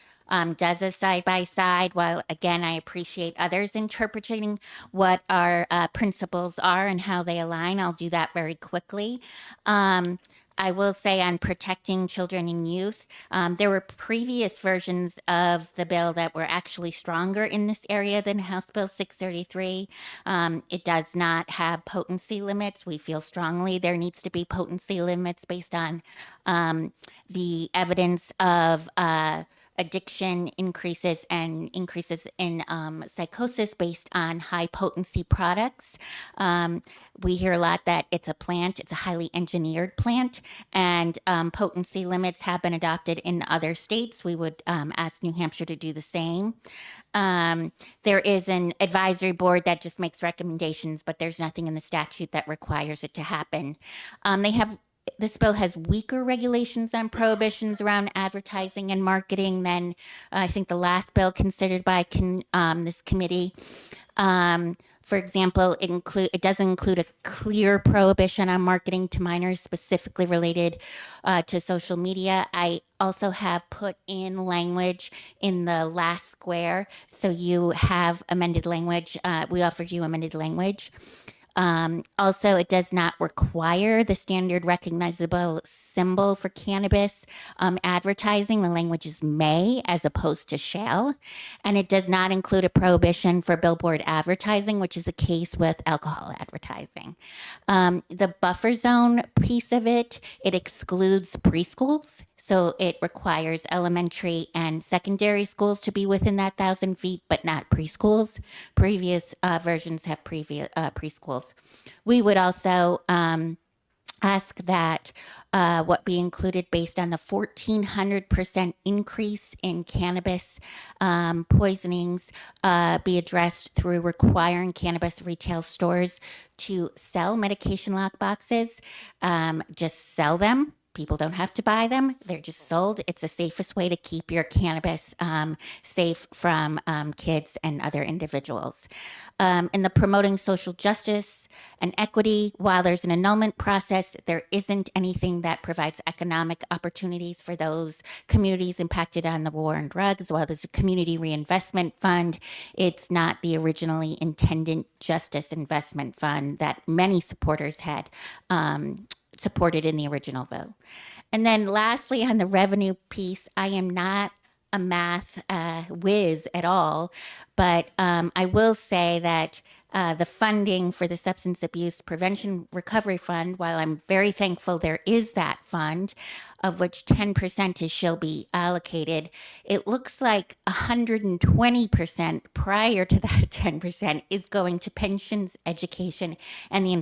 S14: does a side-by-side. While, again, I appreciate others interpreting what our principles are and how they align, I'll do that very quickly. I will say on protecting children and youth, there were previous versions of the bill that were actually stronger in this area than House Bill 633. It does not have potency limits. We feel strongly there needs to be potency limits based on the evidence of addiction increases and increases in psychosis based on high potency products. We hear a lot that it's a plant, it's a highly engineered plant, and potency limits have been adopted in other states. We would ask New Hampshire to do the same. There is an advisory board that just makes recommendations, but there's nothing in the statute that requires it to happen. This bill has weaker regulations on prohibitions around advertising and marketing than I think the last bill considered by this committee. For example, it doesn't include a clear prohibition on marketing to minors specifically related to social media. I also have put in language in the last square, so you have amended language. We offered you amended language. Also, it does not require the standard recognizable symbol for cannabis advertising. The language is may as opposed to shall. And it does not include a prohibition for billboard advertising, which is the case with alcohol advertising. The buffer zone piece of it excludes preschools. So it requires elementary and secondary schools to be within that 1,000 feet, but not preschools. Previous versions have preschools. We would also ask that what be included based on the 1,400% increase in cannabis poisonings be addressed through requiring cannabis retail stores to sell medication lock boxes. Just sell them. People don't have to buy them. They're just sold. It's the safest way to keep your cannabis safe from kids and other individuals. In the promoting social justice and equity, while there's an annulment process, there isn't anything that provides economic opportunities for those communities impacted on the war on drugs. While there's a community reinvestment fund, it's not the originally intended justice investment fund that many supporters had supported in the original vote. And then lastly, on the revenue piece, I am not a math whiz at all, but I will say that the funding for the Substance Abuse Prevention Recovery Fund, while I'm very thankful there is that fund, of which 10% shall be allocated, it looks like 120% prior to that 10% is going to pensions, education, and the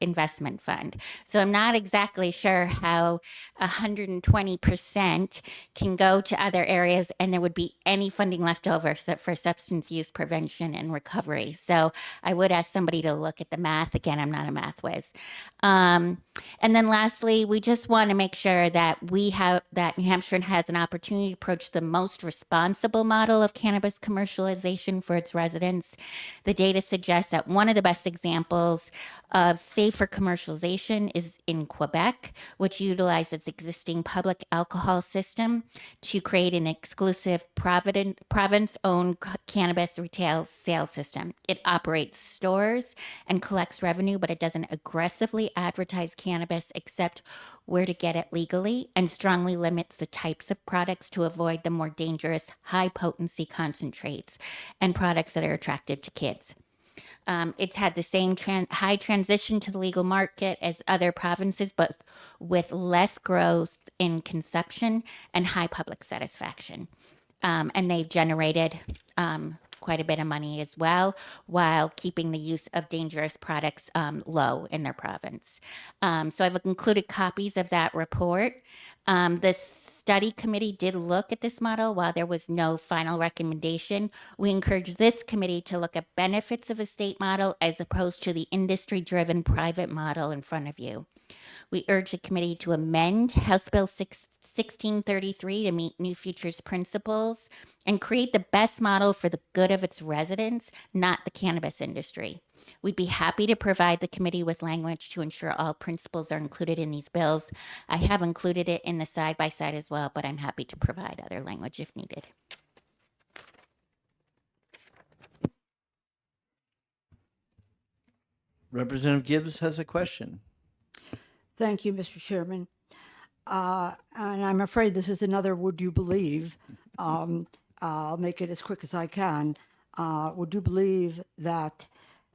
S14: investment fund. So I'm not exactly sure how 120% can go to other areas and there would be any funding left over for substance use prevention and recovery. So I would ask somebody to look at the math. Again, I'm not a math whiz. And then lastly, we just want to make sure that New Hampshire has an opportunity to approach the most responsible model of cannabis commercialization for its residents. The data suggests that one of the best examples of safer commercialization is in Quebec, which utilizes its existing public alcohol system to create an exclusive province-owned cannabis retail sales system. It operates stores and collects revenue, but it doesn't aggressively advertise cannabis except where to get it legally, and strongly limits the types of products to avoid the more dangerous high-potency concentrates and products that are attractive to kids. It's had the same high transition to the legal market as other provinces, but with less growth in consumption and high public satisfaction. And they've generated quite a bit of money as well, while keeping the use of dangerous products low in their province. So I've included copies of that report. The study committee did look at this model. While there was no final recommendation, we encourage this committee to look at benefits of a state model as opposed to the industry-driven private model in front of you. We urge the committee to amend House Bill 1633 to meet New Futures principles and create the best model for the good of its residents, not the cannabis industry. We'd be happy to provide the committee with language to ensure all principles are included in these bills. I have included it in the side-by-side as well, but I'm happy to provide other language if needed.
S1: Representative Gibbs has a question.
S11: Thank you, Mr. Chairman. And I'm afraid this is another would you believe. I'll make it as quick as I can. Would you believe that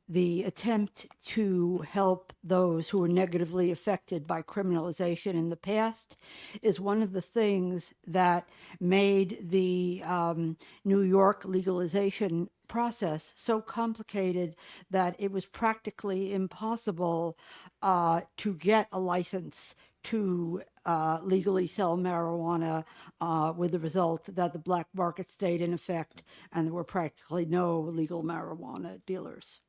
S11: the attempt to help those who were negatively affected by criminalization in the past is one of the things that made the New York legalization process so complicated that it was practically impossible to get a license to legally sell marijuana, with the result that the black market stayed in effect and there were practically no legal marijuana dealers.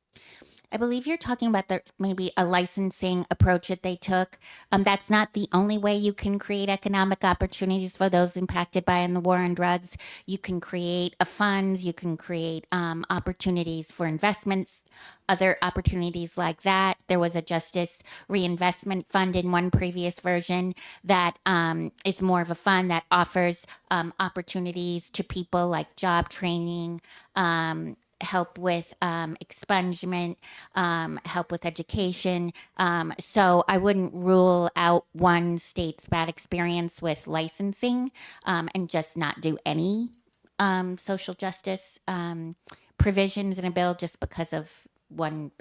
S14: I believe you're talking about maybe a licensing approach that they took. That's not the only way you can create economic opportunities for those impacted by the war on drugs. You can create funds, you can create opportunities for investment, other opportunities like that. There was a justice reinvestment fund in one previous version that is more of a fund that offers opportunities to people like job training, help with expungement, help with education. So I wouldn't rule out one state's bad experience with licensing and just not do any social justice provisions in a bill just because of one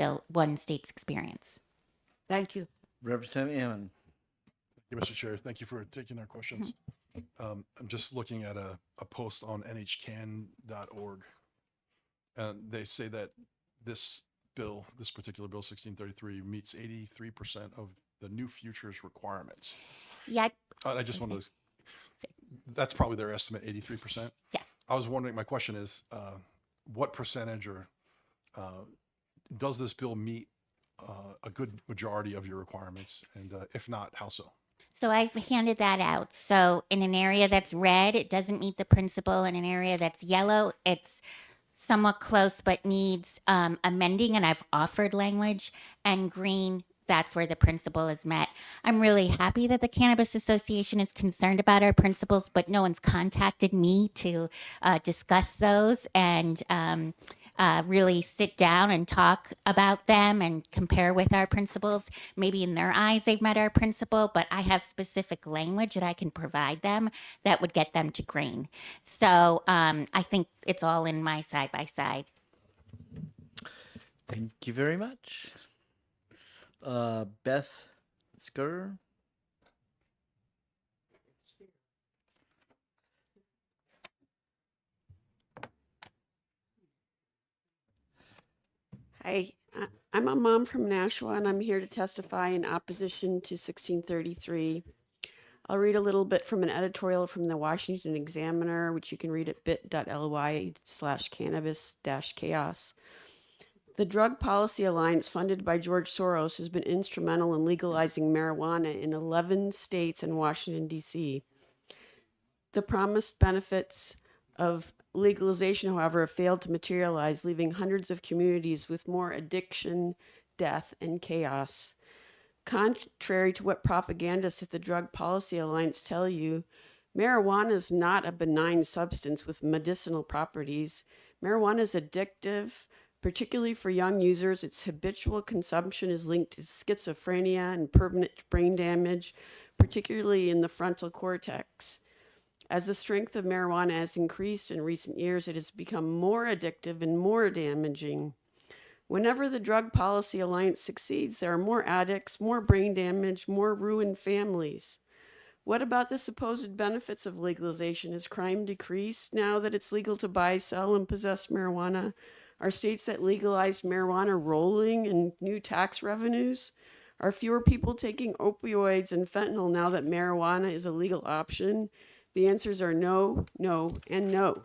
S14: state's experience.
S11: Thank you.
S1: Representative Ammon.
S5: Thank you, Mr. Chair. Thank you for taking our questions. I'm just looking at a post on nhcan.org. And they say that this particular bill 1633 meets 83% of the new futures requirements.
S14: Yeah.
S5: I just want to, that's probably their estimate, 83%.
S14: Yeah.
S5: I was wondering, my question is, what percentage or does this bill meet a good majority of your requirements? And if not, how so?
S14: So I've handed that out. So in an area that's red, it doesn't meet the principle. In an area that's yellow, it's somewhat close but needs amending, and I've offered language. And green, that's where the principle is met. I'm really happy that the Cannabis Association is concerned about our principles, but no one's contacted me to discuss those and really sit down and talk about them and compare with our principles. Maybe in their eyes they've met our principle, but I have specific language that I can provide them that would get them to green. So I think it's all in my side by side.
S1: Thank you very much. Beth Skur.
S18: Hi, I'm a mom from Nashua, and I'm here to testify in opposition to 1633. I'll read a little bit from an editorial from the Washington Examiner, which you can read at bit.ly/cannabis-chaos. The Drug Policy Alliance, funded by George Soros, has been instrumental in legalizing marijuana in 11 states and Washington, D.C. The promised benefits of legalization, however, have failed to materialize, leaving hundreds of communities with more addiction, death, and chaos. Contrary to what propagandists at the Drug Policy Alliance tell you, marijuana is not a benign substance with medicinal properties. Marijuana is addictive, particularly for young users. Its habitual consumption is linked to schizophrenia and permanent brain damage, particularly in the frontal cortex. As the strength of marijuana has increased in recent years, it has become more addictive and more damaging. Whenever the Drug Policy Alliance succeeds, there are more addicts, more brain damage, more ruined families. What about the supposed benefits of legalization? Has crime decreased now that it's legal to buy, sell, and possess marijuana? Are states that legalized marijuana rolling in new tax revenues? Are fewer people taking opioids and fentanyl now that marijuana is a legal option? The answers are no, no, and no.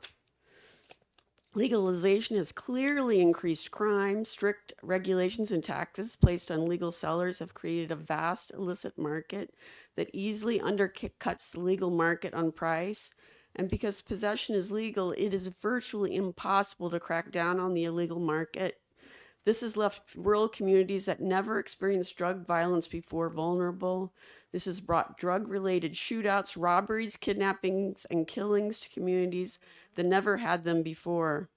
S18: Legalization has clearly increased crime. Strict regulations and taxes placed on legal sellers have created a vast illicit market that easily undercuts the legal market on price. And because possession is legal, it is virtually impossible to crack down on the illegal market. This has left rural communities that never experienced drug violence before vulnerable. This has brought drug-related shootouts, robberies, kidnappings, and killings to communities that never had them before.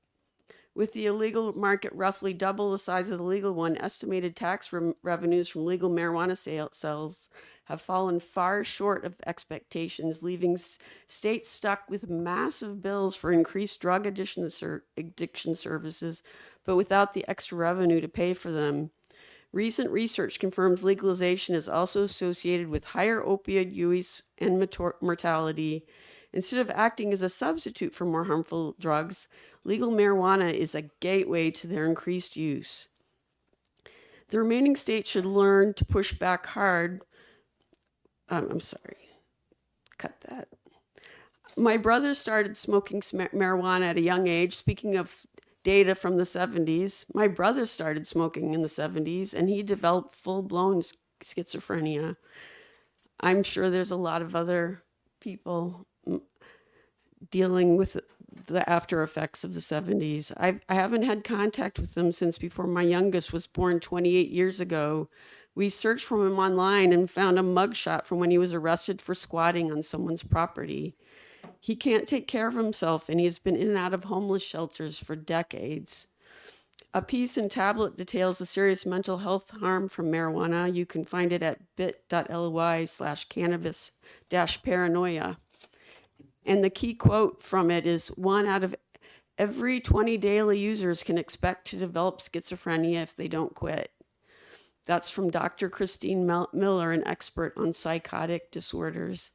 S18: With the illegal market roughly double the size of the legal one, estimated tax revenues from legal marijuana sales have fallen far short of expectations, leaving states stuck with massive bills for increased drug addiction services, but without the extra revenue to pay for them. Recent research confirms legalization is also associated with higher opioid use and mortality. Instead of acting as a substitute for more harmful drugs, legal marijuana is a gateway to their increased use. The remaining states should learn to push back hard. I'm sorry, cut that. My brother started smoking marijuana at a young age. Speaking of data from the 70s, my brother started smoking in the 70s and he developed full-blown schizophrenia. I'm sure there's a lot of other people dealing with the after effects of the 70s. I haven't had contact with them since before my youngest was born 28 years ago. We searched for him online and found a mugshot from when he was arrested for squatting on someone's property. He can't take care of himself and he has been in and out of homeless shelters for decades. A piece and tablet details the serious mental health harm from marijuana. You can find it at bit.ly/cannabis-paranoia. And the key quote from it is 1 out of every 20 daily users can expect to develop schizophrenia if they don't quit. That's from Dr. Christine Miller, an expert on psychotic disorders.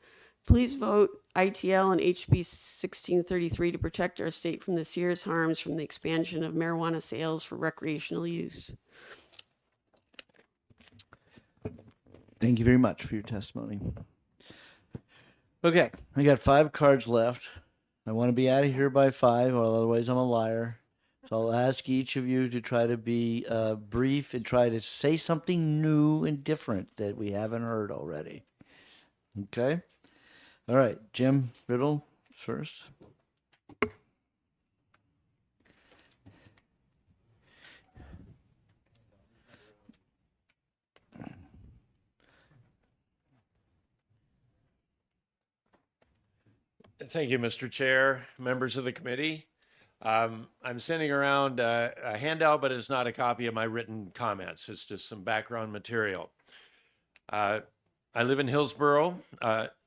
S18: Please vote ITL and HB 1633 to protect our state from the serious harms from the expansion of marijuana sales for recreational use.
S1: Thank you very much for your testimony. Okay, I got 5 cards left. I want to be out of here by 5, or otherwise I'm a liar. So I'll ask each of you to try to be brief and try to say something new and different that we haven't heard already. Okay? All right, Jim Riddle first.
S13: Thank you, Mr. Chair, members of the committee. I'm sending around a handout, but it's not a copy of my written comments. It's just some background material. I live in Hillsborough,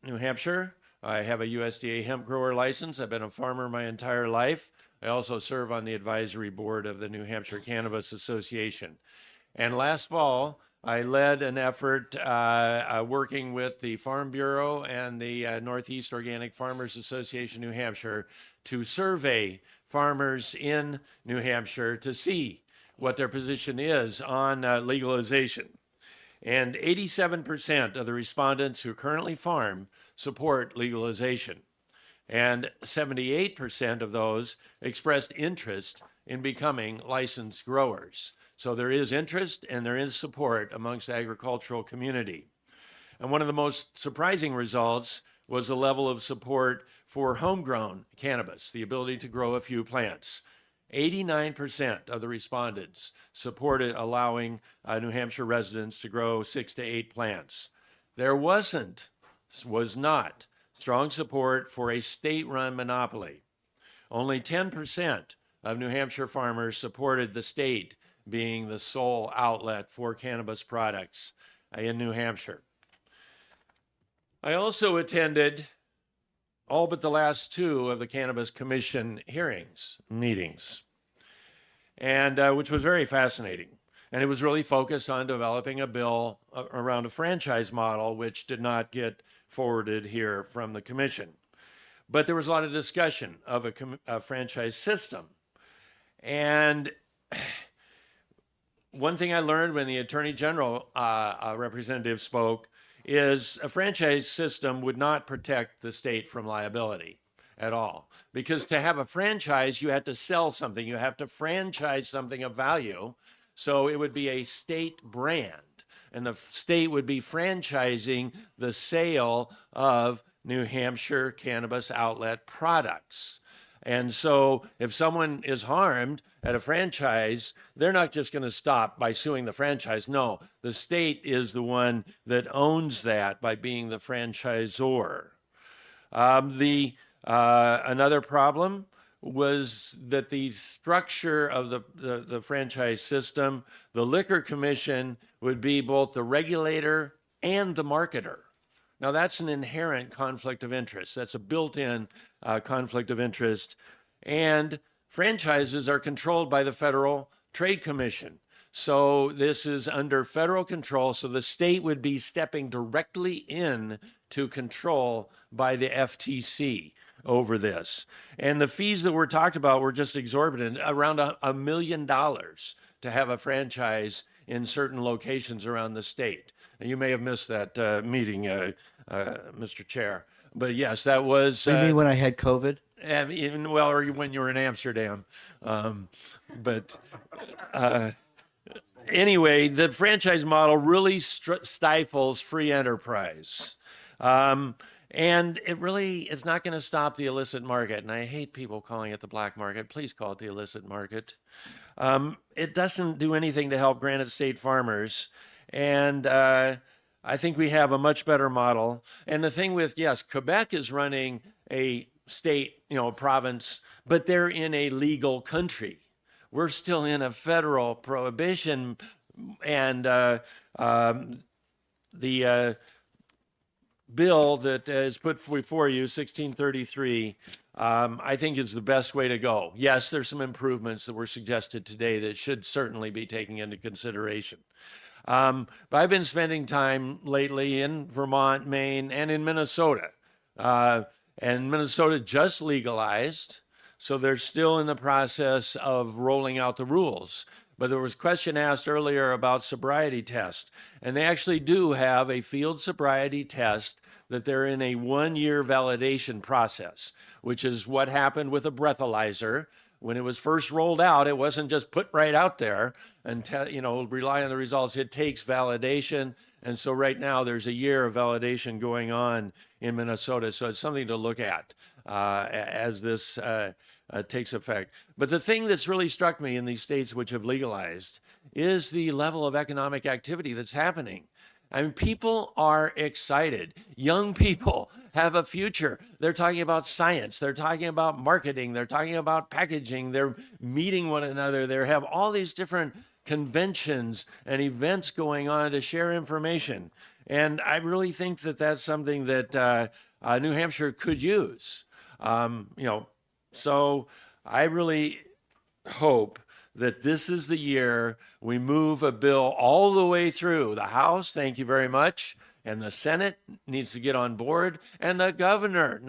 S13: New Hampshire. I have a USDA hemp grower license. I've been a farmer my entire life. I also serve on the advisory board of the New Hampshire Cannabis Association. And last fall, I led an effort working with the Farm Bureau and the Northeast Organic Farmers Association, New Hampshire, to survey farmers in New Hampshire to see what their position is on legalization. And 87% of the respondents who currently farm support legalization. And 78% of those expressed interest in becoming licensed growers. So there is interest and there is support amongst the agricultural community. And one of the most surprising results was the level of support for homegrown cannabis, the ability to grow a few plants. 89% of the respondents supported allowing New Hampshire residents to grow 6 to 8 plants. There was not strong support for a state-run monopoly. Only 10% of New Hampshire farmers supported the state being the sole outlet for cannabis products in New Hampshire. I also attended all but the last 2 of the Cannabis Commission meetings, and which was very fascinating. And it was really focused on developing a bill around a franchise model, which did not get forwarded here from the commission. But there was a lot of discussion of a franchise system. And one thing I learned when the Attorney General representative spoke is a franchise system would not protect the state from liability at all. Because to have a franchise, you had to sell something. You have to franchise something of value. So it would be a state brand. And the state would be franchising the sale of New Hampshire cannabis outlet products. And so if someone is harmed at a franchise, they're not just going to stop by suing the franchise. No, the state is the one that owns that by being the franchisor. Another problem was that the structure of the franchise system, the Liquor Commission would be both the regulator and the marketer. Now, that's an inherent conflict of interest. That's a built-in conflict of interest. And franchises are controlled by the Federal Trade Commission. So this is under federal control. So the state would be stepping directly in to control by the FTC over this. And the fees that were talked about were just exorbitant, around $1 million to have a franchise in certain locations around the state. And you may have missed that meeting, Mr. Chair. But yes, that was...
S1: You mean when I had COVID?
S13: Well, or when you were in Amsterdam. Anyway, the franchise model really stifles free enterprise. And it really is not going to stop the illicit market. And I hate people calling it the black market. Please call it the illicit market. It doesn't do anything to help Granite State farmers. And I think we have a much better model. And the thing with, yes, Quebec is running a state, province, but they're in a legal country. We're still in a federal prohibition, and the bill that is put before you, 1633, I think is the best way to go. Yes, there's some improvements that were suggested today that should certainly be taken into consideration. But I've been spending time lately in Vermont, Maine, and in Minnesota. And Minnesota just legalized, so they're still in the process of rolling out the rules. But there was a question asked earlier about sobriety test, and they actually do have a field sobriety test that they're in a 1-year validation process, which is what happened with a breathalyzer. When it was first rolled out, it wasn't just put right out there and rely on the results. It takes validation. And so right now there's a year of validation going on in Minnesota. So it's something to look at as this takes effect. But the thing that's really struck me in these states which have legalized is the level of economic activity that's happening. I mean, people are excited. Young people have a future. They're talking about science. They're talking about marketing. They're talking about packaging. They're meeting one another. They have all these different conventions and events going on to share information. And I really think that that's something that New Hampshire could use. So I really hope that this is the year we move a bill all the way through the House. Thank you very much. And the Senate needs to get on board. And the governor,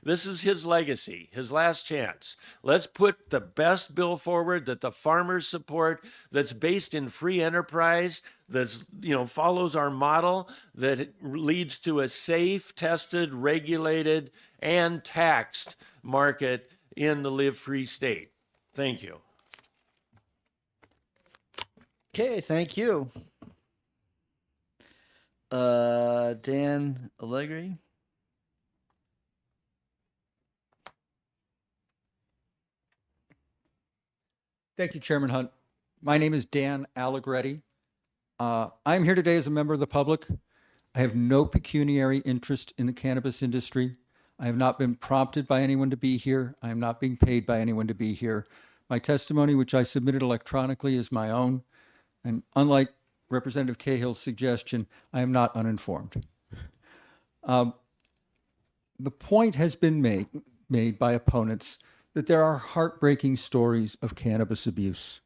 S13: this is his legacy, his last chance. Let's put the best bill forward that the farmers support, that's based in free enterprise, that's, follows our model, that leads to a safe, tested, regulated, and taxed market in the Live Free state. Thank you.
S1: Okay, thank you. Dan Allegri.
S6: Thank you, Chairman Hunt. My name is Dan Allegretti. I'm here today as a member of the public. I have no pecuniary interest in the cannabis industry. I have not been prompted by anyone to be here. I am not being paid by anyone to be here. My testimony, which I submitted electronically, is my own. And unlike Representative Cahill's suggestion, I am not uninformed. The point has been made by opponents that there are heartbreaking stories of cannabis abuse.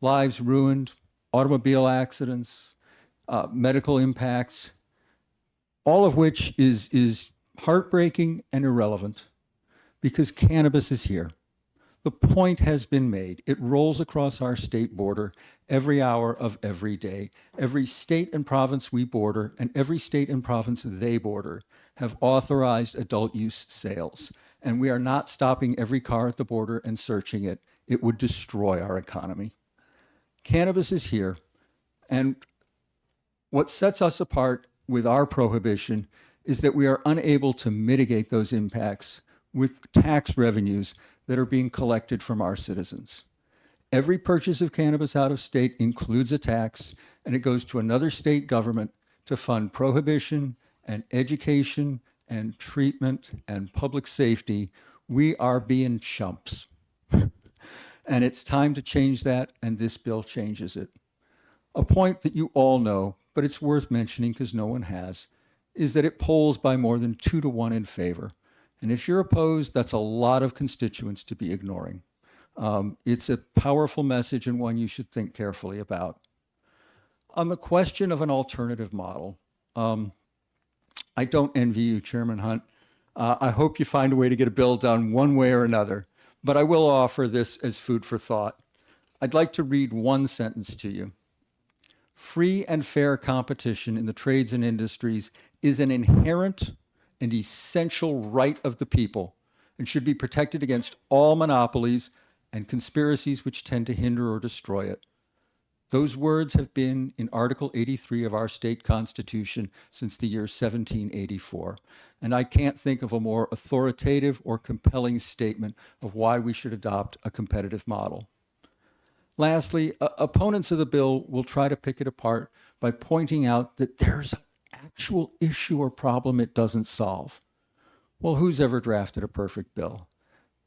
S6: Lives ruined, automobile accidents, medical impacts, all of which is heartbreaking and irrelevant because cannabis is here. The point has been made. It rolls across our state border every hour of every day. Every state and province we border and every state and province they border have authorized adult use sales. And we are not stopping every car at the border and searching it. It would destroy our economy. Cannabis is here. And what sets us apart with our prohibition is that we are unable to mitigate those impacts with tax revenues that are being collected from our citizens. Every purchase of cannabis out of state includes a tax, and it goes to another state government to fund prohibition and education and treatment and public safety. We are being chumps. And it's time to change that, and this bill changes it. A point that you all know, but it's worth mentioning because no one has, is that it polls by more than 2-to-1 in favor. And if you're opposed, that's a lot of constituents to be ignoring. It's a powerful message and one you should think carefully about. On the question of an alternative model, I don't envy you, Chairman Hunt. I hope you find a way to get a bill done one way or another, but I will offer this as food for thought. I'd like to read one sentence to you. Free and fair competition in the trades and industries is an inherent and essential right of the people and should be protected against all monopolies and conspiracies which tend to hinder or destroy it. Those words have been in Article 83 of our state constitution since the year 1784. And I can't think of a more authoritative or compelling statement of why we should adopt a competitive model. Lastly, opponents of the bill will try to pick it apart by pointing out that there's an actual issue or problem it doesn't solve. Well, who's ever drafted a perfect bill?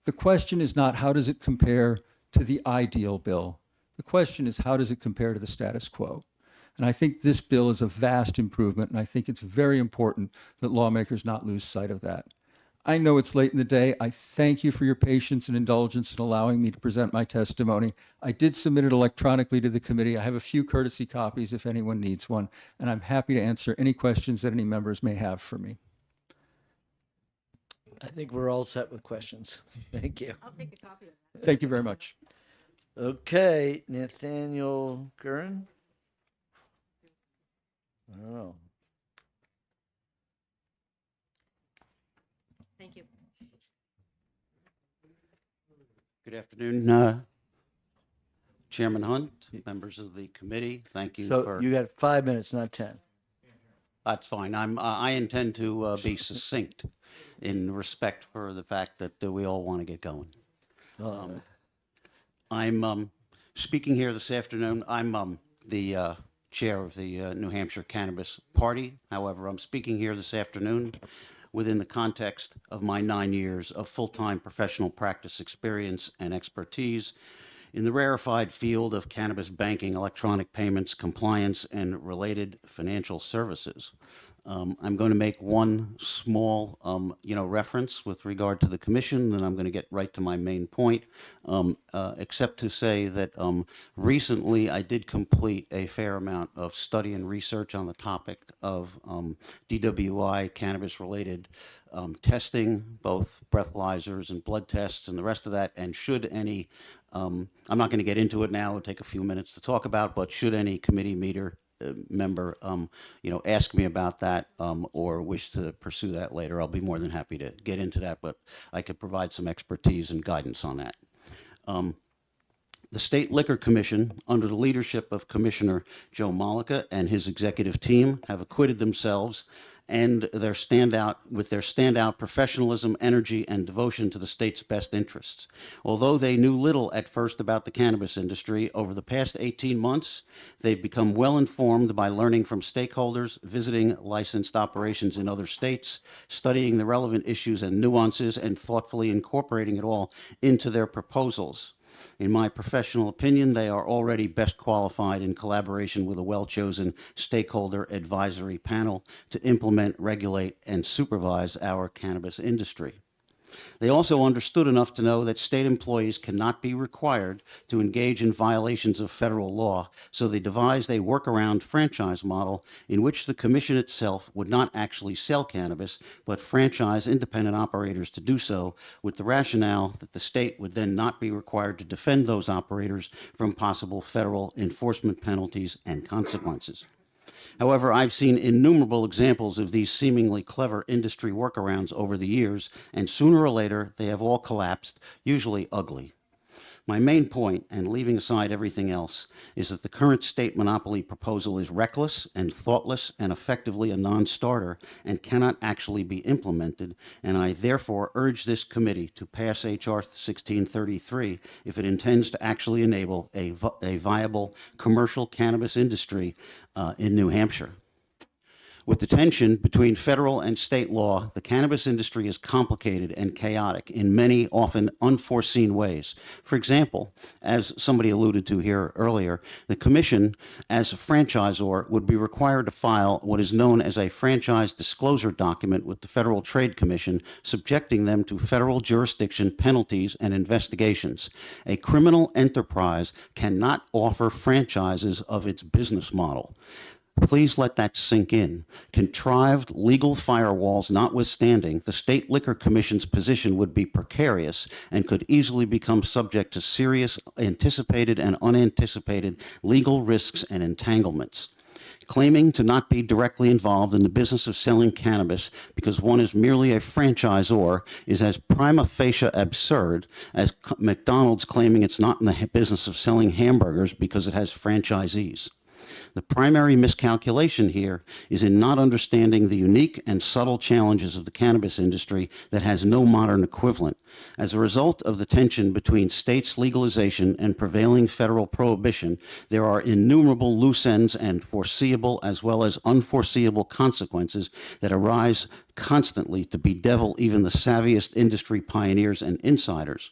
S6: The question is not how does it compare to the ideal bill. The question is, how does it compare to the status quo? And I think this bill is a vast improvement, and I think it's very important that lawmakers not lose sight of that. I know it's late in the day. I thank you for your patience and indulgence in allowing me to present my testimony. I did submit it electronically to the committee. I have a few courtesy copies if anyone needs one, and I'm happy to answer any questions that any members may have for me.
S1: I think we're all set with questions. Thank you.
S9: I'll take a copy of that.
S6: Thank you very much.
S1: Okay, Nathaniel Curran. Oh.
S7: Thank you. Good afternoon, Chairman Hunt, members of the committee. Thank you
S1: So
S7: for.
S1: you got 5 minutes, not 10.
S7: That's fine. I intend to be succinct in respect for the fact that we all want to get going. I'm speaking here this afternoon. I'm the chair of the New Hampshire Cannabis Party. However, I'm speaking here this afternoon within the context of my 9 years of full-time professional practice experience and expertise in the rarefied field of cannabis banking, electronic payments, compliance, and related financial services. I'm going to make one small, reference with regard to the commission, then I'm going to get right to my main point, except to say that recently I did complete a fair amount of study and research on the topic of DWI, cannabis-related testing, both breathalyzers and blood tests and the rest of that, and should any, I'm not going to get into it now, it'll take a few minutes to talk about, but should any committee member, ask me about that or wish to pursue that later, I'll be more than happy to get into that, but I could provide some expertise and guidance on that. The State Liquor Commission, under the leadership of Commissioner Joe Mollica and his executive team, have acquitted themselves and their standout professionalism, energy, and devotion to the state's best interests. Although they knew little at first about the cannabis industry, over the past 18 months, they've become well informed by learning from stakeholders, visiting licensed operations in other states, studying the relevant issues and nuances, and thoughtfully incorporating it all into their proposals. In my professional opinion, they are already best qualified in collaboration with a well-chosen stakeholder advisory panel to implement, regulate, and supervise our cannabis industry. They also understood enough to know that state employees cannot be required to engage in violations of federal law, so they devised a workaround franchise model in which the commission itself would not actually sell cannabis, but franchise independent operators to do so, with the rationale that the state would then not be required to defend those operators from possible federal enforcement penalties and consequences. However, I've seen innumerable examples of these seemingly clever industry workarounds over the years, and sooner or later, they have all collapsed, usually ugly. My main point, and leaving aside everything else, is that the current state monopoly proposal is reckless and thoughtless and effectively a non-starter and cannot actually be implemented, and I therefore urge this committee to pass H.R. 1633 if it intends to actually enable a viable commercial cannabis industry in New Hampshire. With the tension between federal and state law, the cannabis industry is complicated and chaotic in many often unforeseen ways. For example, as somebody alluded to here earlier, the commission, as a franchisor, would be required to file what is known as a franchise disclosure document with the Federal Trade Commission, subjecting them to federal jurisdiction penalties and investigations. A criminal enterprise cannot offer franchises of its business model. Please let that sink in. Contrived legal firewalls notwithstanding, the State Liquor Commission's position would be precarious and could easily become subject to serious anticipated and unanticipated legal risks and entanglements. Claiming to not be directly involved in the business of selling cannabis because one is merely a franchisor is as prima facie absurd as McDonald's claiming it's not in the business of selling hamburgers because it has franchisees. The primary miscalculation here is in not understanding the unique and subtle challenges of the cannabis industry that has no modern equivalent. As a result of the tension between states' legalization and prevailing federal prohibition, there are innumerable loose ends and foreseeable as well as unforeseeable consequences that arise constantly to bedevil even the savviest industry pioneers and insiders.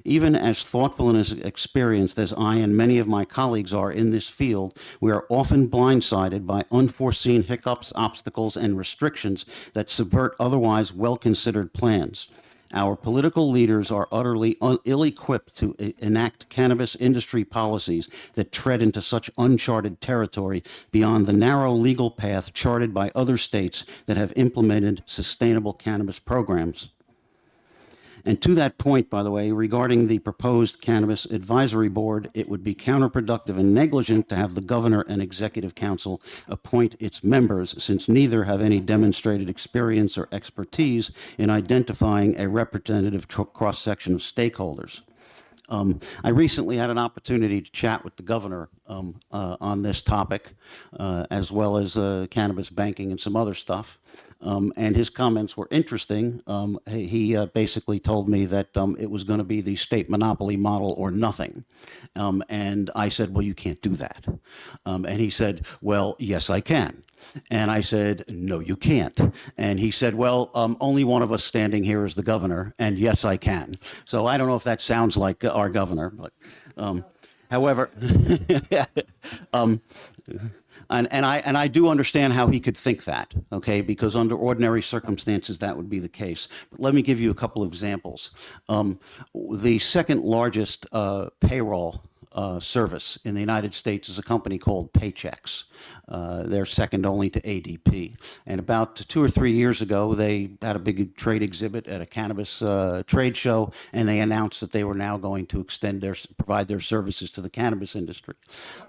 S7: Even as thoughtful and as experienced as I and many of my colleagues are in this field, we are often blindsided by unforeseen hiccups, obstacles, and restrictions that subvert otherwise well-considered plans. Our political leaders are utterly ill-equipped to enact cannabis industry policies that tread into such uncharted territory beyond the narrow legal path charted by other states that have implemented sustainable cannabis programs. And to that point, by the way, regarding the proposed Cannabis Advisory Board, it would be counterproductive and negligent to have the governor and executive council appoint its members, since neither have any demonstrated experience or expertise in identifying a representative cross-section of stakeholders. I recently had an opportunity to chat with the governor on this topic, as well as cannabis banking and some other stuff. And his comments were interesting. He basically told me that it was going to be the state monopoly model or nothing. And I said, well, you can't do that. And he said, well, yes, I can. And I said, no, you can't. And he said, well, only one of us standing here is the governor, and yes, I can. So I don't know if that sounds like our governor, but however, and I do understand how he could think that, okay, because under ordinary circumstances that would be the case. But let me give you a couple of examples. The second largest payroll service in the United States is a company called Paychex. They're second only to ADP. And about 2 or 3 years ago, they had a big trade exhibit at a cannabis trade show, and they announced that they were now going to provide their services to the cannabis industry.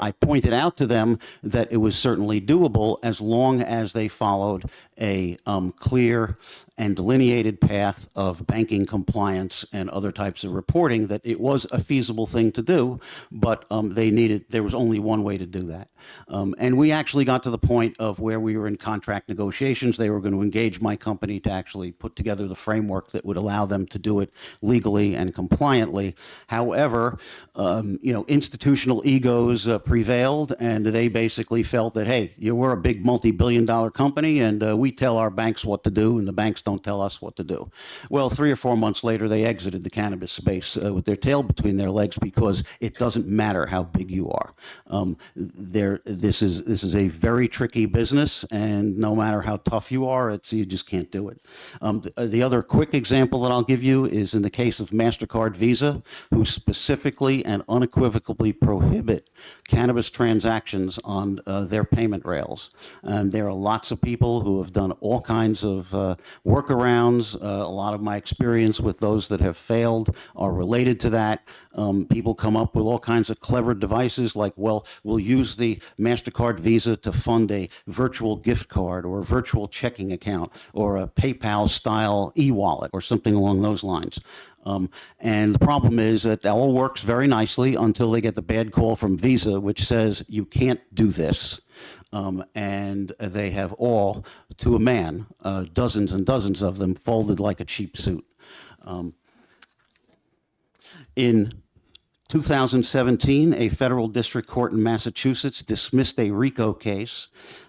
S7: I pointed out to them that it was certainly doable as long as they followed a clear and delineated path of banking compliance and other types of reporting, that it was a feasible thing to do, but there was only one way to do that. And we actually got to the point of where we were in contract negotiations. They were going to engage my company to actually put together the framework that would allow them to do it legally and compliantly. However, institutional egos prevailed, and they basically felt that, hey, we're a big multi-billion-dollar company, and we tell our banks what to do, and the banks don't tell us what to do. Well, 3 or 4 months later, they exited the cannabis space with their tail between their legs, because it doesn't matter how big you are. This is a very tricky business, and no matter how tough you are, you just can't do it. The other quick example that I'll give you is in the case of MasterCard Visa, who specifically and unequivocally prohibit cannabis transactions on their payment rails. There are lots of people who have done all kinds of workarounds. A lot of my experience with those that have failed are related to that. People come up with all kinds of clever devices like, well, we'll use the MasterCard Visa to fund a virtual gift card or a virtual checking account or a PayPal-style e-wallet or something along those lines. And the problem is that it all works very nicely until they get the bad call from Visa, which says you can't do this. And they have all, to a man, dozens and dozens of them folded like a cheap suit. In 2017, a federal district court in Massachusetts dismissed a RICO case,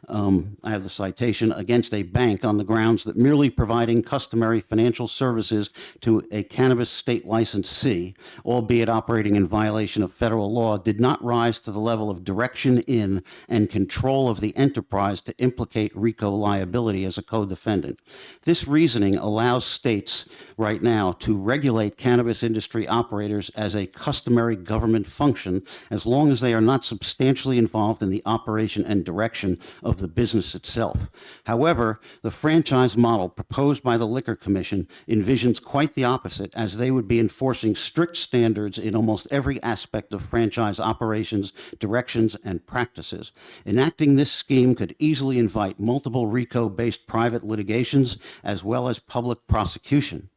S7: I have the citation, against a bank on the grounds that merely providing customary financial services to a cannabis state licensee, albeit operating in violation of federal law, did not rise to the level of direction in and control of the enterprise to implicate RICO liability as a co-defendant. This reasoning allows states right now to regulate cannabis industry operators as a customary government function, as long as they are not substantially involved in the operation and direction of the business itself. However, the franchise model proposed by the Liquor Commission envisions quite the opposite, as they would be enforcing strict standards in almost every aspect of franchise operations, directions, and practices. Enacting this scheme could easily invite multiple RICO-based private litigations as well as public prosecution.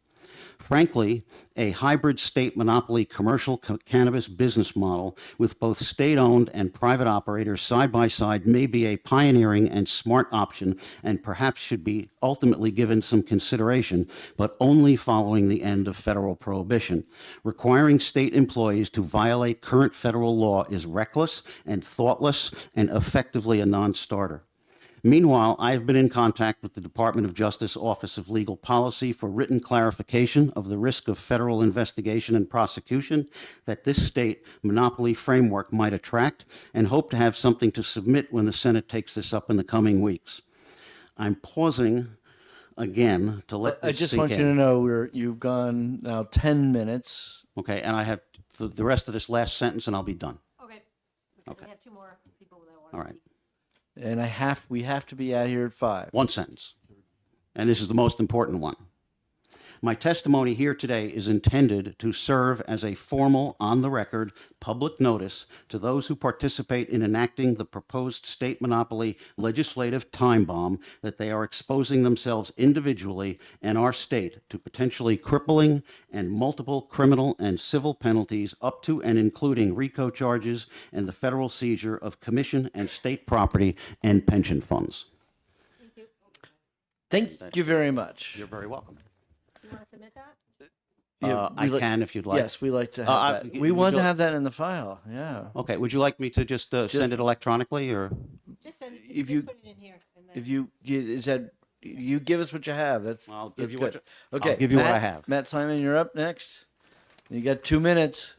S7: Frankly, a hybrid state monopoly commercial cannabis business model with both state-owned and private operators side by side may be a pioneering and smart option, and perhaps should be ultimately given some consideration, but only following the end of federal prohibition. Requiring state employees to violate current federal law is reckless and thoughtless and effectively a non-starter. Meanwhile, I have been in contact with the Department of Justice Office of Legal Policy for written clarification of the risk of federal investigation and prosecution that this state monopoly framework might attract, and hope to have something to submit when the Senate takes this up in the coming weeks. I'm pausing again to let this
S1: I just
S7: sink
S1: want you
S7: in.
S1: to know you've gone now 10 minutes.
S7: Okay, and I have the rest of this last sentence, and I'll be done.
S9: Okay.
S7: Okay.
S9: We have two more people that want
S7: All right.
S1: And we have to be out here at 5.
S7: One sentence. And this is the most important one. My testimony here today is intended to serve as a formal, on-the-record, public notice to those who participate in enacting the proposed state monopoly legislative time bomb that they are exposing themselves individually and our state to potentially crippling and multiple criminal and civil penalties up to and including RICO charges and the federal seizure of commission and state property and pension funds.
S1: Thank you very much.
S7: You're very welcome.
S9: You want to submit that?
S7: I can if you'd like.
S1: Yes, we like to have that. We want to have that in the file. Yeah.
S7: Okay, would you like me to just send it electronically, or?
S9: Just send it to
S1: If you,
S9: put it in here.
S1: if you, is that, you give us what you have.
S7: I'll give
S1: that's
S7: you
S1: good.
S7: what
S1: Okay.
S7: I'll give you what I
S1: Matt-
S7: have.
S1: Matt Simon, you're up next. You got 2 minutes.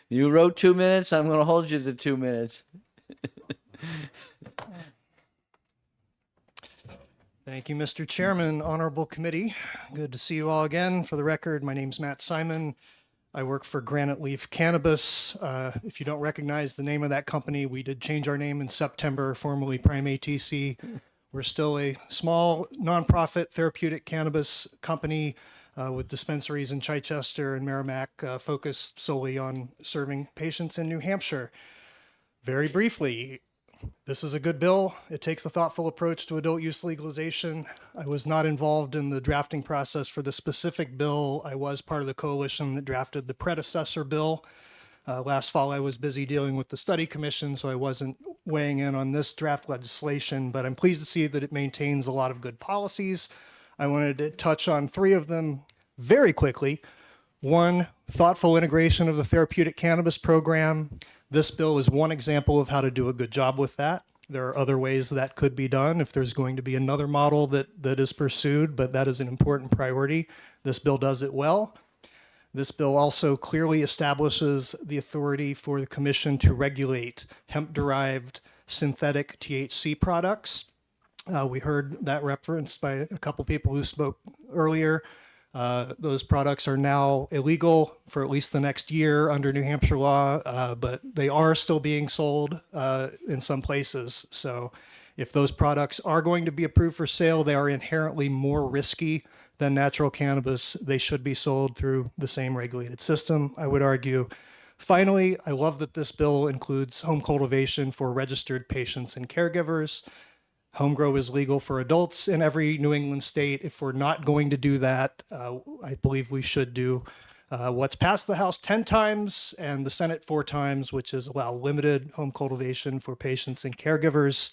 S1: You wrote 2 minutes. I'm going to hold you to 2 minutes.
S20: Thank you, Mr. Chairman, Honorable Committee. Good to see you all again. For the record, my name's Matt Simon. I work for Granite Leaf Cannabis. If you don't recognize the name of that company, we did change our name in September, formerly Prime ATC. We're still a small nonprofit therapeutic cannabis company with dispensaries in Chichester and Merrimack, focused solely on serving patients in New Hampshire. Very briefly, this is a good bill. It takes a thoughtful approach to adult use legalization. I was not involved in the drafting process for the specific bill. I was part of the coalition that drafted the predecessor bill. Last fall, I was busy dealing with the study commission, so I wasn't weighing in on this draft legislation, but I'm pleased to see that it maintains a lot of good policies. I wanted to touch on 3 of them very quickly. 1, thoughtful integration of the therapeutic cannabis program. This bill is one example of how to do a good job with that. There are other ways that could be done if there's going to be another model that is pursued, but that is an important priority. This bill does it well. This bill also clearly establishes the authority for the commission to regulate hemp-derived synthetic THC products. We heard that referenced by a couple people who spoke earlier. Those products are now illegal for at least the next year under New Hampshire law, but they are still being sold in some places. So if those products are going to be approved for sale, they are inherently more risky than natural cannabis. They should be sold through the same regulated system, I would argue. Finally, I love that this bill includes home cultivation for registered patients and caregivers. Home grow is legal for adults in every New England state. If we're not going to do that, I believe we should do what's passed the House 10 times and the Senate 4 times, which is allow limited home cultivation for patients and caregivers.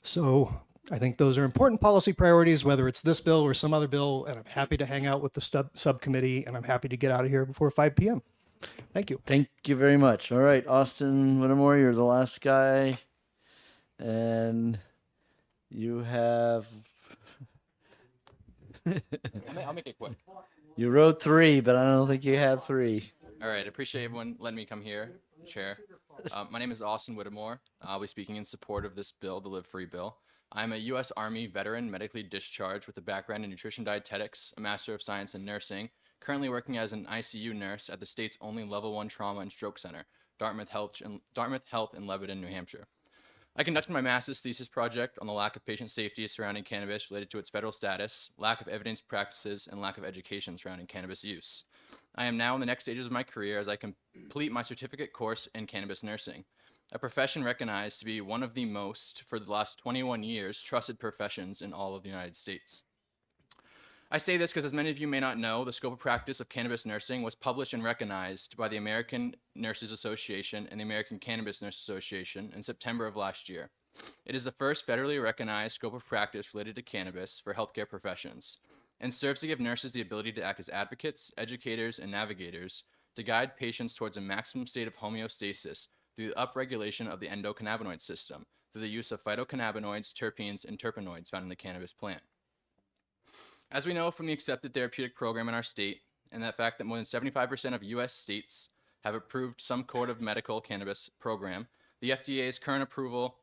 S20: So I think those are important policy priorities, whether it's this bill or some other bill, and I'm happy to hang out with the subcommittee, and I'm happy to get out of here before 5 p.m. Thank you.
S1: Thank you very much. All right, Austin Whittemore, you're the last guy. And you have.
S21: I'll make it quick.
S1: You wrote 3, but I don't think you have 3.
S21: All right. Appreciate everyone letting me come here, Chair. My name is Austin Whittemore. I'll be speaking in support of this bill, the Live Free bill. I'm a U.S. Army veteran, medically discharged with a background in nutrition dietetics, a Master of Science in Nursing, currently working as an ICU nurse at the state's only Level 1 Trauma and Stroke Center, Dartmouth Health in Lebanon, New Hampshire. I conducted my master's thesis project on the lack of patient safety surrounding cannabis related to its federal status, lack of evidence practices, and lack of education surrounding cannabis use. I am now in the next stages of my career as I complete my certificate course in cannabis nursing, a profession recognized to be one of the most, for the last 21 years, trusted professions in all of the United States. I say this because, as many of you may not know, the scope of practice of cannabis nursing was published and recognized by the American Nurses Association and the American Cannabis Nurse Association in September of last year. It is the first federally recognized scope of practice related to cannabis for healthcare professions, and serves to give nurses the ability to act as advocates, educators, and navigators to guide patients towards a maximum state of homeostasis through the upregulation of the endocannabinoid system through the use of phytocannabinoids, terpenes, and terpenoids found in the cannabis plant. As we know from the accepted therapeutic program in our state, and the fact that more than 75% of U.S. states have approved some sort of medical cannabis program, the FDA's current approval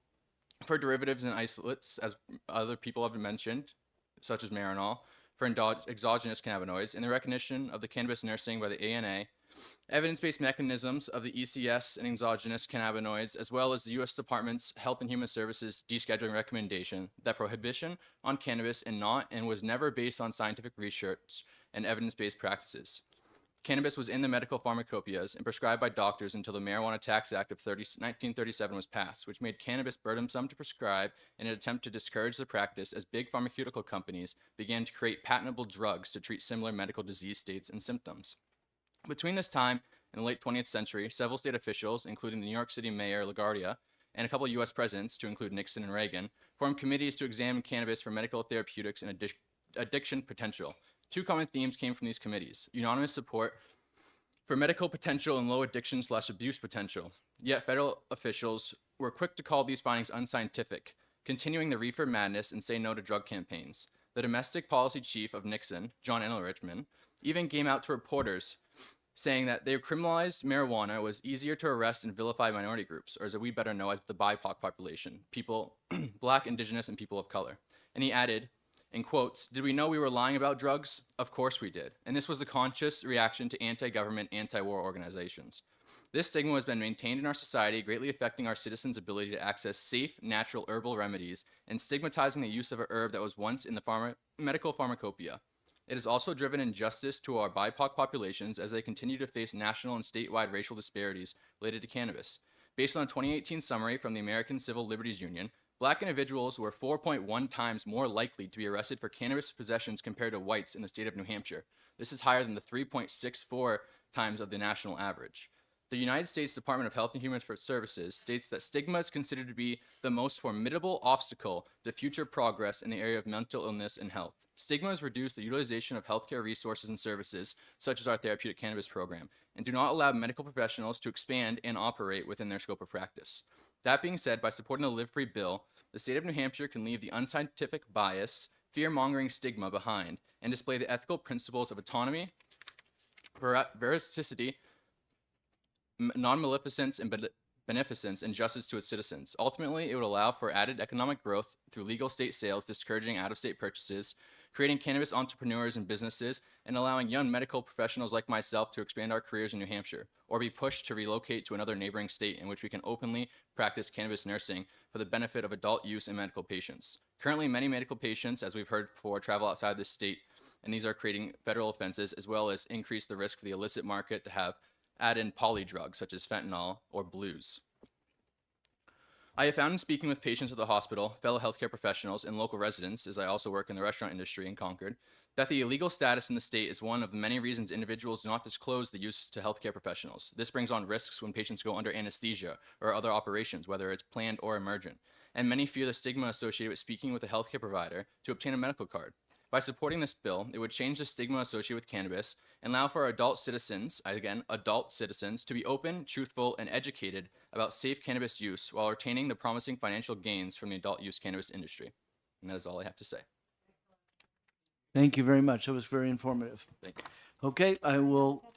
S21: for derivatives and isolates, as other people have mentioned, such as Marinol, for exogenous cannabinoids, and the recognition of the cannabis nursing by the ANA, evidence-based mechanisms of the ECS and exogenous cannabinoids, as well as the U.S. Department's Health and Human Services descheduling recommendation that prohibition on cannabis and was never based on scientific research and evidence-based practices. Cannabis was in the medical pharmacopoeias and prescribed by doctors until the Marijuana Tax Act of 1937 was passed, which made cannabis burdensome to prescribe in an attempt to discourage the practice as big pharmaceutical companies began to create patentable drugs to treat similar medical disease states and symptoms. Between this time and the late 20th century, several state officials, including the New York City Mayor LaGuardia, and a couple of U.S. presidents, to include Nixon and Reagan, formed committees to examine cannabis for medical therapeutics and addiction potential. Two common themes came from these committees: unanimous support for medical potential and low addiction/abuse potential. Yet federal officials were quick to call these findings unscientific, continuing the reefer madness and say no to drug campaigns. The domestic policy chief of Nixon, John Ehrlichman, even came out to reporters saying that they criminalized marijuana was easier to arrest and vilify minority groups, or as we better know as the BIPOC population, people, Black, Indigenous, and people of color. And he added, in quotes, "Did we know we were lying about drugs? Of course we did." And this was the conscious reaction to anti-government, anti-war organizations. This stigma has been maintained in our society, greatly affecting our citizens' ability to access safe, natural herbal remedies and stigmatizing the use of a herb that was once in the medical pharmacopoeia. It has also driven injustice to our BIPOC populations as they continue to face national and statewide racial disparities related to cannabis. Based on a 2018 summary from the American Civil Liberties Union, Black individuals were 4.1 times more likely to be arrested for cannabis possessions compared to whites in the state of New Hampshire. This is higher than the 3.64 times of the national average. The United States Department of Health and Human Services states that stigma is considered to be the most formidable obstacle to future progress in the area of mental illness and health. Stigmas reduce the utilization of healthcare resources and services, such as our therapeutic cannabis program, and do not allow medical professionals to expand and operate within their scope of practice. That being said, by supporting the Live Free bill, the state of New Hampshire can leave the unscientific bias, fear-mongering stigma behind and display the ethical principles of autonomy, veracity, non-maleficence, and beneficence and justice to its citizens. Ultimately, it would allow for added economic growth through legal state sales, discouraging out-of-state purchases, creating cannabis entrepreneurs and businesses, and allowing young medical professionals like myself to expand our careers in New Hampshire, or be pushed to relocate to another neighboring state in which we can openly practice cannabis nursing for the benefit of adult use and medical patients. Currently, many medical patients, as we've heard before, travel outside this state, and these are creating federal offenses, as well as increase the risk for the illicit market to have add in polydrugs such as fentanyl or blues. I have found in speaking with patients at the hospital, fellow healthcare professionals, and local residents, as I also work in the restaurant industry in Concord, that the illegal status in the state is one of the many reasons individuals do not disclose the use to healthcare professionals. This brings on risks when patients go under anesthesia or other operations, whether it's planned or emergent. And many fear the stigma associated with speaking with a healthcare provider to obtain a medical card. By supporting this bill, it would change the stigma associated with cannabis and allow for adult citizens, again, adult citizens, to be open, truthful, and educated about safe cannabis use while retaining the promising financial gains from the adult use cannabis industry. And that is all I have to say.
S1: Thank you very much. That was very informative.
S21: Thank you.
S1: Okay, I will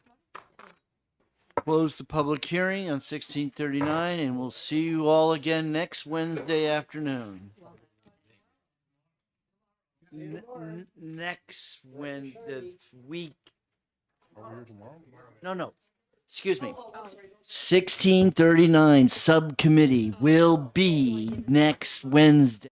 S1: close the public hearing on 1639, and we'll see you all again next Wednesday afternoon. Next week. No. Excuse me. 1639 subcommittee will be next Wednesday.